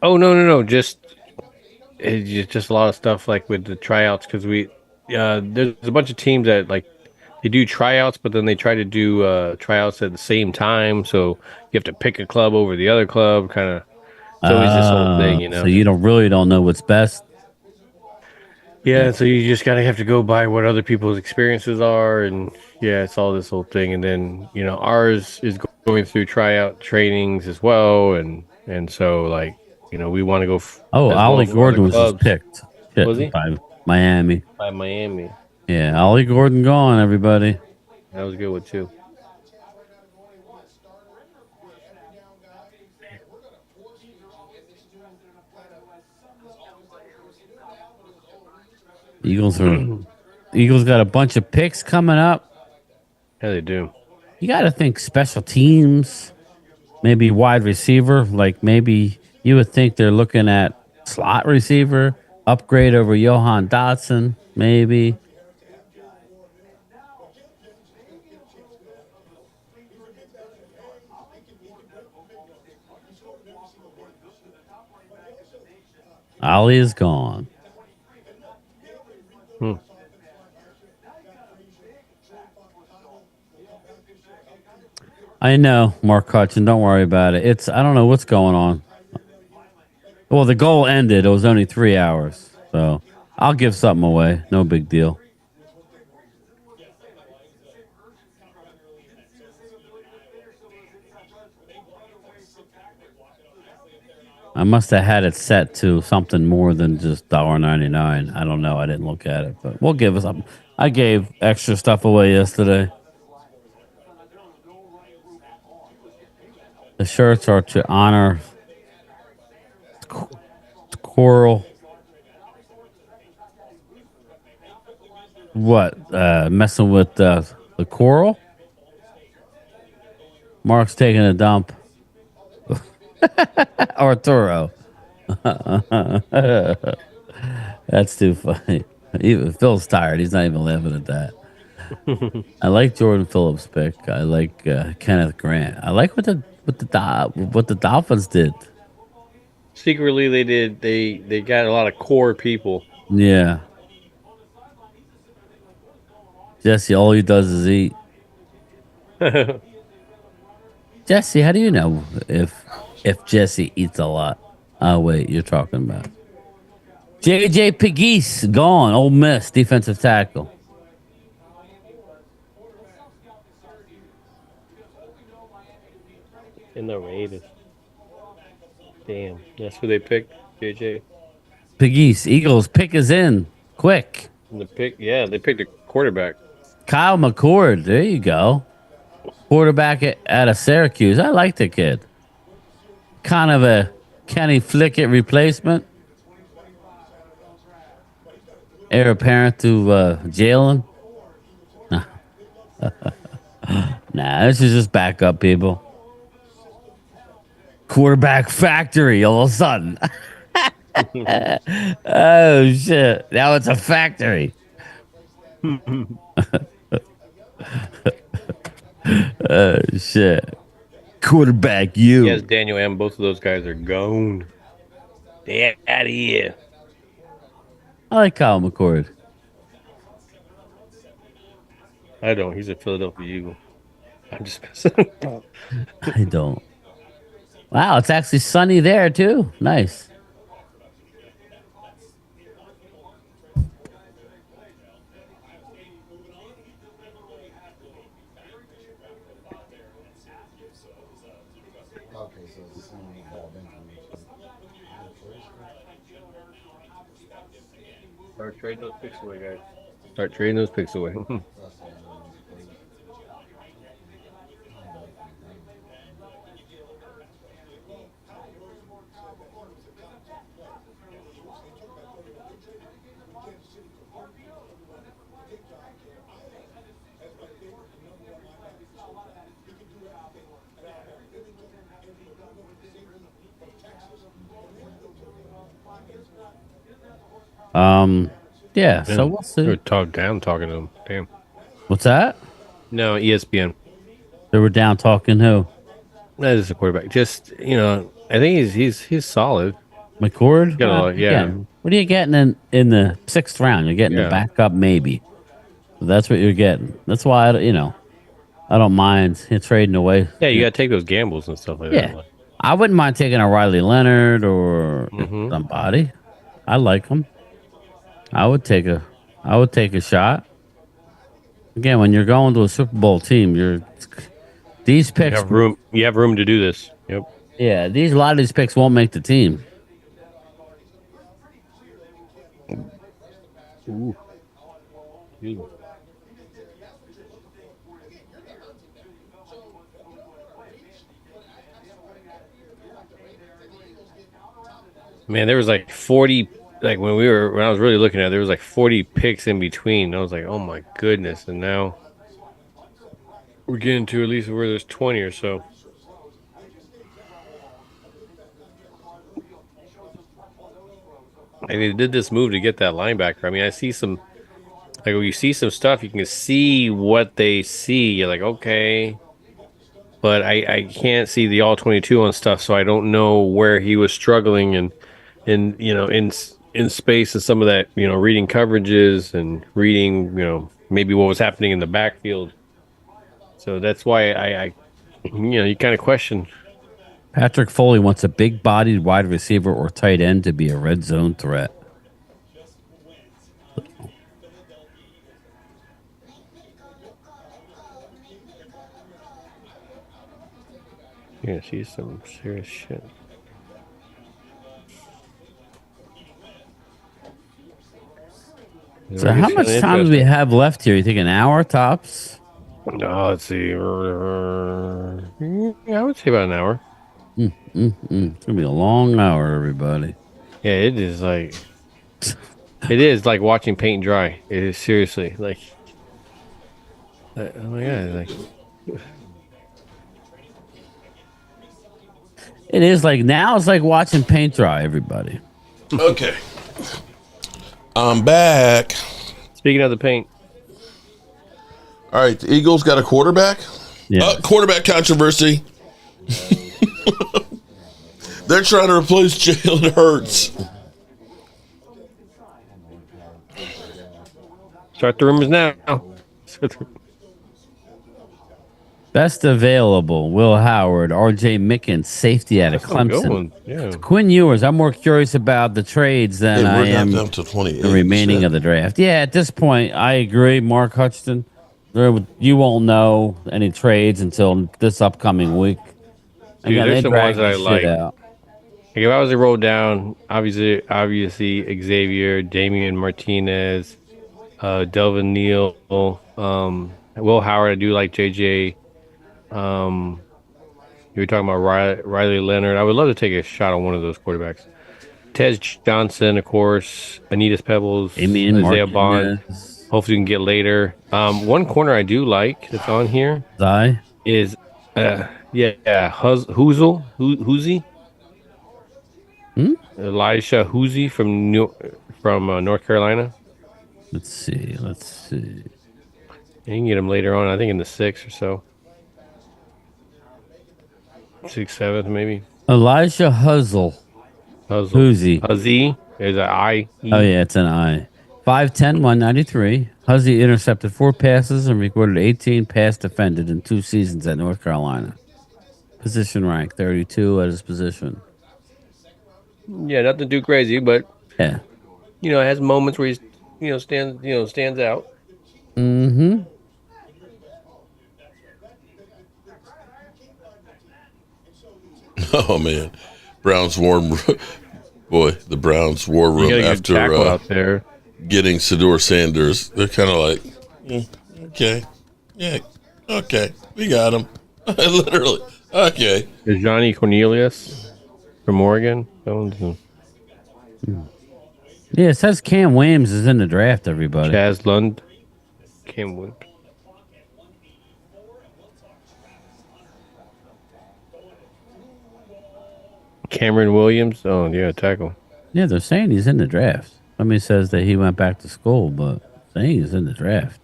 Oh no. Just a lot of stuff like with the tryouts because there's a bunch of teams that like they do tryouts, but then they try to do tryouts at the same time. So you have to pick a club over the other club. Kind of, it's always this whole thing, you So know. you don't know what's best. Yeah, so you just gotta have to go by what other people's experiences are, and yeah, it's all this whole thing. And then ours is going through tryout trainings as well, and so like we want to go Oh, as well Ollie for other Gordon was just clubs. picked. Was he By Miami. by Miami? Yeah, Ollie Gordon gone. Everybody. That was a good one too. Eagles got a bunch of picks coming up. Yeah, they do. You got to think special teams, maybe wide receiver. Like maybe you would think they're looking at slot receiver, upgrade over Johan Dotson, maybe. Ali is gone. I know, Mark Hutchin. Don't worry about it. I don't know what's going on. Well, the goal ended. It was only 3 hours. So I'll give something away. No big deal. I must have had it set to something more than just $1.99. I don't know. I didn't look at it, but we'll give us something. I gave extra stuff away yesterday. The shirts are to honor Coral. What? Messing with the coral? Mark's taking a dump. Arturo. That's too funny. Even Phil's tired. He's not even laughing at that. I like Jordan Phillips' pick. I like Kenneth Grant. I like what the Dolphins did. Secretly, they did. They got a lot of core people. Yeah. Jesse, all he does is eat. Jesse, how do you know if Jesse eats a lot? Oh wait, you're talking about JJ Pegues gone. Ole Miss defensive tackle. In the Raiders. Damn, that's who they picked. JJ. Pegues, Eagles pick is in quick. And they picked a quarterback. Kyle McCord. There you go. Quarterback out of Syracuse. I like the kid. Kind of a Kenny Flickett replacement. Heir apparent to Jalen. Nah, this is just backup, people. Quarterback factory all of a sudden. Oh, shit. Now it's a factory. Oh, shit. quarterback, you. Yes, Daniel M. Both of those guys are gone. They out of here. I like Kyle McCord. I don't. He's a Philadelphia Eagle. I'm just messing. I don't. Wow, it's actually sunny there too. Nice. Okay, so it's the same ball bench. Start trading those picks away, guys. Start trading those picks away. Yeah. So we'll They see. were talking to him. Damn. What's that? No, ESPN. They were down talking who? That is a quarterback. Just I think he's solid. McCord? Got a lot, yeah. Again, what are you getting in the 6th round? You're getting the Yeah. backup, maybe. So that's what you're getting. That's why I don't mind trading away. Yeah, you got to take those gambles and stuff like Yeah. that. Like, I wouldn't mind taking a Riley Leonard or Mhm. somebody. I like him. I would take a shot. Again, when you're going to a Super Bowl team, these you picks. have room. You have room to do this. Yep. Yeah, a lot of these picks won't make the team. Ooh. Ew. Man, there was like 40. Like when I was really looking at it, there was like 40 picks in between. I was like, oh my goodness. And now we're getting to at least where there's 20 or so. And they did this move to get that linebacker. I mean, I see some, like when you see some stuff, you can see what they see. You're like, okay. But I can't see the all 22 on stuff, so I don't know where he was struggling and in space and some of that, reading coverages and reading, maybe what was happening in the backfield. So that's why you kind of question. Patrick Foley wants a big-bodied wide receiver or tight end to be a red zone threat. Yeah, she's some serious shit. So how much time do we have left here? You think an hour tops? No, let's see. Yeah, I would say about an hour. It's gonna be a long hour, everybody. Yeah, it is it is like watching paint dry. It is seriously like, oh my god, like. It is like now. It's like watching paint dry. Everybody. Okay, I'm back. Speaking of the paint. All right, the Eagles got a quarterback. Yeah. Quarterback controversy. They're trying to replace Jalen Hurts. Start the rumors now. Best available: Will Howard, R.J. Mickens, safety out of That's a good Clemson. one. Yeah. Quinn Ewers. I'm more curious about the trades than I We're am down to 28. the remaining of the draft. Yeah, at this point, I agree. Mark Hutchinson. You won't know any trades until this upcoming week. Dude, Again, there's they some drag ones that I this shit like. out. Like if I was to roll down, obviously Xavier, Damian Martinez, Delvin Neal, Will Howard. I do like JJ. You were talking about Riley Leonard. I would love to take a shot on one of those quarterbacks. Tez Johnson, of course. Anita Pebbles, Damian Isaiah Bond. Martinez. Hopefully, we can get later. One corner I do like that's on here Zai? is, Hoozy. Elisha Hoozy from North Carolina. Let's see. You can get him later on. I think in the 6th or so. 6th, 7th, maybe. Elijah Huzzle. Who's he? Huzzy. There's an I. Oh, yeah, it's an I. 5'10", 193. Huzzy intercepted 4 passes and recorded 18 pass defended in 2 seasons at North Carolina. Position rank 32 at his position. Yeah, nothing too crazy, but Yeah. Has moments where he's stands out. Mm-hmm. Oh man, Browns war boy, the Browns war room after out there. getting Sador Sanders. They're kind of like, okay, yeah, okay, we got him. Literally, okay. There's Johnny Cornelius from Oregon. Yeah, it says Cam Williams is in the draft, everybody. Chaz Lund. Cam Williams. Cameron Williams. Oh, yeah, tackle. Yeah, they're saying he's in the draft. Somebody says that he went back to school, but saying he's in the draft.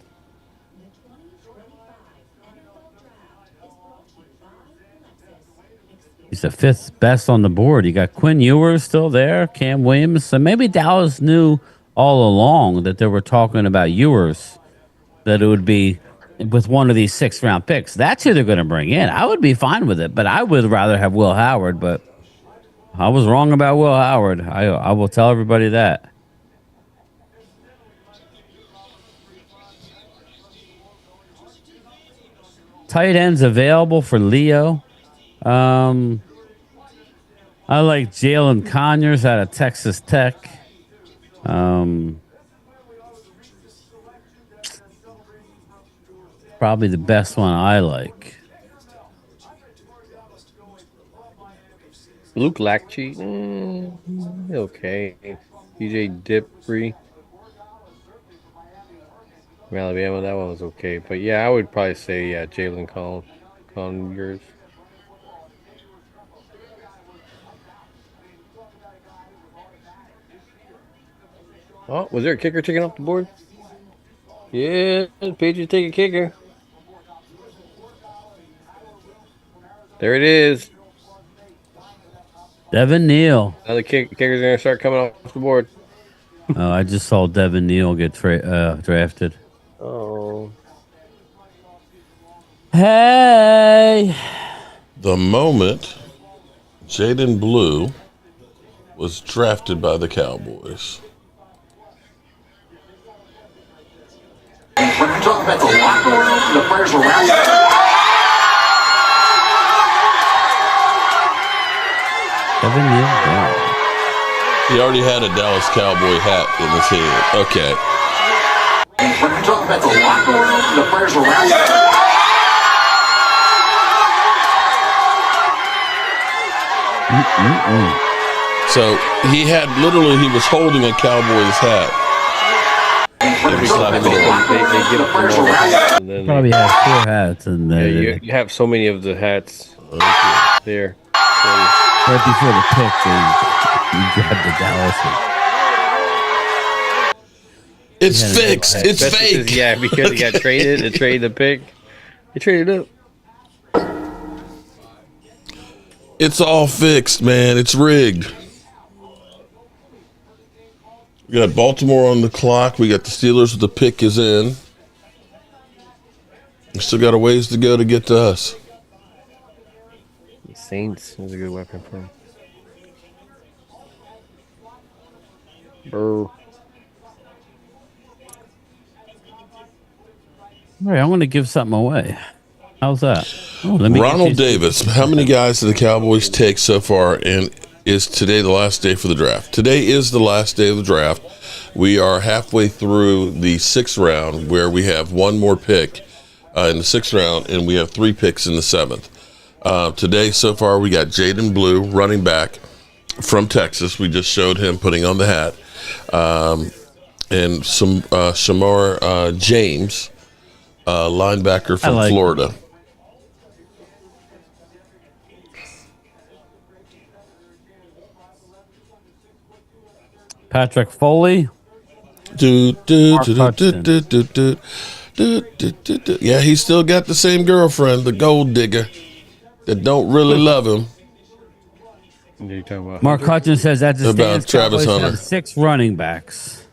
He's the 5th best on the board. You got Quinn Ewers still there, Cam Williams. So maybe Dallas knew all along that they were talking about Ewers, that it would be with one of these 6th-round picks. That's who they're going to bring in. I would be fine with it, but I would rather have Will Howard, but I was wrong about Will Howard. I will tell everybody that. Tight ends available for Leo. I like Jalen Conyers out of Texas Tech. Probably the best one I like. Luke Lacchi. Okay. DJ Dipfree. From Alabama, that one was okay. But yeah, I would probably say, Jalen Conyers. Oh, was there a kicker taken off the board? Yeah, the Patriots take a kicker. There it is. Devin Neal. Now the kicker's going to start coming off the board. Oh, I just saw Devin Neal get drafted. Oh. Hey. The moment Jaden Blue was drafted by the Cowboys. When you talk about the locker room and the players around you. Devin Neal. Yeah. He already had a Dallas Cowboy hat in his hand. Okay. When you talk about the locker room and the players around you. So he was holding a Cowboys hat. Probably has 4 hats in there. Yeah, you have so many of the hats there. Right before the pick, you grabbed the Dallas one. It's fixed. It's fake. Yeah, because he got traded and traded the pick. They traded up. It's all fixed, man. It's rigged. We got Baltimore on the clock. We got the Steelers. The pick is in. We still got a ways to go to get to us. The Saints is a good weapon for him. Brr. All right, I'm going to give something away. How's that? Oh, Ronald Davis. How many guys did the Cowboys take so far? And is today the last day for the draft? Today is the last day of the draft. We are halfway through the 6th round, where we have one more pick in the 6th round, and we have 3 picks in the 7th. Today, so far, we got Jaden Blue, running back from Texas. We just showed him putting on the hat. And some Shamar James, linebacker from Florida. Patrick Foley. Yeah, he still got the same girlfriend, the gold digger. that don't really love him. You talking about Mark Hunter? Hutchins says at the About stands, Travis Cowboys Hunter. have 6 running backs.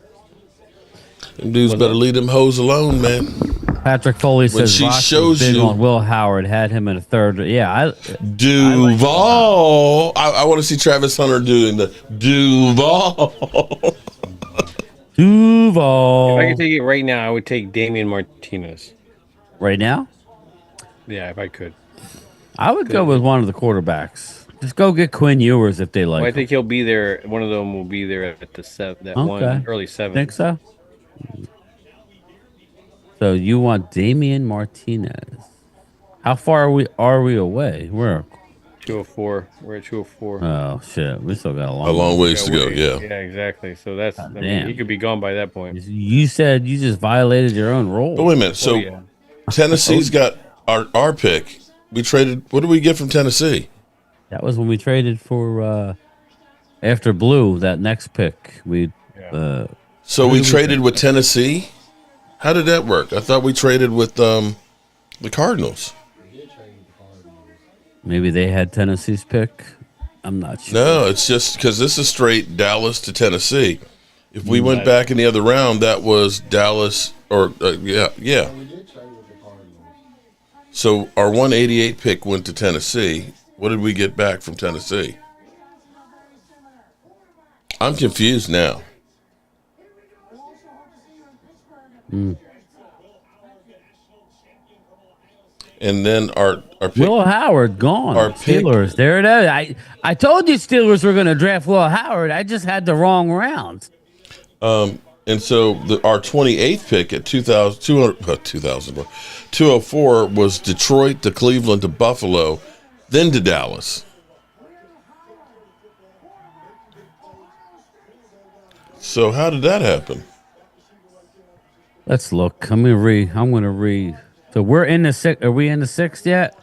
Them dudes better leave them hoes alone, man. Patrick Foley When says she Vosh was shows big you on Will Howard, had him in a third. Yeah, I like Duval. I want to see Travis Hunter doing the Duval. Duval. If I could take it right now, I would take Damian Martinez. Right now? Yeah, if I could. I would go with one of the quarterbacks. Just go get Quinn Ewers if they Well, like I him. think he'll be there. One of them will be there at the Okay. early 7th. Think so? So you want Damian Martinez. How far are we away? We're 204. We're at 204. Oh shit. We still got A long ways to go, yeah. Yeah, exactly. So that's. I mean, damn. he could be gone by that point. You said you just violated your own rule. But wait a minute. So yeah. Tennessee's got our pick. We traded. What did we get from Tennessee? That was when we traded for after Blue, that next pick. So we traded with Tennessee? How did that work? I thought we traded with the Cardinals. Maybe they had Tennessee's pick. I'm not sure. No, it's just because this is straight Dallas to Tennessee. If we went back in the other round, that was Dallas or yeah. So our 188 pick went to Tennessee. What did we get back from Tennessee? I'm confused now. And then our pick, Will Howard gone. Our pick- Steelers. There it is. I told you Steelers were going to draft Will Howard. I just had the wrong round. and so our 28th pick at 204 was Detroit to Cleveland to Buffalo, then to Dallas. So how did that happen? Let's look. I'm going to read. So we're in the sixth. Are we in the sixth yet?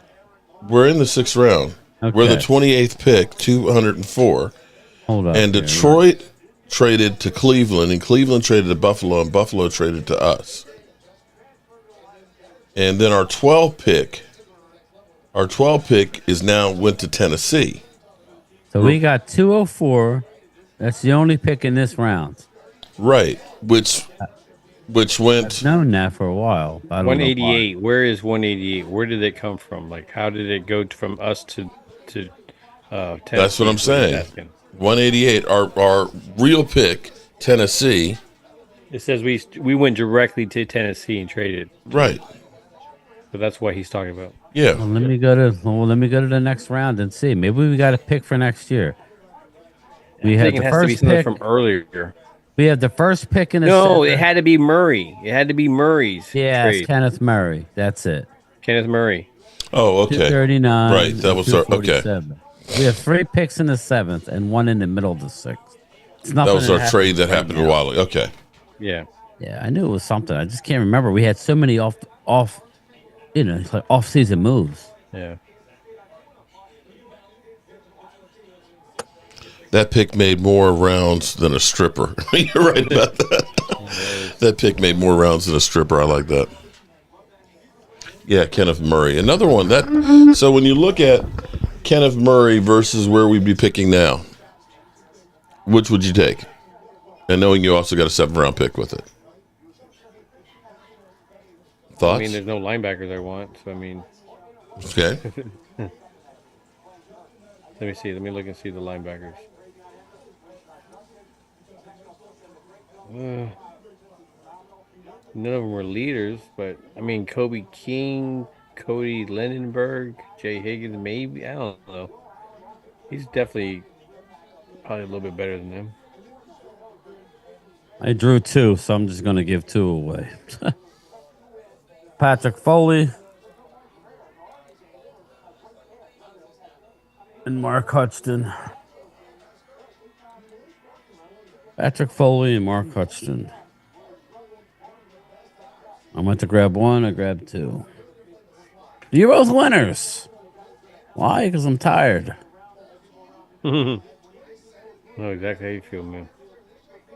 We're in the 6th round. We're the Okay. 28th pick, 204. Hold on. And Detroit traded to Cleveland, and Cleveland traded to Buffalo, and Buffalo traded to us. And then our 12 pick is now went to Tennessee. So we got 204. That's the only pick in this round. Right, which went. I've known that for a while. I don't know why. 188. Where is 188? Where did it come from? Like, how did it go from us to Tennessee? That's what I'm saying. 188, our real pick, Tennessee. It says we went directly to Tennessee and traded. Right. So that's what he's talking about. Yeah. Well, let me go to the next round and see. Maybe we got a pick for next year. We I had think the it has to be first something pick from earlier. We had the first pick in the No, seventh. it had to be Murray. It had to be Murray's Yeah, it's trade. Kenneth Murray. That's it. Kenneth Murray. Oh, okay. 239. Right, that was our, okay. 247. We have 3 picks in the 7th and 1 in the middle of the 6th. It's That was our trade that right happened now. a while ago. Okay. Yeah. Yeah, I knew it was something. I just can't remember. We had so many off like off-season moves. Yeah. That pick made more rounds than a stripper. You're right about that. That pick made more rounds than a stripper. I like that. Yeah, Kenneth Murray. Another one. So when you look at Kenneth Murray versus where we'd be picking now, which would you take? And knowing you also got a 7th-round pick with it. Thoughts? I mean, there's no linebackers I want, so I mean. Okay. Let me see. Let me look and see the linebackers. None of them were leaders, but I mean, Kobe King, Cody Lindenberg, Jay Higgins, maybe. I don't know. He's definitely probably a little bit better than them. I drew 2, so I'm just going to give 2 away. Patrick Foley and Mark Hutchton. Patrick Foley and Mark Hutchton. I went to grab 1, I grabbed 2. You're both winners. Why? Because I'm tired. I know exactly how you feel, man.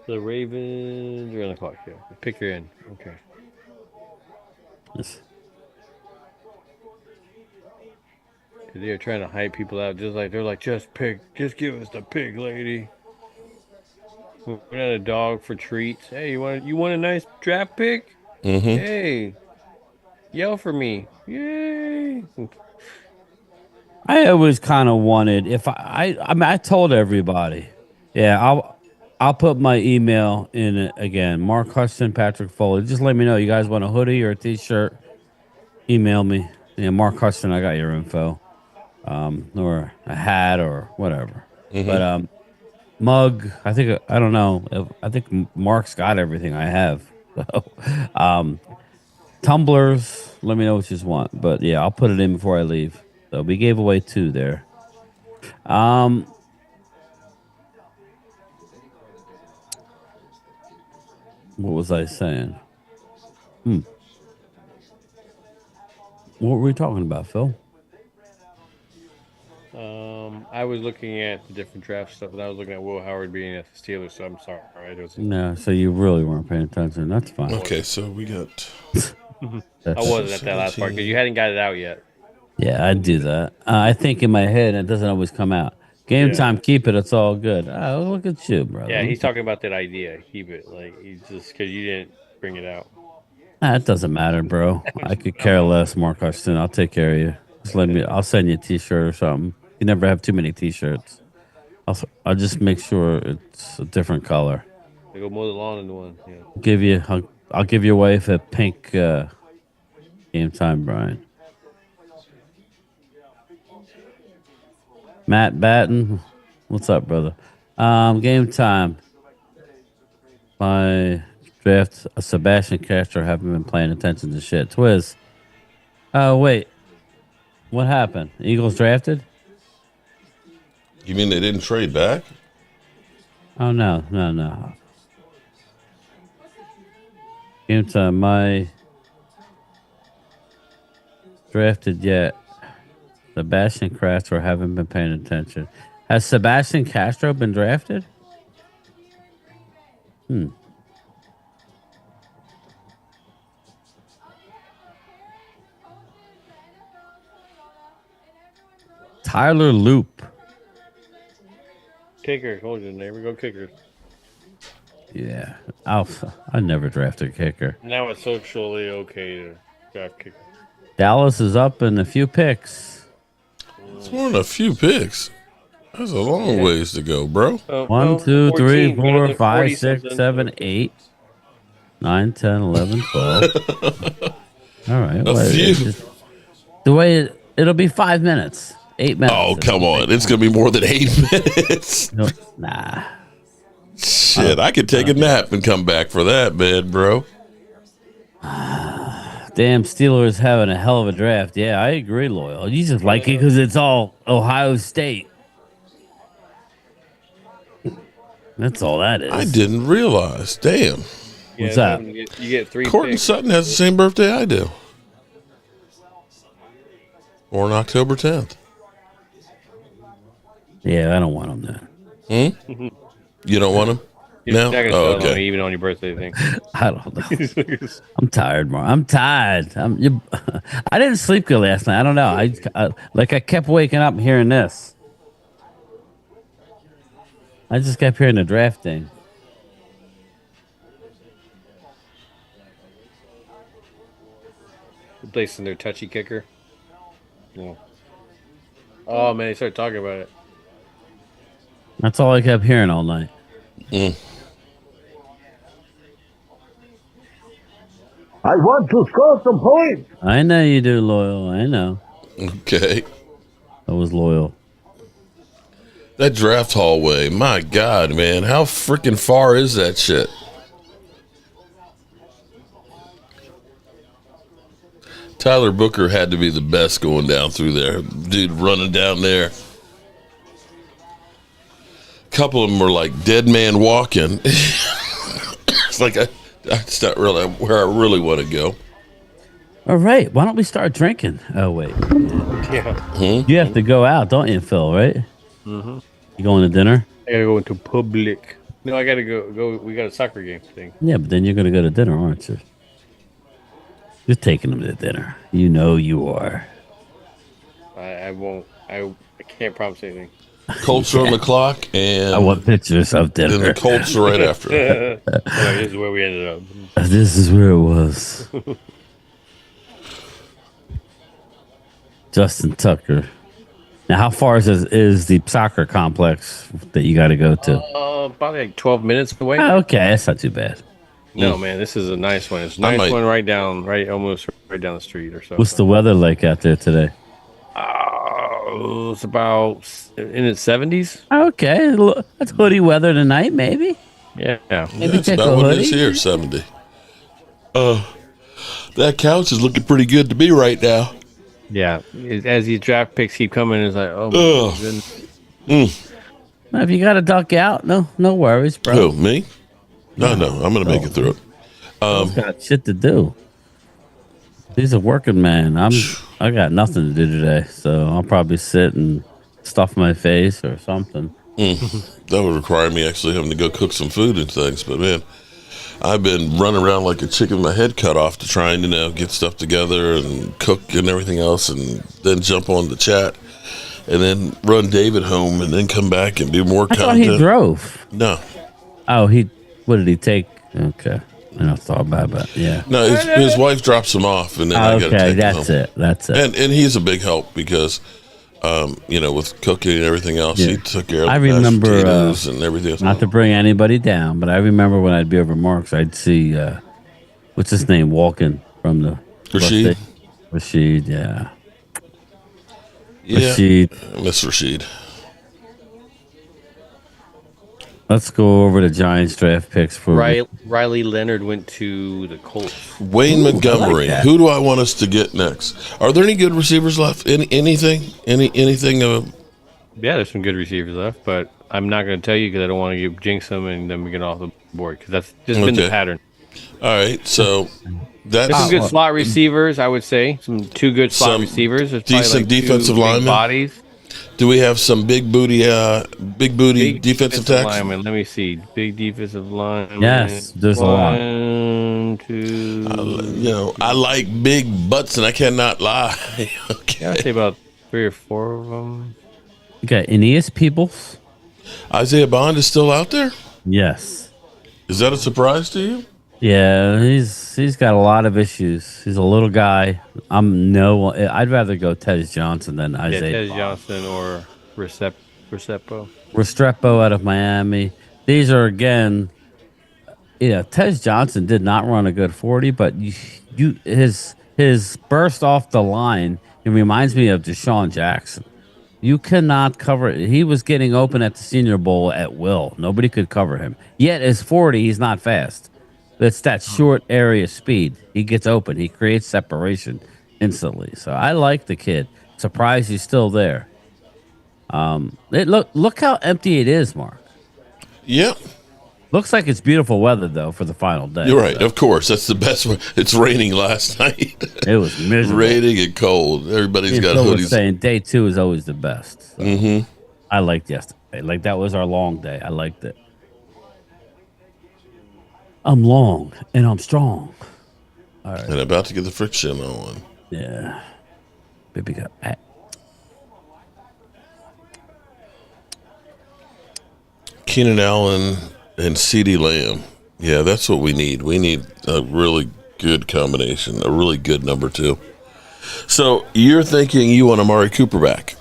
The Ravens are on the clock here. Pick your end. Okay. They're trying to hype people out, they're like, just give us the pig, lady. We're not a dog for treats. Hey, you want a nice draft pick? Mm-hmm. Hey, yell for me! Yay! I always kind of wanted if I mean I told everybody, yeah, I'll put my email in it again. Mark Hudson, Patrick Foley. Just let me know you guys want a hoodie or a t-shirt. Email me. Yeah, Mark Hudson, I got your info. Or a hat or whatever. But mug, I don't know. I think Mark's got everything I have. So, tumblers, let me know what you want. But yeah, I'll put it in before I leave. So we gave away 2 there. What was I saying? What were we talking about, Phil? I was looking at the different draft stuff, and I was looking at Will Howard being at the Steelers. So I'm sorry, I wasn't. No, so you really weren't paying attention. That's fine. Okay, so we got. I wasn't at that last part because you hadn't got it out yet. Yeah, I do that. I think in my head, it doesn't always come out. Game time, keep it. It's all good. Oh, look at you, brother. Yeah, he's talking about that idea. Keep it like he's just because you didn't bring it out. It doesn't matter, bro. I could care less, Mark Hudson. I'll take care of you. Just let me. I'll send you a T-shirt or something. You never have too many T-shirts. I'll just make sure it's a different color. They go mow the lawn in the one. Yeah. I'll give your wife a pink game time, Brian. Matt Batten, what's up, brother? Game time. My draft, Sebastian Castro, haven't been paying attention to shit. Twiz. Oh, wait. What happened? Eagles drafted? You mean they didn't trade back? Oh, no. Game time. My drafted yet. Sebastian Castro, haven't been paying attention. Has Sebastian Castro been drafted? Tyler Loop. Kicker, hold your name. We go kickers. Yeah. I never drafted a kicker. Now it's socially okay to draft kicker. Dallas is up in a few picks. It's more than a few picks. That's a long ways to go, bro. 1, 2, 3, 4, 5, 6, 7, 8, 9, 10, 11, 12. All right. The way it'll be 5 minutes. 8 minutes. Oh, come on. It's going to be more than 8 minutes. No, nah. Shit, I could take a nap and come back for that, man, bro. Damn, Steelers having a hell of a draft. Yeah, I agree, Loyal. You just like it because it's all Ohio State. That's all that is. I didn't realize. Damn. What's that? You get 3 Courtney picks. Sutton has the same birthday I do. Born October 10th. Yeah, I don't want them then. You don't want him? You're No? not gonna Oh, sell them okay. even on your birthday thing. I don't know. I'm tired, Mark. I'm tired. I didn't sleep good last night. I don't know. I kept waking up and hearing this. I just kept hearing the draft thing. Replacing their touchy kicker. Yeah. Oh man, they started talking about it. That's all I kept hearing all night. I want to score some points. I know you do, Loyal. I know. Okay. I was loyal. That draft hallway, my God, man. How freaking far is that shit? Tyler Booker had to be the best going down through there. Dude running down there. A couple of them were like dead man walking. It's like that's not really where I really want to go. All right. Why don't we start drinking? Oh, wait. Yeah. You have to go out, don't you, Phil, right? Mm-hmm. You going to dinner? I gotta go into public. No, I gotta go. We got a soccer game thing. Yeah, but then you're going to go to dinner, aren't you? You're taking them to dinner. You know you are. I won't. I can't promise anything. Colts are on the clock, and I want pictures of dinner. then the Colts are right after. Anyway, this is where we ended up. This is where it was. Justin Tucker. Now, how far is the soccer complex that you got to go to? Probably like 12 minutes away. Oh, okay, that's not too bad. No, man, this is a nice one. It's a nice one almost right down the street or so. What's the weather like out there today? It's about in its 70s. Okay, that's hoodie weather tonight, maybe. Yeah, maybe That's take about a what it hoodie. is here, 70. That couch is looking pretty good to me right now. Yeah, as these draft picks keep coming, it's like, oh my goodness. Now, if you got to duck out, no worries, bro. Who, me? No, I'm going to make it through it. He's got shit to do. He's a working man. I got nothing to do today, so I'll probably sit and stuff my face or something. That would require me actually having to go cook some food and things. But man, I've been running around like a chicken with my head cut off to try and get stuff together and cook and everything else, and then jump on the chat, and then run David home, and then come back and do more I thought content. he drove. No. Oh, what did he take? Okay. I thought about it. Yeah. No, his wife drops him off, and then I got to take him home. That's it. And he's a big help because, with cooking and everything else, he took care of the I mashed remember potatoes and everything else. not to bring anybody down, but I remember when I'd be over Mark's, I'd see what's his name walking from the Rashid. Rashid, yeah. Yeah, Rashid. Miss Rashid. Let's go over the Giants draft picks for Riley Leonard went to the Colts. Wayne Montgomery. that. Who do I want us to get next? Are there any good receivers left? Anything? Anything? Yeah, there's some good receivers left, but I'm not going to tell you because I don't want to jinx them and then we get off the board because that's just been the pattern. All right, so that's There's some good slot receivers, I would say. Some two good slot receivers. There's probably decent like two defensive big linemen. bodies. Do we have some big booty defensive tackles? Linemen. Let me see. Big defensive linemen. Yes, there's a lot. One, two. I like big butts, and I cannot lie. Okay. Yeah, I'd say about 3 or 4 of them. Okay, Aeneas Peoples. Isaiah Bond is still out there? Yes. Is that a surprise to you? Yeah, he's got a lot of issues. He's a little guy. I'd rather go Tej Johnson than Isaiah. Tej Johnson or Restrepo. Restrepo out of Miami. These are again, Tej Johnson did not run a good 40, but his burst off the line, it reminds me of Deshaun Jackson. You cannot cover it. He was getting open at the Senior Bowl at will. Nobody could cover him. Yet as 40, he's not fast. It's that short area speed. He gets open. He creates separation instantly. So I like the kid. Surprised he's still there. Look how empty it is, Mark. Yep. Looks like it's beautiful weather though for the final day. You're right. Of course, that's the best one. It's raining last night. It was miserable. Raining and cold. Everybody's got Phil hoodies. was saying day 2 is always the best. So Mm-hmm. I liked yesterday. Like that was our long day. I liked it. I'm long and I'm strong. All right. And about to get the friction on. Yeah. Baby got back. Keenan Allen and CeeDee Lamb. Yeah, that's what we need. We need a really good combination, a really good number 2. So you're thinking you want Amari Cooper back?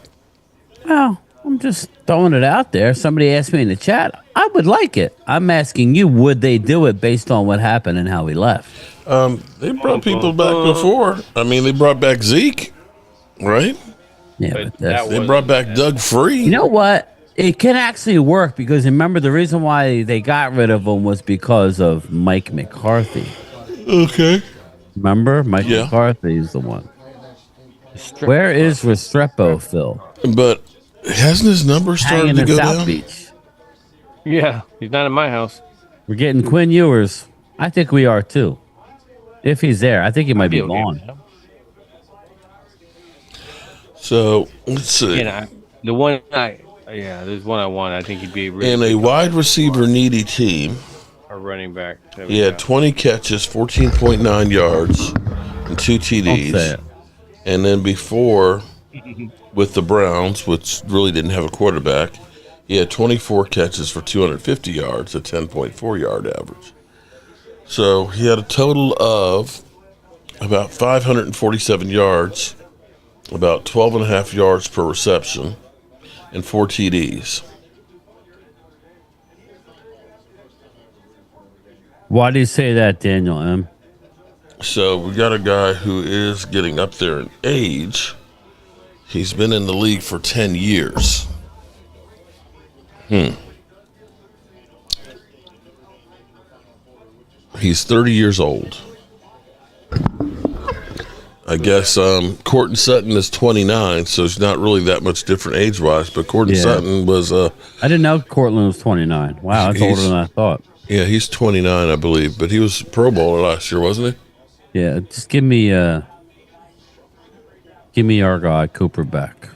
Well, I'm just throwing it out there. Somebody asked me in the chat. I would like it. I'm asking you, would they do it based on what happened and how he left? They brought people back before. I mean, they brought back Zeke, right? Yeah, but they brought back Doug Free. You know what? It can actually work because remember the reason why they got rid of him was because of Mike McCarthy. Okay. Remember? Mike McCarthy is the one. Where is Restrepo, Phil? But hasn't his number started Hanging to in go South down? Beach. Yeah, he's not in my house. We're getting Quinn Ewers. I think we are too. If he's there, I think he might be gone. So let's see. There's one I want. I think he'd be really In a wide receiver needy team, a running back. he had 20 catches, 14.9 yards, and 2 Don't say TDs. it. And then before with the Browns, which really didn't have a quarterback. He had 24 catches for 250 yards, a 10.4 yard average. So he had a total of about 547 yards, about 12 and a half yards per reception, and 4 TDs. Why do you say that, Daniel M? So we got a guy who is getting up there in age. He's been in the league for 10 years. He's 30 years old. I guess Courtney Sutton is 29, so it's not really that much different age-wise. But Courtney Sutton was... I didn't know Cortland was 29. Wow, that's older than I thought. Yeah, he's 29, I believe. But he was Pro Bowler last year, wasn't he? Yeah, just give me our guy, Cooper Beck.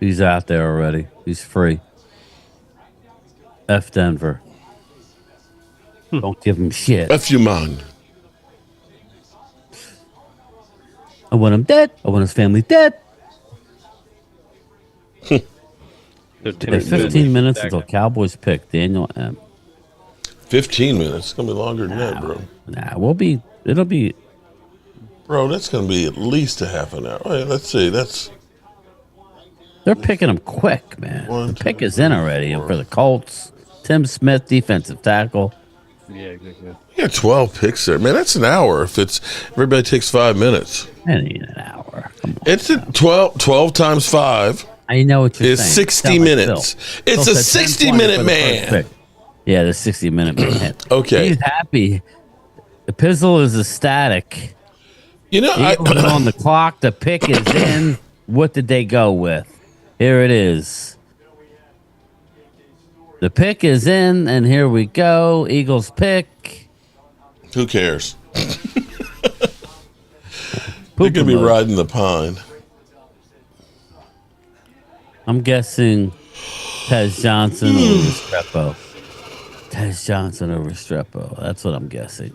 He's out there already. He's free. F Denver. Don't give him shit. F you, man. I want him dead. I want his family dead. There's 15 minutes until Cowboys pick Daniel M. 15 minutes. It's going to be longer than that, bro. Nah, it'll be. Bro, that's going to be at least a half an hour. Wait, let's see. They're picking him quick, man. The pick is in already for the Colts. Tim Smith, defensive tackle. Yeah, exactly. You got 12 picks there. Man, that's an hour if everybody takes 5 minutes. That ain't an hour. It's a 12 times 5. I know what you're is saying. 60 minutes. It's a 60-minute man. Yeah, the 60-minute man. Okay. He's happy. The Pizzle is ecstatic. You know, on the clock. The pick is in. What did they go with? Here it is. The pick is in, and here we go. Eagles pick. Who cares? They're going to be riding the pine. I'm guessing Tez Johnson over Restrepo. Tez Johnson over Restrepo. That's what I'm guessing.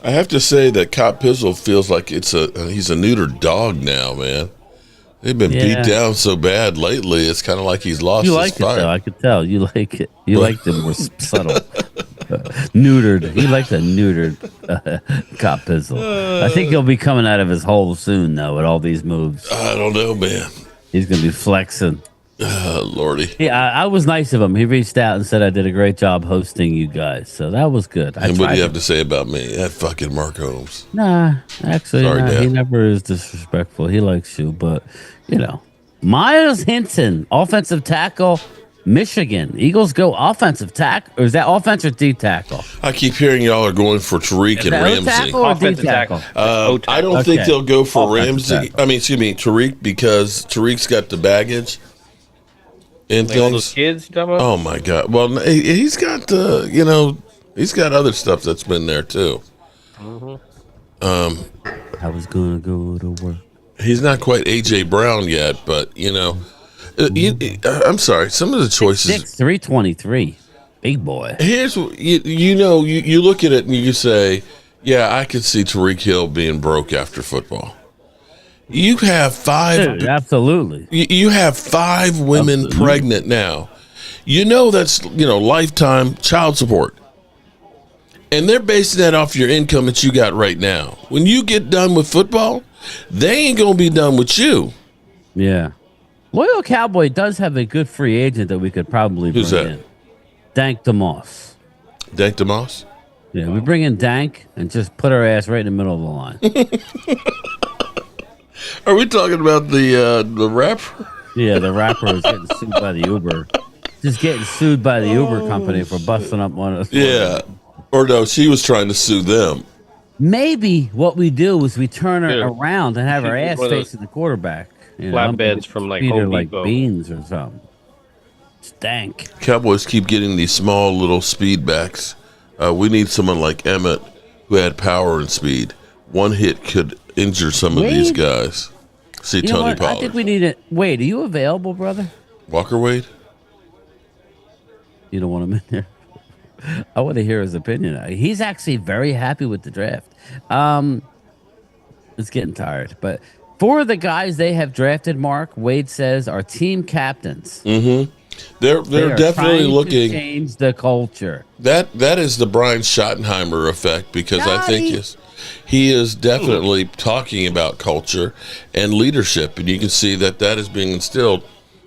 I have to say that Cop Pizzle feels like he's a neutered dog now, man. They've been beat down so bad lately. It's kind of like he's lost his like fight. it, though. I could tell. You like it. You like the more subtle. Neutered. He likes a neutered Cop Pizzle. I think he'll be coming out of his hole soon, though, with all these moves. I don't know, man. He's going to be flexing. Lordy. Yeah, I was nice of him. He reached out and said I did a great job hosting you guys. So that was good. And what do you have to say about me? That fucking Mark Holmes. Nah, actually, Sorry, Dad. he never is disrespectful. He likes you, but, Miles Hinton, offensive tackle, Michigan. Eagles go offensive tackle, or is that offense or D tackle? I keep hearing y'all are going for Tariq and Ramsey. Tackle or D tackle? I don't think they'll go for Ramsey. Tariq, because Tariq's got the baggage. And all those kids you talking about? Oh my God! Well, he's got he's got other stuff that's been there too. I was gonna go to work. He's not quite AJ Brown yet, but I'm sorry. Some of the choices. 323, big boy. Here's you look at it and you say, yeah, I could see Tariq Hill being broke after football. You have 5. Dude, absolutely. You have 5 women pregnant now. That's lifetime child support. And they're basing that off your income that you got right now. When you get done with football, they ain't going to be done with you. Yeah. Loyal Cowboy does have a good free agent that we could probably bring in. Dank DeMoss. Dank DeMoss? Yeah, we bring in Dank and just put our ass right in the middle of the line. Are we talking about the rapper? Yeah, the rapper is getting sued by the Uber. Just getting sued by the Uber company for busting up one of us. Yeah. Or no, she was trying to sue them. Maybe what we do is we turn her around and have her ass facing the quarterback. Flatbeds from like feed her Home like Depot. beans or something. Stank. Cowboys keep getting these small little speed backs. We need someone like Emmett who had power and speed. One hit could injure some of these guys. See Tony Pollard. I think we need it. Wade, are you available, brother? Walker Wade? You don't want him in there? I want to hear his opinion. He's actually very happy with the draft. It's getting tired, but Four of the guys they have drafted, Mark Wade says, are team captains. Mm-hmm. They They're are definitely trying to looking. change the culture. That is the Brian Schottenheimer effect, because I think he is definitely talking about culture and leadership, and you can see that is being instilled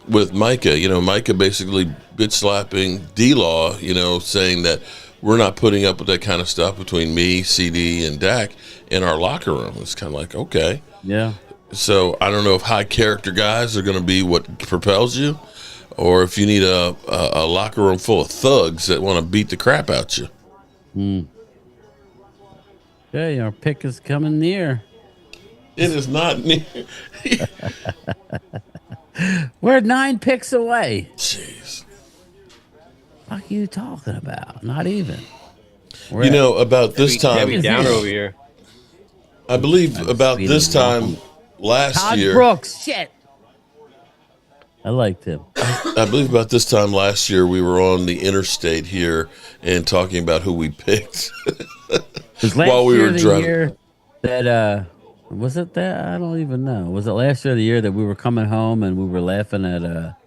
with Micah. Micah basically bitch slapping D-Law, saying that we're not putting up with that kind of stuff between me, CD, and Dak in our locker room. It's kind of like, okay. Yeah. So I don't know if high character guys are going to be what propels you, or if you need a locker room full of thugs that want to beat the crap out you. Okay, our pick is coming near. It is not near. We're 9 picks away. Jeez. What are you talking about? Not even. About this time. Debbie down over here. I believe about this time last Todd year. Brooks, shit. I liked him. I believe about this time last year we were on the interstate here and talking about who we picked. While we were driving. Year that was it that? I don't even know. Was it last year or the year that we were coming home and we were laughing at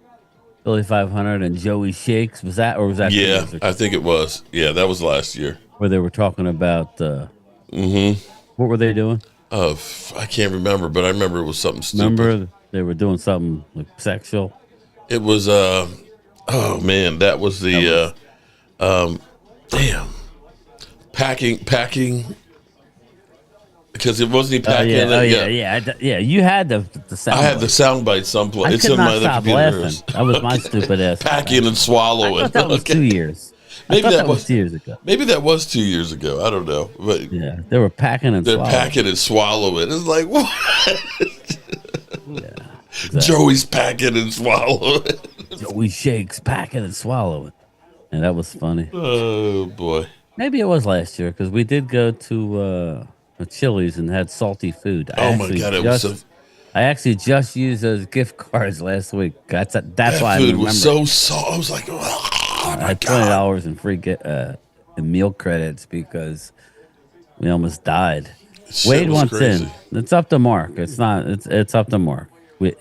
Philly 500 and Joey Shakes? Was that, or was that? Yeah, I think it was. Yeah, that was last year. Where they were talking about. What were they doing? I can't remember, but I remember it was something stupid. Remember they were doing something like sexual. It was. Oh man, that was the. Damn. Packing. Because it wasn't he packing. Yeah. You had the sound. I had the sound bite someplace. I could not stop laughing. That was my stupid ass. Packing and swallowing. I thought that was 2 years. Maybe that was 2 years ago. Maybe that was 2 years ago. I don't know. But yeah, they were packing and swallowing. They're packing and swallowing. It's like, what? Exactly. Joey's packing and swallowing. Joey Shakes packing and swallowing. And that was funny. Oh, boy. Maybe it was last year because we did go to Chili's and had salty food. Oh, my God. It was so... I actually just used those gift cards last week. That's why I remember. That food was so salt. I was like, oh, I had $20 in free in meal credits because we almost died. Wade wants crazy. in. It's up to Mark. It's not. It's up to Mark. Wade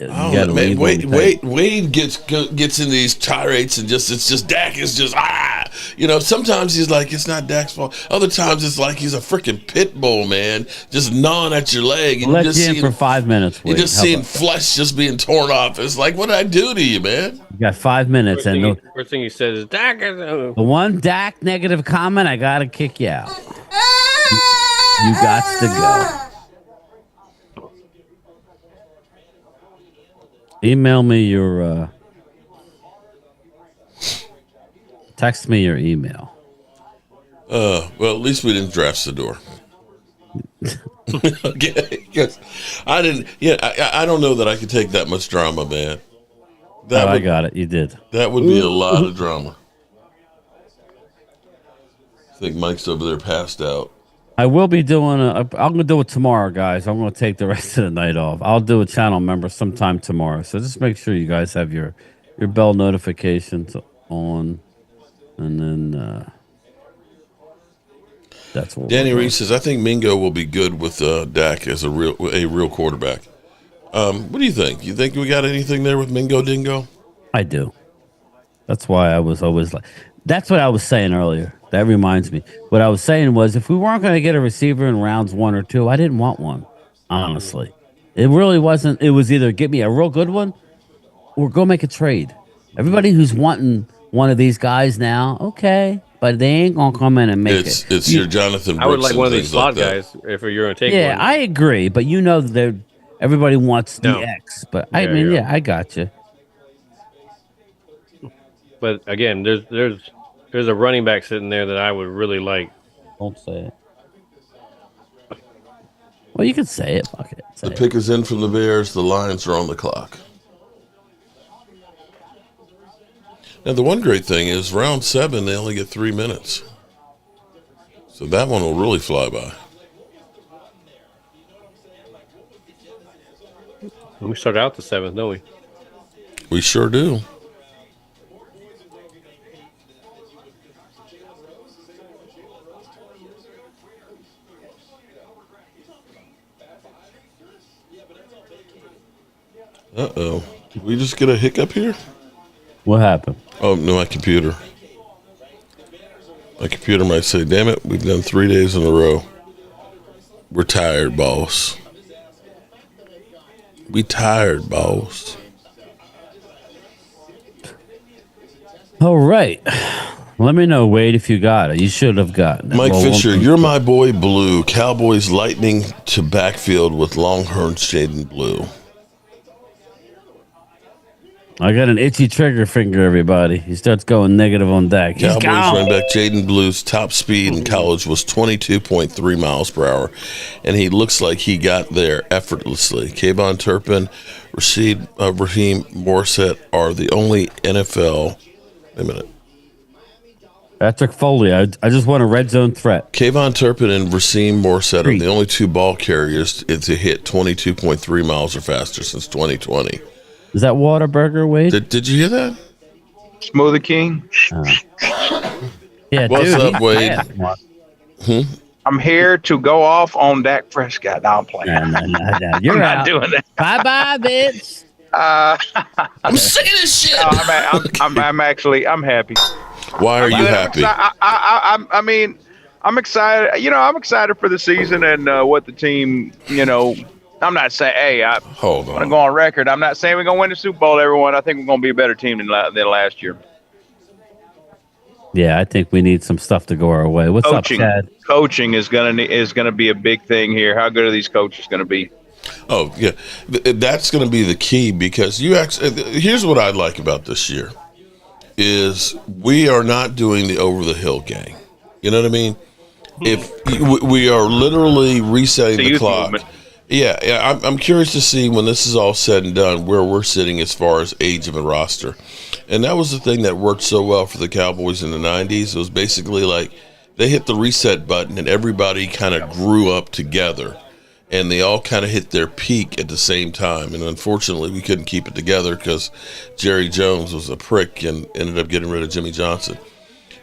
gets in these tirades and it's just Dak is just sometimes he's like it's not Dak's fault. Other times it's like he's a freaking pit bull, man, just gnawing at your leg. And Let you in for 5 minutes. You're just seeing flesh just being torn off. It's like, what did I do to you, man? You got 5 minutes, First thing he said is Dak. The one Dak negative comment, I gotta kick you out. You got to go. Email me your text me your email. Well, at least we didn't draft Sador. Okay, because I didn't. Yeah, I don't know that I could take that much drama, man. I got it. You did. That would be a lot of drama. I think Mike's over there passed out. I will be doing I'm going to do it tomorrow, guys. I'm going to take the rest of the night off. I'll do a channel member sometime tomorrow. So just make sure you guys have your bell notifications on. And then that's what Danny Reese says, I think Mingo will be good with Dak as a real quarterback. What do you think? You think we got anything there with Mingo Dingo? I do. That's why I was always like, that's what I was saying earlier. That reminds me. What I was saying was if we weren't going to get a receiver in rounds 1 or 2, I didn't want one, honestly. It really wasn't. It was either get me a real good one or go make a trade. Everybody who's wanting one of these guys now, okay, but they ain't going to come in and make it. It's your Jonathan Brooks. I would like one of these slot guys if you're going to take one. Yeah, I agree, but you know that everybody wants the X. But I mean, I got you. But again, there's a running back sitting there that I would really like. Don't say it. Well, you can say it. Fuck it. The pick is in from the Bears. The Lions are on the clock. Now, the one great thing is round 7, they only get 3 minutes. So that one will really fly by. We start out the 7th, don't we? We sure do. Uh-oh. Did we just get a hiccup here? What happened? Oh, no, my computer. My computer might say, damn it, we've done 3 days in a row. We're tired, boss. We tired, boss. All right. Let me know, Wade, if you got it. You should have gotten it. Mike Well, Fisher, you're my boy Blue. Cowboys lightning to backfield with Longhorn Shaden Blue. I got an itchy trigger finger, everybody. He starts going negative on Dak. He's Cowboys gone. running back Jaden Blue's top speed in college was 22.3 miles per hour, and he looks like he got there effortlessly. Kayvon Turpin, Raheem Morissette are the only NFL. Wait a minute. Patrick Foley, I just want a red zone threat. Kayvon Turpin and Raheem Morissette are the only two ball carriers to hit 22.3 miles or faster since 2020. Is that Whataburger, Wade? Did you hear that? Smoothie King. Yeah, What's dude, up, Wade? I'm here to go off on Dak Prescott. No, I'm playing. You're I'm out. not doing that. Bye, bitch. I'm sick of this shit. I'm happy. Why are you happy? I mean, I'm excited. I'm excited for the season and what the team. I'm not saying. Hey, I want to go on record. I'm not saying we're gonna win the Super Bowl, everyone. I think we're gonna be a better team than last year. Yeah, I think we need some stuff to go our way. What's up, Chad? Coaching is gonna be a big thing here. How good are these coaches gonna be? Oh yeah, that's going to be the key because here's what I like about this year is we are not doing the over the hill gang. You know what I mean? If we are literally resetting the clock. Movement. Yeah. I'm curious to see when this is all said and done where we're sitting as far as age of a roster, and that was the thing that worked so well for the Cowboys in the '90s. It was basically like they hit the reset button and everybody kind of grew up together. And they all kind of hit their peak at the same time. And unfortunately, we couldn't keep it together because Jerry Jones was a prick and ended up getting rid of Jimmy Johnson.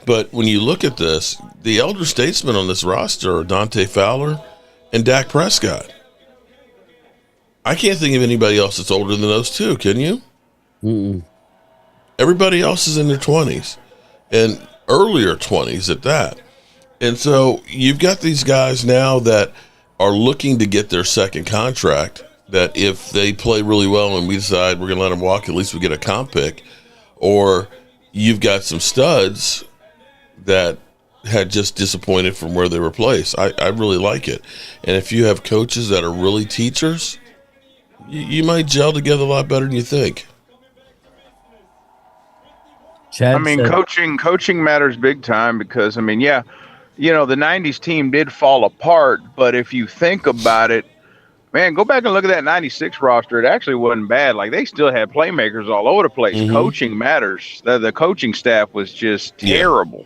But when you look at this, the elder statesmen on this roster are Dante Fowler and Dak Prescott. I can't think of anybody else that's older than those two, can you? Mm-mm. Everybody else is in their 20s and earlier 20s at that. And so you've got these guys now that are looking to get their second contract, that if they play really well and we decide we're going to let them walk, at least we get a comp pick. Or you've got some studs that had just disappointed from where they were placed. I really like it. And if you have coaches that are really teachers, you might gel together a lot better than you think. I mean, coaching matters big time because, the 90s team did fall apart, but if you think about it, man, go back and look at that 96 roster. It actually wasn't bad. Like, they still had playmakers all over the place. Mm-hmm. Coaching matters. The coaching staff was just terrible.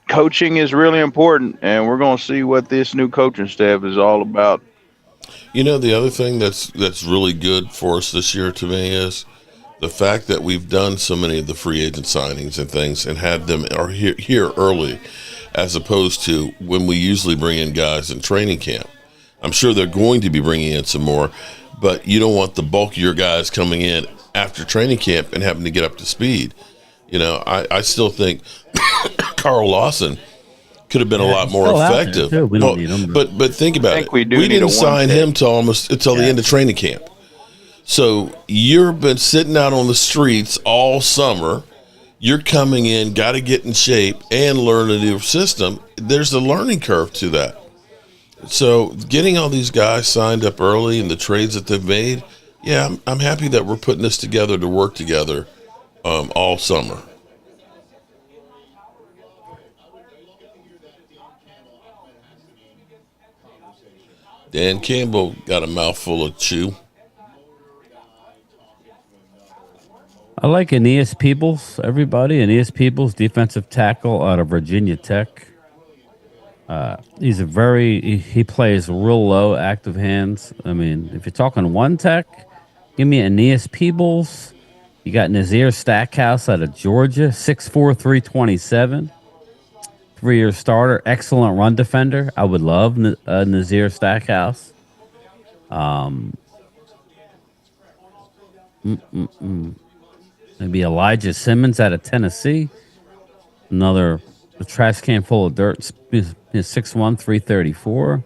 Coaching is really important, and we're going to see what this new coaching staff is all about. The other thing that's really good for us this year to me is the fact that we've done so many of the free agent signings and things and had them are here early, as opposed to when we usually bring in guys in training camp. I'm sure they're going to be bringing in some more, but you don't want the bulk of your guys coming in after training camp and having to get up to speed. I still think Carl Lawson could have been a lot more effective. We don't need him. But think about it. We didn't sign him till the end of training camp. So you've been sitting out on the streets all summer. You're coming in, got to get in shape and learn a new system. There's a learning curve to that. So getting all these guys signed up early and the trades that they've made, I'm happy that we're putting this together to work together all summer. Dan Campbell got a mouthful of chew. I like Aeneas Peebles, everybody. Aeneas Peebles, defensive tackle out of Virginia Tech. He plays real low, active hands. If you're talking one tech, give me Aeneas Peebles. You got Nazir Stackhouse out of Georgia, 6'4", 327. 3-year starter, excellent run defender. I would love Nazir Stackhouse. Maybe Elijah Simmons out of Tennessee. Another a trash can full of dirt. He's 6'1", 334.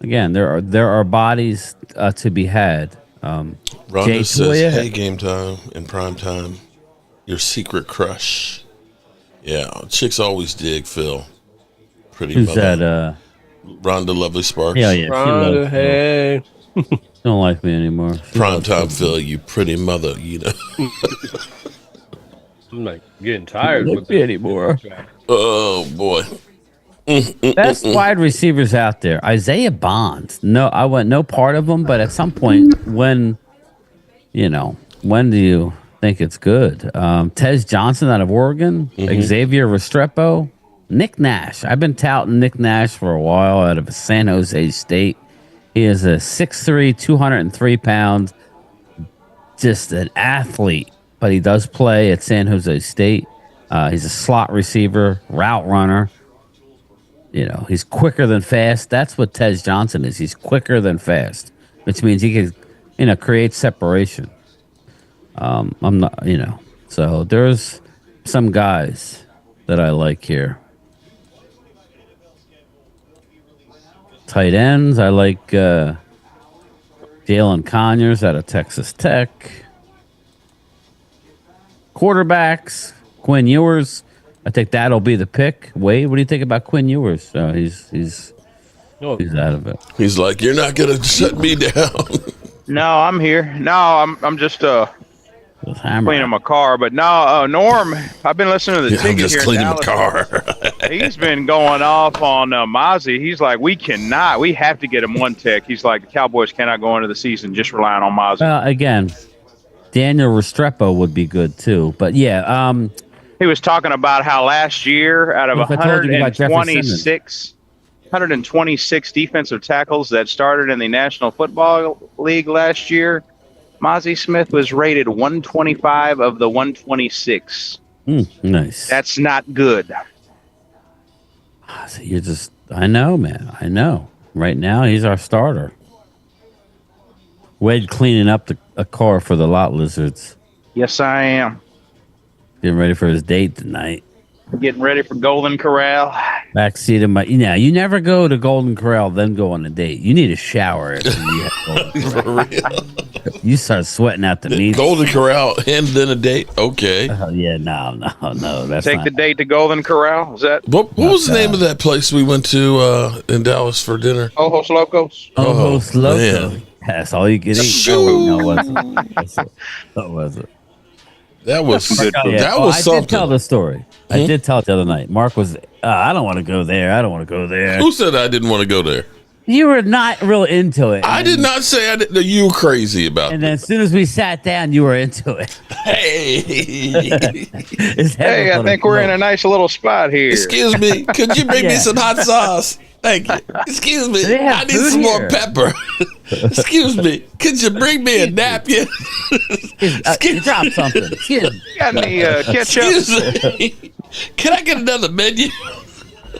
Again, there are bodies to be had. Jay Rhonda says, Toya, "Hey, game time and prime time, your secret crush." Yeah, chicks always dig Phil. Pretty who's mother. that? Rhonda Lovely Sparks. Yeah, yeah. She Rhonda, loves hey. Phil. She don't like me anymore. She Prime loves time, Phil. Phil. You pretty mother. You know. I'm like getting tired Don't with like me this anymore. Oh boy. Best wide receivers out there. Isaiah Bonds. No, I want no part of him. But at some point, when do you think it's good? Tez Johnson out of Oregon. Xavier Restrepo. Nick Nash. I've been touting Nick Nash for a while out of San Jose State. He is a 6'3", 203 pounds, just an athlete, but he does play at San Jose State. He's a slot receiver, route runner. He's quicker than fast. That's what Tez Johnson is. He's quicker than fast, which means he can, create separation. I'm not, so there's some guys that I like here. Tight ends, I like Jalen Conyers out of Texas Tech. Quarterbacks, Quinn Ewers. I think that'll be the pick. Wade, what do you think about Quinn Ewers? He's out of it. He's like, you're not gonna shut me down. No, I'm here. No, I'm just cleaning my car. But no, Norm, I've been listening to the I'm ticket just here in cleaning my Dallas. car. He's been going off on Mozzie. He's like, we have to get him one tech. He's like, the Cowboys cannot go into the season just relying on Mozzie. Well, again, Daniel Restrepo would be good too. But yeah, he was talking about how last year, out of What if I told you about Jeffrey 126 defensive tackles that started in the National Football League last year, Mozzie Smith was rated 125 of the 126. Nice. That's not good. I know, man. I know. Right now, he's our starter. Wade cleaning up a car for the lot lizards. Yes, I am. Getting ready for his date tonight. Getting ready for Golden Corral. Backseat of my. You never go to Golden Corral, then go on a date. You need a shower. After you have Golden Corral. You start sweating out the meat. Golden Corral and then a date. Okay. Yeah, no. That's Take not, the date to Golden Corral. Is that what was the name of that place we went to in Dallas for dinner? Ojos Locos? Ojos Locos. Man. That's all you can eat. No, it wasn't. That wasn't. That was Yeah. that was I something. did tell the story. I did tell it the other night. Mark was, I don't want to go there. I don't want to go there. Who said I didn't want to go there? You were not real into it. I did not say I didn't. You were crazy about it. And then as soon as we sat down, you were into it. Hey. Hey, I think we're in a nice little spot here. Excuse me. Could you bring me Yeah. some hot sauce? Thank you. Excuse me. They have I need food some more here. pepper. Excuse me. Could you bring me a napkin? You dropped something. Excuse me. Got any ketchup? Excuse me. Can I get another menu?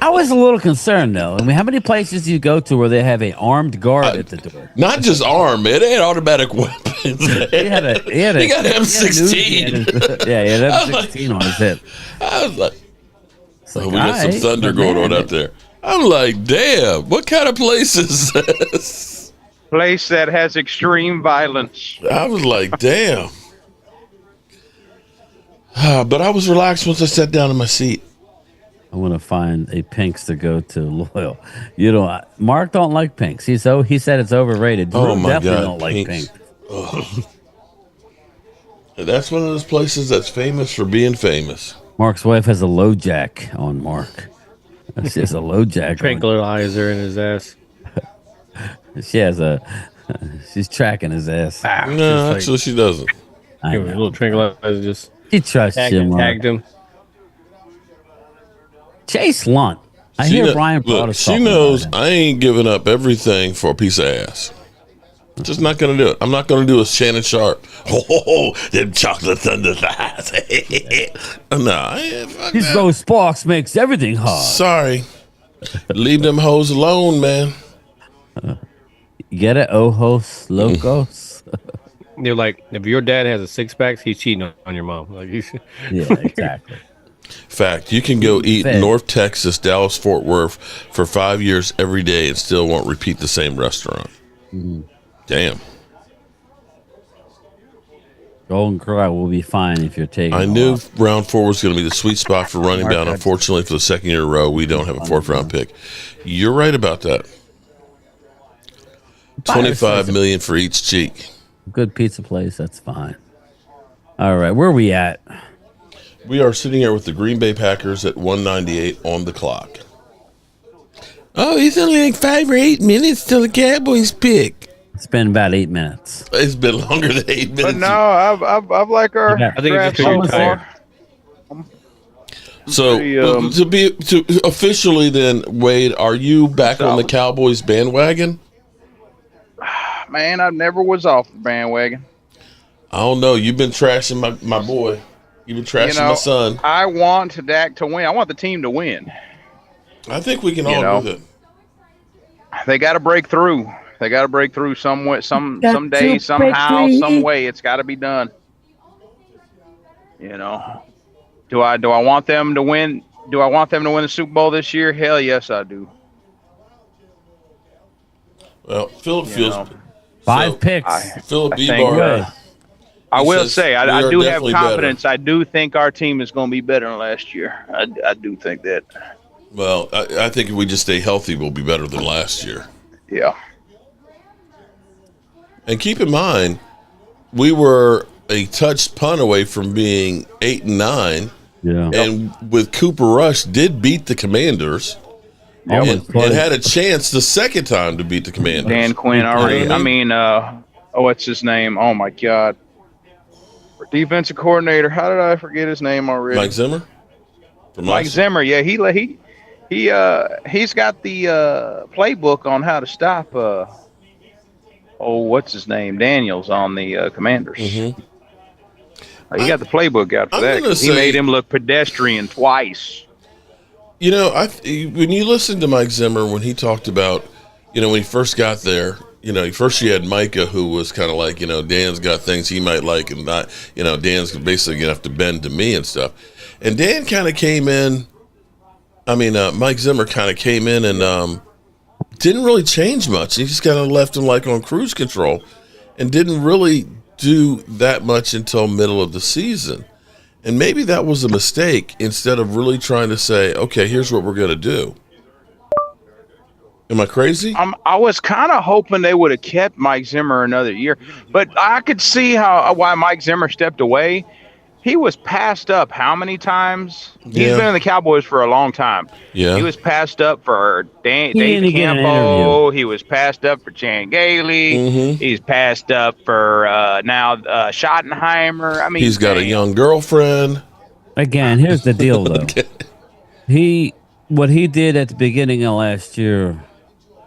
I was a little concerned, though. I mean, how many places do you go to where they have an armed guard at the door? Not just arm, man. They had automatic weapons. He got M16. Yeah, he had M16 on his hip. I was like, like, we got some alright, thunder but going man, on out there. I'm like, damn, what kind of place is this? Place that has extreme violence. I was like, damn. But I was relaxed once I sat down in my seat. I want to find a Pinks to go to Loyal. Mark don't like Pinks. He said it's overrated. Drew Oh my definitely God, don't like Pinks. Pinks. Ugh. That's one of those places that's famous for being famous. Mark's wife has a low jack on Mark. She has a low jack. Tranquilizer in his ass. She's tracking his ass. No, actually, she doesn't. I Give him a little tranquilizer. Just She trusts you, Mark. tagged him. Chase Lunt. I She hear kno- Brian brought look, us she talking knows about him. I ain't giving up everything for a piece of ass. Just not gonna do it. I'm not gonna do a Shannon Sharp. Oh, them chocolate thunder thighs. No, fuck These that. Rose Sparks makes everything hard. Sorry. Leave them hoes alone, man. Get it? Ojos locos. They're like, if your dad has a six-pack, he's cheating on your mom. Like, he's Yeah, exactly. Fact, you can go eat Fed. North Texas, Dallas, Fort Worth for 5 years every day and still won't repeat the same restaurant. Damn. Golden Corral will be fine if you're taking. I knew round 4 was going to be the sweet spot for running down. Unfortunately, for the second year in a row, we don't have a fourth-round pick. You're right about that. $25 million for each cheek. Good pizza place. That's fine. All right, where are we at? We are sitting here with the Green Bay Packers at 198 on the clock. Oh, it's only like 5 or 8 minutes till the Cowboys pick. It's been about 8 minutes. It's been longer than 8 minutes. But no, I've like our Yeah. I think it's draft just 'cause you're so tired. far. So to officially then, Wade, are you back on the Cowboys bandwagon? Man, I never was off the bandwagon. I don't know. You've been trashing my boy. You've been trashing my son. I want Dak to win. I want the team to win. I think we can all do that. They got to break through. They got to break through some way, someday, somehow, some way. It's got to be done. You know, do I want them to win? Do I want them to win the Super Bowl this year? Hell yes, I do. Well, Philip feels 5 picks. Philip Bebar. I will say, I do have definitely confidence. I do think our team is going to be better than last year. I do think that. Well, I think if we just stay healthy, we'll be better than last year. Yeah. And keep in mind, we were a touched punt away from being 8-9. Yeah. And with Cooper Rush, did beat the Commanders. And had a chance the second time to beat the Commanders. Dan Quinn already. I mean, what's his name? Oh my God. Defensive coordinator. How did I forget his name already? Mike Zimmer. Mike Zimmer. Yeah, he's got the playbook on how to stop. What's his name? Daniels on the Commanders. He got the playbook out for that. He made him look pedestrian twice. You know, when you listen to Mike Zimmer, when he talked about, when he first got there, first you had Micah, who was kind of like, Dan's got things he might like and not, Dan's basically going to have to bend to me and stuff. And Dan kind of came in, Mike Zimmer kind of came in and didn't really change much. He just kind of left him like on cruise control and didn't really do that much until middle of the season. And maybe that was a mistake instead of really trying to say, okay, here's what we're going to do. Am I crazy? I was kind of hoping they would have kept Mike Zimmer another year, but I could see why Mike Zimmer stepped away. He was passed up how many times? He's been in the Cowboys for a long time. Yeah. He was passed up for Dave Campo. He was passed up for Chan Gailey. He's passed up for now Schottenheimer. I mean, he's got a young girlfriend. Again, here's the deal, though. What he did at the beginning of last year,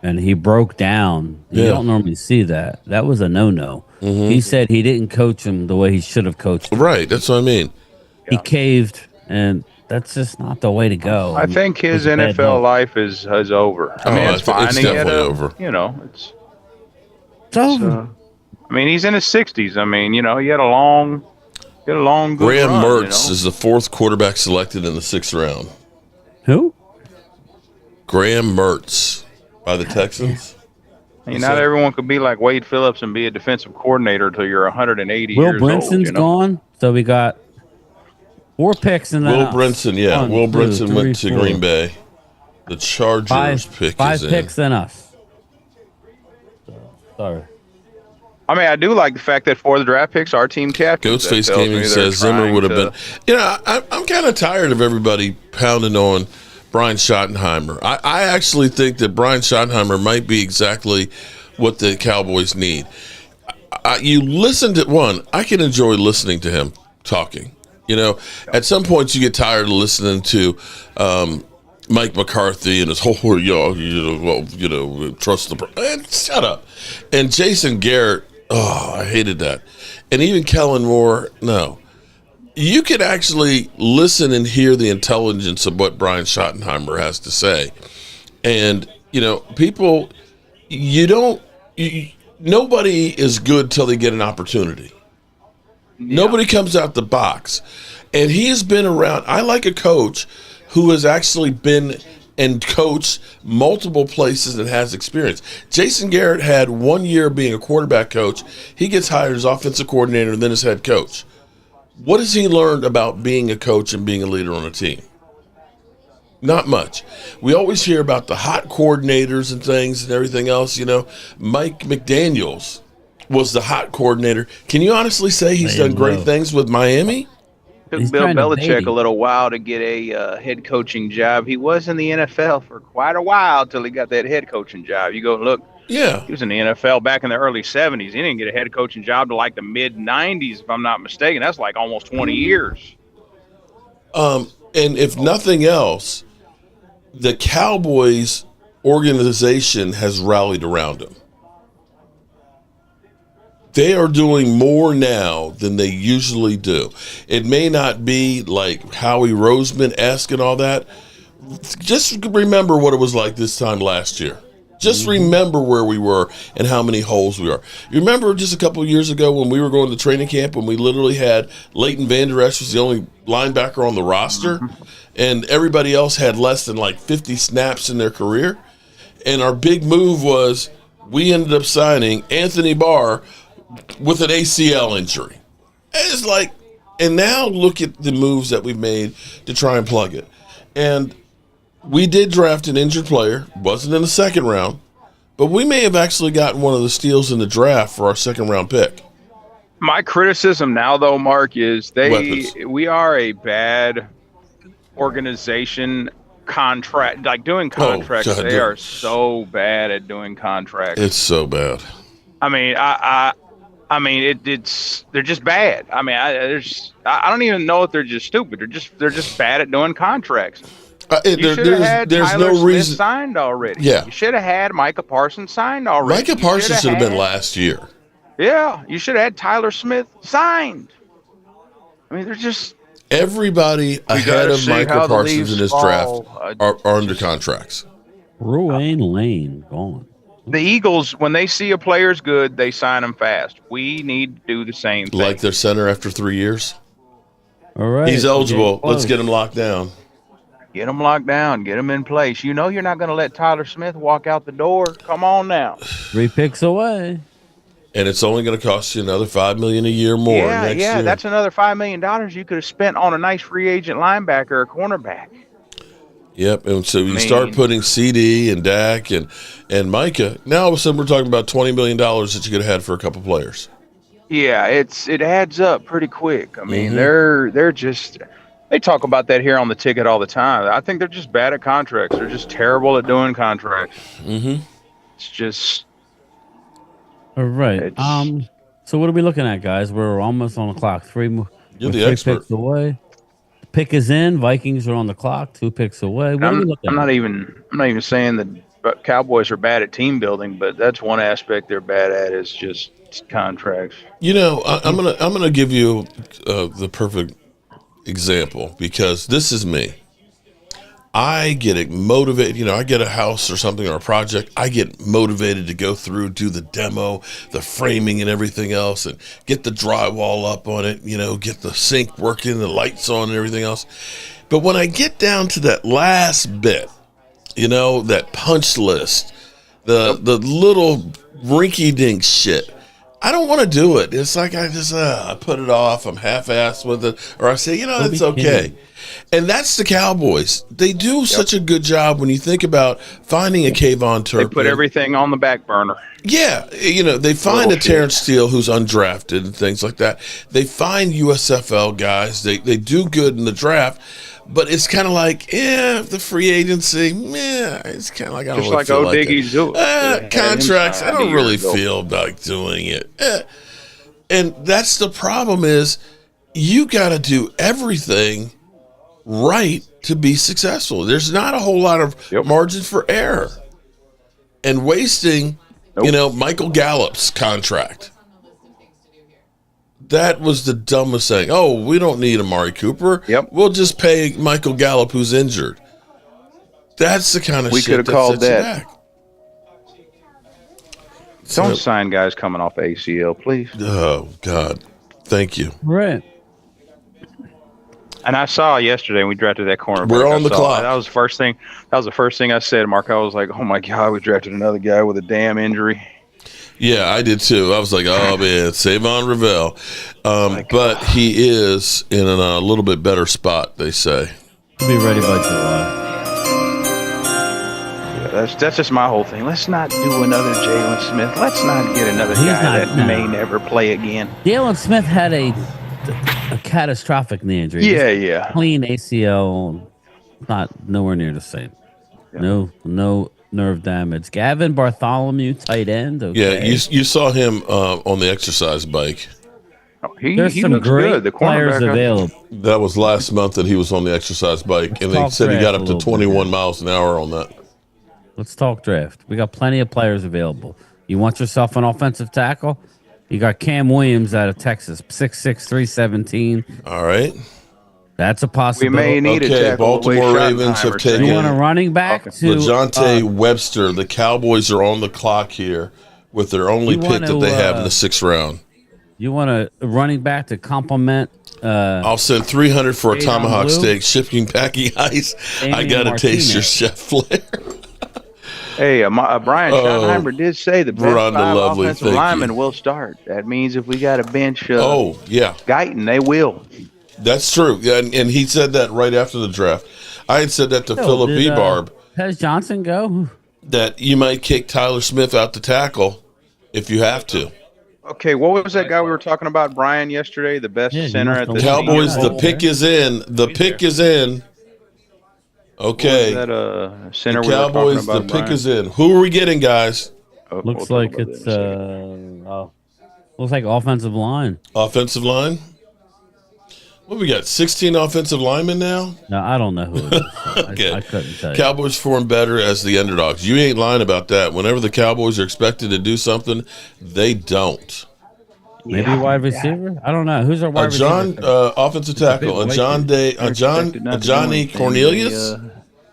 and he broke down. You don't normally see that. That was a no-no. He said he didn't coach him the way he should have coached him. Right, that's what I mean. He caved, and that's just not the way to go. I think his NFL life is over. I mean, it's fine. It's definitely over. It's over. I mean, he's in his 60s. I mean, he had a long good Graham run, Mertz is the 4th quarterback selected in the 6th round. Who? Graham Mertz by the Texans. Not everyone could be like Wade Phillips and be a defensive coordinator until you're 180 Will years Brinson's old. gone, so we got 4 picks in the Will Brinson, yeah. One, Will two, Brinson went three, to four. Green Bay. The Chargers pick five is in. picks than us. Sorry. I mean, I do like the fact that for the draft picks, our team captain. Ghostface Gaming says Zimmer would have been. I'm kind of tired of everybody pounding on Brian Schottenheimer. I actually think that Brian Schottenheimer might be exactly what the Cowboys need. You listen to I can enjoy listening to him talking. At some points you get tired of listening to Mike McCarthy and his whole trust the shut up. And Jason Garrett, I hated that. And even Kellen Moore, no. You could actually listen and hear the intelligence of what Brian Schottenheimer has to say. And, people, you don't nobody is good till they get an opportunity. Nobody comes out the box. And he has been around. I like a coach who has actually been and coached multiple places and has experience. Jason Garrett had 1 year being a quarterback coach. He gets hired as offensive coordinator and then as head coach. What has he learned about being a coach and being a leader on a team? Not much. We always hear about the hot coordinators and things and everything else. Mike McDaniels was the hot coordinator. Can you honestly say he's done great things with Miami? Took Bill Belichick a little while to get a head coaching job. He was in the NFL for quite a while till he got that head coaching job. You go and look. Yeah. He was in the NFL back in the early 70s. He didn't get a head coaching job till like the mid 90s, if I'm not mistaken. That's like almost 20 years. And if nothing else, the Cowboys organization has rallied around him. They are doing more now than they usually do. It may not be like Howie Roseman-esque and all that. Just remember what it was like this time last year. Just remember where we were and how many holes we are. You remember just a couple of years ago when we were going to training camp when we literally had Leighton Vander Esch was the only linebacker on the roster and everybody else had less than like 50 snaps in their career? And our big move was we ended up signing Anthony Barr with an ACL injury. It's like, and now look at the moves that we've made to try and plug it. And we did draft an injured player, wasn't in the second round, but we may have actually gotten one of the steals in the draft for our second round pick. My criticism now, though, Mark, is we are a bad organization contract, like doing contracts. God, they are so bad at doing contracts. It's so bad. I mean, I mean, they're just bad. I mean, I don't even know if they're just stupid. They're just bad at doing contracts. You should have had Tyler Smith signed already. Yeah, you should have had Micah Parsons signed already. Micah Parsons should have been last year. Yeah, you should have had Tyler Smith signed. I mean, they're just everybody ahead of Micah Parsons in this draft are under contracts. Ruane Lane gone. The Eagles, when they see a player's good, they sign him fast. We need to do the same thing. Like their center after 3 years. All right, he's eligible. Let's get him locked down. Get him locked down. Get him in place. You know you're not going to let Tyler Smith walk out the door. Come on now. 3 picks away. And it's only going to cost you another $5 million a year more next year. That's another $5 million you could have spent on a nice free agent linebacker or cornerback. Yep, and so you start putting CD and Dak and Micah. Now all of a sudden we're talking about $20 million that you could have had for a couple players. Yeah, it adds up pretty quick. I mean, they're just they talk about that here on the ticket all the time. I think they're just bad at contracts. They're just terrible at doing contracts. It's just all right. So what are we looking at, guys? We're almost on the clock. You're the expert. Picks away. Pick is in. Vikings are on the clock. 2 picks away. What are we looking at? I'm not even saying that Cowboys are bad at team building, but that's one aspect they're bad at is just contracts. You know, I'm gonna give you the perfect example because this is me. I get motivated. I get a house or something or a project. I get motivated to go through, do the demo, the framing and everything else, and get the drywall up on it. Get the sink working, the lights on, and everything else. But when I get down to that last bit, that punch list, the little rinky-dink shit, I don't want to do it. It's like I just I put it off. I'm half-assed with it, or I say, it's okay. And that's the Cowboys. They do such a good job when you think about finding a Kayvon Turpin. They put everything on the back burner. Yeah, they find a Terrence Steele who's undrafted and things like that. They find USFL guys. They do good in the draft, but it's kind of like, the free agency, it's kind of like I don't really feel like it. Contracts, I don't really feel like doing it. And that's the problem is you got to do everything right to be successful. There's not a whole lot of margin for error. And wasting, Michael Gallup's contract. That was the dumbest thing. Oh, we don't need Amari Cooper. We'll just pay Michael Gallup who's injured. That's the kind of shit that sets you back. Don't sign guys coming off ACL, please. Oh God, thank you. Right. And I saw yesterday when we drafted that cornerback. We're on the clock. That was the first thing. That was the first thing I said, Mark. I was like, "Oh my God, we drafted another guy with a damn injury." Yeah, I did too. I was like, "Oh man, Savon Ravel," but he is in a little bit better spot. They say he'll be ready by July. Yeah, that's just my whole thing. Let's not do another Jalen Smith. Let's not get another guy that may never play again. Jalen Smith had a catastrophic knee injury. Yeah. Clean ACL, not nowhere near the same. Yeah. No nerve damage. Gavin Bartholomew, tight end. Okay. Yeah, you saw him on the exercise bike. There's some great players available. That was last month that he was on the exercise bike, and they said he got up to 21 miles an hour on that. Let's talk draft. We got plenty of players available. You want yourself an offensive tackle? You got Cam Williams out of Texas, 6'6", 317. All right. That's a possibility. We may need a tackle. Baltimore Ravens have taken. You want a running back to LeJohntay Webster. The Cowboys are on the clock here with their only pick that they have in the 6th round. You want a running back to complement? I'll send $300 for a tomahawk steak, shipping, packing ice. I gotta taste your chef flair. Hey, Brian Schottenheimer did say the best Rhonda 5 Lovely, offensive linemen will start. That means if we got a bench Guyton, they will. That's true. Yeah, and he said that right after the draft. I had said that to Philip Ebarb. Has Johnson go? That you might kick Tyler Smith out to tackle if you have to. Okay, what was that guy we were talking about, Brian, yesterday? The best center at the Cowboys. The pick is in. The pick is in. Okay. What was that center the Cowboys, we were talking about, the pick is in. Who are we getting, guys? Looks like it's looks like offensive line. Offensive line? What we got? 16 offensive linemen now? No, I don't know who it is. Okay. I couldn't tell you. Cowboys form better as the underdogs. You ain't lying about that. Whenever the Cowboys are expected to do something, they don't. Maybe wide receiver? I don't know. Who's our wide receiver? Offensive tackle. Johnny Cornelius?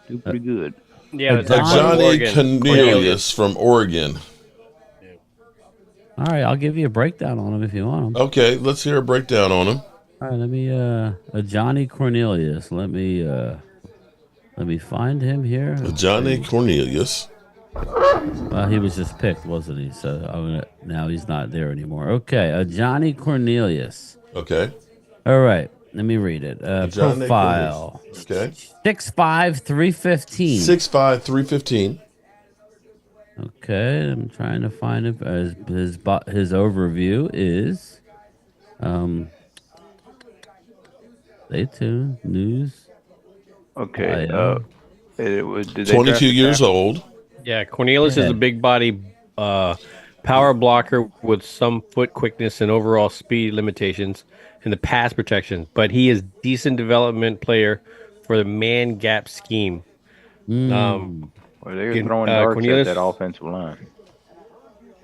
Do pretty good. Yeah, Johnny Cornelius from Oregon. All right, I'll give you a breakdown on him if you want him. Okay, let's hear a breakdown on him. All right, let me a Johnny Cornelius. Let me find him here. Johnny Cornelius. Well, he was just picked, wasn't he? So now he's not there anymore. Okay, a Johnny Cornelius. Okay. All right, let me read it. Profile. Okay. 6'5", 315. 6'5", 315. Okay, I'm trying to find him. His overview is, stay tuned. News. Okay. Did they 22 years old. Yeah, Cornelius is a big body power blocker with some foot quickness and overall speed limitations in the pass protection, but he is decent development player for the man gap scheme. Well, they're throwing darts at that offensive line.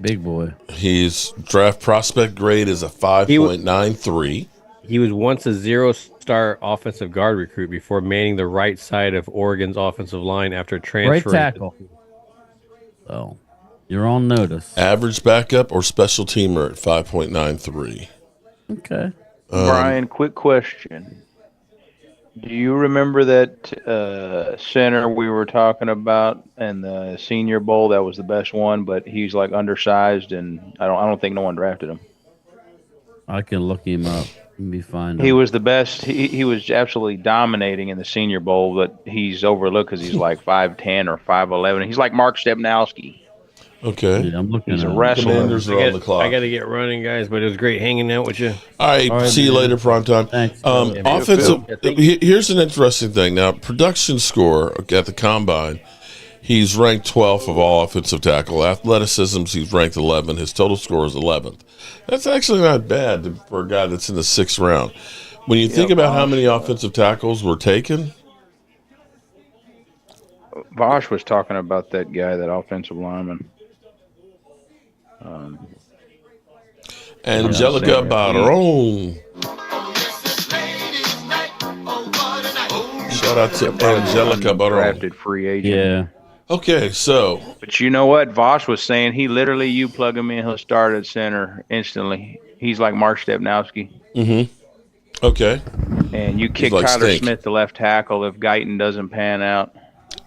Big boy. His draft prospect grade is a 5.93. He was once a 0-star offensive guard recruit before manning the right side of Oregon's offensive line after transferring. Right tackle. So, you're on notice. Average backup or special teamer at 5.93. Okay. Brian, quick question. Do you remember that center we were talking about in the Senior Bowl? That was the best one, but he's like undersized, and I don't think no one drafted him. I can look him up. Let me find him. He was the best. He was absolutely dominating in the Senior Bowl, but he's overlooked because he's like 5'10" or 5'11". He's like Mark Stepnowski. Okay. Yeah, I'm looking. He's a wrestler. Commanders are on the clock. I got to get running, guys, but it was great hanging out with you. All right, see you later, primetime. Thanks. Offensive. Here's an interesting thing. Now, production score at the combine, he's ranked 12th of all offensive tackle. Athleticism, he's ranked 11. His total score is 11th. That's actually not bad for a guy that's in the 6th round. When you think about how many offensive tackles were taken, Bosch was talking about that guy, that offensive lineman. Angelica Barron. Shout out to Angelica Barron. Drafted free agent. Yeah. Okay, so. But you know what? Voss was saying you plug him in, he'll start at center instantly. He's like Mark Stepnowski. Mm-hmm. Okay. And you He's kick like Tyler Stink. Smith, the left tackle, if Guyton doesn't pan out.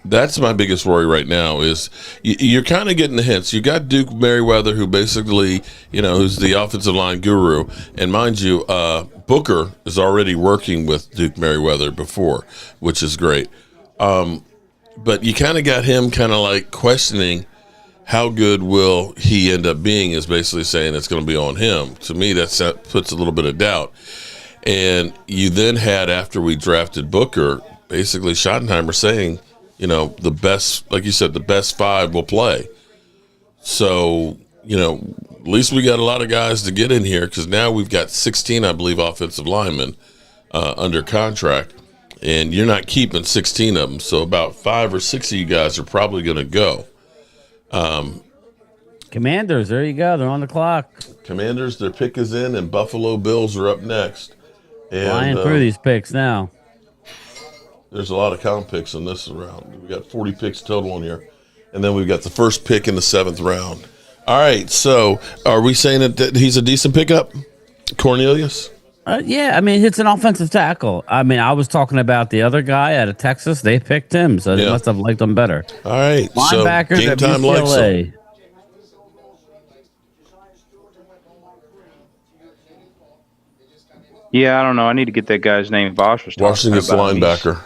That's my biggest worry right now is you're kind of getting the hints. You got Duke Merriweather, who basically, who's the offensive line guru. And mind you, Booker is already working with Duke Merriweather before, which is great. But you kind of got him kind of like questioning how good will he end up being, is basically saying it's going to be on him. To me, that puts a little bit of doubt. And you then had, after we drafted Booker, basically Schottenheimer saying, the best, like you said, the best 5 will play. So, at least we got a lot of guys to get in here, because now we've got 16, I believe, offensive linemen under contract, and you're not keeping 16 of them. So about 5 or 6 of you guys are probably going to go. Commanders, there you go. They're on the clock. Commanders, their pick is in, and Buffalo Bills are up next. And, flying through these picks now. There's a lot of comp picks in this round. We got 40 picks total in here. And then we've got the first pick in the 7th round. All right, so are we saying that he's a decent pickup, Cornelius? Yeah, I mean, it's an offensive tackle. I mean, I was talking about the other guy out of Texas. They picked him, so they must have liked him better. All right, linebackers so Game at Time likes UCLA. him. Yeah, I don't know. I need to get that guy's name. Voss was talking Washington's about him. linebacker.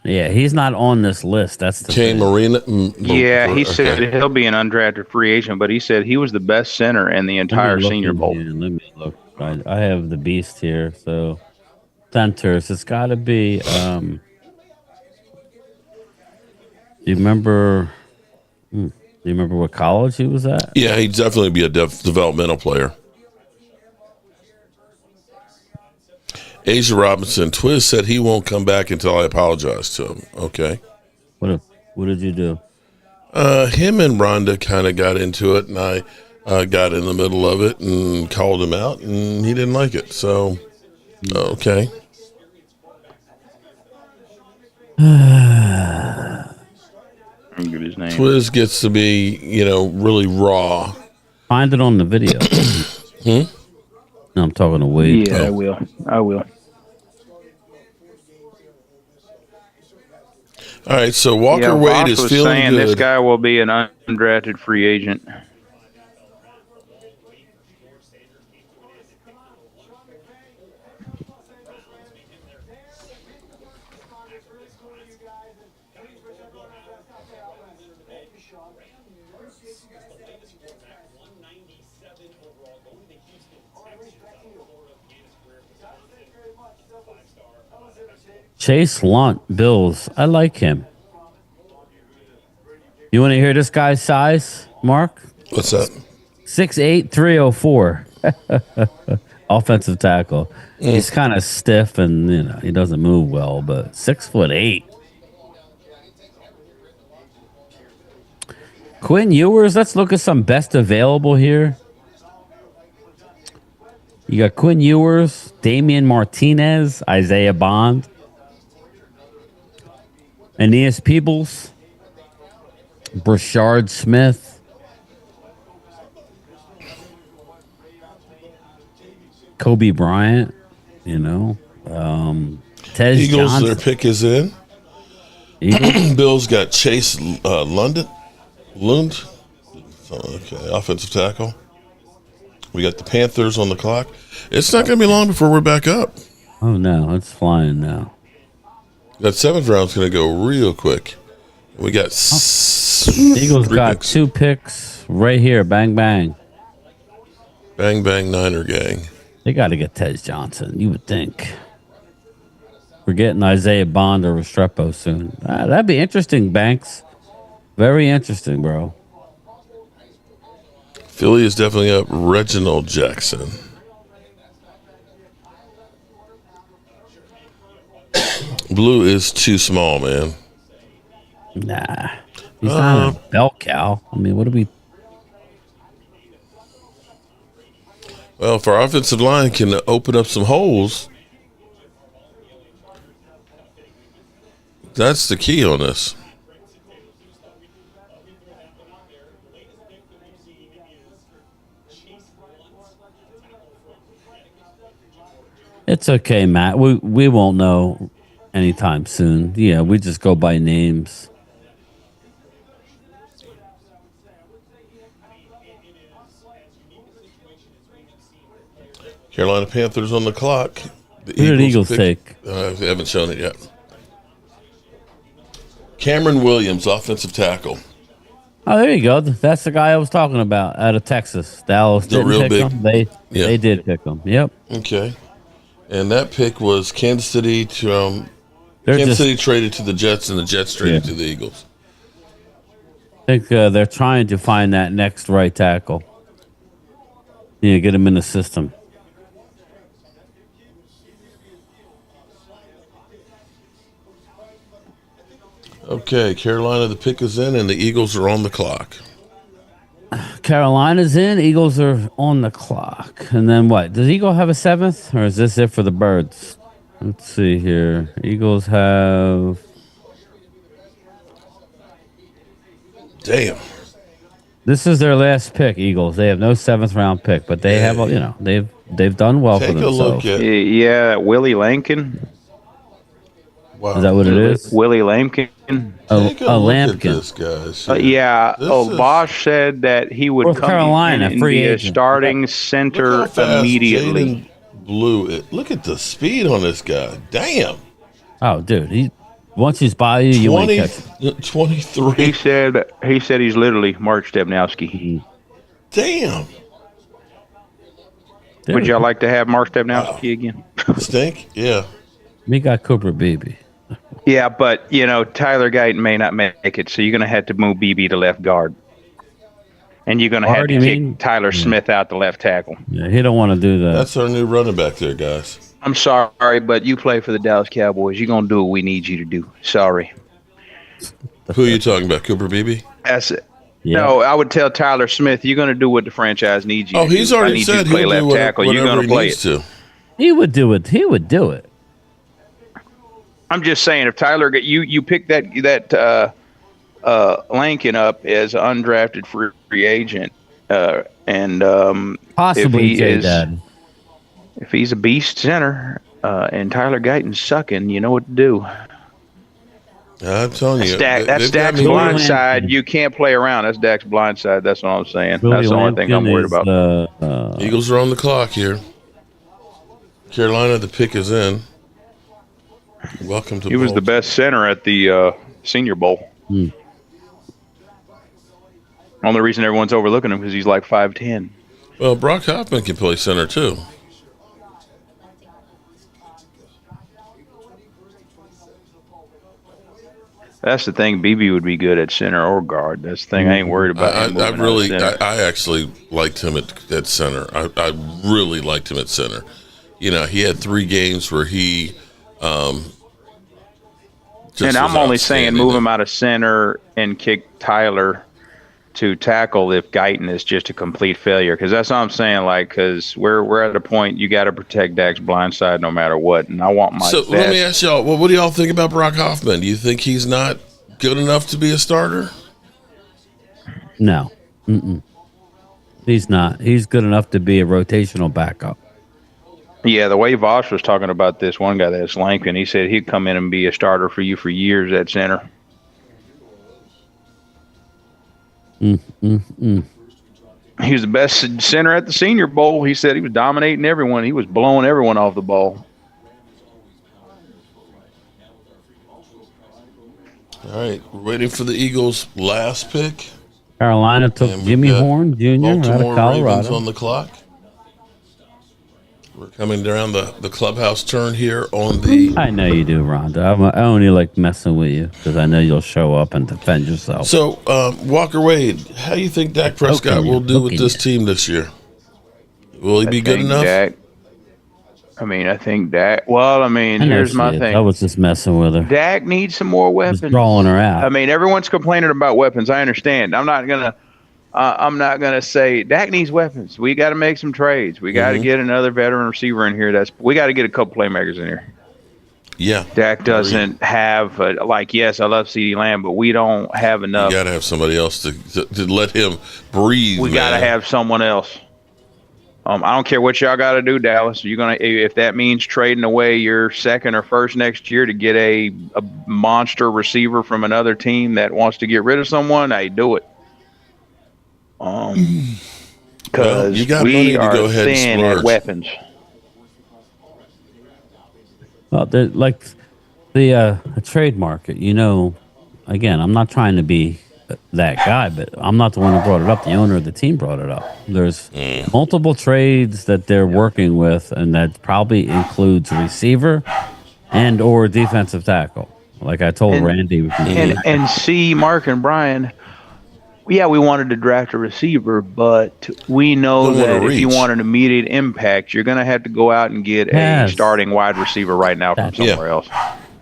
Yeah, he's not on this list. That's the K. thing. Marina. Yeah, he said he'll be an undrafted free agent, but he said he was the best center in the entire Senior Bowl. Let me look. I have the beast here. So centers. It's got to be. Do you remember? Do you remember what college he was at? Yeah, he'd definitely be a developmental player. Asia Robinson, Twiz said he won't come back until I apologize to him. Okay. What did you do? Him and Rhonda kind of got into it, and I got in the middle of it and called him out, and he didn't like it. So, okay. Get his name. Twiz gets to be, really raw. Find it on the video. No, I'm talking to Wade. Yeah, I will. All right, so Walker Wade is feeling saying good. This guy will be an undrafted free agent. Chase Lunt, Bills. I like him. You want to hear this guy's size, Mark? What's that? 6'8", 304. Offensive tackle. He's kind of stiff and he doesn't move well, but 6'8". Quinn Ewers. Let's look at some best available here. You got Quinn Ewers, Damian Martinez, Isaiah Bond, Aeneas Peebles, Brashard Smith, Kobe Bryant, Tez Eagles, Johnson. their pick is in. Bills got Chase Lund. Okay, offensive tackle. We got the Panthers on the clock. It's not going to be long before we're back up. Oh, no, it's flying now. That 7th round's going to go real quick. We got Eagles got picks. 2 picks right here. Bang, bang. Bang, bang, Niner gang. They got to get Tez Johnson, you would think. We're getting Isaiah Bond or Restrepo soon. That'd be interesting, Banks. Very interesting, bro. Philly is definitely up. Reginald Jackson. Blue is too small, man. Nah. He's not a bell cow. I mean, what do we... Well, if our offensive line can open up some holes, that's the key on this. It's okay, Matt. We won't know anytime soon. Yeah, we just go by names. Carolina Panthers on the clock. The Who did Eagles take? They haven't shown it yet. Cameron Williams, offensive tackle. Oh, there you go. That's the guy I was talking about out of Texas. Dallas The didn't real pick big- him. Yeah. They did pick him. Yep. Okay. And that pick was Kansas City to They're Kansas just- City traded to the Jets, and the Jets traded to the Eagles. I think they're trying to find that next right tackle. Yeah, get him in the system. Okay, Carolina, the pick is in, and the Eagles are on the clock. Carolina's in. Eagles are on the clock. And then what? Does Eagle have a 7th? Or is this it for the Birds? Let's see here. Eagles have... Damn. This is their last pick, Eagles. They have no 7th round pick, but they have, they've done well for themselves. Yeah, Willie Lankin. Wow. Is that what it is? Willie Lampkin. Take a look at Lampkin. this, guys. Yeah. This is- Bosch said that he would North come Carolina, in and free be a agent. starting center Look how fast immediately. Jaden blew it. Look at the speed on this guy. Damn. Oh, dude. Once he's by you, you ain't 20, catching. 23. He said he's literally Mark Stepnowski. Damn. Would y'all like to have Mark Stepnowski again? Stink? Yeah. We got Cooper Beebe. Yeah, but Tyler Guyton may not make it, so you're gonna have to move BB to left guard. And you're gonna have Guard, to you kick mean? Tyler Smith out the left tackle. Yeah, he don't want to do that. That's our new running back there, guys. I'm sorry, but you play for the Dallas Cowboys. You're gonna do what we need you to do. Sorry. Who are you talking about? Cooper Beebe? That's it. No, I would tell Tyler Smith, you're going to do what the franchise needs you Oh, to do. he's I already need you said to play he'll left do tackle. You're whatever going to he play needs it. to. He would do it. He would do it. I'm just saying, if Tyler, you pick that Lankin up as an undrafted free agent, and Possibly if he J-Dad. if he's a beast center, and Tyler Guyton's sucking, you know what to do. I'm telling you. That's Dak's blind side. You can't play around. That's Dak's blind side. That's what I'm saying. That's the only thing I'm worried about. Eagles are on the clock here. Carolina, the pick is in. Welcome to He was the best center at the Senior Bowl. Only reason everyone's overlooking him because he's like 5'10". Well, Brock Hoffman can play center too. That's the thing. BB would be good at center or guard. That's the thing. I ain't worried about. him moving out of center. I actually liked him at center. I really liked him at center. You know, he had 3 games where he. And I'm only saying move him out of center and kick Tyler to tackle if Guyton is just a complete failure. Because that's what I'm saying. Like, because we're at a point you got to protect Dak's blind side no matter what. And I want my So best. let me ask y'all. Well, what do y'all think about Brock Hoffman? Do you think he's not good enough to be a starter? No. Mm-mm. He's not. He's good enough to be a rotational backup. Yeah, the way Voss was talking about this one guy that's Lankin, he said he'd come in and be a starter for you for years at center. He was the best center at the Senior Bowl. He said he was dominating everyone. He was blowing everyone off the ball. All right, we're waiting for the Eagles' last pick. Carolina took And we've Jimmy got Horn Jr. out of Baltimore Ravens Colorado. on the clock. We're coming down the clubhouse turn here on the. I know you do, Rhonda. I only like messing with you because I know you'll show up and defend yourself. So, Walker Wade, how do you think Dak Prescott will do with this team this year? Will he be good enough? I think Dak. Well, I know here's she my is. thing. I was just messing with her. Dak needs some more weapons. Just drawing her out. Everyone's complaining about weapons. I understand. I'm not gonna say Dak needs weapons. We got to make some trades. We got to get another veteran receiver in here. We got to get a couple playmakers in here. Yeah. Dak doesn't have yes, I love CeeDee Lamb, but we don't have enough. You got to have somebody else to let him breathe. We got to have someone else. I don't care what y'all got to do, Dallas. You're gonna if that means trading away your second or first next year to get a monster receiver from another team that wants to get rid of someone, hey, do it. Because you got money we to are go ahead and thin at splurge. weapons. Well, like the trade market, again, I'm not trying to be that guy, but I'm not the one who brought it up. The owner of the team brought it up. There's multiple trades that they're working with, and that probably includes receiver and or defensive tackle. Like I told Randy. And see, Mark and Brian, yeah, we wanted to draft a receiver, but we know Don't wanna that if you reach. want an immediate impact, you're going to have to go out and get a starting wide receiver right now from somewhere else.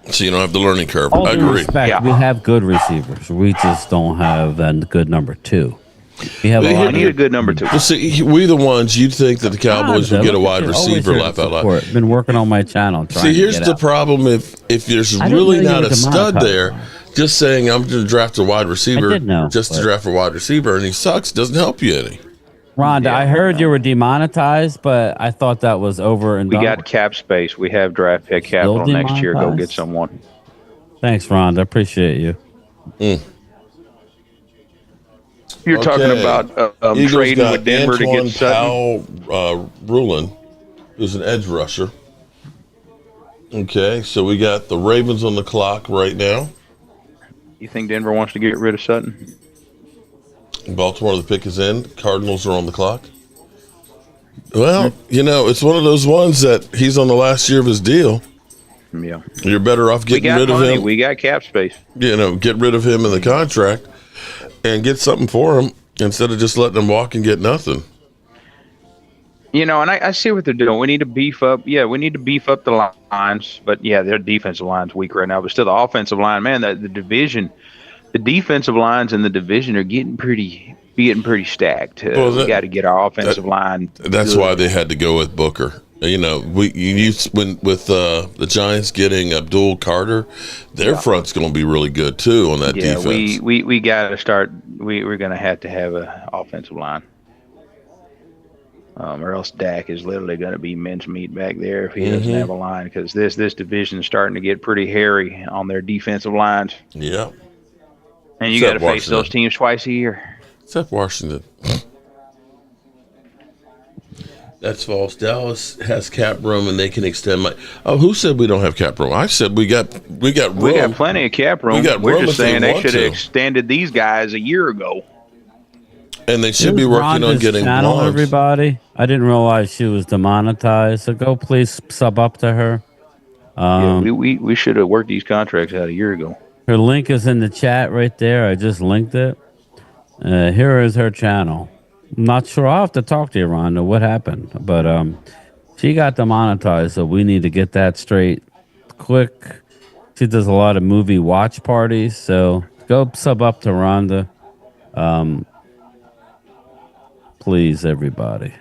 So you don't have the learning curve. All I due agree. respect, we have good receivers. We just don't have a good number two. We have We need a good number two. Well, see, we the ones you'd think that the Cowboys would get a wide receiver, laugh out loud. Been working on my channel. See, here's the problem: if there's I didn't really know you not were a stud demonetized. there, just saying I'm going to draft a wide receiver, did know, just to but- draft a wide receiver, and he sucks, doesn't help you any. Rhonda, I heard you were demonetized, but I thought that was over and We done. got cap space. We have draft pick capital next year. Go get demonetized? someone. Thanks, Rhonda. I appreciate you. You're talking about Eagles trading got with Denver to Antoine get Sutton. Powell, Rulin, who's an edge rusher. Okay, so we got the Ravens on the clock right now. You think Denver wants to get rid of Sutton? Baltimore, the pick is in. Cardinals are on the clock. Well, it's one of those ones that he's on the last year of his deal. Yeah. You're better off getting rid of him. We got cap space. Get rid of him in the contract and get something for him instead of just letting him walk and get nothing. And I see what they're doing. We need to beef up. Yeah, we need to beef up the lines. But, yeah, their defensive line's weak right now. But still, the offensive line, man, the division, the defensive lines in the diviven are getting pretty stacked. We got to get our offensive line. That's good. why they had to go with Booker. When with the Giants getting Abdul Carter, their front's going to be really good too on that defense. we got to start. We're going to have an offensive line, or else Dak is literally going to be mincemeat back there if he doesn't have a line. Because this division is starting to get pretty hairy on their defensive lines. Yeah, and you got to face those teams twice a year. Except Washington. That's false. Dallas has cap room, and they can extend my. Oh, who said we don't have cap room? I said we got room. We got plenty of cap room. We're just saying they should have to. extended these guys a year ago. And they should be working on getting channel, blogs. everybody. I didn't realize she was demonetized. So go please sub up to her. We should have worked these contracts out a year ago. Her link is in the chat right there. I just linked it. Here is her channel. I'm not sure. I'll have to talk to you, Rhonda. What happened? But she got demonetized, so we need to get that straight quick. She does a lot of movie watch parties, so go sub up to Rhonda. Please, everybody.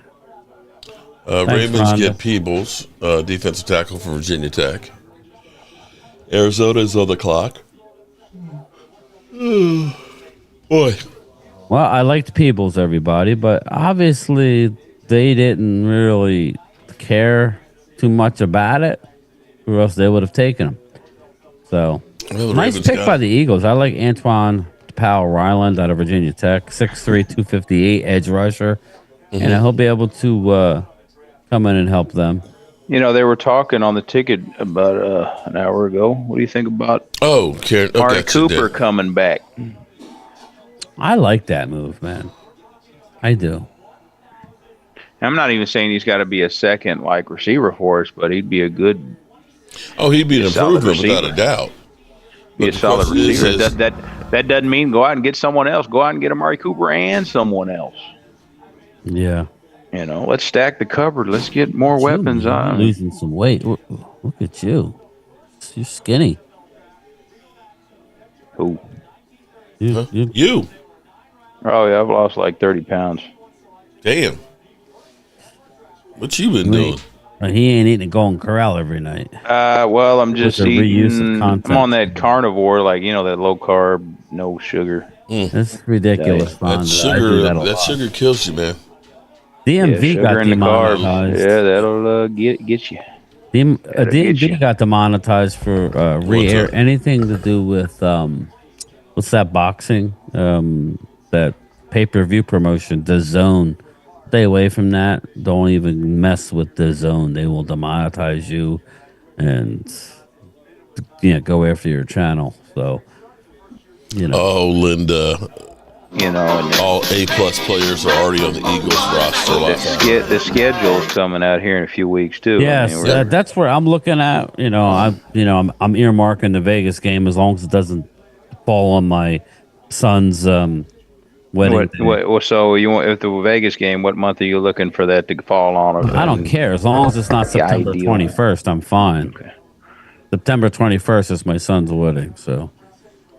Thanks, Ravens Rhonda. get Peebles, defensive tackle from Virginia Tech. Arizona is on the clock. Boy. Well, I liked Peebles, everybody, but obviously they didn't really care too much about it, or else they would have taken him. So, Well, the nice Ravens pick got by him. the Eagles. I like Antoine Powell Ryland out of Virginia Tech, 6'3", 258 edge rusher, and he'll be able to come in and help them. They were talking on the ticket about an hour ago. What do you think about Marty Cooper coming back? I like that move, man. I do. I'm not even saying he's got to be a second receiver for us, but he'd be a good. Oh, he'd be an solid improvement without receiver. a doubt. Be a But the solid question is, receiver. That doesn't mean go out and get someone else. Go out and get Amari Cooper and someone else. Yeah. Let's stack the cupboard. Let's get more weapons You're on. losing some weight. Look at you. You're skinny. Who? You. Oh yeah, I've lost like 30 pounds. Damn. What you been doing? He ain't eating a Golden Corral every night. Well, I'm just With the reuse of eating. content. I'm on that carnivore, that low carb, no sugar. That's ridiculous, That Fonda. I do sugar, that a that lot. sugar kills you, man. DMV sugar got in the carbs. demonetized. Yeah, that'll get you. That'll get DMV you. got demonetized for re-air anything to do with what's that boxing that pay-per-view promotion, the Zone. Stay away from that. Don't even mess with the Zone. They will demonetize you and go after your channel. So Oh, Linda. And all A-plus players are already on the Eagles roster. the schedule's coming out here in a few weeks too. Yes, that's where I'm looking at. I'm earmarking the Vegas game as long as it doesn't fall on my son's wedding. So you want if the Vegas game? What month are you looking for that to fall on? I don't care as long as it's not September 21st. I'm fine. Okay. September 21st is my son's wedding, so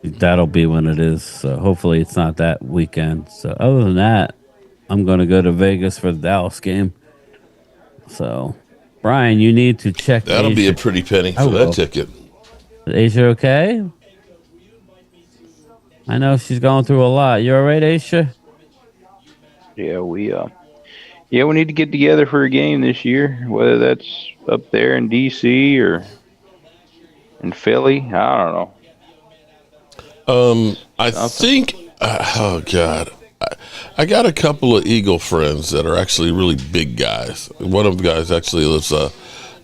that'll be when it is. So hopefully it's not that weekend. So other than that, I'm going to go to Vegas for the Dallas game. So, Brian, you need to check. That'll be a pretty penny for that ticket. Is Aisha okay? I know she's going through a lot. You all right, Aisha? Yeah, we need to get together for a game this year, whether that's up there in DC or in Philly. I don't know. I think, oh God, I got a couple of Eagle friends that are actually really big guys. One of the guys actually lives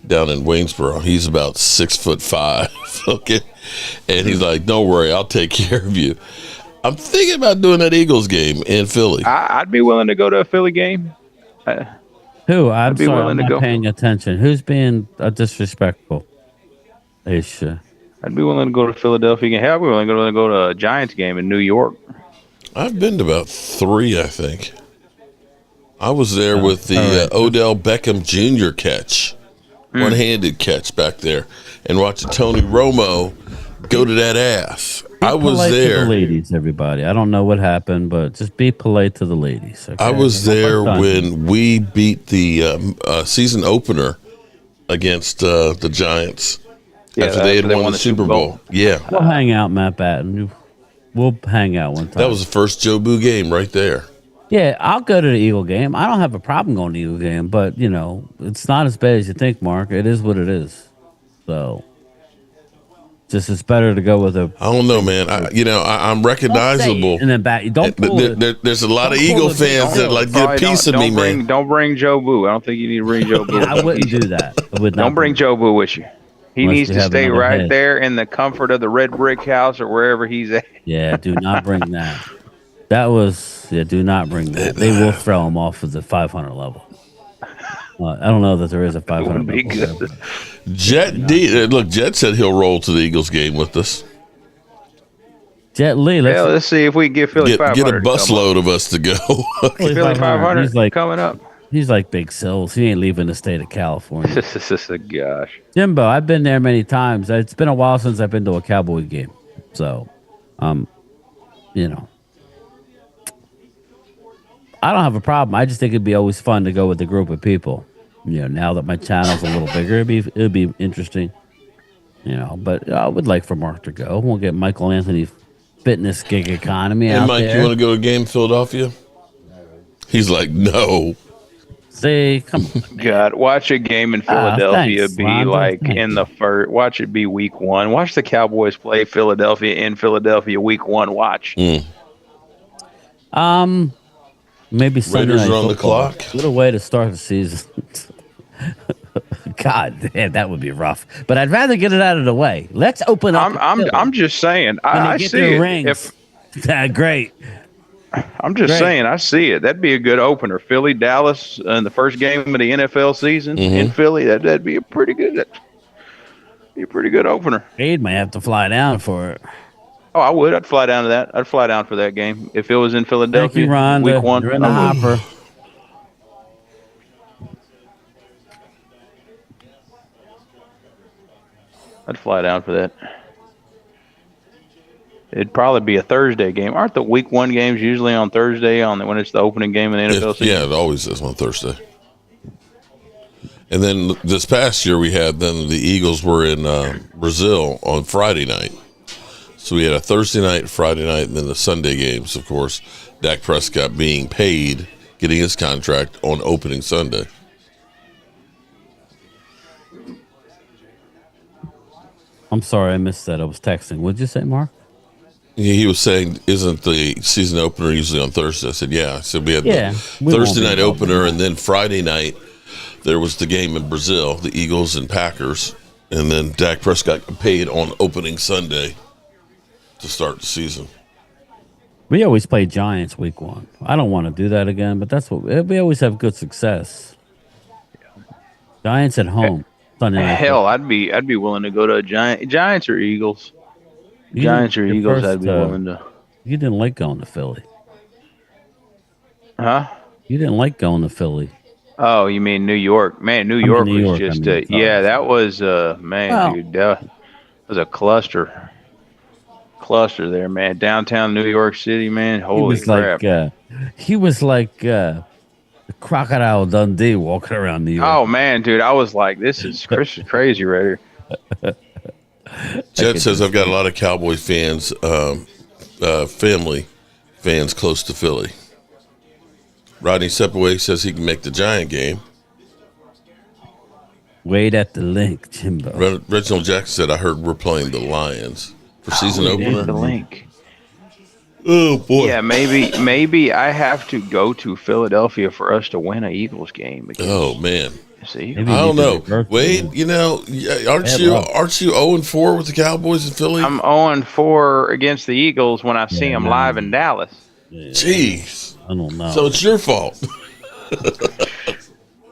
down in Waynesboro. He's about 6'5", okay, and he's like, "Don't worry, I'll take care of you." I'm thinking about doing that Eagles game in Philly. I'd be willing to go to a Philly game. Who? I'm be sorry, willing I'm to not go. paying attention. Who's being disrespectful? Aisha. I'd be willing to go to Philadelphia game. Hell, I'd be willing to go to a Giants game in New York. I've been to about 3, I think. I was there with the Odell Beckham Jr. catch, one-handed catch back there, and watching Tony Romo go to that ass. I was Polite to there. the ladies, everybody. I don't know what happened, but just be polite to the ladies. Okay? I was there when we beat the season opener against the Giants after they had won the Super Bowl. Yeah. We'll hang out, Matt Batten. We'll hang out one time. That was the first Joe Boo game right there. Yeah, I'll go to the Eagle game. I don't have a problem going to the Eagle game, but, it's not as bad as you think, Mark. It is what it is. So, just it's better to go with a... I don't know, man. I'm recognizable. And then back. Don't pull There's a lot of Eagle fans that like get a piece of me, man. Don't bring Joe Boo. I don't think you need to bring Joe Boo. I wouldn't do that. I would not Don't bring Joe Boo with you. He Unless needs we to have stay another right head. there in the comfort of the red brick house or wherever he's at. Yeah, do not bring that. Do not bring that. They will throw him off of the 500 level. I don't know that there is a 500 level. There, but- Jet said he'll roll to the Eagles game with us. Jet Li, let's see if we can get Philly 500. Get a busload of us to go. Philly 500 He's like- coming up. He's like Big Sills. He ain't leaving the state of California. Gosh. Jimbo, I've been there many times. It's been a while since I've been to a Cowboy game. So, I don't have a problem. I just think it'd be always fun to go with a group of people. Now that my channel's a little bigger, it'd be interesting. But I would like for Mark to go. We'll get Michael Anthony Fitness Gig Economy Hey, out Mike, there. you want to go to a game in Philadelphia? He's like, no. See, come on. God, watch a game in Philadelphia thanks, be Rhonda. like Thank in the first. Watch it be week 1. Watch the Cowboys play Philadelphia in Philadelphia week 1. Watch. Maybe Sunday Raiders night are on the football. clock. What a way to start the season. God damn, that would be rough. But I'd rather get it out of the way. Let's open up. I'm just saying. I get see their it. rings. Great. I'm just saying, I see it. That'd be a good opener. Philly, Dallas, in the first game of the NFL season in Philly. That'd be a pretty good. Opener. Aid might have to fly down for it. Oh, I would. I'd fly down to that. I'd fly down for that game if it was in Philadelphia. Thank you, Rhonda. Week 1. You're in the hopper. I'd fly down for that. It'd probably be a Thursday game. Aren't the week 1 games usually on Thursday when it's the opening game in the NFL season? Yeah, it always is on Thursday. And then this past year the Eagles were in Brazil on Friday night. So we had a Thursday night, Friday night, and then the Sunday games, of course. Dak Prescott being paid getting his contract on opening Sunday. I'm sorry, I missed that. I was texting. What'd you say, Mark? He was saying, "Isn't the season opener usually on Thursday?" I said, "Yeah." So we had Yeah, the we won't Thursday be night involved in opener, that. and then Friday night there was the game in Brazil, the Eagles and Packers, and then Dak Prescott got paid on opening Sunday to start the season. We always play Giants week 1. I don't want to do that again, but that's what we always have good success. Giants at home Sunday night. Hell, I'd be willing to go to a Giants or Eagles. Giants or Your Eagles, first, I'd be willing to. You didn't like going to Philly. Huh? You didn't like going to Philly. Oh, you mean New York? Man, New I mean York New was York, just sorry. yeah, that was man, Well- dude, that was a cluster there, man. Downtown New York City, man. Holy crap. He was like Crocodile Dundee walking around New York. Oh man, dude, I was like, this is crazy right here. Jet says, "I've got a lot of Cowboy fans, family fans close to Philly." Rodney Sepaway says he can make the Giant game. Wait at the link, Jimbo. Reginald Jackson said, "I heard we're playing the Lions for season opener." The link. Oh boy. Yeah, maybe I have to go to Philadelphia for us to win an Eagles game. Oh man. See, I don't know. Wait, aren't you 0-4 with the Cowboys in Philly? I'm 0-4 against the Eagles when I see them live in Dallas. Jeez. I don't know. So it's your fault.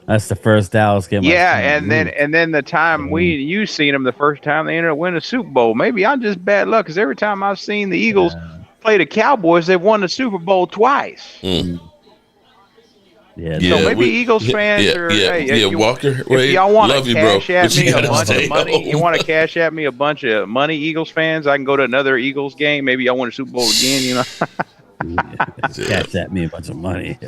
That's the first Dallas game. Yeah, and then the time you seen them the first time they ended up winning the Super Bowl. Maybe I'm just bad luck because every time I've seen the Eagles play the Cowboys, they've won the Super Bowl twice. Yeah, so maybe Eagles fans Walker. If y'all want love to you, bro, cash at but you me a gotta bunch stay of money, you home. want to cash at me a bunch of money, Eagles fans, I can go to another Eagles game. Maybe y'all win a Super Bowl again, you know. Catch at me a bunch of money.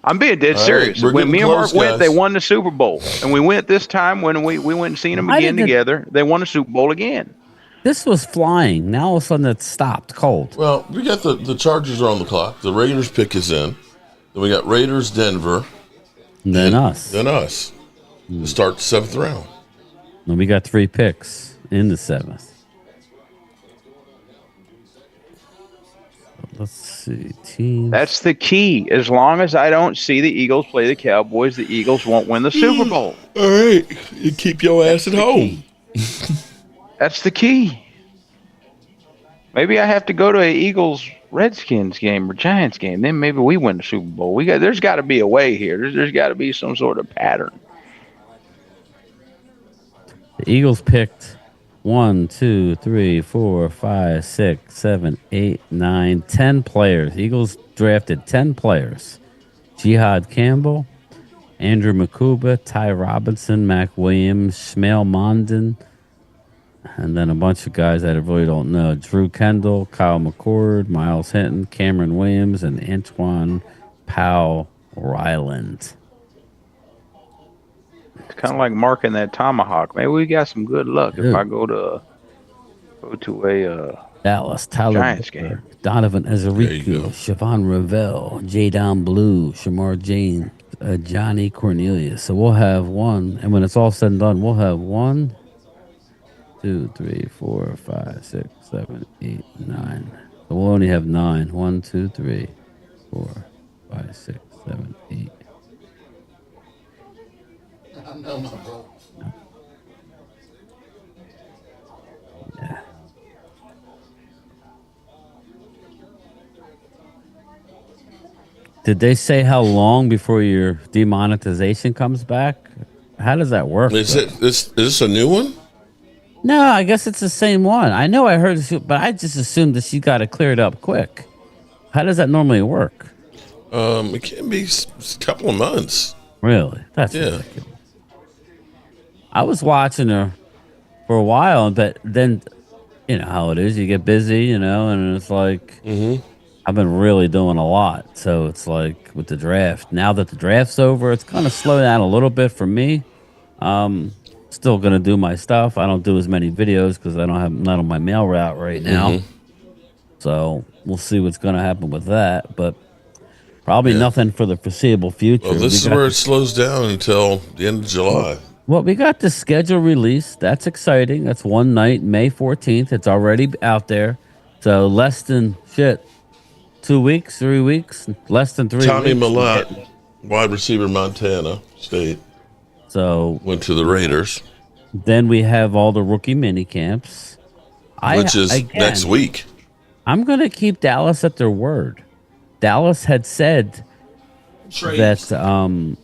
I'm being dead All serious. right, we're When me getting and Mark close, went, guys. they won the Super Bowl. And we went this time when we went and seen them I again didn't- together. They won the Super Bowl again. This was flying. Now all of a sudden it stopped cold. Well, we got the Chargers are on the clock. The Raiders pick is in. Then we got Raiders, Denver. And then us. Then us. To start the 7th round. And we got 3 picks in the 7th. Let's see. Teams. That's the key. As long as I don't see the Eagles play the Cowboys, the Eagles won't win the Super Bowl. All right. You keep your ass at home. That's the key. Maybe I have to go to an Eagles Redskins game or Giants game. Then maybe we win the Super Bowl. There's got to be a way here. There's got to be some sort of pattern. The Eagles picked 1, 2, 3, 4, 5, 6, 7, 8, 9, 10 players. Eagles drafted 10 players. Jihad Campbell, Andrew Makuba, Ty Robinson, Mac Williams, Shmail Mondin, and then a bunch of guys that I really don't know. Drew Kendall, Kyle McCord, Miles Hinton, Cameron Williams, and Antoine Powell Ryland. It's kind of like marking that tomahawk. Maybe we got some good luck if I go to a Dallas, Tyler Giants Booker, game. Donovan Ezerico, Siobhan Ravel, Jadon Blue, Shamar Jane, Johnny Cornelius. So we'll have one, and when it's all said and done, we'll have 1, 2, 3, 4, 5, 6, 7, 8, 9. So we'll only have 9. 1, 2, 3, 4, 5, 6, 7, 8. I know my bro. Did they say how long before your demonetization comes back? How does that work? Is this a new one? No, I guess it's the same one. I know I heard this, but I just assumed that you got to clear it up quick. How does that normally work? It can be a couple of months. Really? That's ridiculous. I was watching her for a while, but then, you know how it is. You get busy, and it's like, I've been really doing a lot. So it's like with the draft. Now that the draft's over, it's kind of slowed down a little bit for me. Still going to do my stuff. I don't do as many videos because I don't have not on my mail route right now. So we'll see what's going to happen with that. But probably Yeah. nothing for the foreseeable future. Well, this is where it slows down until the end of July. Well, we got the schedule release. That's exciting. That's one night, May 14th. It's already out there. So less than 2 weeks, 3 weeks, less than 3 Tommy weeks. Millett, wide receiver, Montana State. So went to the Raiders. Then we have all the rookie mini camps, Which is next week. I'm going to keep Dallas at their word. Dallas had said that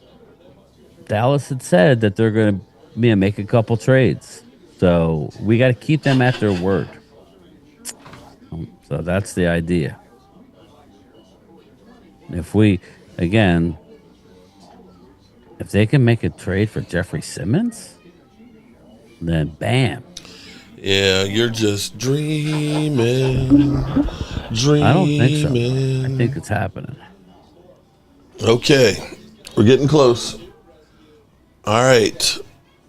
they're going to make a couple trades. So we got to keep them at their word. So that's the idea. If they can make a trade for Jeffrey Simmons, then bam. Yeah, you're just dreaming. I don't think so. I think it's happening. Okay, we're getting close. All right.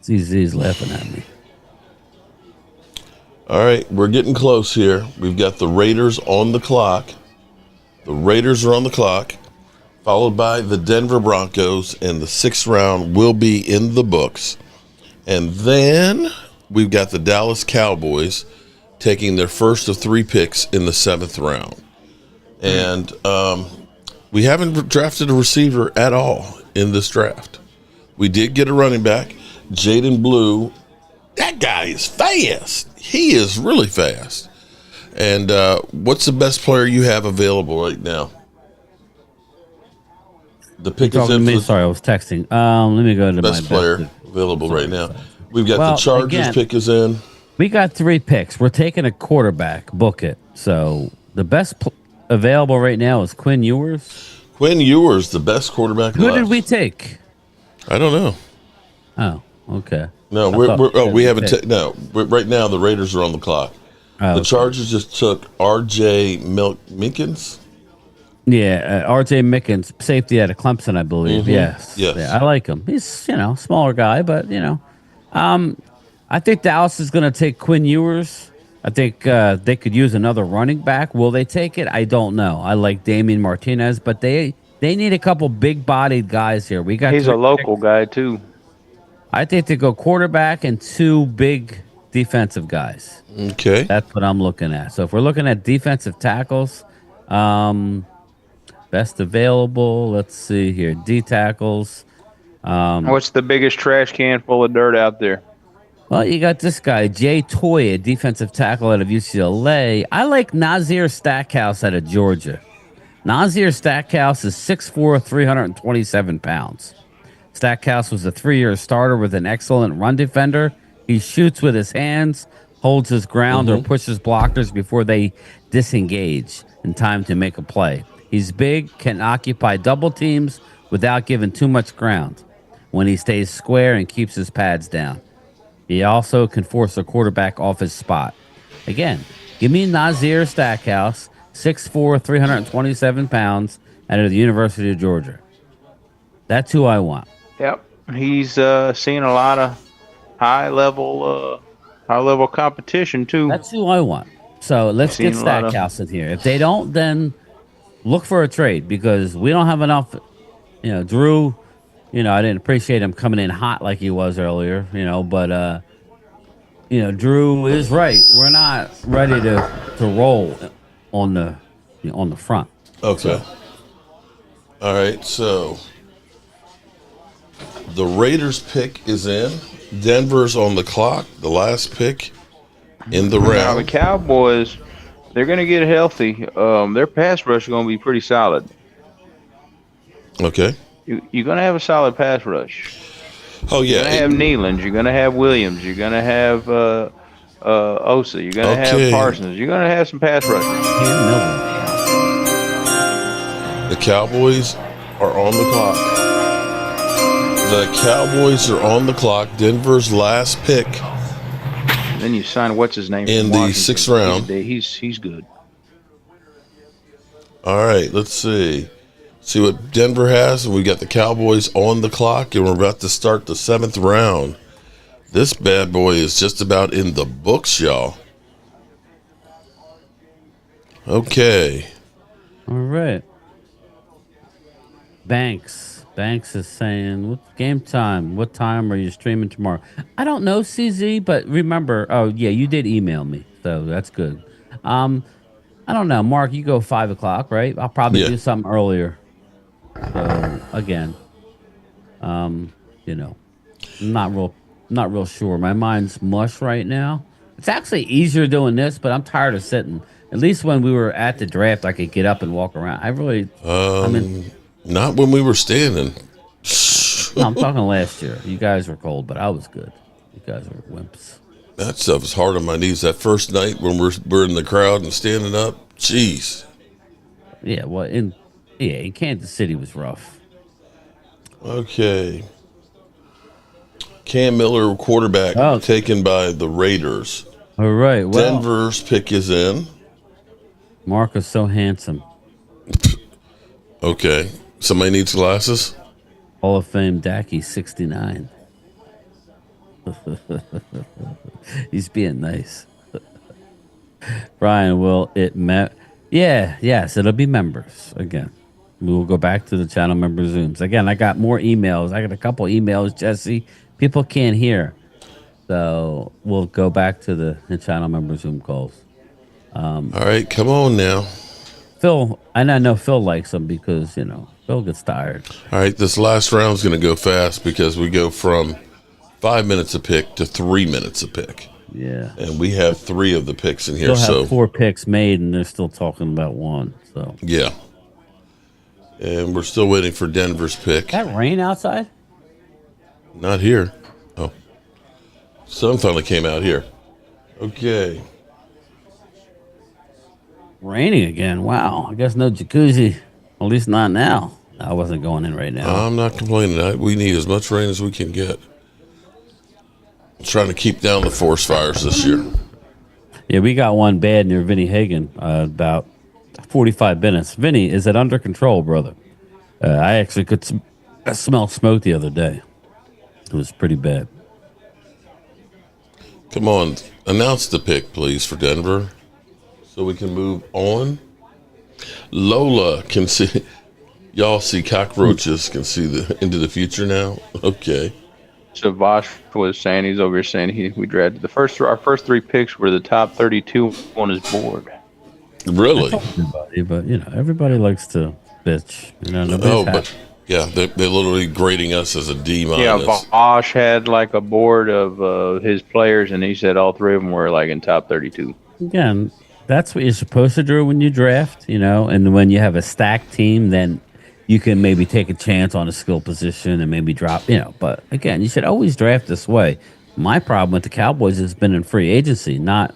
ZZ's laughing at me. All right, we're getting close here. We've got the Raiders on the clock. The Raiders are on the clock, followed by the Denver Broncos, and the 6th round will be in the books. And then we've got the Dallas Cowboys taking their first of 3 picks in the 7th round. And we haven't drafted a receiver at all in this draft. We did get a running back, Jaden Blue. That guy is fast. He is really fast. And what's the best player you have available right now? The pick is in. Sorry, I was texting. Let me go to best my player best. available right now. We've got the Chargers pick is in. We got 3 picks. We're taking a quarterback. Book it. So the best available right now is Quinn Ewers. Quinn Ewers, the best quarterback. Who did we take? I don't know. Oh, okay. No, we haven't. Right now the Raiders are on the clock. The Chargers just took R.J. Minkins. Yeah, R.J. Mickens, safety out of Clemson, I believe. Mm-hmm. Yes. Yeah, I like him. He's smaller guy, but I think Dallas is going to take Quinn Ewers. I think they could use another running back. Will they take it? I don't know. I like Damian Martinez, but they need a couple big-bodied guys here. He's a local guy too. I think they go quarterback and 2 big defensive guys. Okay. That's what I'm looking at. So if we're looking at defensive tackles, best available, let's see here. D tackles. What's the biggest trash can full of dirt out there? Well, you got this guy, Jay Toy, a defensive tackle out of UCLA. I like Nazir Stackhouse out of Georgia. Nazir Stackhouse is 6'4", 327 pounds. Stackhouse was a 3-year starter with an excellent run defender. He shoots with his hands, holds his ground, or pushes blockers before they disengage in time to make a play. He's big, can occupy double teams without giving too much ground when he stays square and keeps his pads down. He also can force a quarterback off his spot. Again, give me Nazir Stackhouse, 6'4", 327 pounds, out of the University of Georgia. That's who I want. Yep, he's seeing a lot of high level competition too. That's who I want. So let's get Stackhouse in here. If they don't, then look for a trade because we don't have enough. Drew. I didn't appreciate him coming in hot like he was earlier. But Drew is right. We're not ready to roll on the front. Okay. All right. So the Raiders pick is in. Denver's on the clock. The last pick in the round. Now the Cowboys, they're going to get healthy. Their pass rush is going to be pretty solid. Okay. You're going to have a solid pass rush. Oh, yeah. You're going to have Nealon. You're going to have Williams. You're going to have Osa. You're going to have Parsons. You're going to have some pass rushers. The Cowboys are on the clock. The Cowboys are on the clock. Denver's last pick. And then you sign what's his name in the 6th round. He's good. All right, let's see. See what Denver has. We got the Cowboys on the clock, and we're about to start the 7th round. This bad boy is just about in the books, y'all. Okay. All right. Banks is saying, "What game time? What time are you streaming tomorrow?" I don't know, CZ, but remember, oh yeah, you did email me, so that's good. Um, I don't know, Mark. You go 5 o'clock, right? I'll probably Yeah. do something earlier. So again, um, you know, not real sure. My mind's mush right now. It's actually easier doing this, but I'm tired of sitting. At least when we were at the draft, I could get up and walk around. I mean, Not when we were standing. no, I'm talking last year. You guys were cold, but I was good. You guys were wimps. That stuff is hard on my knees. That first night when we're in the crowd and standing up, jeez. Yeah, well, in Kansas City was rough. Okay. Cam Miller, quarterback, taken by the Raiders. All right. Well, Denver's pick is in. Mark is so handsome. Okay. Somebody needs glasses? Hall of Fame Dacky 69. He's being nice. Brian, will it yes, it'll be members again. We will go back to the channel member Zooms. Again, I got more emails. I got a couple emails, Jesse. People can't hear. So we'll go back to the channel member Zoom calls. All right, come on now. Phil, and I know Phil likes them because, Phil gets tired. All right, this last round's going to go fast because we go from 5 minutes a pick to 3 minutes a pick. Yeah. And we have 3 of the picks in here. Still have 4 picks made, and they're still talking about 1. So yeah. And we're still waiting for Denver's pick. That rain outside? Not here. Oh. Sun finally came out here. Okay. Raining again. Wow. I guess no jacuzzi. At least not now. I wasn't going in right now. I'm not complaining. We need as much rain as we can get. I'm trying to keep down the forest fires this year. Yeah, we got one bad near Vinny Hagen about 45 minutes. Vinny, is it under control, brother? I actually could smell smoke the other day. It was pretty bad. Come on. Announce the pick, please, for Denver so we can move on. Lola can see. Y'all see cockroaches, can see into the future now? Okay. So Vosh was saying, he's over here saying we drafted our first 3 picks were the top 32 on his board. Really? Everybody, but everybody likes to bitch. But yeah, they're literally grading us as a D minus. Yeah, Vosh had like a board of his players, and he said all 3 of them were like in top 32. Again, that's what you're supposed to do when you draft, and when you have a stacked team, then you can maybe take a chance on a skill position and maybe drop, but again, you should always draft this way. My problem with the Cowboys has been in free agency, not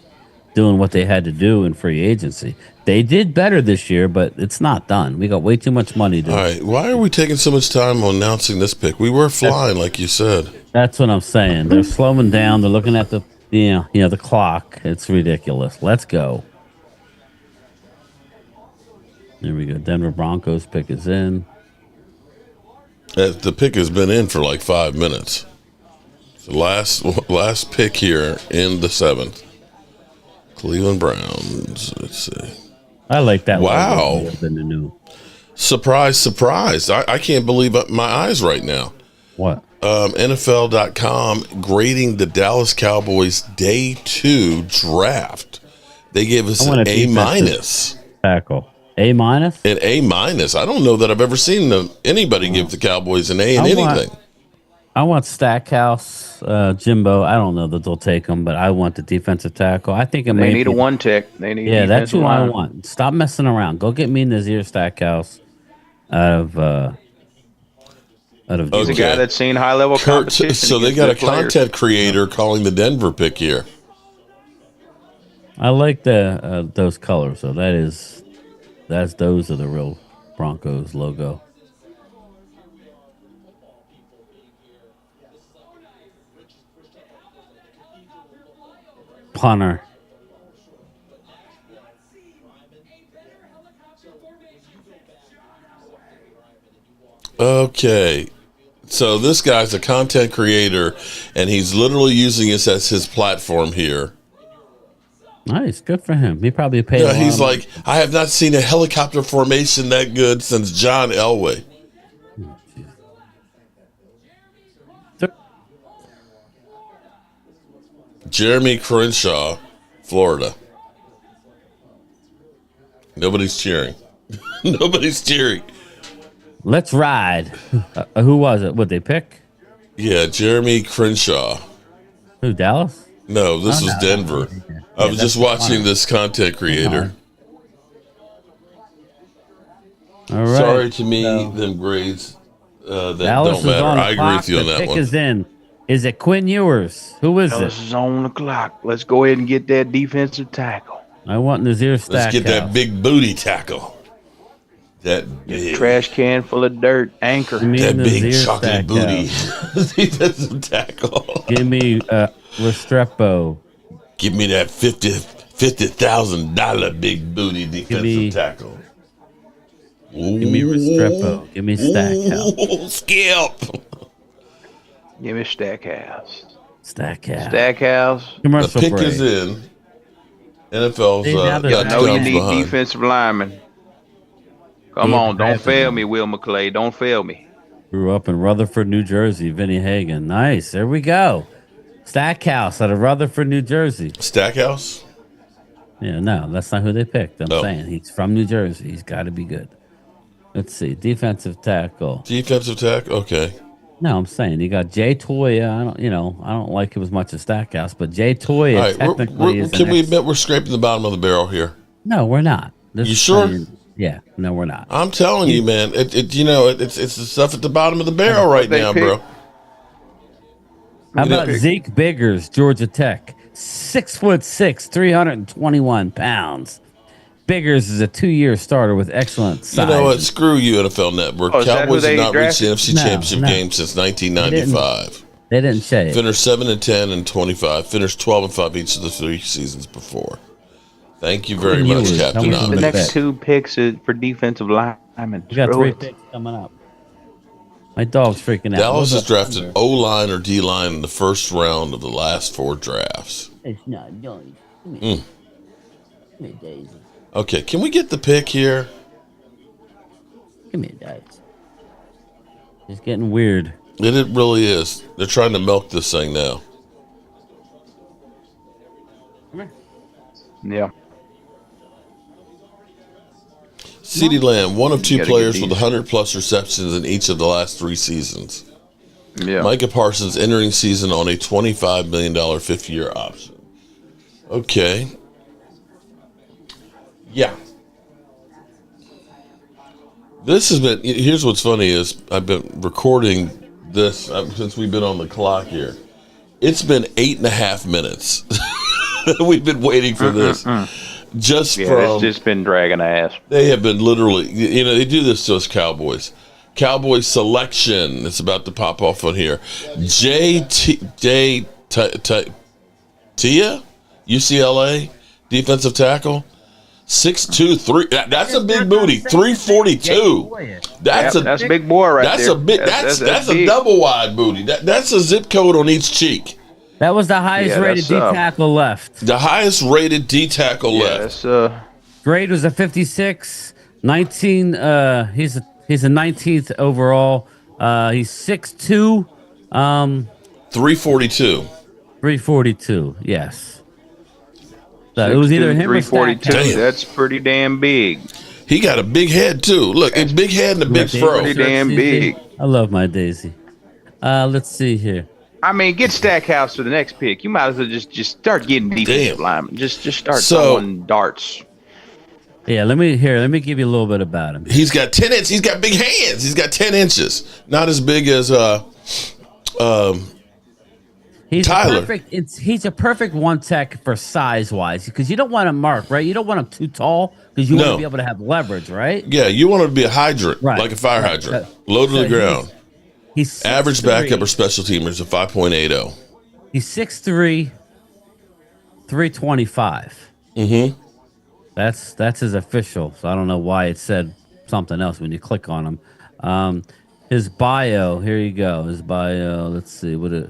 doing what they had to do in free agency. They did better this year, but it's not done. We got way too much money to. All right, why are we taking so much time on announcing this pick? We were flying, like you said. That's what I'm saying. They're slowing down. They're looking at the the clock. It's ridiculous. Let's go. There we go. Denver Broncos pick is in. The pick has been in for like 5 minutes. The last pick here in the 7th. Cleveland Browns. Let's see. I like that. Wow. Than the new. Surprise, surprise. I can't believe my eyes right now. What? NFL.com grading the Dallas Cowboys day 2 draft. They gave us an A minus. Tackle. A minus? An A minus. I don't know that I've ever seen anybody give the Cowboys an A in anything. I want Stackhouse, Jimbo. I don't know that they'll take him, but I want the defensive tackle. I think They need a 1 tick. They need. Yeah, that's who line. I want. Stop messing around. Go get me Nazir Stackhouse out of. He's a guy that's seen high level competition. So they got a content creator calling the Denver pick here. I like those colors. So those are the real Broncos logo. Punter. Okay. So this guy's a content creator, and he's literally using this as his platform here. Nice, good for him. He probably paid. Yeah, he's like, I have not seen a helicopter formation that good since John Elway. Jeremy Crenshaw, Florida. Nobody's cheering. Nobody's cheering. Let's ride. Who was it? Would they pick? Yeah, Jeremy Crenshaw. Who, Dallas? No, this was Denver. I was just watching this content creator. All right. Sorry to me, them grades that Dallas don't matter. on the I agree clock. with you on The that pick one. is in. Is it Quinn Ewers? Who is Dallas it? is on the clock. Let's go ahead and get that defensive tackle. I want Nazir Stackhouse. Let's get that big booty tackle. That big Trash can full of dirt. Anchor. That big Nazir chocolate booty. Defensive tackle. Give me Restrepo. Give me that $50,000 big booty defensive tackle. Give me Restrepo. Give me Stackhouse. Ooh, Skip. Give me Stackhouse. Stackhouse. Stackhouse. Commercial the pick break. is in. NFL's You know you need behind. defensive linemen. Come on, don't fail me, Will McClay. Don't fail me. Grew up in Rutherford, New Jersey. Vinny Hagan. Nice. There we go. Stackhouse out of Rutherford, New Jersey. Stackhouse? Yeah, no, that's not who they picked. I'm saying he's from New Jersey. He's got to be good. Let's see. Defensive tackle. Defensive tackle? Okay. No, I'm saying you got Jay Toya. I don't like him as much as Stackhouse, but Jay Toya All right, technically is. can we admit we're scraping the bottom of the barrel here? No, we're not. You sure? Yeah, no, we're not. I'm telling you, man. It's the stuff at the bottom of the barrel right now, bro. How about Zeke Biggers, Georgia Tech? 6'6", 321 pounds. Biggers is a 2-year starter with excellent size. You know what? Screw you, NFL Network. Cowboys have not reached the NFC Championship game since 1995. They didn't say it. Finished 7-10 and 25. Finished 12-5 each of the 3 seasons before. Thank you very much, Captain The Ahmed. next 2 picks is for defensive linemen. We got Screw 3 it. picks coming up. My dog's freaking out. Dallas has What about drafted O-line or D-line in the first round of the last 4 drafts. It's not yours. Mm. Give me Daisy. Okay, can we get the pick here? Give me a dice. It's getting weird. It really is. They're trying to milk this thing now. Yeah. CeeDee Lamb, one of 2 gotta players get with 100-plus receptions in each of the last 3 seasons. Yeah. Micah Parsons entering season on a $25 million 5th-year option. Okay. Yeah. This has been, here's what's funny is I've been recording this since we've been on the clock here. It's been 8.5 minutes. We've been waiting for this. It's just been dragging ass. They have been literally, they do this to us Cowboys. Cowboys selection. It's about to pop off on here. Tia, UCLA, defensive tackle. 6'2", 3. That's a big booty. 342. That's a big boy right that's there. A big. That's a big. double wide booty. That's a zip code on each cheek. That was the highest rated D tackle left. The highest rated D tackle left. Grade was a 56. 19. He's a 19th overall. He's 6'2". 342. 342. Yes. So it was either him or 342. That's pretty damn big. He got a big head too. Look, a big head and a big fro. Pretty damn big. I love my Daisy. Let's see here. I mean, get Stackhouse for the next pick. You might as well just start getting defensive linemen. Just start throwing darts. Yeah, let me give you a little bit about him. He's got 10 inches. He's got big hands. He's got 10 inches. Not as big as He's Tyler. He's a perfect one tech for size wise because you don't want him marked, right? You don't want him too tall because you want to be able to have leverage, right? Yeah, you want him to be a hydrant, Right. like a fire hydrant, low to the ground. He's average backup or special teamers a 5.80. He's 6'3", 325. Mm-hmm. That's his official. So I don't know why it said something else when you click on him. His bio, here you go. His bio. Let's see what it.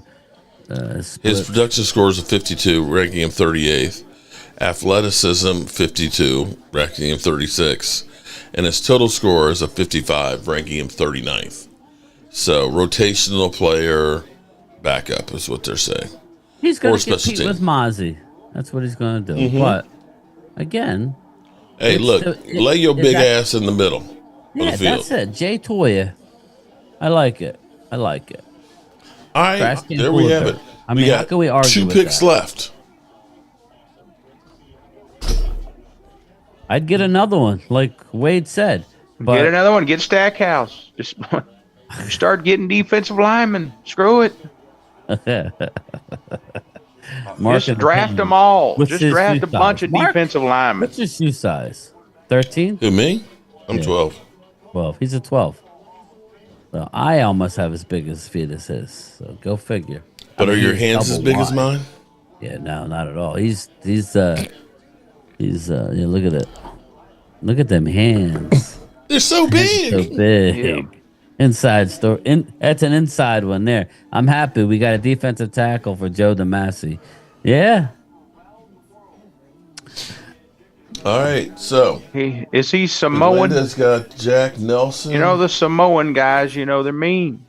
His production score is a 52, ranking him 38th. athleticism 52, ranking him 36, and his total score is a 55, ranking him 39th. So rotational player, backup is what they're saying. He's going Or to special compete team. with Mozzie. That's what he's going to do. Mhm. But again, Hey, look, lay your big ass in the middle of Yeah, the field. that's it. Jay Toya. I like it. I like it. All right, Trash can there full we of have dirt. it. I We mean, how got can we argue 2 with picks that? left. I'd get another one, like Wade said. Get But another one. Get Stackhouse. Just start getting defensive linemen. Screw it. Mark Just is draft opinion. them all. What's Just his draft shoe a bunch size? of Mark, defensive linemen. what's your shoe size? 13? Who, me? I'm 12. 12. He's a 12. So I almost have as big as feet as his. So go figure. But are your he's hands as double big as wide. mine? Yeah, no, not at all. He's yeah, look at it. Look at them hands. They're so big. So big. Inside store. That's an inside one there. I'm happy we got a defensive tackle for Joe DeMasi. Yeah. All right, so Is he Samoan? Atlanta's got Jack Nelson. You know the Samoan guys. You know they're mean.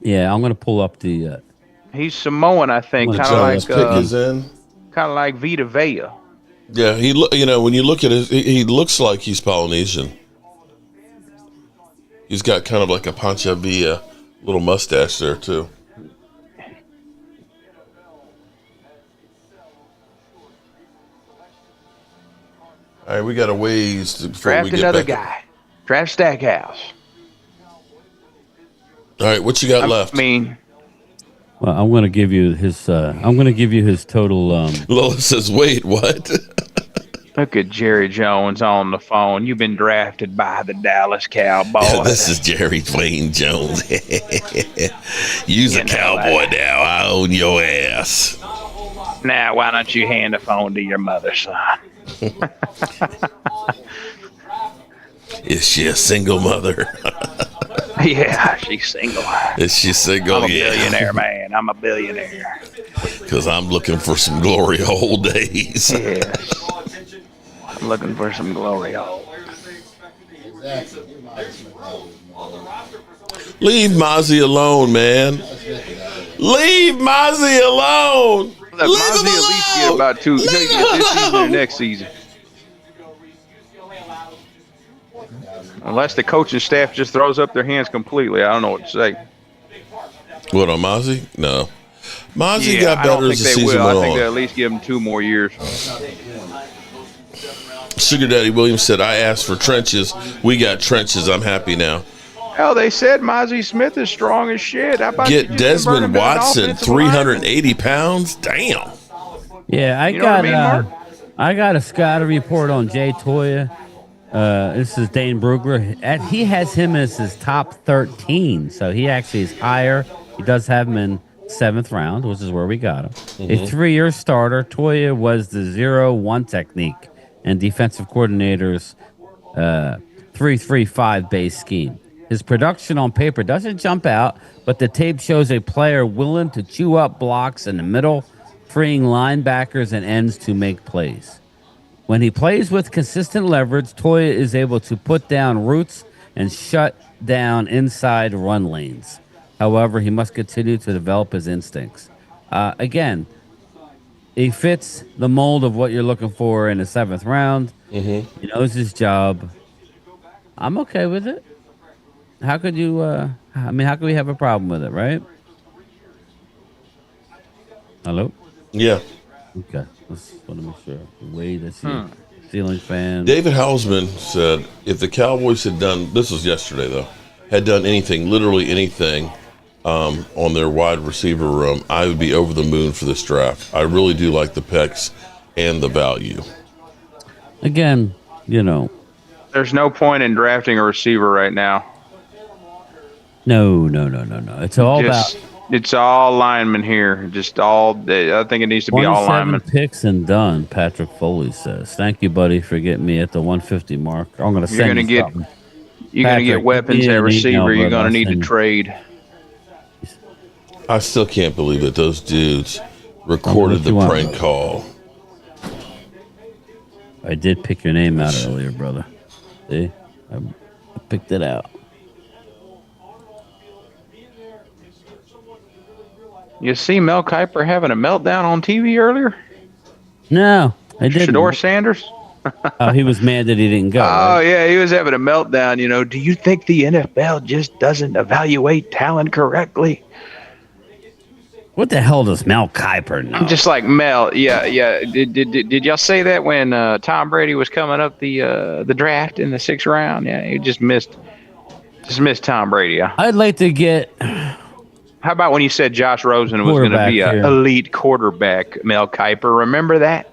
Yeah, I'm gonna pull up the. He's Samoan, I think. The Kind Giants of like pick is in. kind of like Vita Vea. Yeah, when you look at it, he looks like he's Polynesian. He's got kind of like a Pancha Villa little mustache there too. All right, we got a ways before Draft we get another back. guy. Draft Stackhouse. All right, what you got left? I mean, Well, I'm gonna give you his. I'm gonna give you his total. Lola says, "Wait, what?" look at Jerry Jones on the phone. You've been drafted by the Dallas Cowboys. Yeah, this is Jerry Wayne Jones. You's a cowboy now. I own your ass. Now, why don't you hand the phone to your mother, son? Is she a single mother? Yeah, she's single. Is she single? I'm a Yeah. billionaire, man. I'm a billionaire. Because I'm looking for some glory hole days. Yes. I'm looking for some glory hole. Leave Mozzie alone, man. Leave Mozzie alone. Let Mozzie at least get about two. He'll get this season or next season. Unless the coaching staff just throws up their hands completely. I don't know what to say. What, on Mozzie? No. Mozzie Yeah, got I don't better think as the they season will. I went think they'll on. at least give him 2 more years. Sugar Daddy Williams said, I asked for trenches. We got trenches. I'm happy now. Hell, they said Mozzie Smith is strong as shit. How about you Get just convert him Desmond to an Watson, offensive lineman? 380 pounds? Damn. Yeah, I You know what I got. mean, Mark? I got a scouting report on Jay Toya. This is Dane Brugler. He has him as his top 13, so he actually is higher. He does have him in 7th round, which is where we got him. A 3-year starter. Toya was the 0-1 technique and defensive coordinator's 3-3-5 base scheme. His production on paper doesn't jump out, but the tape shows a player willing to chew up blocks in the middle, freeing linebackers and ends to make plays. When he plays with consistent leverage, Toya is able to put down routes and shut down inside run lanes. However, he must continue to develop his instincts. Again, he fits the mold of what you're looking for in the 7th round. He knows his job. I'm okay with it. How could you? How could we have a problem with it, right? Hello. Yeah. Okay. Just want to make sure. Wade, I see. Ceiling fan. David Hausman said, if the Cowboys had done, this was yesterday though, had done anything, literally anything, on their wide receiver room, I would be over the moon for this draft. I really do like the picks and the value. Again, There's no point in drafting a receiver right now. No. It's all Just, about it's all linemen here. Just all. I think it needs to be all 27 linemen. picks and done. Patrick Foley says, "Thank you, buddy, for getting me at the 150 mark. I'm going to You're send gonna you get. something. You're going to Patrick, get weapons give me at an receiver. email, You're brother. going to I'll need to send you. trade. I still can't believe that those dudes recorded the you want. prank call. I did pick your name out earlier, brother. See? I picked it out. You see Mel Kiper having a meltdown on TV earlier? No, I didn't. Shador Sanders? Oh, he was mad that he didn't go, Oh, right? yeah, he was having a meltdown. You know, do you think the NFL just doesn't evaluate talent correctly? What the hell does Mel Kiper know? I'm just like, Mel, yeah. Did y'all say that when Tom Brady was coming up the draft in the 6th round? Yeah, he just missed Tom Brady. Huh? I'd like to get... How about when you said Josh Rosen was going to be an elite quarterback, Mel Kiper? Remember that?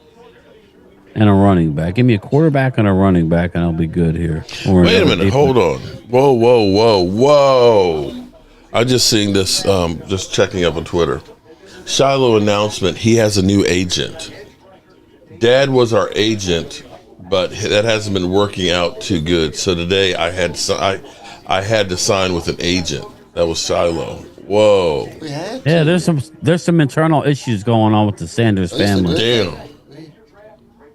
And a running back. Give me a quarterback and a running back, and I'll be good here. Wait a minute. Hold on. Whoa. I just seen this, just checking up on Twitter. Shiloh announcement, he has a new agent. Dad was our agent, but that hasn't been working out too good. So today I had to sign with an agent. That was Shiloh. Whoa. Yeah, there's some internal issues going on with the Sanders family. Damn.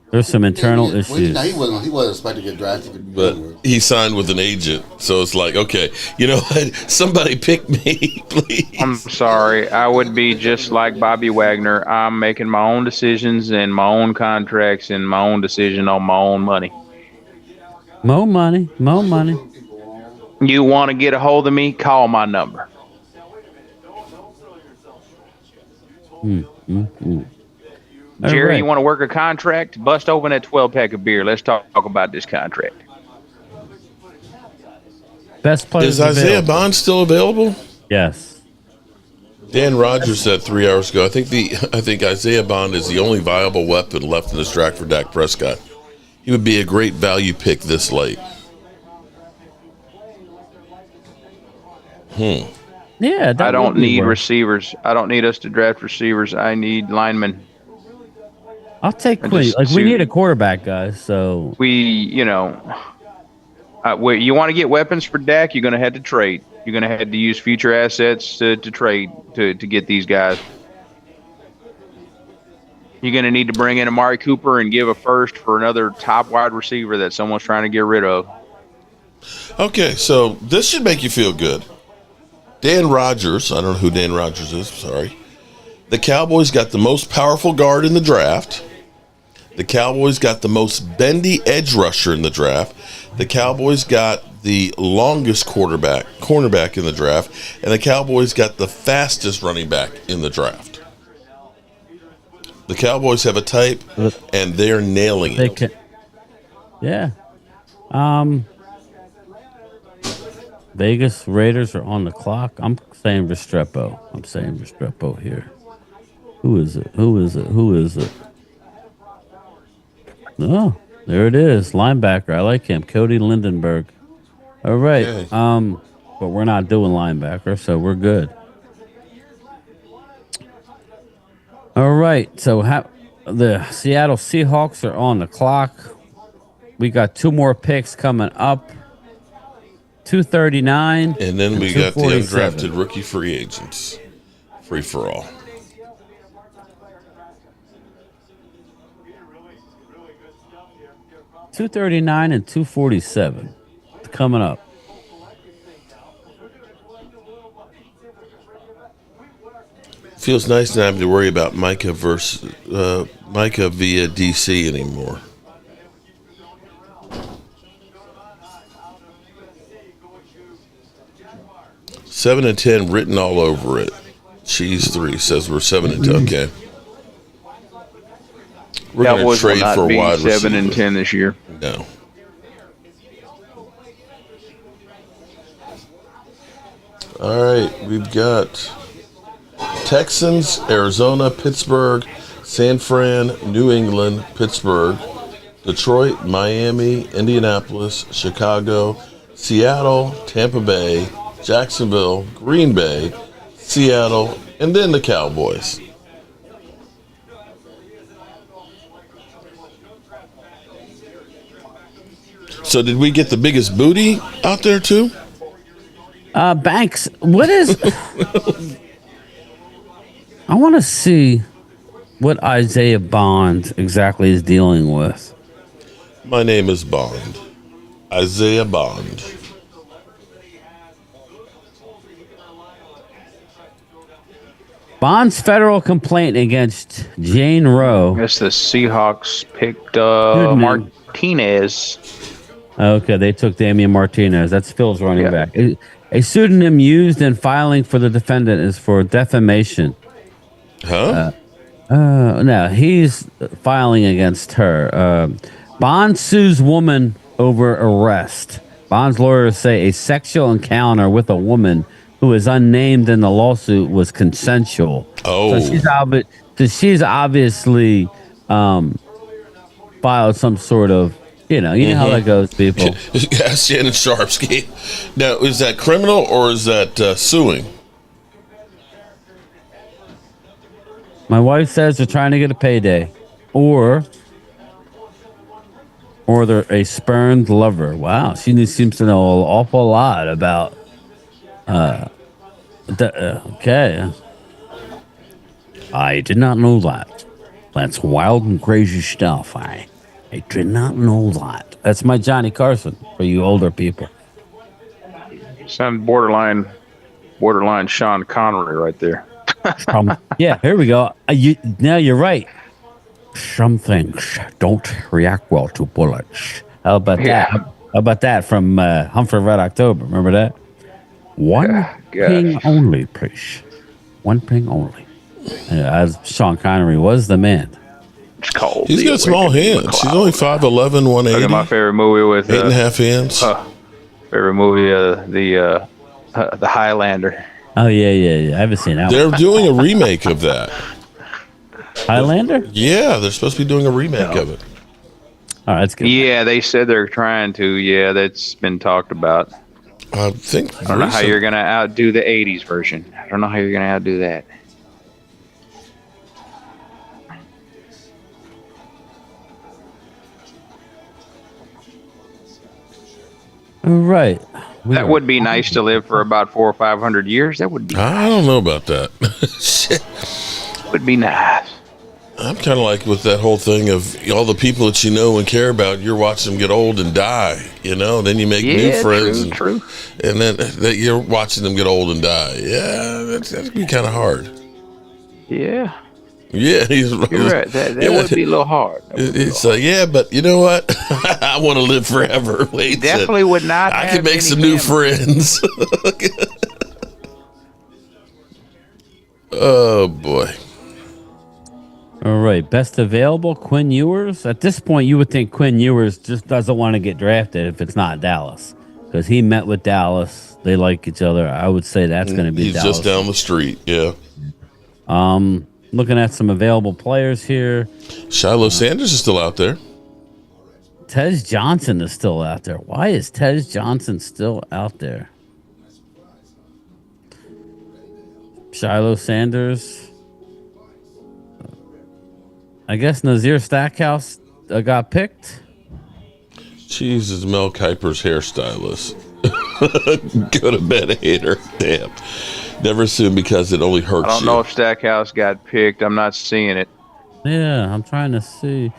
There's some internal issues. He wasn't expected to get drafted. But he signed with an agent, so it's like, okay, you know what? Somebody pick me, please. I'm sorry. I would be just like Bobby Wagner. I'm making my own decisions and my own contracts and my own decision on my own money. More money. You want to get a hold of me? Call my number. Jerry, right. You want to work a contract? Bust open that 12-pack of beer. Let's talk about this contract. Best players Is Isaiah available. Bond still available? Yes. Dan Rogers said 3 hours ago. I think Isaiah Bond is the only viable weapon left in this draft for Dak Prescott. He would be a great value pick this late. Yeah, I don't need receivers. I don't need us to draft receivers. I need linemen. I'll take Queen. Like, we need a quarterback, guys. So you want to get weapons for Dak, you're going to have to trade. You're going to have to use future assets to trade to get these guys. You're going to need to bring in Amari Cooper and give a first for another top wide receiver that someone's trying to get rid of. Okay, so this should make you feel good. Dan Rogers, I don't know who Dan Rogers is, sorry. The Cowboys got the most powerful guard in the draft. The Cowboys got the most bendy edge rusher in the draft. The Cowboys got the longest cornerback in the draft. And the Cowboys got the fastest running back in the draft. The Cowboys have a type, and they're nailing it. Yeah. Vegas Raiders are on the clock. I'm saying Restrepo here. Who is it? Oh, there it is. Linebacker. I like him. Cody Lindenberg. All right. Okay. But we're not doing linebacker, so we're good. All right. So the Seattle Seahawks are on the clock. We got 2 more picks coming up. 239. And then we got the undrafted rookie free agents. Free for all. $239 and $247 coming up. Feels nice not having to worry about Micah via DC anymore. Seven and 10 written all over it. Cheese 3 says we're 7 and 10. Okay. We're going to Cowboys trade will for a not wide be receiver. 7 and 10 this year. No. All right, we've got Texans, Arizona, Pittsburgh, San Fran, New England, Pittsburgh, Detroit, Miami, Indianapolis, Chicago, Seattle, Tampa Bay, Jacksonville, Green Bay, Seattle, and then the Cowboys. So did we get the biggest booty out there too? Banks, what is... I want to see what Isaiah Bond exactly is dealing with. My name is Bond. Isaiah Bond. Bond's federal complaint against Jane Roe. I guess the Seahawks picked Pseudonym. Martinez. Okay, they took Damian Martinez. That's Phil's running back. A pseudonym used in filing for the defendant is for defamation. Huh? No, he's filing against her. Bond sues woman over arrest. Bond's lawyers say a sexual encounter with a woman who is unnamed in the lawsuit was consensual. Oh. So she's obviously filed some sort of, you know how that goes, people. Shannon Sharpsky. Now, is that criminal or is that suing? My wife says they're trying to get a payday, or they're a spurned lover. Wow, she seems to know an awful lot about. Okay, I did not know that. That's wild and crazy stuff. I did not know that. That's my Johnny Carson for you older people. Sound borderline Sean Connery right there. Yeah, here we go. Now you're right. Some things don't react well to bullets. How about that? How about that from Humphrey Red October? Remember that? One ping only, please. One ping only. As Sean Connery was the man. It's cold. He's got small hands. He's only 5'11", 180. Look at my favorite movie with 8.5 hands. Favorite movie, the Highlander. Oh yeah. I haven't seen that. They're doing a remake of that. Highlander? Yeah, they're supposed to be doing a remake of it. All right, that's good. Yeah, they said they're trying to. Yeah, that's been talked about. I don't know how you're gonna outdo the '80s version. I don't know how you're gonna outdo that. All right. That would be nice to live for about 400 or 500 years. That would be. I don't know about that. Shit. Would be nice. I'm kind of like with that whole thing of all the people that you know and care about. You're watching them get old and die. Then you make new friends. True. And then you're watching them get old and die. Yeah, that'd be kind of hard. Yeah. Yeah, you're right. That would be a little hard. It's yeah, but you know what? I want to live forever. Wait, definitely would not. I can make some new friends. Oh boy. All right, best available, Quinn Ewers. At this point, you would think Quinn Ewers just doesn't want to get drafted if it's not Dallas, because he met with Dallas. They like each other. I would say that's going to be He's Dallas. just down the street. Yeah. Looking at some available players here. Shiloh Sanders is still out there. Tez Johnson is still out there. Why is Tez Johnson still out there? Shiloh Sanders. I guess Nazir Stackhouse got picked. Jesus, Mel Kiper's hairstylist. Go to bed, hater. Damn. Never assume because it only hurts you. I don't know if Stackhouse got picked. I'm not seeing it. Yeah, I'm trying to see.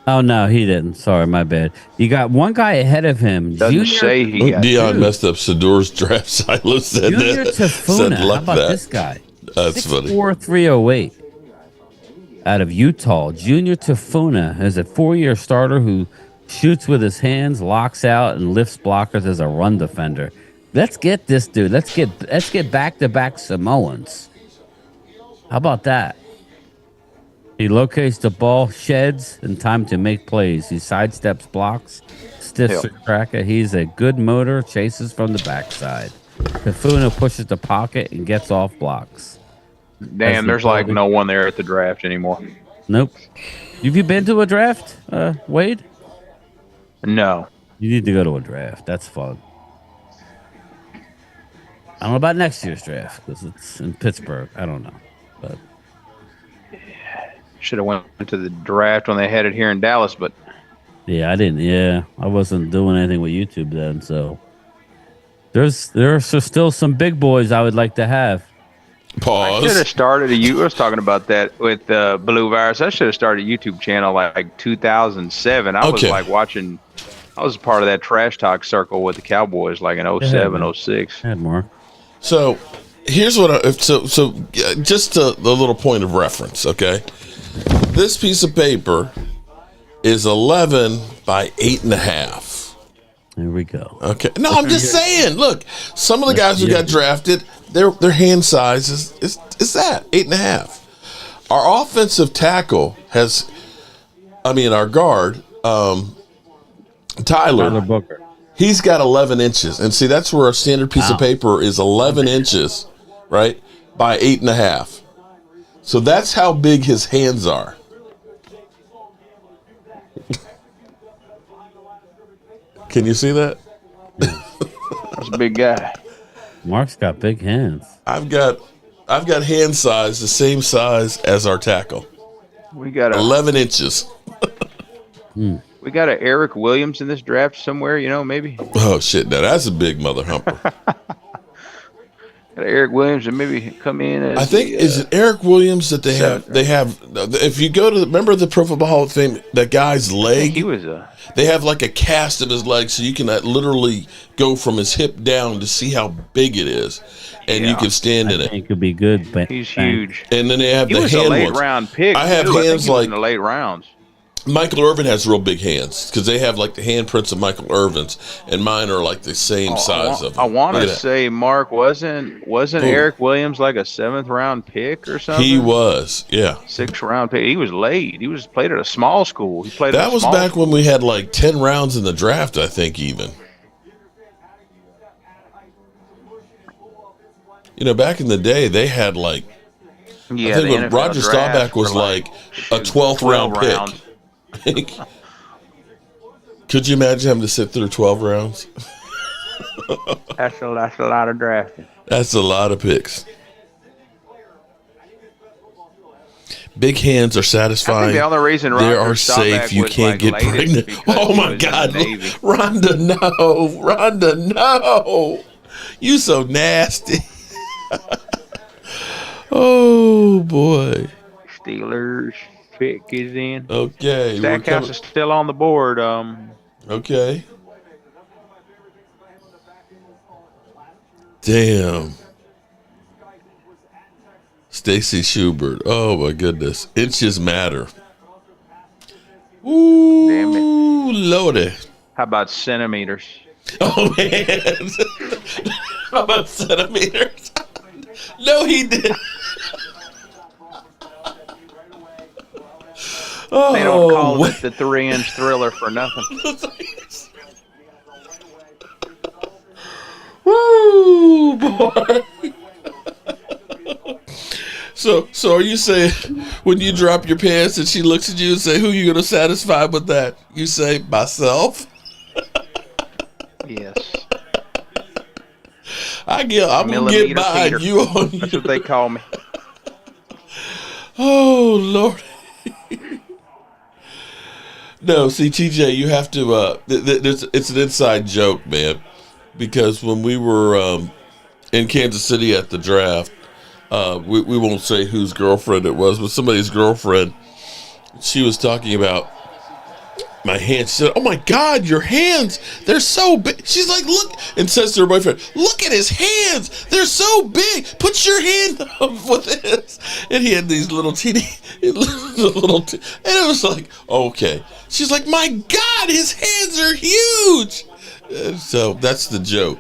Oh, no, he didn't. Sorry, my bad. You got one guy ahead of him. Doesn't say he got Dion messed up Sador's draft. Silo said Junior that. Tafuna. Said How luck about that. this guy? That's funny. 6'4", 308. Out of Utah. Junior Tafuna is a 4-year starter who shoots with his hands, locks out, and lifts blockers as a run defender. Let's get this dude. Let's get back-to-back Samoans. How about that? He locates the ball, sheds, in time to make plays. He sidesteps blocks, stiffs a cracker. He's a good motor, chases from the backside. Tafuna pushes the pocket and gets off blocks. Damn, there's like no one there at the draft anymore. Nope. Have you been to a draft, Wade? No. You need to go to a draft. That's fun. I don't know about next year's draft because it's in Pittsburgh. I don't know, but should have went to the draft when they had it here in Dallas, but yeah, I didn't. Yeah, I wasn't doing anything with YouTube then, so there are still some big boys I would like to have. Pause. I should have started I was talking about that with Blue Virus. I should have started a YouTube channel like 2007. I was like watching. I was part of that trash talk circle with the Cowboys like in 07, 06. Add more. So here's what just a little point of reference, okay? This piece of paper is 11 by 8.5. Here we go. Okay. No, I'm just saying. Look, some of the guys who got drafted, their hand size is that 8.5. Our offensive tackle our guard, Tyler Booker. He's got 11 inches. And see, that's where a standard piece of paper is 11 inches, right? By 8.5. So that's how big his hands are. Can you see that? That's a big guy. Mark's got big hands. I've got hand size the same size as our tackle. We got 11 inches. We got an Eric Williams in this draft somewhere, maybe. Oh shit! Now that's a big mother humper. Got Eric Williams and maybe come in. As I think is it Eric Williams that they have. They have. If you go to remember the Pro Football Hall of Fame, that guy's leg. He was They have like a cast of his leg, so you can literally go from his hip down to see how big it is, and you can stand in it. It could be good, but he's huge. And then they have He the was hand a late ones. round pick. I have too. I think hands he was like in the late rounds. Michael Irvin has real big hands because they have like the handprints of Michael Irvin's, and mine are like the same size of them. I want Look to at that. say Mark wasn't Eric Williams like a 7th round pick or something? He was, yeah. 6th round pick. He was late. He was played at a small school. He played. That was back when we had like 10 rounds in the draft, I think, even. Back in the day, they had like. Yeah, I think the when NFL Roger draft Staubach was were like a 12th round 12 pick. Could you imagine having to sit through 12 rounds? That's a lot of drafting. That's a lot of picks. Big hands are satisfying. I think the only reason they Roger are Staubach safe. You was, can't get latest pregnant. because Oh he my was in God, the Navy. Rhonda, no, Rhonda, no. You so nasty. Oh boy. Steelers pick is in. Okay. Stackhouse is still on the board. Okay. Damn. Stacy Schubert. Oh my goodness. Inches matter. Ooh, damn it. Lordy. How about centimeters? Oh man. How about centimeters? No, he didn't. They don't call it the 3-inch thriller for nothing. Woo, boy. So are you saying when you drop your pants and she looks at you and say, "Who are you going to satisfy with that?" You say, "Myself." Yes. I'm gonna get by Peter. you on. That's what they call me. Oh Lord. No, see, TJ, you have to. It's an inside joke, man, because when we were in Kansas City at the draft, we won't say whose girlfriend it was, but somebody's girlfriend. She was talking about my hands. She said, "Oh my God, your hands! They're so big." She's like, "Look," and says to her boyfriend, "Look at his hands! They're so big. Put your hand up with this." And he had these little teeny, and it was like, okay. She's like, "My God, his hands are huge." And so that's the joke.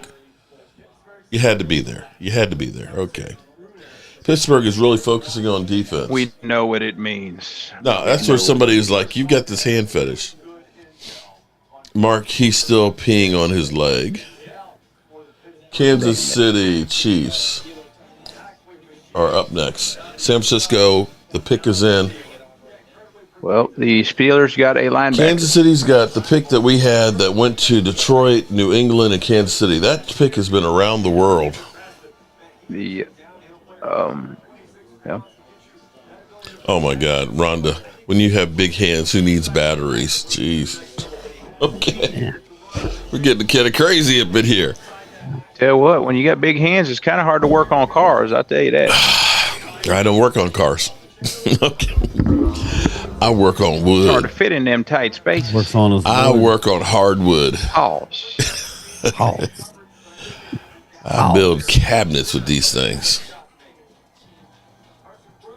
You had to be there. You had to be there. Okay. Pittsburgh is really focusing on defense. We know what it means. No, that's where somebody is like, "You've got this hand fetish." Mark, he's still peeing on his leg. Kansas City Chiefs are up next. San Francisco, the pick is in. Well, the Steelers got a linebacker. Kansas City's got the pick that we had that went to Detroit, New England, and Kansas City. That pick has been around the world. Yeah. Oh my God, Rhonda, when you have big hands, who needs batteries? Jeez. Okay. We're getting kind of crazy a bit here. Tell you what, when you got big hands, it's kind of hard to work on cars. I'll tell you that. I don't work on cars. Okay. I work on It's hard to wood. fit in them tight spaces. Works on his I wood. work on hardwood. Pause. Pause. I build cabinets with these things.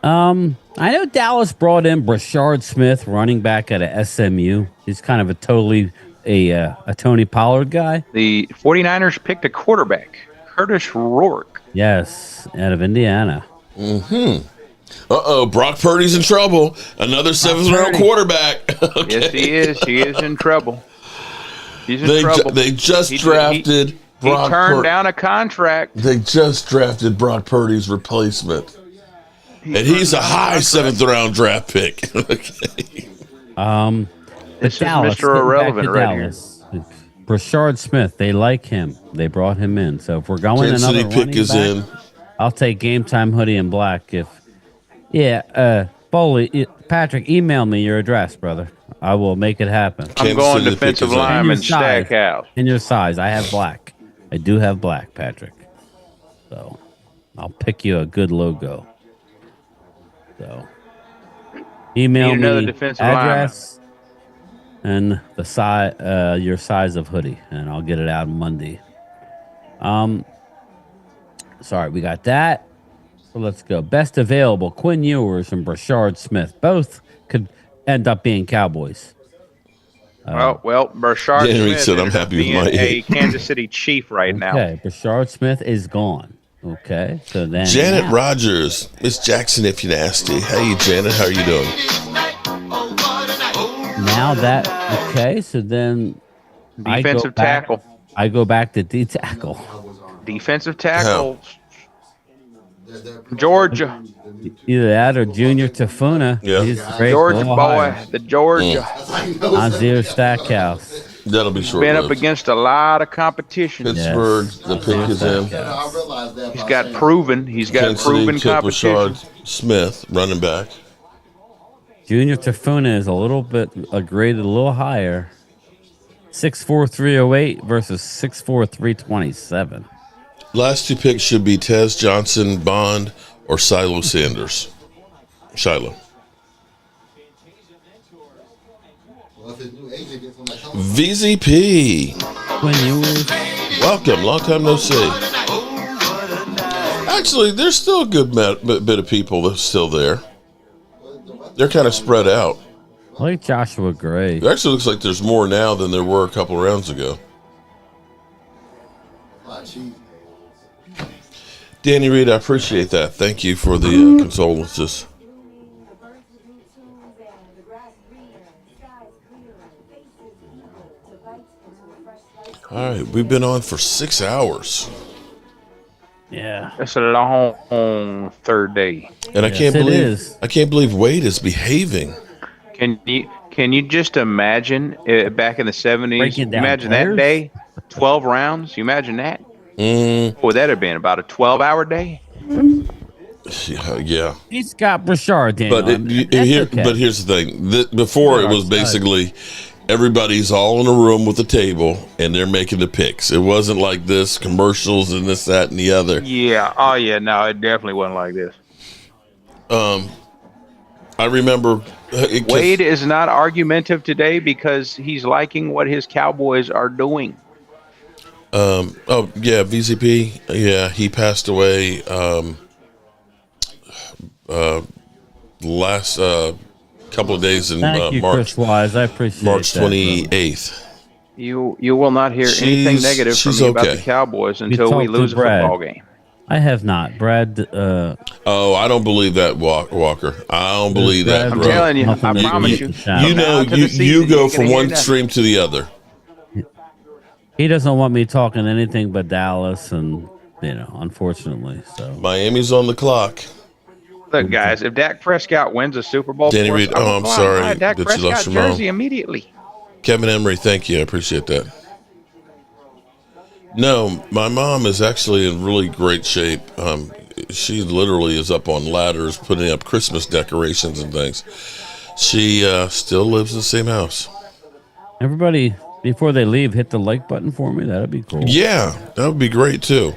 I know Dallas brought in Brashard Smith, running back out of SMU. He's kind of a totally a Tony Pollard guy. The 49ers picked a quarterback, Curtis Rourke. Yes, out of Indiana. Mm-hmm. Uh-oh, Brock Purdy's in trouble. Another seventh-round quarterback. Okay. Yes, he is. He is in trouble. He's in trouble. They just drafted Brock He turned down a contract. They just drafted Brock Purdy's replacement. And he's a high seventh-round draft pick. Okay. This is Dallas, Mr. Irrelevant right here. Brashard Smith, they like him. They brought him in. So if we're going Kansas another City pick running is back, in. I'll take game time hoodie and black. Foley, Patrick, email me your address, brother. I will make it happen. I'm going defensive lineman Stackhouse. In your size, I have black. I do have black, Patrick. So I'll pick you a good logo. So email Need another me defensive address and the size, your size of hoodie, and I'll get it out Monday. Sorry, we got that. So let's go. Best available: Quinn Ewers and Brashard Smith. Both could end up being Cowboys. Brashard Henry Smith said, "I'm ends up happy with being my a eight." Kansas City Chief right now. Okay, Brashard Smith is gone. Okay, so then Janet now, Rogers, Miss Jackson, if you're nasty. Hey, Janet, how are you doing? now that okay, so then Defensive tackle. I go back to D tackle. Defensive tackle. Georgia. Either that or Junior Tafuna. Yeah. He's great. Georgia Little boy. higher. The Georgia. Nazir Stackhouse. That'll be short. Been up against a lot of competition. Pittsburgh, the pick is in. He's got proven. He's got Kansas City proven took competition. Rashard Smith, running back. Junior Tafuna is a little bit graded a little higher. 6'4", 308 versus 6'4", 327. Last two picks should be Tez Johnson Bond or Silo Sanders. Shiloh. VZP. Welcome. Long time no see. Actually, there's still a good bit of people that's still there. They're kind of spread out. I like Joshua Gray. It actually looks like there's more now than there were a couple of rounds ago. Danny Reed, I appreciate that. Thank you for the condolences. All right, we've been on for 6 hours. Yeah, that's a long third day. And I can't believe Wade is behaving. Can you just imagine back in the 70s? Breaking down Imagine players? that day, 12 rounds. You imagine that? Mm. What would that have been? About a 12-hour day? Yeah. He's got Brashard, Daniel. But here's the thing. Before it was basically everybody's all in a room with a table and they're making the picks. It wasn't like this, commercials and this, that, and the other. Yeah. Oh, yeah. No, it definitely wasn't like this. I remember Wade is not argumentative today because he's liking what his Cowboys are doing. VZP. Yeah, he passed away last couple of days in Thank you, March. Chris Wise. I appreciate March that, 28th. You will not hear anything negative from me about the Cowboys until we lose a football game. I have not. Brad. I don't believe that, Walker. I don't believe that, I'm bro. telling you. I promise you. You go from one extreme to the other. He doesn't want me talking anything but Dallas, and unfortunately, so Miami's on the clock. Look, guys, if Dak Prescott wins a Super Bowl, Danny for us, Reed, I'm I'm sorry buy Dak that you lost Prescott your mom. jersey immediately. Kevin Emery, thank you. I appreciate that. No, my mom is actually in really great shape. She literally is up on ladders putting up Christmas decorations and things. She still lives in the same house. everybody, before they leave, hit the like button for me. That'd be cool. Yeah, that would be great too.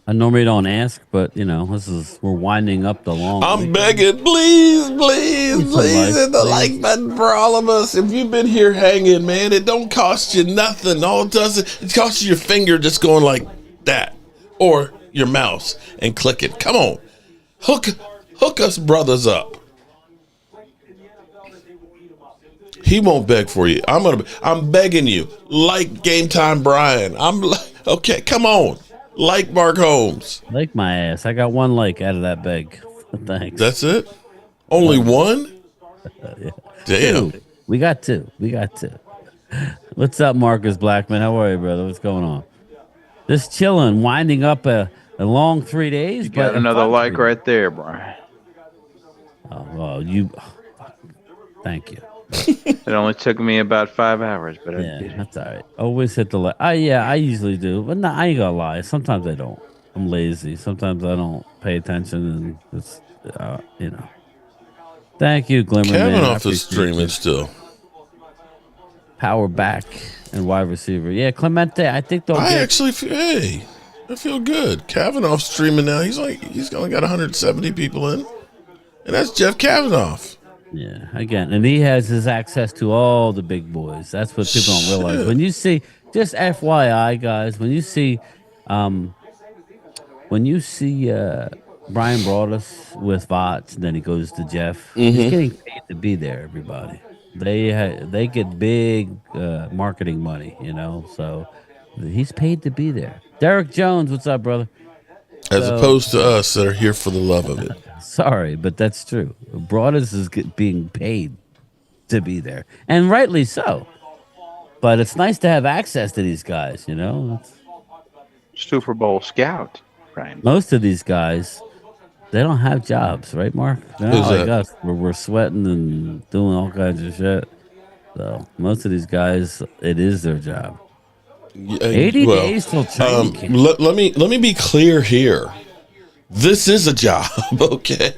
I normally don't ask, but we're winding up the long. I'm begging, please, Please, hit the please. like button for all of us. If you've been here hanging, man, it don't cost you nothing. All it does is it costs you your finger just going like that, or your mouse and click it. Come on, hook us brothers up. He won't beg for you. I'm begging you. Like Game Time Brian. Okay. Come on. Like Mark Holmes. Like my ass. I got one like out of that bag. Thanks. That's it? Only one? Yeah. Damn. Two. We got two. What's up, Marcus Blackman? How are you, brother? What's going on? Just chilling, winding up a long 3 days. You got another like right there, Brian. Oh, well, thank you. It only took me about 5 hours, but I did it. That's all right. Always hit the like. I usually do, but I ain't gonna lie. Sometimes I don't. I'm lazy. Sometimes I don't pay attention, and it's Thank you, Glimmer. Kevin off the streaming still. Power back and wide receiver. Yeah, Clemente. I think they'll. I feel good. Kavanaugh streaming now. He's only got 170 people in, and that's Jeff Kavanaugh. Yeah, again, and he has his access to all the big boys. That's what people don't realize. When you see, just FYI, guys, when you see Brian Broaddus with Vots, and then he goes to Jeff, he's getting paid to be there. Everybody, they get big marketing money, so he's paid to be there. Derek Jones, what's up, brother? As opposed to us that are here for the love of it. Sorry, but that's true. Broaddus is being paid to be there, and rightly so. But it's nice to have access to these guys, Super Bowl scout, right? Most of these guys, they don't have jobs, right, Mark? They're not like us. We're sweating and doing all kinds of shit. So most of these guys, it is their job. 80 days till training camp. Let me be clear here. This is a job, okay?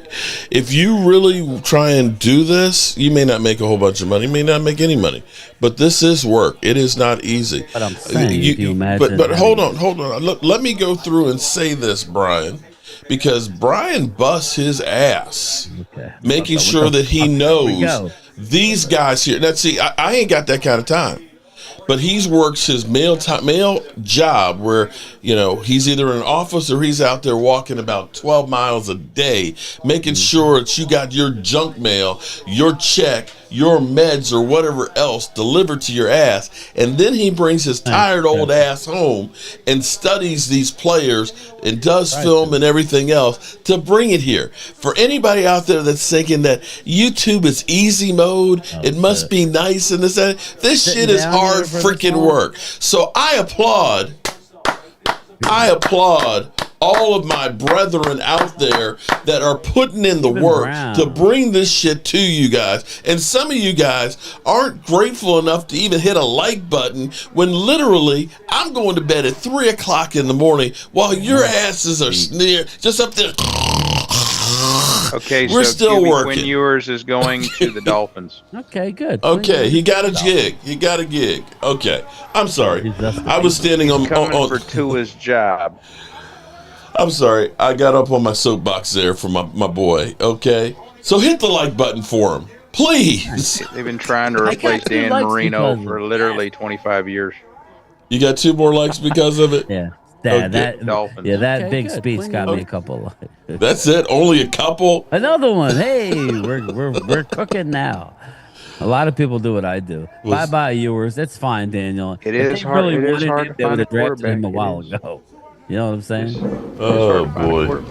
If you really try and do this, you may not make a whole bunch of money, you may not make any money, but this is work. It is not easy. But I'm saying, you imagine. But hold on. Let me go through and say this, Brian, because Brian busts his ass, making sure that he knows these guys here. Now, see, I ain't got that kind of time. But he's works his mail job where, he's either in an office or he's out there walking about 12 miles a day, making sure that you got your junk mail, your check, your meds or whatever else delivered to your ass. And then he brings his tired old ass home and studies these players and does film and everything else to bring it here. For anybody out there that's thinking that YouTube is easy mode, it must be nice and this shit is hard freaking work. So I applaud all of my brethren out there that are putting in the work to bring this shit to you guys. And some of you guys aren't grateful enough to even hit a like button when literally I'm going to bed at 3 o'clock in the morning while your asses are just up there. Okay, we're so still QB working. Quinn Ewers is going to the Dolphins. Okay, good. Okay, he got a gig. Okay, I'm sorry. I was standing on for Tua's job. I'm sorry. I got up on my soapbox there for my boy. Okay, so hit the like button for him, please. They've been trying to replace Dan Marino for literally 25 years. You got 2 more likes because of it. Yeah. Dolphins. That big speech got me a couple. That's it. Only a couple. Another one. Hey, we're cooking now. A lot of people do what I do. Bye, Ewers. It's fine, Daniel. It is hard. It is hard to find a quarterback. Him a while ago. You know what I'm saying? Oh boy.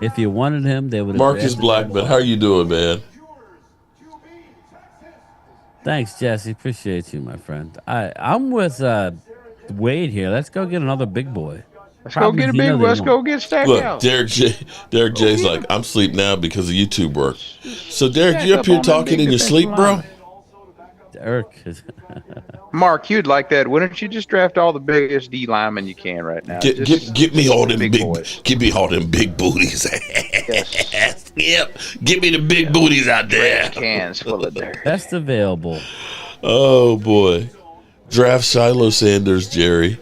If you wanted him, they would. Marcus Blackman, how you doing, man? Thanks, Jesse. Appreciate you, my friend. I'm with Wade here. Let's go get another big boy. Let's go get a big boy. Let's go get Stackhouse. Look, Derek J's like, I'm asleep now because of YouTube work. So, Derek, you up here talking in your sleep, bro? Derek. Mark, you'd like that. Why don't you just draft all the biggest D linemen you can right now? Get me all them give me all them big booties. Yes. Yep. Give me the big booties out there. Cans full of dirt. Best available. Oh boy. Draft Shiloh Sanders, Jerry.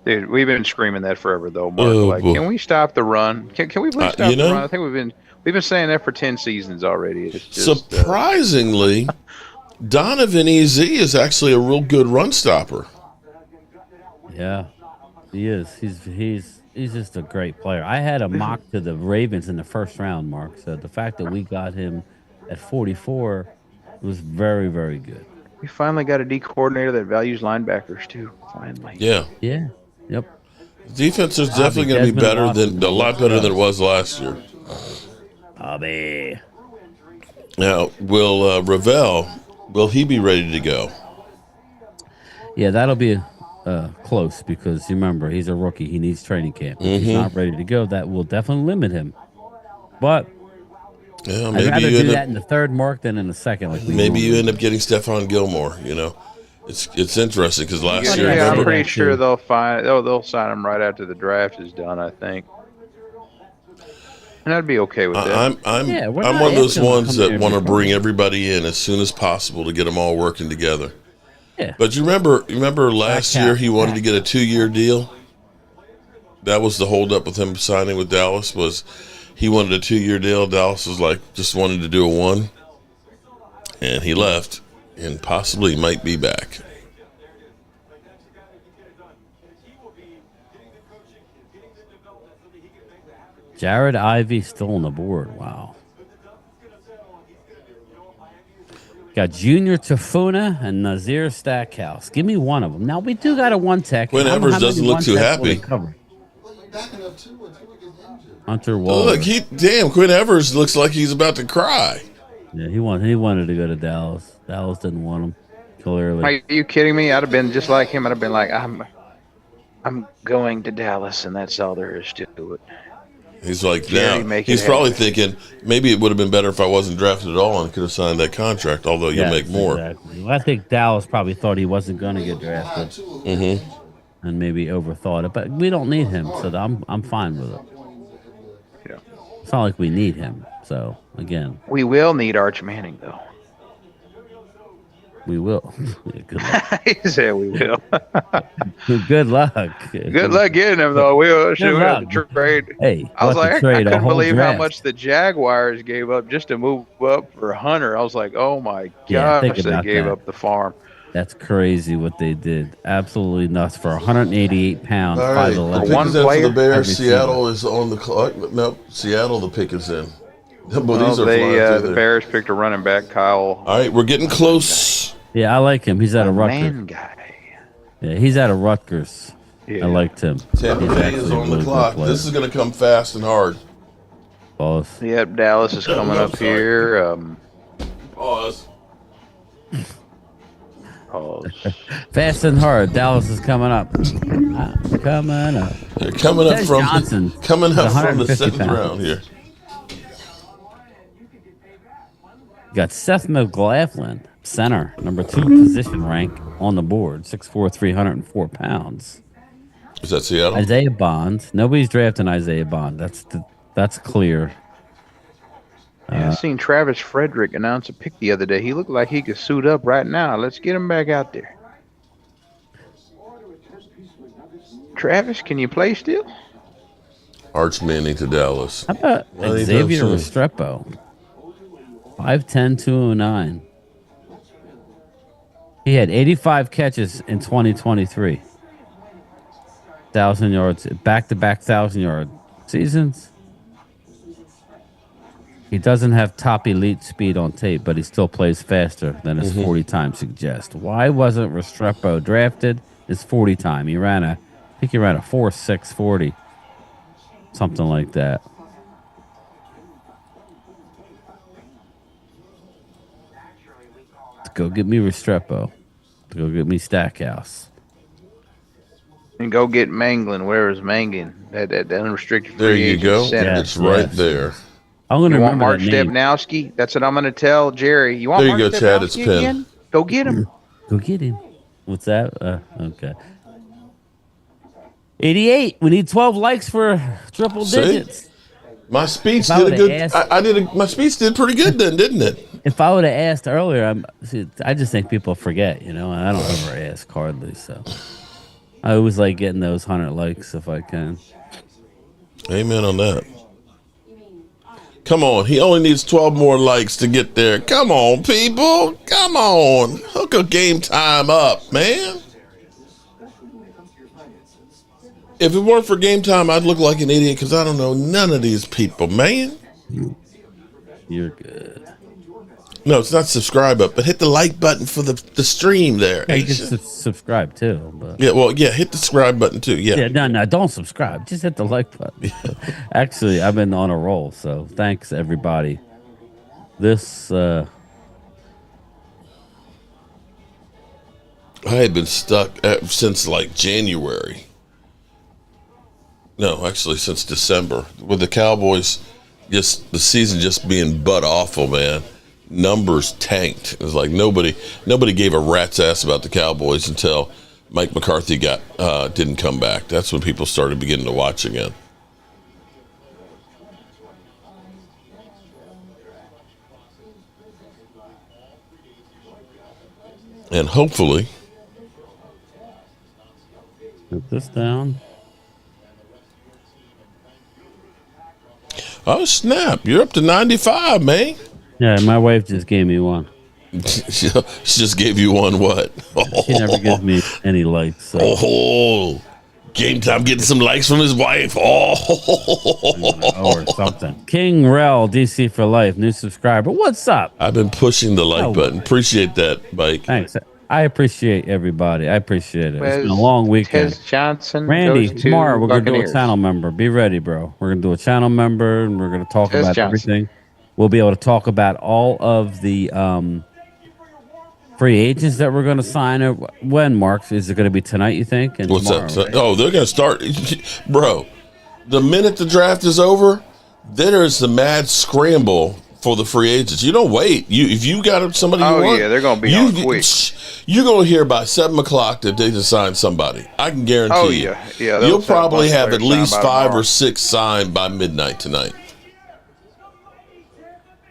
Dude, we've been screaming that forever, though, Mark. Oh, Like, boy. can we stop the run? Can we please stop you the know- run? I think we've been saying that for 10 seasons already. It's just Surprisingly, Donovan Ez is actually a real good run stopper. Yeah, he is. He's just a great player. I had a mock to the Ravens in the first round, Mark. So the fact that we got him at 44 was very, very good. we finally got a D coordinator that values linebackers too. Finally. Yeah. Yeah. Yep. Defense is Bobby, definitely going to be Desmond better Watson, a lot better than it was last year. Bobby. Now, will he be ready to go? Yeah, that'll be close because you remember he's a rookie. He needs training camp. If he's not ready to go, that will definitely limit him. But Yeah, I'd maybe rather you do end that up, in the third mark than in the second. Like maybe you end up getting Stephon Gilmore. You know, it's interesting because last year, Yeah, I'm remember, pretty sure they'll sign him right after the draft is done. I think, and I'd be okay with that. I'm one of those ones that want to bring everybody in as soon as possible to get them all working together. Yeah. But you remember last year he wanted to get a 2-year deal. That was the holdup with him signing with Dallas. Was he wanted a 2-year deal? Dallas was like just wanted to do a 1, and he left, and possibly might be back. Jared Ivey still on the board. Wow. Got Junior Tafuna and Nazir Stackhouse. Give me one of them. Now, we do got a one tech. Quinn Evers doesn't look too happy. Hunter Waller. Look, Quinn Evers looks like he's about to cry. Yeah, he wanted to go to Dallas. Dallas didn't want him, clearly. Are you kidding me? I'd have been just like him. I'd have been like, I'm going to Dallas, and that's all there is to it. He's like, Jerry, now make it he's probably happen. thinking maybe it would have been better if I wasn't drafted at all and could have signed that contract. Although you'll make more. Exactly. Well, I think Dallas probably thought he wasn't going to get drafted, and maybe overthought it. But we don't need him, so I'm fine with it. Yeah. It's not like we need him. So again, We will need Arch Manning, though. we will. Yeah, good luck. He said we will. Good luck. Good luck getting him, though. We have luck. to trade. Hey, I was we'll have like, to I trade a couldn't whole believe how draft. much the Jaguars gave up just to move up for Hunter. I was like, oh my Yeah, think gosh, they about gave that. up the farm. That's crazy what they did. Absolutely nuts for 188 pounds. All right, the 5'11". pick is in for the Bears. Every Seattle is on the clock. Nope, Seattle. The pick is in. But Well, these are flying the through there. Bears picked a running back, Kyle. All right, we're getting close. Yeah, I like him. He's out of Rutgers. Man guy. Yeah, he's out of Rutgers. Yeah. I liked him. Tampa He's Bay actually is a on the really good clock. player. This is going to come fast and hard. Pause. Yep, Dallas is coming up Sorry. here. Pause. Pause. Fast and hard. Dallas is coming up. Coming up. They're coming up Ted from Johnson, coming up from the 150 seventh pounds. round here. Got Seth McLaughlin, center, number 2 position rank on the board, 6'4", 304 pounds. Is that Seattle? Isaiah Bond. Nobody's drafting Isaiah Bond. That's clear. I seen Travis Frederick announce a pick the other day. He looked like he could suit up right now. Let's get him back out there. Travis, can you play still? Arch Manning to Dallas. How about Anytime Xavier soon. Restrepo? 5'10", 209. He had 85 catches in 2023. 1,000 yards, back-to-back 1,000-yard seasons. He doesn't have top elite speed on tape, but he still plays faster than his 40 time suggests. Why wasn't Restrepo drafted? His 40 time. I think he ran a 4.6 40. Something like that. Go get me Restrepo. Go get me Stackhouse. And go get Manglin. Where is Manglin? That unrestricted There free you agent go. center. It's right there. I'm going to You want remember Mark that name. Stepnowski? That's what I'm going to tell Jerry. You want There you Mark go, Chad. It's Stepnowski pinned. again? Go get him. Go get him. What's that? Okay. 88. We need 12 likes for triple See? digits. My speech If I did a would've good. asked- My speech did pretty good then, didn't it? If I would have asked earlier, I just think people forget, and I don't ever ask hardly. So I always like getting those 100 likes if I can. Amen on that. Come on, he only needs 12 more likes to get there. Come on, people. Come on. Hook a game time up, man. If it weren't for game time, I'd look like an idiot because I don't know none of these people, man. You're good. No, it's not subscribe up, but hit the like button for the stream there. Yeah, you can subscribe too. But Yeah, well, yeah, hit the subscribe button too. Yeah. no, don't subscribe. Just hit the like button. Actually, I've been on a roll, so thanks everybody. This I had been stuck since like January. No, actually since December with the Cowboys. Just the season just being butt awful, man. Numbers tanked. It was like nobody gave a rat's ass about the Cowboys until Mike McCarthy didn't come back. That's when people started beginning to watch again. And hopefully, put this down. Oh snap! You're up to 95, man. Yeah, my wife just gave me one. She just gave you one. What? She never gives me any likes. So. Oh, game time getting some likes from his wife. Or something. King Rel DC for life, new subscriber. What's up? I've been pushing the like button. Appreciate that, Mike. Thanks. I appreciate everybody. I appreciate it. It's been a long weekend. Tez Johnson. Randy, goes to tomorrow we're going to do a Buccaneers. channel member. Be ready, bro. We're going to do a channel member, and we're going to talk Tez about Johnson. everything. We'll be able to talk about all of the free agents that we're going to sign. When, Mark? Is it going to be tonight, you think? And What's tomorrow, that? right? Oh, they're going to start. Bro, the minute the draft is over, then there's the mad scramble for the free agents. You don't wait. If you got somebody you want, yeah, they're gonna be on quick. You're gonna hear by 7 o'clock that they just signed somebody. I can guarantee Oh, you. yeah. They'll You'll send a probably bunch of have at players least signed by 5 tomorrow. or 6 signed by midnight tonight.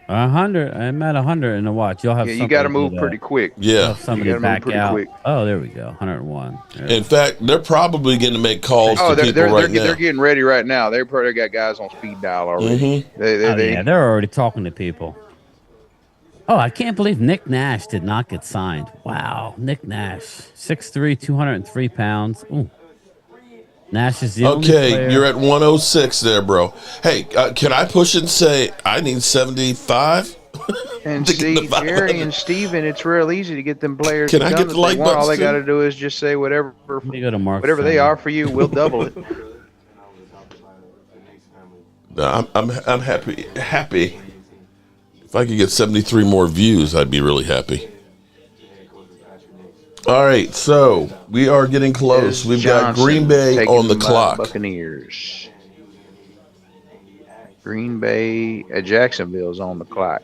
100. I'm at 100 in the watch. You'll have. Yeah, you got to somebody move do that. pretty quick. Yeah. You'll have somebody You gotta move back pretty out. quick. Oh, there we go. 101. There. In fact, they're probably going to make calls Oh, to people right now. they're getting ready right now. They've probably got guys on speed dial already. Yeah, they're already talking to people. Oh, I can't believe Nick Nash did not get signed. Wow, Nick Nash, 6'3", 203 pounds. Ooh. Nash is the only Okay, player. you're at 106 there, bro. Hey, can I push and say I need 75? And see, Jerry and Steven, it's real easy to get them players Can to I come get that the like they want. All they buttons, got too? to do is just say whatever me go to Mark whatever they Stein. are for you, we'll double it. No, I'm happy. If I could get 73 more views, I'd be really happy. All right, so we are getting close. We've got Johnson Green Bay taken on the by clock. Buccaneers. Green Bay at Jacksonville's on the clock.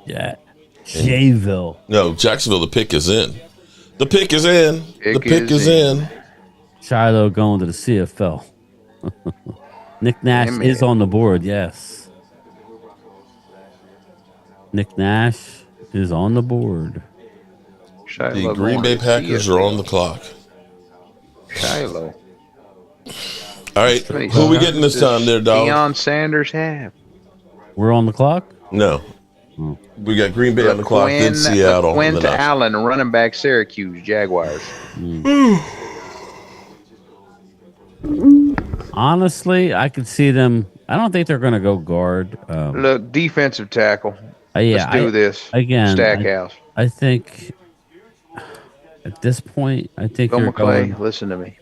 Yeah. Jayville. No, Jacksonville, the pick is in. The pick is in. The pick is in. Shiloh going to the CFL. Nick Nash Damn is it. on the board, yes. Nick Nash is on the board. The Green Bay Packers are on the clock. Shiloh. All right, who are we getting this time there, dog? Deion Sanders have. We're on the clock? No. We got Green Bay on the clock, then Seattle. and Quint then us. Allen, running back, Syracuse Jaguars. Honestly, I could see them. I don't think they're going to go guard. Look, defensive tackle. Yeah, Let's do this. Again, Stackhouse. I think at this point, I think Bill you're McClay, going. listen to me.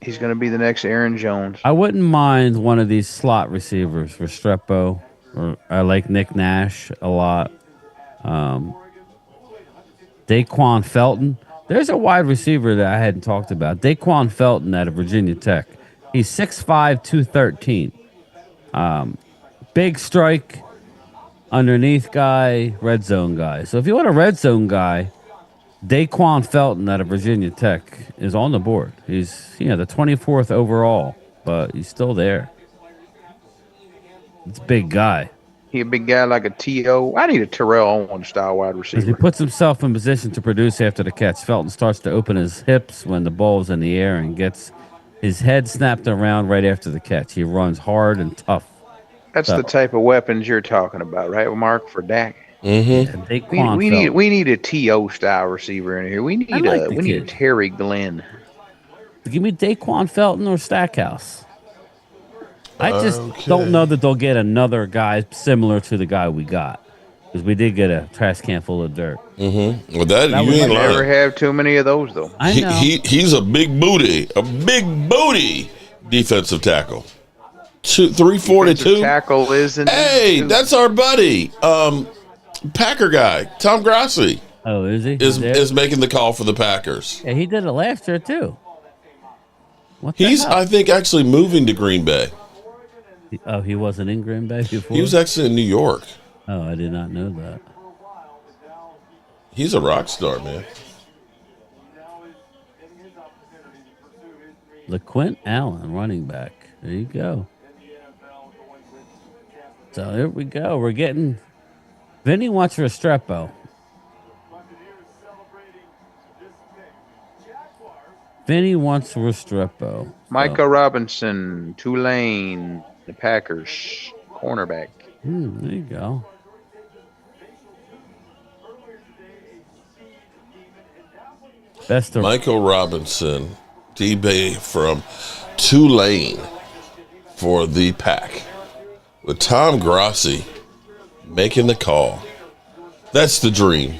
He's going to be the next Aaron Jones. I wouldn't mind one of these slot receivers for Restrepo. Or I like Nick Nash a lot. Daquan Felton. There's a wide receiver that I hadn't talked about. Daquan Felton out of Virginia Tech. He's 6'5", 213. Big strike, underneath guy, red zone guy. So if you want a red zone guy, Daquan Felton out of Virginia Tech is on the board. He's the 24th overall, but he's still there. It's a big guy. He a big guy like a T.O. I need a Terrell Owens style wide As he receiver. puts himself in position to produce after the catch, Felton starts to open his hips when the ball is in the air and gets his head snapped around right after the catch. He runs hard and tough. That's the type of weapons you're talking about, right, Mark, for Dak? Mm-hmm. We need a T.O. style receiver in here. We need kid. Terry Glenn. Give me Daquan Felton or Stackhouse. I just don't know that they'll get another guy similar to the guy we got, because we did get a trash can full of dirt. Mm-hmm. Well, that you was ain't lying. Never have too many of those though. I know. He's a big booty defensive tackle. 342 tackle isn't. Hey, that's our buddy, Packer guy, Tom Grassi. Oh, is he? Is making the call for the Packers. Yeah, he did it last year too. He's, I think, actually moving to Green Bay. Oh, he wasn't in Green Bay before? He was actually in New York. Oh, I did not know that. He's a rock star, man. LeQuint Allen, running back. There you go. So there we go. We're getting Vinny wants Restrepo. Vinny wants Restrepo. Micah Robinson, Tulane, the Packers, cornerback. There you go. Best of Michael Robinson, D-Bay from Tulane for the Pack. With Tom Grassi making the call. That's the dream.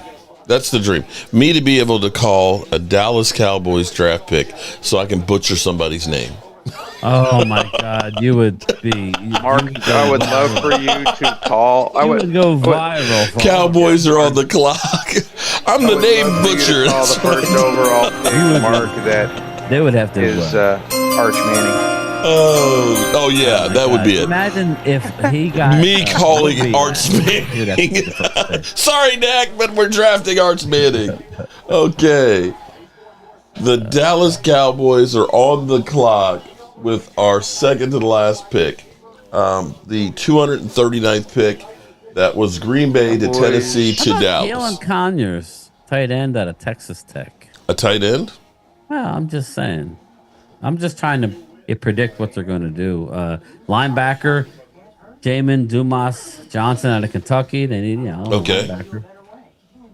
That's the dream. Me to be able to call a Dallas Cowboys draft pick so I can butcher somebody's name. Oh my God, you would be Mark. I would love for you to call. I would go viral. Cowboys are on the clock. I'm the name butcher. Call the first overall pick, Mark. That they would have to is Arch Manning. Oh yeah, that would be it. Imagine if he got me calling Arch Manning. Sorry, Dak, but we're drafting Arch Manning. Okay. The Dallas Cowboys are on the clock with our second to the last pick. The 239th pick. That was Green Bay to Tennessee to Dallas. Kalen Conyers, tight end out of Texas Tech. A tight end? Well, I'm just saying. I'm just trying to predict what they're going to do. Linebacker, Jamin Dumas Johnson out of Kentucky. They need, okay. Linebacker.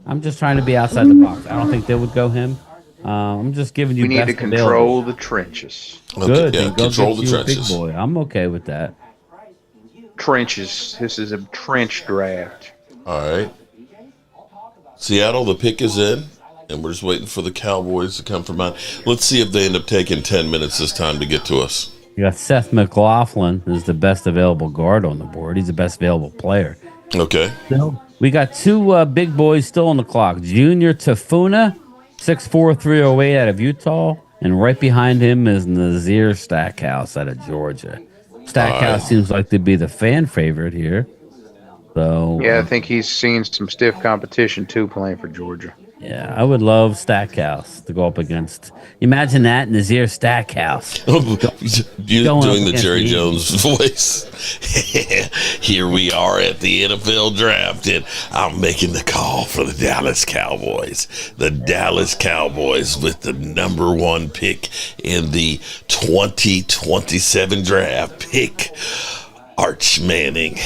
I'm just trying to be outside the box. I don't think they would go him. I'm just giving you. We need to control the trenches. Good. Yeah, control the Big trenches. boy. I'm okay with that. Trenches. This is a trench draft. All right. Seattle, the pick is in, and we're just waiting for the Cowboys to come from out. Let's see if they end up taking 10 minutes this time to get to us. You got Seth McLaughlin is the best available guard on the board. He's the best available player. Okay. We got two big boys still on the clock. Junior Tafuna, 6'4", 308 out of Utah. And right behind him is Nazir Stackhouse out of Georgia. Stackhouse seems like to be the fan favorite here. So yeah, I think he's seen some stiff competition too playing for Georgia. Yeah, I would love Stackhouse to go up against. Imagine that, Nazir Stackhouse. You doing the Jerry Jones voice. Here we are at the NFL draft, and I'm making the call for the Dallas Cowboys. The Dallas Cowboys with the number 1 pick in the 2027 draft. Pick Arch Manning.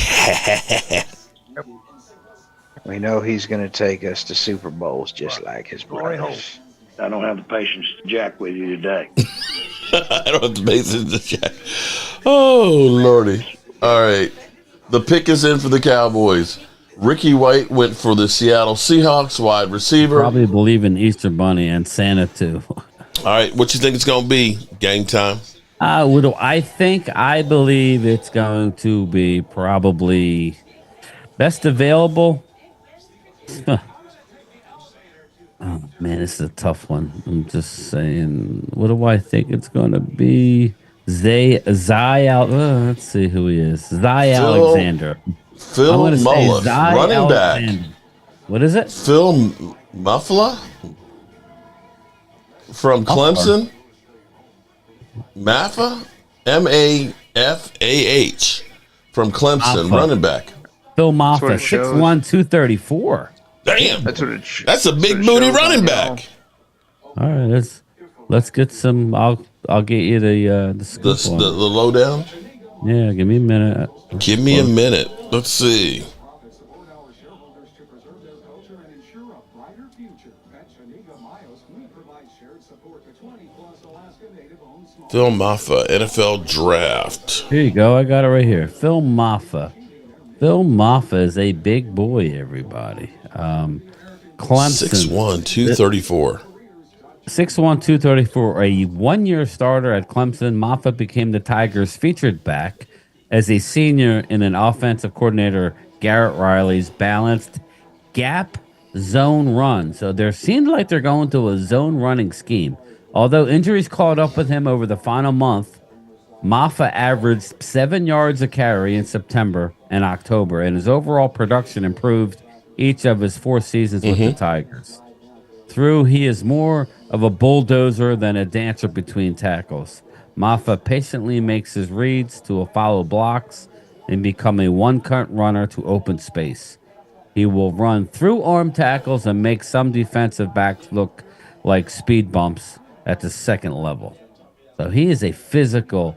We know he's going to take us to Super Bowls just like his brothers. I don't have the patience to jack with you today. I don't have the patience to jack. Oh, Lordy. All right. The pick is in for the Cowboys. Ricky White went for the Seattle Seahawks wide receiver. Probably believe in Easter Bunny and Santa, too. All right. What you think it's going to be? Game time? I believe it's going to be probably best available. Oh man, this is a tough one. I'm just saying. What do I think it's going to be? Let's see who he is. Alexander. Phil Muller, running Alexander. back. What is it? Phil Muffler from Clemson. Maffa, Mafah from Clemson, running back. Phil That's what Maffa, it shows. 6'1", 234. Damn. That's what That's a that's big what it booty shows on running y'all. back. All right, let's get some. I'll get you the The, scoop the, on the it. lowdown. Yeah, give me a minute. Give me a minute. Let's see. Phil Maffa, NFL draft. Here you go. I got it right here. Phil Maffa. Phil Maffa is a big boy, everybody. Clemson. 6'1", 234. 6'1", 234. A one-year starter at Clemson, Moffitt became the Tigers' featured back as a senior in an offensive coordinator Garrett Riley's balanced gap zone run. So there seemed like they're going to a zone running scheme. Although injuries caught up with him over the final month, Maffa averaged 7 yards a carry in September and October, and his overall production improved each of his 4 seasons with the Tigers. He is more of a bulldozer than a dancer between tackles. Maffa patiently makes his reads to follow blocks and become a one-cut runner to open space. He will run through arm tackles and make some defensive backs look like speed bumps at the second level. So he is a physical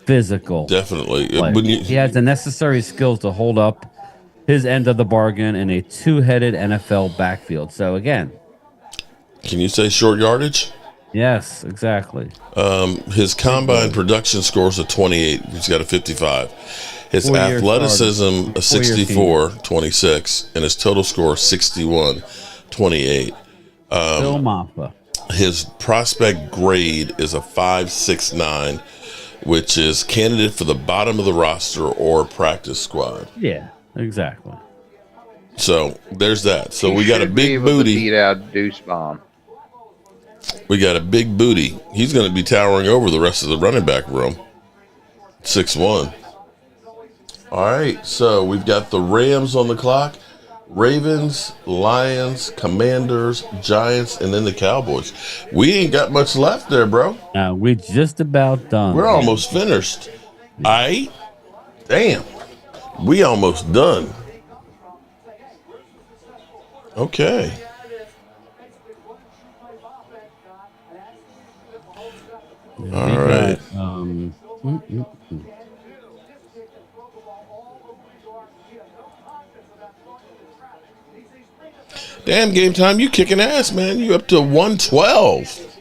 Definitely. player. He has the necessary skills to hold up his end of the bargain in a two-headed NFL backfield. So again, can you say short yardage? Yes, exactly. His combine production scores a 28. He's got a 55. His athleticism a 64, 26, and his total score 61, 28. Phil Maffa. His prospect grade is a 5.69, which is candidate for the bottom of the roster or practice squad. Yeah, exactly. So there's that. So He we got a should be big able to booty. beat out Deuce Bomb. We got a big booty. He's going to be towering over the rest of the running back room. 6'1". All right, so we've got the Rams on the clock. Ravens, Lions, Commanders, Giants, and then the Cowboys. We ain't got much left there, bro. We just about done. We're almost finished. All right? Damn. We almost done. Okay. All right. Damn, game time, you kicking ass, man. You up to 112.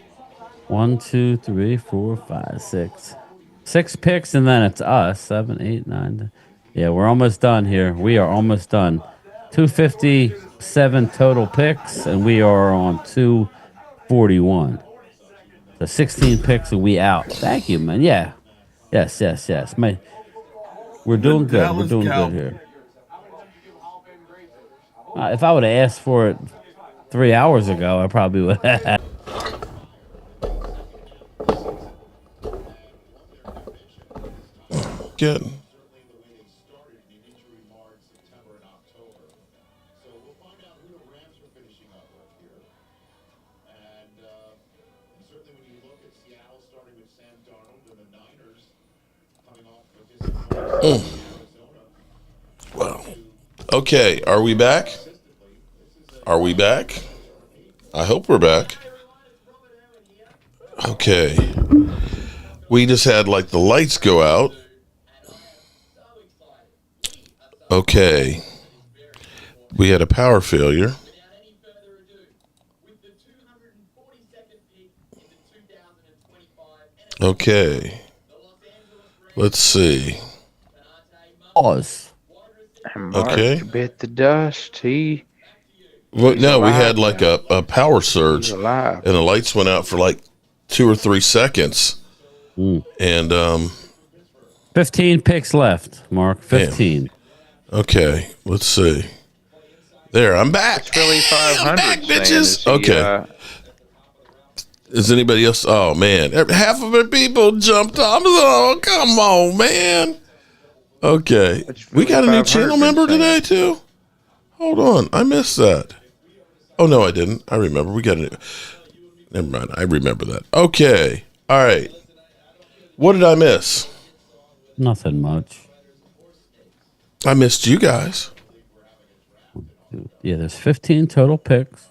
1, 2, 3, 4, 5, 6. 6 picks, and then it's us. 7, 8, 9. 10. Yeah, we're almost done here. We are almost done. 257 total picks, and we are on 241. So 16 picks, and we out. Thank you, man. Yeah. Yes. We're doing good. We're doing good here. If I would have asked for it 3 hours ago, I probably would have. Good. Wow. Okay, are we back? Are we back? I hope we're back. Okay. We just had like the lights go out. Okay. We had a power failure. Okay. Let's see. Pause. Okay. Bit the dust. Well, no, we had like a power surge, and the lights went out for like 2 or 3 seconds. And 15 picks left, Mark. 15. Damn. Okay, let's see. There, I'm back. It's really 500. I'm back, bitches. Okay. Is anybody else? Oh man, half of the people jumped off. Oh, come on, man. Okay, we got a new channel member today too. Hold on, I missed that. Oh no, I didn't. I remember. We got a new. Never mind. I remember that. Okay. All right. What did I miss? Nothing much. I missed you guys. Yeah, there's 15 total picks.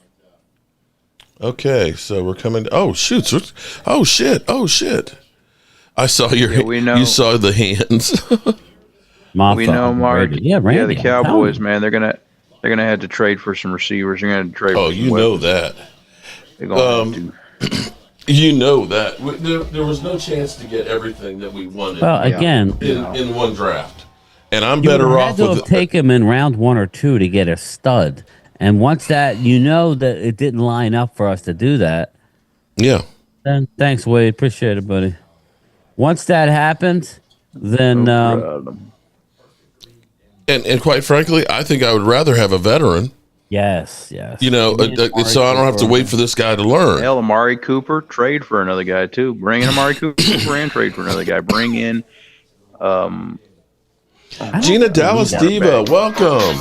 Okay, so we're coming. Oh shoot! Oh shit! Oh shit! I saw your. Yeah, we know. You saw the hands. We know, Mark. Yeah, Randy, the I'm telling Cowboys, you. man. They're gonna have to trade for some receivers. They're gonna have to trade. Oh, for some you know weapons. that. They're gonna have to. You know that there was no chance to get everything that we wanted. Well, again, in one draft, and I'm you better would off have to with. have taken him in round 1 or 2 to get a stud. And once that, that it didn't line up for us to do that. Yeah. Then thanks, Wade. Appreciate it, buddy. Once that happened, then And quite frankly, I think I would rather have a veteran. yes. You know, so I don't have to wait for this guy to learn. Hell, Amari Cooper, trade for another guy too. Bring in Amari Cooper and trade for another guy. Bring in Gina Dallas Diva, welcome.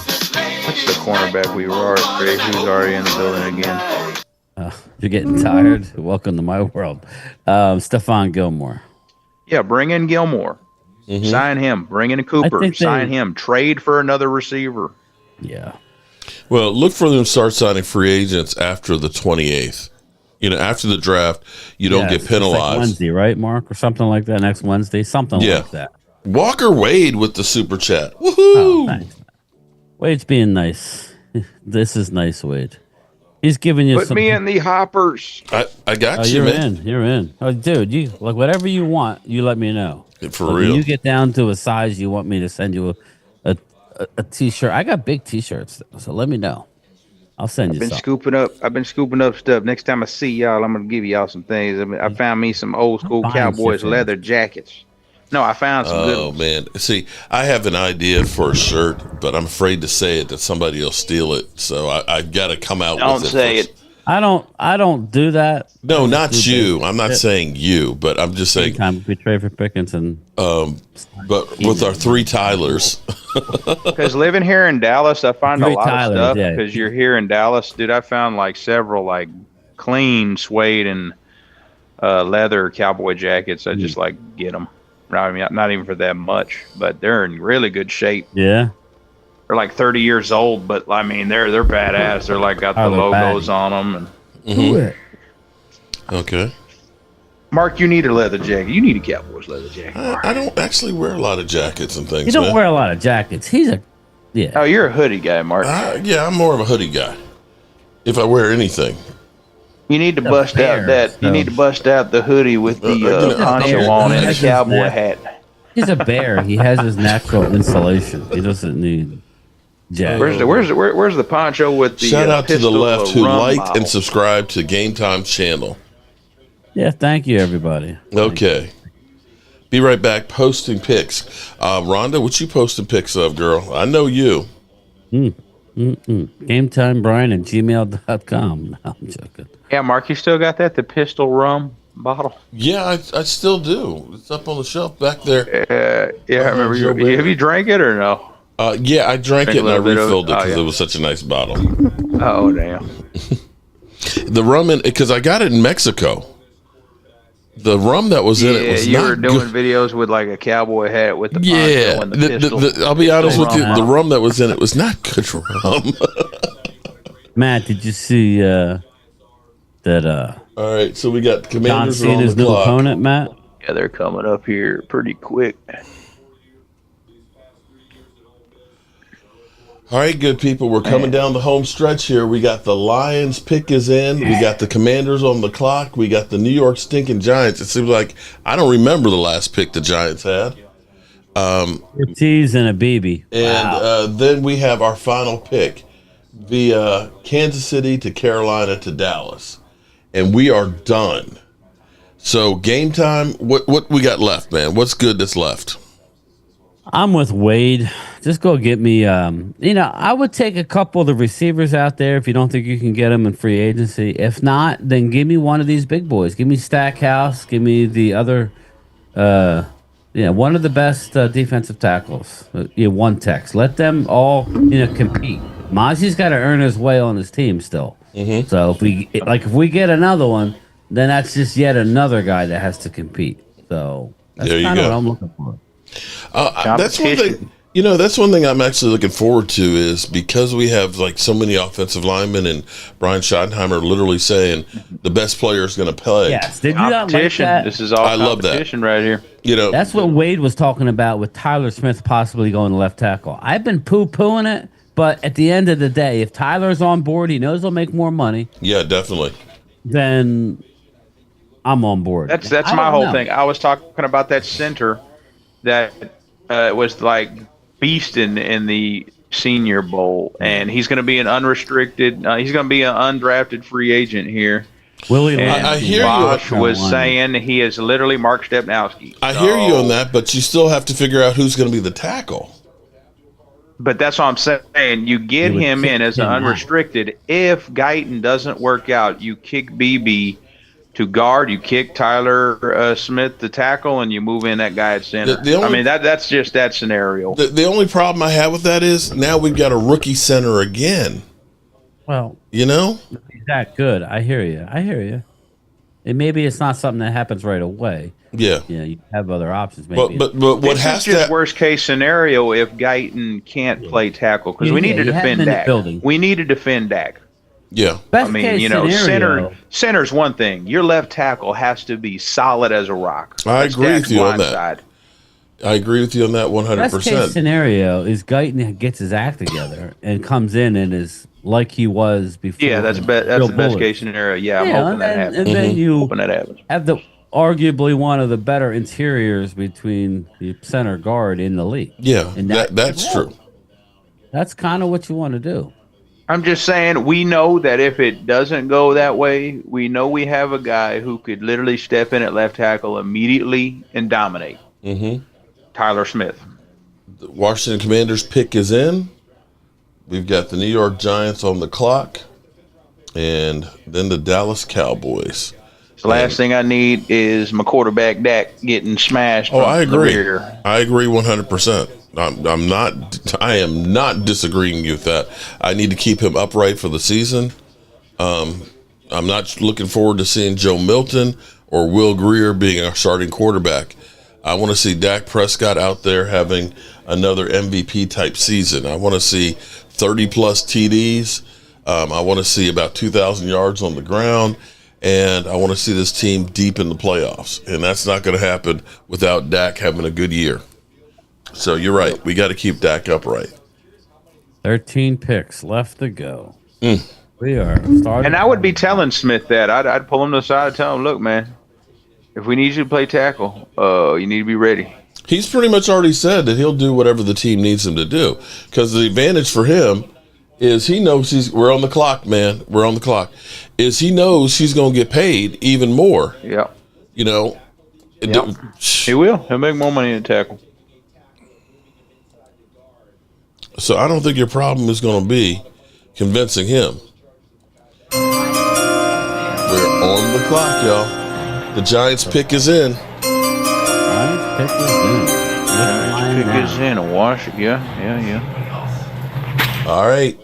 What's the cornerback who's already in the building again? You're getting tired. Welcome to my world. Stephon Gilmore. Yeah, bring in Gilmore. Sign him. Bring in a Cooper. Sign him. Trade for another receiver. Yeah. Well, look for them to start signing free agents after the 28th. You know, after the draft, you don't get It's penalized. like Wednesday, right, Mark? Or something like that next Wednesday. Something like that. Walker Wade with the super chat. Woohoo! Oh, thanks. Wade's being nice. This is nice, Wade. He's giving you Put some. me in the hoppers. I got you, you're man. You're in. Oh, dude, you like whatever you want. You let me know. For Like, real. When you get down to a size you want me to send you a t-shirt. I got big t-shirts, so let me know. I'll send you some. I've been scooping up stuff. Next time I see y'all, I'm gonna give y'all some things. I found me some old school buying Cowboys shit, man. leather jackets. No, I found some good Oh ones. man, see, I have an idea for a shirt, but I'm afraid to say it that somebody will steal it. So I've got to come out Don't with it. say first. it. I don't do that. No, not do you. that. I'm not saying you, but I'm just saying. Time we trade for Pickens and. But with our 3 Tylers. Because living here in Dallas, I find a Three lot Tylers, of stuff. yeah. Because you're here in Dallas, dude. I found like several like clean suede and leather cowboy jackets. I just like get them. I mean, not even for that much, but they're in really good shape. Yeah. They're like 30 years old, but I mean, they're badass. They're like got the they're logos bad. on them. And Okay. Mark, you need a leather jacket. You need a Cowboys leather jacket. I don't actually wear a lot of jackets and things. You don't man. wear a lot of jackets. He's a. Yeah. Oh, you're a hoodie guy, Mark. Yeah, I'm more of a hoodie guy. If I wear anything. You need to bust out that. You need to bust out the hoodie with the poncho bear. on and the Has his cowboy neck. hat. He's a bear. He has his natural insulation. He doesn't need jackets. Where's the poncho with the Shout out to the pistol left who rum liked bottle? and subscribed to Game Time channel. Yeah, thank you, everybody. Okay. Be right back posting pics. Rhonda, what you posting pics of, girl? I know you. Game time, Brian at gmail.com. No, I'm joking. Yeah, Mark, you still got that? The pistol rum bottle? Yeah, I still do. It's up on the shelf back there. Yeah, I remember. Have you drank it or no? Yeah, I drank it and I a little bit of it? refilled it Oh, because yeah. it was such a nice bottle. Oh, damn. The rum, because I got it in Mexico. The rum that was in it was you not were doing good. videos with like a cowboy hat with the poncho Yeah, and the pistol. I'll be honest with you. rum The bottle. rum that was in it was not good rum. Matt, did you see that All right, so we got John Commanders are on Cena's the new clock. opponent, Matt? Yeah, they're coming up here pretty quick. All right, good people, we're coming down the home stretch here. We got the Lions pick is in. We got the Commanders on the clock. We got the New York stinking Giants. It seems like I don't remember the last pick the Giants had. Ortiz and a BB. And then we have our final pick via Kansas City to Carolina to Dallas. And we are done. So game time, what we got left, man? What's good that's left? I'm with Wade. Just go get me. I would take a couple of the receivers out there if you don't think you can get them in free agency. If not, then give me one of these big boys. Give me Stackhouse. Give me the other. One of the best defensive tackles. One text. Let them all compete. Maji's got to earn his way on his team still. Mm-hmm. So if we get another one, then that's just yet another guy that has to compete. So that's There you kind of go. what I'm looking for. That's one thing. You know, that's one thing I'm actually looking forward to is because we have like so many offensive linemen and Brian Schottenheimer literally saying the best player is going to play. Yes, did you not like Competition. that? This is all I love that. competition right here. You know, That's what Wade was talking about with Tyler Smith possibly going to left tackle. I've been poo-pooing it, but at the end of the day, if Tyler's on board, he knows he'll make more money. Yeah, definitely. Then I'm on board. That's I my don't whole know. thing. I was talking about that center that was like beasting in the Senior Bowl, and he's going to be an unrestricted. He's going to be an undrafted free agent here. Willie, and I hear Bosch you. was saying he is literally Mark Stepnowski. I hear you on that, but you still have to figure out who's going to be the tackle. But that's what I'm saying. You get him in as an unrestricted. If Guyton doesn't work out, you kick BB to guard. You kick Tyler Smith to tackle, and you move in that guy at center. I mean, that's just that scenario. The only problem I have with that is now we've got a rookie center again. Well, you know, he's that good. I hear you. And maybe it's not something that happens right away. Yeah. Yeah, you have other options. Maybe. But what this has is just to worst case scenario if Guyton can't play tackle because we need to you have him defend in the Dak. building. We need to defend Dak. Yeah. Best I mean, case you know, scenario. center's one thing. Your left tackle has to be solid as a rock. I That's agree Dak's with you on blind that. side. I agree with you on that Best case 100%. scenario is Guyton gets his act together and comes in and is like he was before. Yeah, that's the best case scenario. Yeah, I'm hoping that happens. And then you hoping that happens. have the arguably one of the better interiors between the center guard in the league. Yeah, and that's true. That's kind of what you want to do. I'm just saying, we know that if it doesn't go that way, we know we have a guy who could literally step in at left tackle immediately and dominate. Mm-hmm. Tyler Smith. The Washington Commanders pick is in. We've got the New York Giants on the clock, and then the Dallas Cowboys. The last thing I need is my quarterback Dak getting smashed. Oh, from I the agree. rear. I agree 100%. I am not disagreeing with that. I need to keep him upright for the season. I'm not looking forward to seeing Joe Milton or Will Greer being our starting quarterback. I want to see Dak Prescott out there having another MVP type season. I want to see 30 plus TDs. I want to see about 2,000 yards on the ground. And I want to see this team deep in the playoffs. And that's not going to happen without Dak having a good year. So you're right. We got to keep Dak upright. 13 picks left to go. Mm. We are starting. And I would be telling Smith that. I'd pull him to the side and tell him, look, man, if we need you to play tackle, you need to be ready. He's pretty much already said that he'll do whatever the team needs him to do. Because the advantage for him is he knows we're on the clock, man. We're on the clock. Is he knows he's going to get paid even more. Yeah. You know. Yep. He will. He'll make more money in tackle. So I don't think your problem is going to be convincing him. We're on the clock, y'all. The Giants pick is in. Giants pick is in. Washington. Yeah. All right.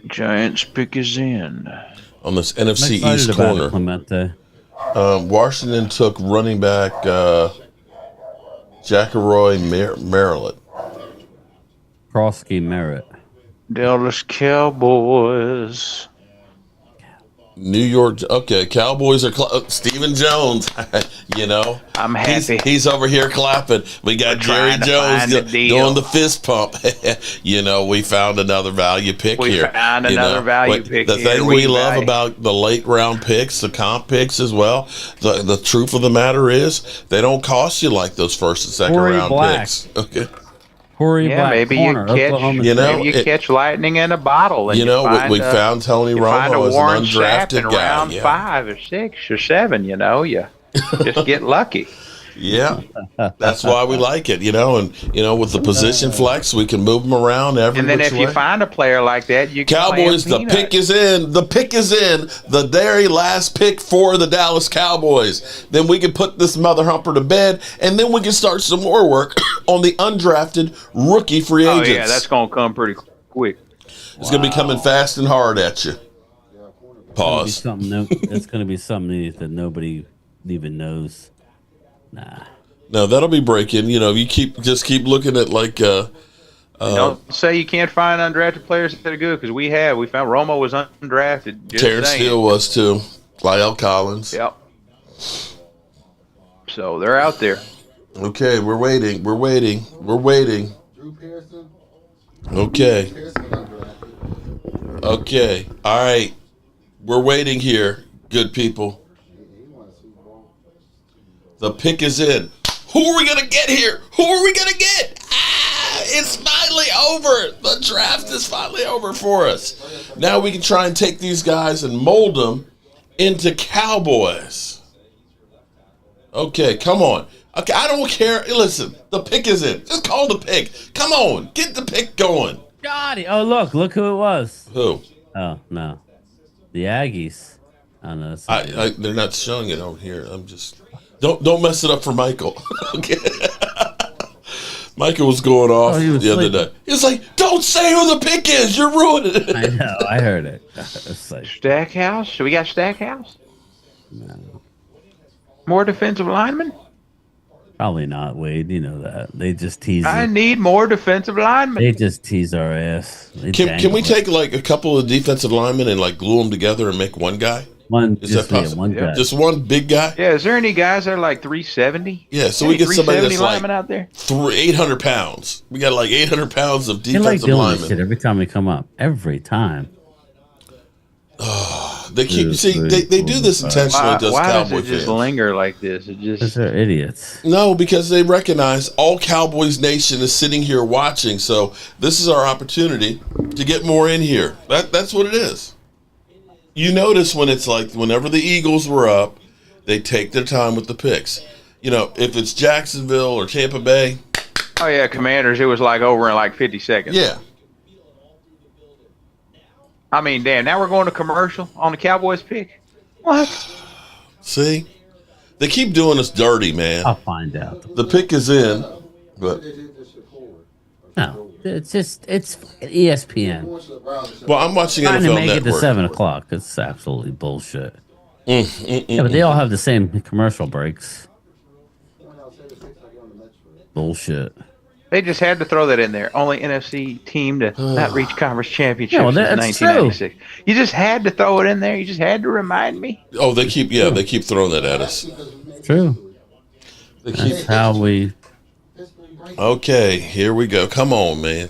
Giants pick is in. On this NFC I'm East excited about corner. Clemente. Washington took running back Jackaroy Maryland. Krosky Merritt. Dallas Cowboys. New York. Okay, Cowboys are Stephen Jones. You know, I'm happy. He's over here clapping. We got Jerry Jones doing the fist pump. You know, we found another value pick We here. found You another know, value pick The here. thing we love about the late round picks, the comp picks as well. The truth of the matter is, they don't cost you like those first and second Corey round Black. picks. Okay. Corey Yeah, Black, maybe corner, you catch. Oklahoma You know, State. Maybe you catch lightning in a bottle. And You know, find, we found Tony you find a Romo as Warren an Sapp undrafted in guy. round Yeah. 5 or 6 or 7. You know, you just get lucky. Yeah, that's why we like it, you know, and you know, with the position flex, we can move them around every And then which if way. you find a player like that, you can Cowboys, play the pick is in. The pick is in. The very last pick for the Dallas Cowboys. Then we can put this mother humper to bed, and then we can start some more work on the undrafted rookie free Oh agents. yeah, that's gonna come pretty quick. It's going to be coming fast and hard at you. Pause. It's going to be something that nobody even knows. Nah. No, that'll be breaking. You know, you keep looking at like. Don't say you can't find undrafted players that are good because we have. We found Romo was undrafted. Just Terrence saying. Steele was too. Lyle Collins. Yep. So they're out there. Okay, we're waiting. We're waiting. We're waiting. Okay. Okay. All right. We're waiting here, good people. The pick is in. Who are we going to get here? Who are we going to get? It's finally over. The draft is finally over for us. Now we can try and take these guys and mold them into Cowboys. Okay, come on. Okay, I don't care. Listen, the pick is in. Just call the pick. Come on, get the pick going. Got it. Oh, look who it was. Who? Oh, no. The Aggies. Oh, no. They're not showing it over here. I'm just... Don't mess it up for Michael. Okay. Michael was going off the other day. He was like, don't say who the pick is. You're ruining it. I know. I heard it. It's like, Stackhouse? So we got Stackhouse? No. More defensive linemen? Probably not, Wade. You know that. They just tease I it. need more defensive linemen. They just tease our ass. Can we take like a couple of defensive linemen and like glue them together and make one guy? Is that possible? One guy. Just one big guy? Yeah, is there any guys that are like 370? Yeah, so we get somebody that's like linemen out there? 800 pounds. We got like 800 pounds of They like defensive doing this linemen. shit every time we come up. Every time. They keep they do this intentionally. Why Cowboy does it just fans. linger like this? It just Because they're idiots. No, because they recognize all Cowboys Nation is sitting here watching. So this is our opportunity to get more in here. That's what it is. You notice when it's like whenever the Eagles were up, they take their time with the picks. You know, if it's Jacksonville or Tampa Bay. Oh yeah, Commanders. It was like over in like 50 seconds. Yeah. I mean, damn. Now we're going to commercial on the Cowboys pick. What? See, they keep doing us dirty, man. I'll find out. The pick is in, but No, it's ESPN. well, I'm watching Trying to NFL make Network. it to 7 o'clock. It's absolutely bullshit. Yeah, but they all have the same commercial breaks. Bullshit. They just had to throw that in there. Only NFC team to not reach conference championships Yeah, well, since that's 1996. You just had to throw it in there. You just had to remind me. Oh, they keep throwing that at us. True. That's how we. Okay, here we go. Come on, man.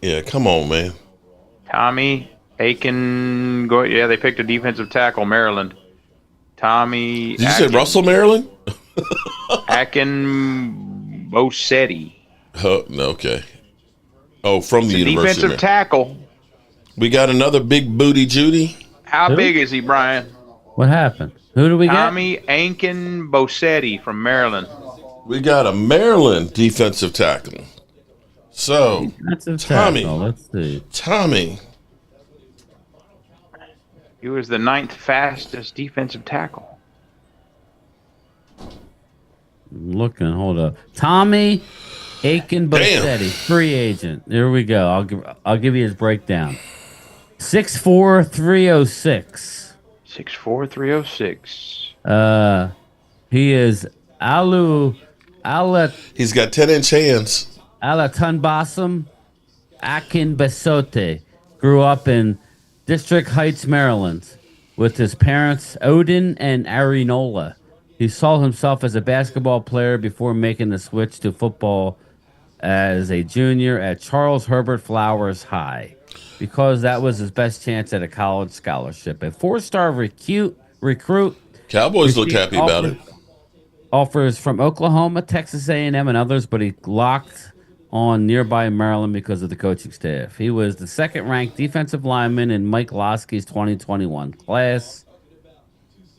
Yeah, come on, man. Tommy Aiken. Yeah, they picked a defensive tackle, Maryland. Tommy. Did you say Russell, Maryland? Akin Bosetti. Okay. Oh, from the University. Defensive tackle. We got another big booty Judy. How big is he, Brian? What happened? Who do we get? Tommy Aiken Bosetti from Maryland. We got a Maryland defensive tackle. So, Tommy. Let's see. Tommy. He was the 9th fastest defensive tackle. I'm looking, hold up. Tommy Aiken Bosetti, free agent. There we go. I'll give you his breakdown. 6'4", 306. 6'4", 306. He is He's got 10-inch hands. Alatunbasam Akin Besote grew up in District Heights, Maryland, with his parents Odin and Arinola. He saw himself as a basketball player before making the switch to football as a junior at Charles Herbert Flowers High, because that was his best chance at a college scholarship. A 4-star recruit. Cowboys looked happy about it. Offers from Oklahoma, Texas A&M, and others, but he locked on nearby Maryland because of the coaching staff. He was the second-ranked defensive lineman in Mike Losky's 2021 class.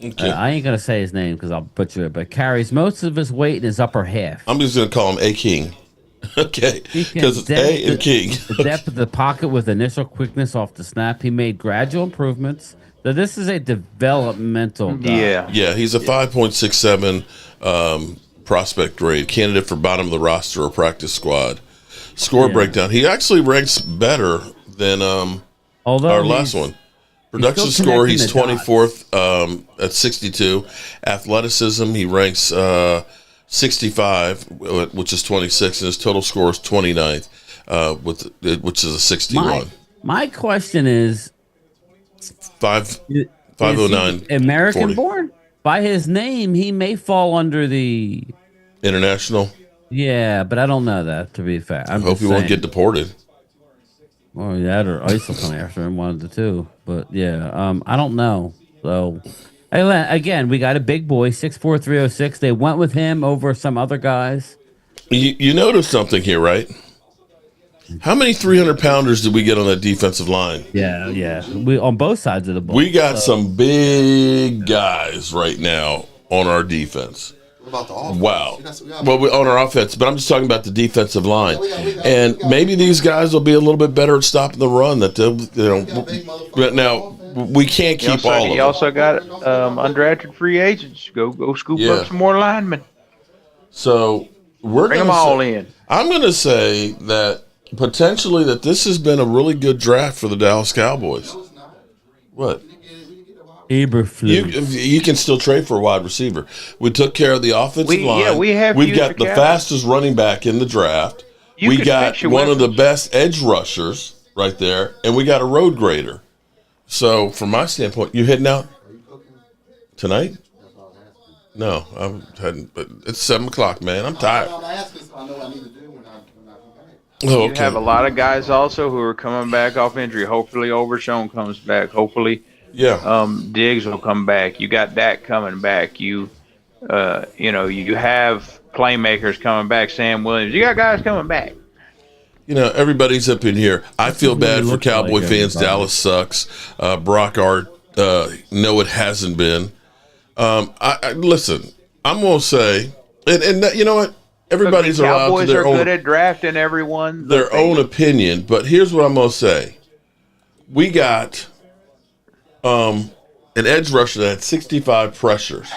Okay. I ain't going to say his name because I'll butcher it, but carries most of his weight in his upper half. I'm just going to call him A King. Okay. Because it's A and King. The depth of the pocket with initial quickness off the snap. He made gradual improvements. So this is a developmental guy. Yeah, he's a 5.67 prospect grade, candidate for bottom of the roster or practice squad. Score breakdown. He actually ranks better than Although Our last one. Production score, he's 24th at 62. Athleticism, he ranks 65, which is 26, and his total score is 29th, which is a 61. My question is, 509. American 40. born? By his name, he may fall under the International. Yeah, but I don't know that, to be fair. I hope he won't get deported. Well, that or ICE will come after him, one of the two. But yeah, I don't know. So, again, we got a big boy, 6'4", 306. They went with him over some other guys. You notice something here, right? How many 300-pounders did we get on that defensive line? Yeah. We on both sides of the ball. We got some big guys right now on our defense. What about the offense? Wow. Well, on our offense, but I'm just talking about the defensive line. And maybe these guys will be a little bit better at stopping the run. But now we can't keep all of them. You also got undrafted free agents. Go scoop up some more linemen. So we're bring them all in. I'm going to say that potentially that this has been a really good draft for the Dallas Cowboys. What? You can still trade for a wide receiver. We took care of the offensive line. Yeah, We've got the fastest running back in the draft. We got one of the best edge rushers right there, and we got a road grader. So, from my standpoint, you heading out tonight? No, I hadn't. But it's 7:00, man. I'm tired. You have a lot of guys also who are coming back off injury. Hopefully, Overshown comes back. Hopefully. Diggs will come back. You got Dak coming back. You have playmakers coming back. Sam Williams. You got guys coming back. Everybody's up in here. I feel bad for Cowboy fans. Dallas sucks. Brock Art. No, it hasn't been. Listen. I'm gonna say, and you know what? Everybody's allowed to their own. Cowboys are good at drafting everyone. Their own opinion, but here's what I'm gonna say. We got. An edge rusher that had 65 pressures.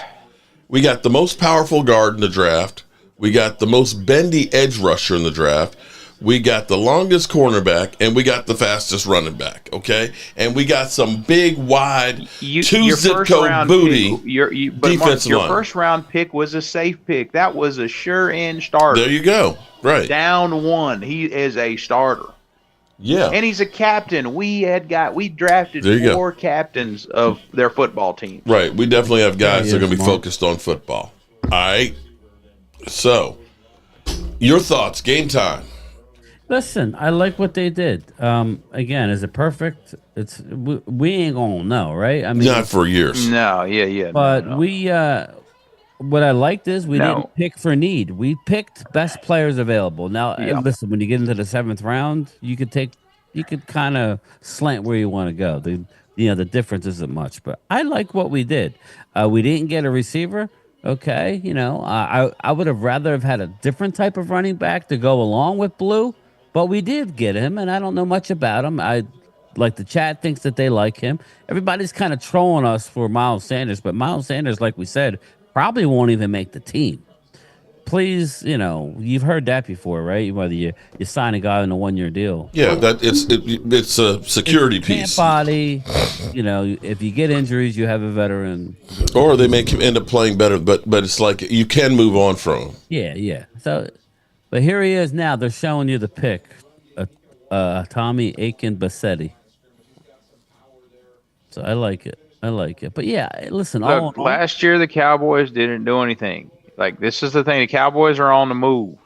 We got the most powerful guard in the draft. We got the most bendy edge rusher in the draft. We got the longest cornerback, and we got the fastest running back. Okay, and we got some big, wide, two zip code booty defensive line. Your first round pick was a safe pick. That was a sure-in starter. There you go. Right. Down one. He is a starter. Yeah. And he's a captain. We drafted 4 captains of their football team. Right. We definitely have guys that are going to be focused on football. All right. So, your thoughts, game time. Listen, I like what they did. Again, is it perfect? We ain't gonna know, right? I mean, not for years. No, yeah. But we what I liked is we didn't pick for need. We picked best players available. Now, listen, when you get into the 7th round, you could kind of slant where you want to go. The difference isn't much, but I like what we did. We didn't get a receiver. Okay, I would have rather have had a different type of running back to go along with Blue, but we did get him, and I don't know much about him. The chat thinks that they like him. Everybody's kind of trolling us for Miles Sanders, but Miles Sanders, like we said, probably won't even make the team. Please, you've heard that before, right? Whether you sign a guy on a 1-year deal. Yeah, that it's a security piece. Body, if you get injuries, you have a veteran. Or they may end up playing better, but it's like you can move on from him. Yeah. So, but here he is now. They're showing you the pick, Tommy Aiken-Bassetti. So I like it. But yeah, listen. Last year the Cowboys didn't do anything. Like, this is the thing. The Cowboys are on the move.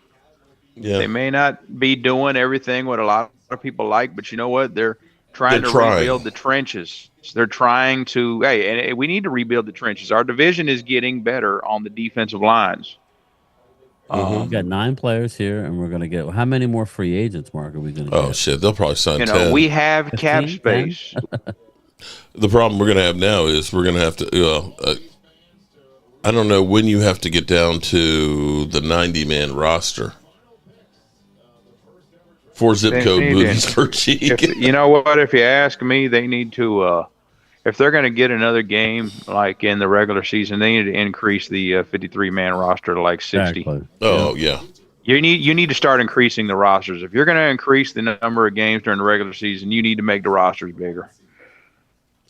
Yeah. They may not be doing everything what a lot of people like, but you know what? They're trying to rebuild the trenches. They're trying to, and we need to rebuild the trenches. Our division is getting better on the defensive lines. We've got 9 players here, and we're going to get, how many more free agents, Mark, are we going to get? Oh, shit. They'll probably sign 10. We have cap space. The problem we're going to have now is we're going to have to, I don't know when you have to get down to the 90-man roster. 4 zip code booties per cheek. You know what? If you ask me, they need to, if they're going to get another game like in the regular season, they need to increase the 53-man roster to like 60. Exactly. Oh, yeah. You need to start increasing the rosters. If you're going to increase the number of games during the regular season, you need to make the rosters bigger.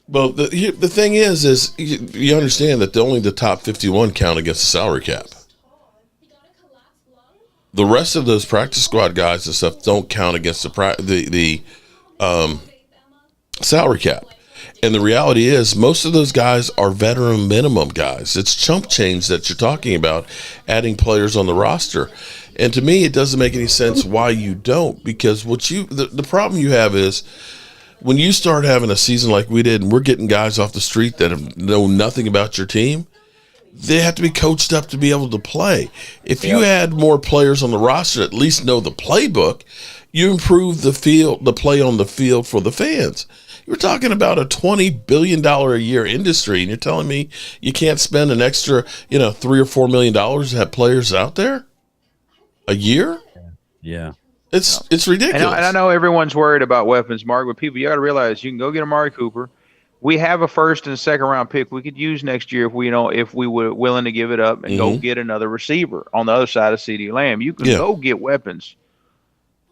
Well, the thing is you understand that only the top 51 count against the salary cap. The rest of those practice squad guys and stuff don't count against the salary cap. And the reality is most of those guys are veteran minimum guys. It's chump change that you're talking about, adding players on the roster. And to me, it doesn't make any sense why you don't, because the problem you have is when you start having a season like we did and we're getting guys off the street that know nothing about your team, they have to be coached up to be able to play. If you had more players on the roster, at least know the playbook, you improve the play on the field for the fans. You're talking about a $20 billion a year industry, and you're telling me you can't spend an extra, $3 or $4 million to have players out there a year? Yeah. It's ridiculous. And I know everyone's worried about weapons, Mark, but people, you got to realize you can go get Amari Cooper. We have a first and second round pick we could use next year if we were willing to give it up and go get another receiver on the other side of CeeDee Lamb. You can go get weapons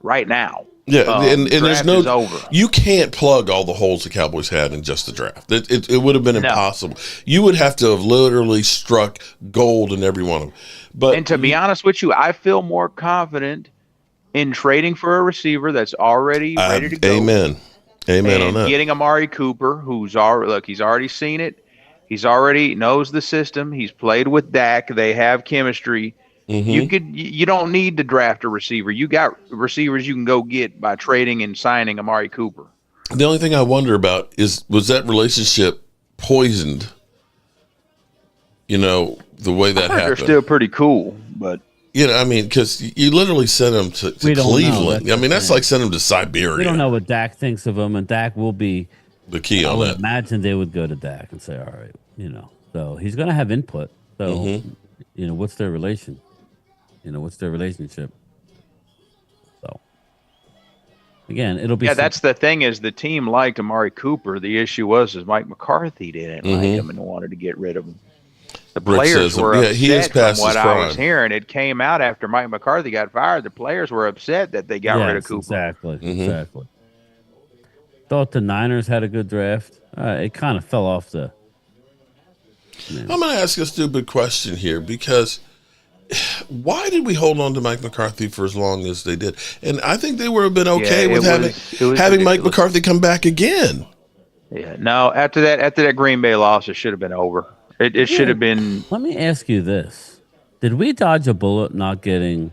right now. Yeah, and there's is over. You can't plug all the holes the Cowboys had in just the draft. It would have been impossible. You would have to have literally struck gold in every one of them. And to be honest with you, I feel more confident in trading for a receiver that's already ready to go. Amen on that. Getting Amari Cooper, he's already seen it. He's already knows the system. He's played with Dak. They have chemistry. You don't need to draft a receiver. You got receivers you can go get by trading and signing Amari Cooper. The only thing I wonder about was that relationship poisoned? The way that happened. They're still pretty cool, but because you literally sent him to Cleveland. That's like sending him to Siberia. We don't know what Dak thinks of him, and Dak will be the key on that. I would that. imagine they would go to Dak and say, all right, so he's going to have input. So, what's their relation? What's their relationship? So, again, it'll be. Yeah, that's the thing is the team liked Amari Cooper. The issue was Mike McCarthy didn't like him and wanted to get rid of him. The players were upset he is past from what his I was prime. hearing. It came out after Mike McCarthy got fired. The players were upset that they got rid of Cooper. Exactly. Thought the Niners had a good draft. It kind of fell off the. I'm going to ask a stupid question here because why did we hold on to Mike McCarthy for as long as they did? And I think they would have been okay with having Mike McCarthy come back again. Yeah. No, after that Green Bay loss, it should have been over. It should have been. Let me ask you this: did we dodge a bullet not getting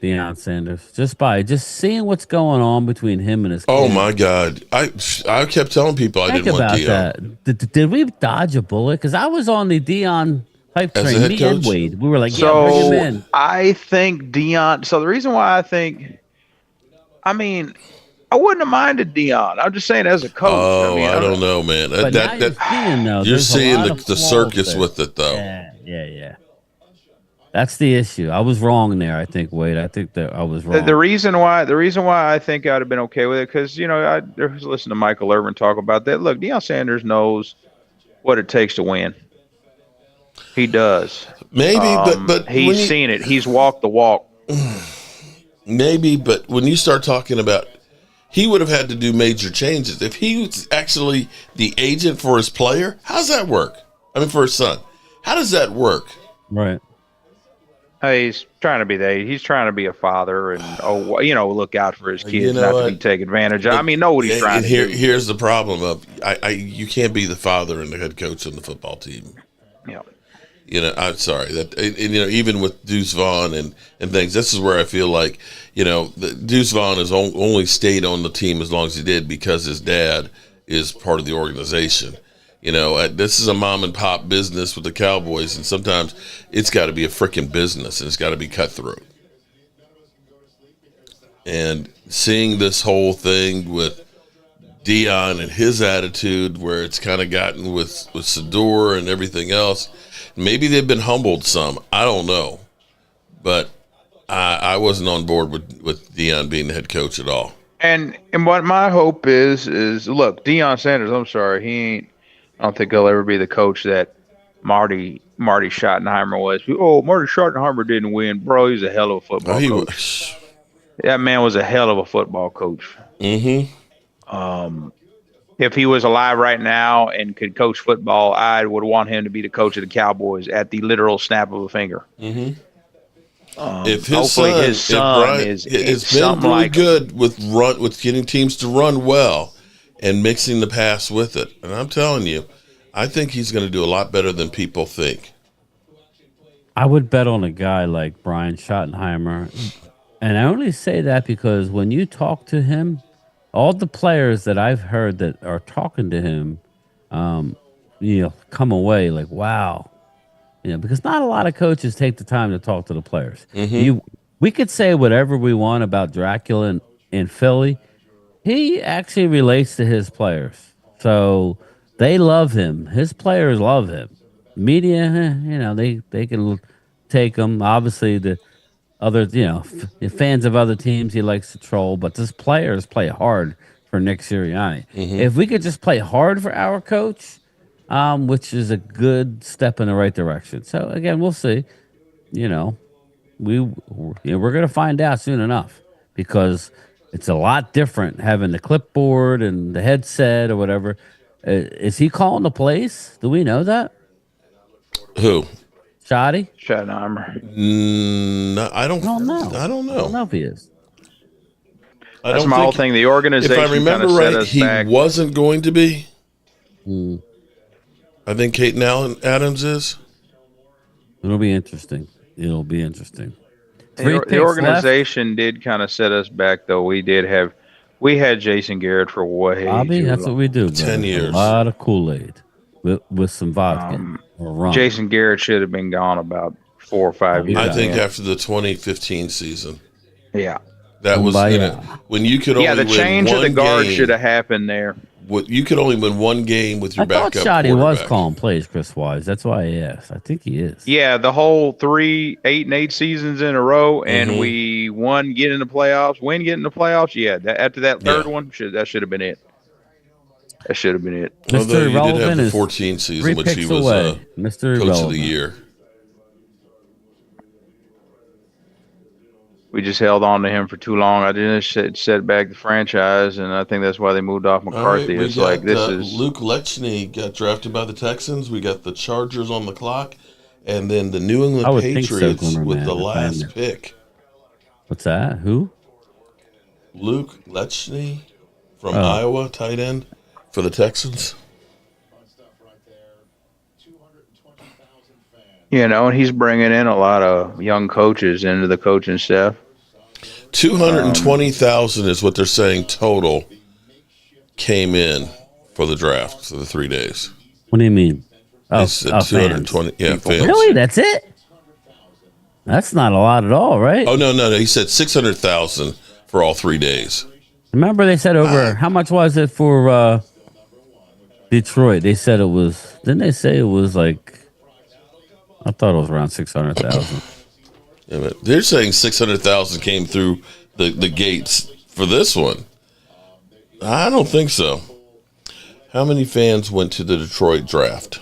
Deion Sanders just seeing what's going on between him and his? Oh my God! I kept telling people I didn't want Deion. Did we dodge a bullet? Because I was on the Deion hype train. Me and Wade, we were like, so bring him in. I think Deion. So the reason why I wouldn't have minded Deion. I'm just saying as a coach. Oh, I don't know, man. You're seeing the circus with it, though. Yeah. That's the issue. I was wrong there. I think, Wade. I think that I was wrong. The reason why I think I'd have been okay with it because I was listening to Michael Irvin talk about that. Look, Deion Sanders knows what it takes to win. He does. Maybe, but he's seen it. He's walked the walk. Maybe, but when you start talking about. He would have had to do major changes. If he was actually the agent for his player, how does that work? For his son. How does that work? Right. He's trying to be a father and look out for his kids, not to be taken advantage of. Know what he's trying to do. Here's the problem of you can't be the father and the head coach on the football team. Yeah. I'm sorry that even with Deuce Vaughn and things, this is where I feel like Deuce Vaughn has only stayed on the team as long as he did because his dad is part of the organization. This is a mom and pop business with the Cowboys, and sometimes it's got to be a freaking business and it's got to be cutthroat. And seeing this whole thing with Deion and his attitude, where it's kind of gotten with Sador and everything else. Maybe they've been humbled some. I don't know. But I wasn't on board with Deion being the head coach at all. And what my hope is look, Deion Sanders, I'm sorry, I don't think he'll ever be the coach that Marty Marty Schottenheimer was. Oh, Marty Schottenheimer didn't win, bro. He's a hell of a football coach. That man was a hell of a football coach. If he was alive right now and could coach football, I would want him to be the coach of the Cowboys at the literal snap of a finger. If Hopefully his son Brian, is it's been something really like good with getting teams to run well and mixing the pass with it. And I'm telling you, I think he's going to do a lot better than people think. I would bet on a guy like Brian Schottenheimer. And I only say that because when you talk to him, all the players that I've heard that are talking to him, come away like, wow. Because not a lot of coaches take the time to talk to the players. We could say whatever we want about Dracula in Philly. He actually relates to his players. So they love him. His players love him. Media, they can take him. Obviously, the other, fans of other teams he likes to troll, but his players play hard for Nick Sirianni. If we could just play hard for our coach, which is a good step in the right direction. So again, we'll see. We're going to find out soon enough because it's a lot different having the clipboard and the headset or whatever. Is he calling the plays? Do we know that? Who? Schottenheimer. No, I don't know. I don't know if he is. That's my whole thing. The organization, if I remember right, he wasn't going to be. I think Kate Adams is. It'll be interesting. The organization did kind of set us back, though. We had Jason Garrett for way Bobby, too that's long. what we do. 10 years. A lot of Kool-Aid with some vodka or rum. Jason Garrett should have been gone about 4 or 5 years. I think after the 2015 season. Yeah. That was when you could only the win change of the guard game. should have happened there. You could only win one game with your I thought backup Shotty was quarterback. calling plays, Chris Wise. That's why I asked. I think he is. Yeah, the whole 3, 8, and 8 seasons in a row, and we won, get in the playoffs. Yeah, after that third one, that should have been it. That should have been it. Although Mr. you did have Irrelevant the is 14 season, which he picks was away. Mr. coach of Irrelevant. the year. We just held on to him for too long. I didn't set back the franchise, and I think that's why they moved off McCarthy. All right, Luke is Lechny got drafted by the Texans. We got the Chargers on the clock, and then the New England I would think so, Patriots Glimmer with Man, the if I last knew. pick. What's that? Who? Luke Lechny from Oh. Iowa, tight end for the Texans. and he's bringing in a lot of young coaches into the coaching staff. 220,000 is what they're saying total came in for the draft for the 3 days. What do you mean? They said 220. Fans. Yeah, fans. Really? That's it? That's not a lot at all, right? Oh no. He said 600,000 for all 3 days. Remember they said over how much was it for Detroit? They said it was. Didn't they say it was like? I thought it was around 600,000. Yeah, but they're saying 600,000 came through the gates for this one. I don't think so. How many fans went to the Detroit draft?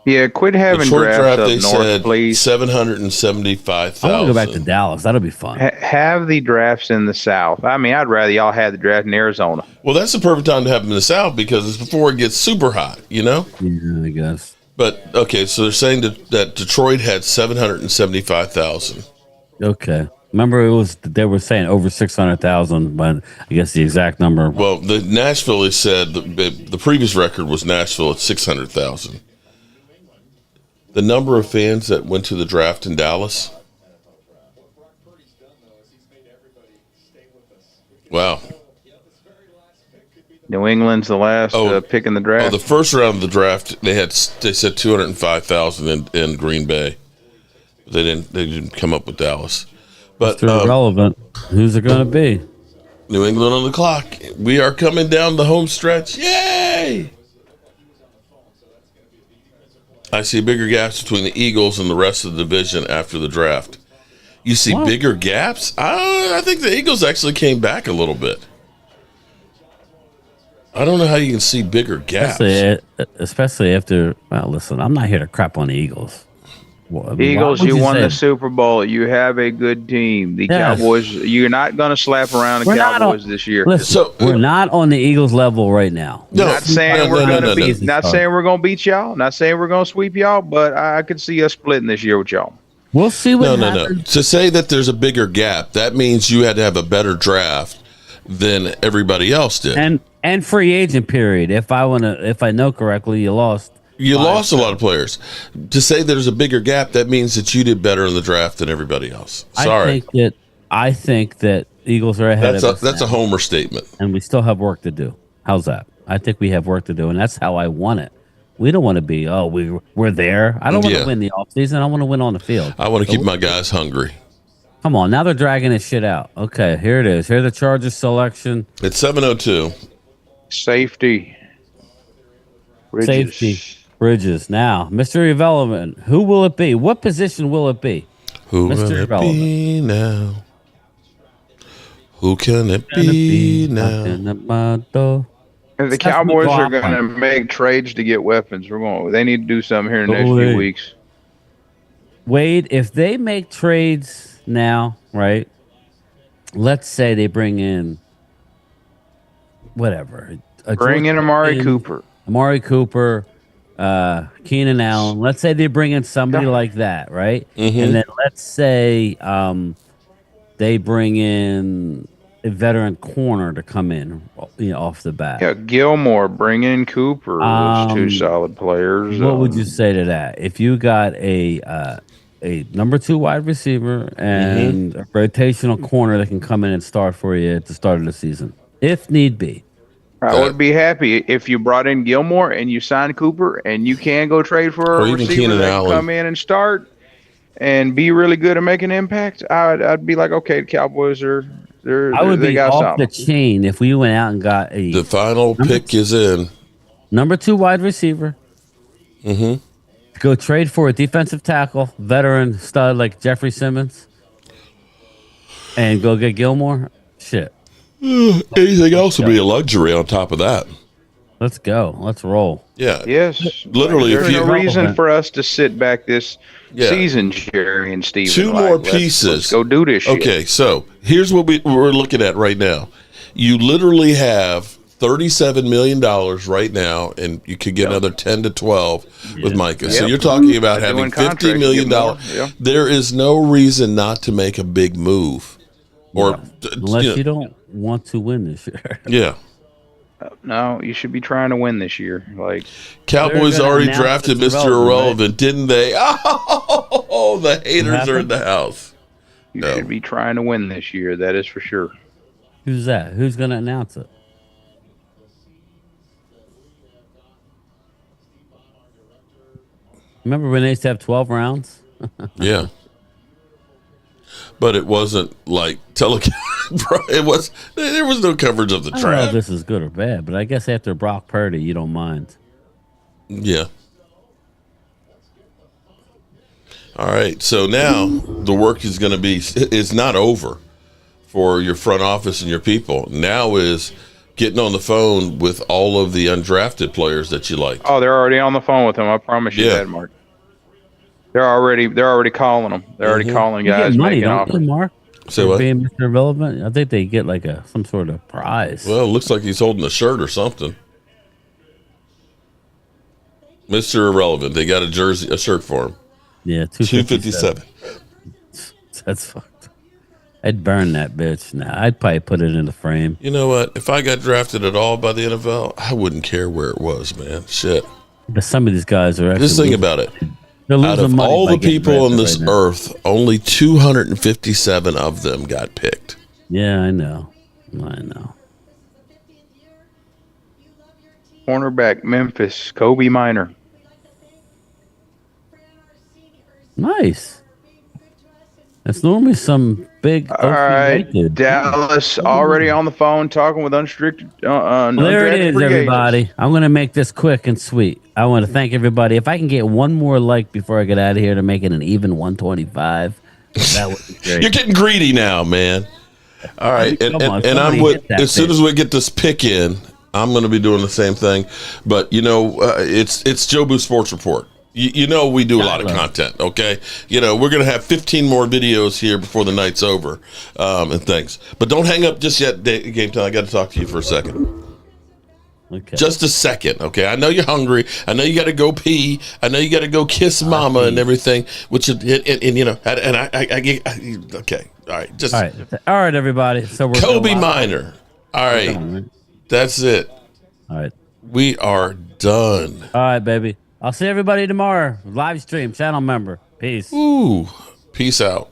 Yeah, quit having Detroit drafts draft, up they north, said please. 775,000. I want to go back to Dallas. That'll be fun. Have the drafts in the South. I mean, I'd rather y'all had the draft in Arizona. Well, that's the perfect time to have them in the South because it's before it gets super hot, Yeah, I guess. But, okay, so they're saying that Detroit had 775,000. Okay. Remember, they were saying over 600,000, but I guess the exact number. Well, the Nashville, they said, the previous record was Nashville at 600,000. The number of fans that went to the draft in Dallas. Wow. New England's the last pick in the draft. Oh, the first round of the draft, they said 205,000 in Green Bay. They didn't come up with Dallas. But irrelevant. Who's it going to be? New England on the clock. We are coming down the home stretch. Yay! I see bigger gaps between the Eagles and the rest of the division after the draft. You see bigger gaps? I think the Eagles actually came back a little bit. I don't know how you can see bigger gaps. Especially after. Well, listen, I'm not here to crap on the Eagles. Well, I mean, why Eagles, would you won say the that? Super Bowl. You have a good team. The Yes. Cowboys, you're not going to slap around the We're not on. Cowboys this year. Listen, we're not on the Eagles level right now. Not saying we're going to beat. No. Not saying we're going to beat y'all. Not saying we're going to sweep y'all. But I could see us splitting this year with y'all. We'll see what No. happens. To say that there's a bigger gap, that means you had to have a better draft than everybody else did. And free agent period. If I know correctly, you lost. You lost a lot of players. To say there's a bigger gap, that means that you did better in the draft than everybody else. Sorry. I think that Eagles are ahead of us. That's a homer statement. And we still have work to do. How's that? I think we have work to do, and that's how I want it. We don't want to be, we're there. I don't want to win the offseason. I want to win on the field. I want to keep my guys hungry. Come on, now they're dragging this shit out. Okay, here it is. Here the Chargers selection. It's 7:02. Safety. Bridges. Now, Mr. Irrelevant. Who will it be? What position will it be? Who Mr. will it Irrelevant. be now? Who can it be now? If the Seth Cowboys are going to McLaughlin. make trades to get weapons, they need to do something here in the next few weeks. Wade, if they make trades now, right? Let's say they bring in whatever. Bring in Amari Cooper. Keenan Allen. Let's say they bring in somebody like that, right? Mhm. And then let's say they bring in a veteran corner to come in, off the bat. Yeah, Gilmore, bring in Cooper. Those two solid players. What would you say to that? If you got a number 2 wide receiver and a rotational corner that can come in and start for you at the start of the season, if need be. I would be happy if you brought in Gilmore and you signed Cooper and you can go trade for Or a even receiver Keenan that Allen. can come in and start and be really good at making impact. I'd be like, okay, the Cowboys I would they be got off the something. chain if we went out and got The final pick is in. number 2 wide receiver. Mm-hmm. Go trade for a defensive tackle, veteran stud like Jeffrey Simmons, and go get Gilmore. Shit. Anything else would be a luxury on top of that. Let's go. Let's roll. Yeah. Yes. Literally, There's if you no reason for us to sit back this Yeah. season, Jerry and Steven. Two Like, more let's pieces. go do this shit. Okay, so here's what we're looking at right now. You literally have $37 million right now, and you could get another 10 to 12 with Micah. So Yep. you're talking about They're having doing $50 million. contracts, get more. Yeah. There is no reason not to make a big move. Or Unless you don't want to win this year. Yeah. No, you should be trying to win this year. Like Cowboys They're gonna already announce drafted it's Mr. irrelevant, Irrelevant, didn't they? Oh, the haters are in the house. You should be trying to win this year. That is for sure. Who's that? Who's going to announce it? Remember when they used to have 12 rounds? Yeah. But it wasn't like it was. There was no coverage of the I don't know if draft. this is good or bad, but I guess after Brock Purdy, you don't mind. Yeah. All right. So now the work is going to be. It's not over for your front office and your people. Now is getting on the phone with all of the undrafted players that you like. Oh, they're already on the phone with him. I promise you Yeah. that, Mark. They're already calling them. They're already calling You get guys, money, making don't offers. they, Mark? Say For what? being Mr. Irrelevant? I think they get like some sort of prize. Well, it looks like he's holding a shirt or something. Mr. Irrelevant. They got a shirt for him. Yeah, $257. That's fucked. I'd burn that bitch. Nah, I'd probably put it in the frame. You know what? If I got drafted at all by the NFL, I wouldn't care where it was, man. Shit. But some of these guys are actually Just think losing- about it. They're Out losing of money all by the getting people on drafted this right now. earth, only 257 of them got picked. Yeah, I know. I know. Cornerback, Memphis, Kobe Minor. Nice. That's normally some big. All right, Dallas already on the phone talking with unrestricted. Well, there it is, everybody. I'm going to make this quick and sweet. I want to thank everybody. If I can get one more like before I get out of here to make it an even 125, that would be great. You're getting greedy now, man. All right, Come on, and I'm somebody with hit that as soon bitch. as we get this pick in, I'm going to be doing the same thing. But, it's Jobu Sports Report. We do a lot of content, okay? We're going to have 15 more videos here before the night's over and things. But don't hang up just yet, Game Time. I got to talk to you for a second. Okay. Just a second, okay? I know you're hungry. I know you got to go pee. I know you got to go kiss mama and everything. Which okay, all right, all right, everybody. So we're Kobe Minor. All right, that's it. All right, we are done. All right, baby. I'll see everybody tomorrow. Live stream, channel member. Peace. Ooh, peace out.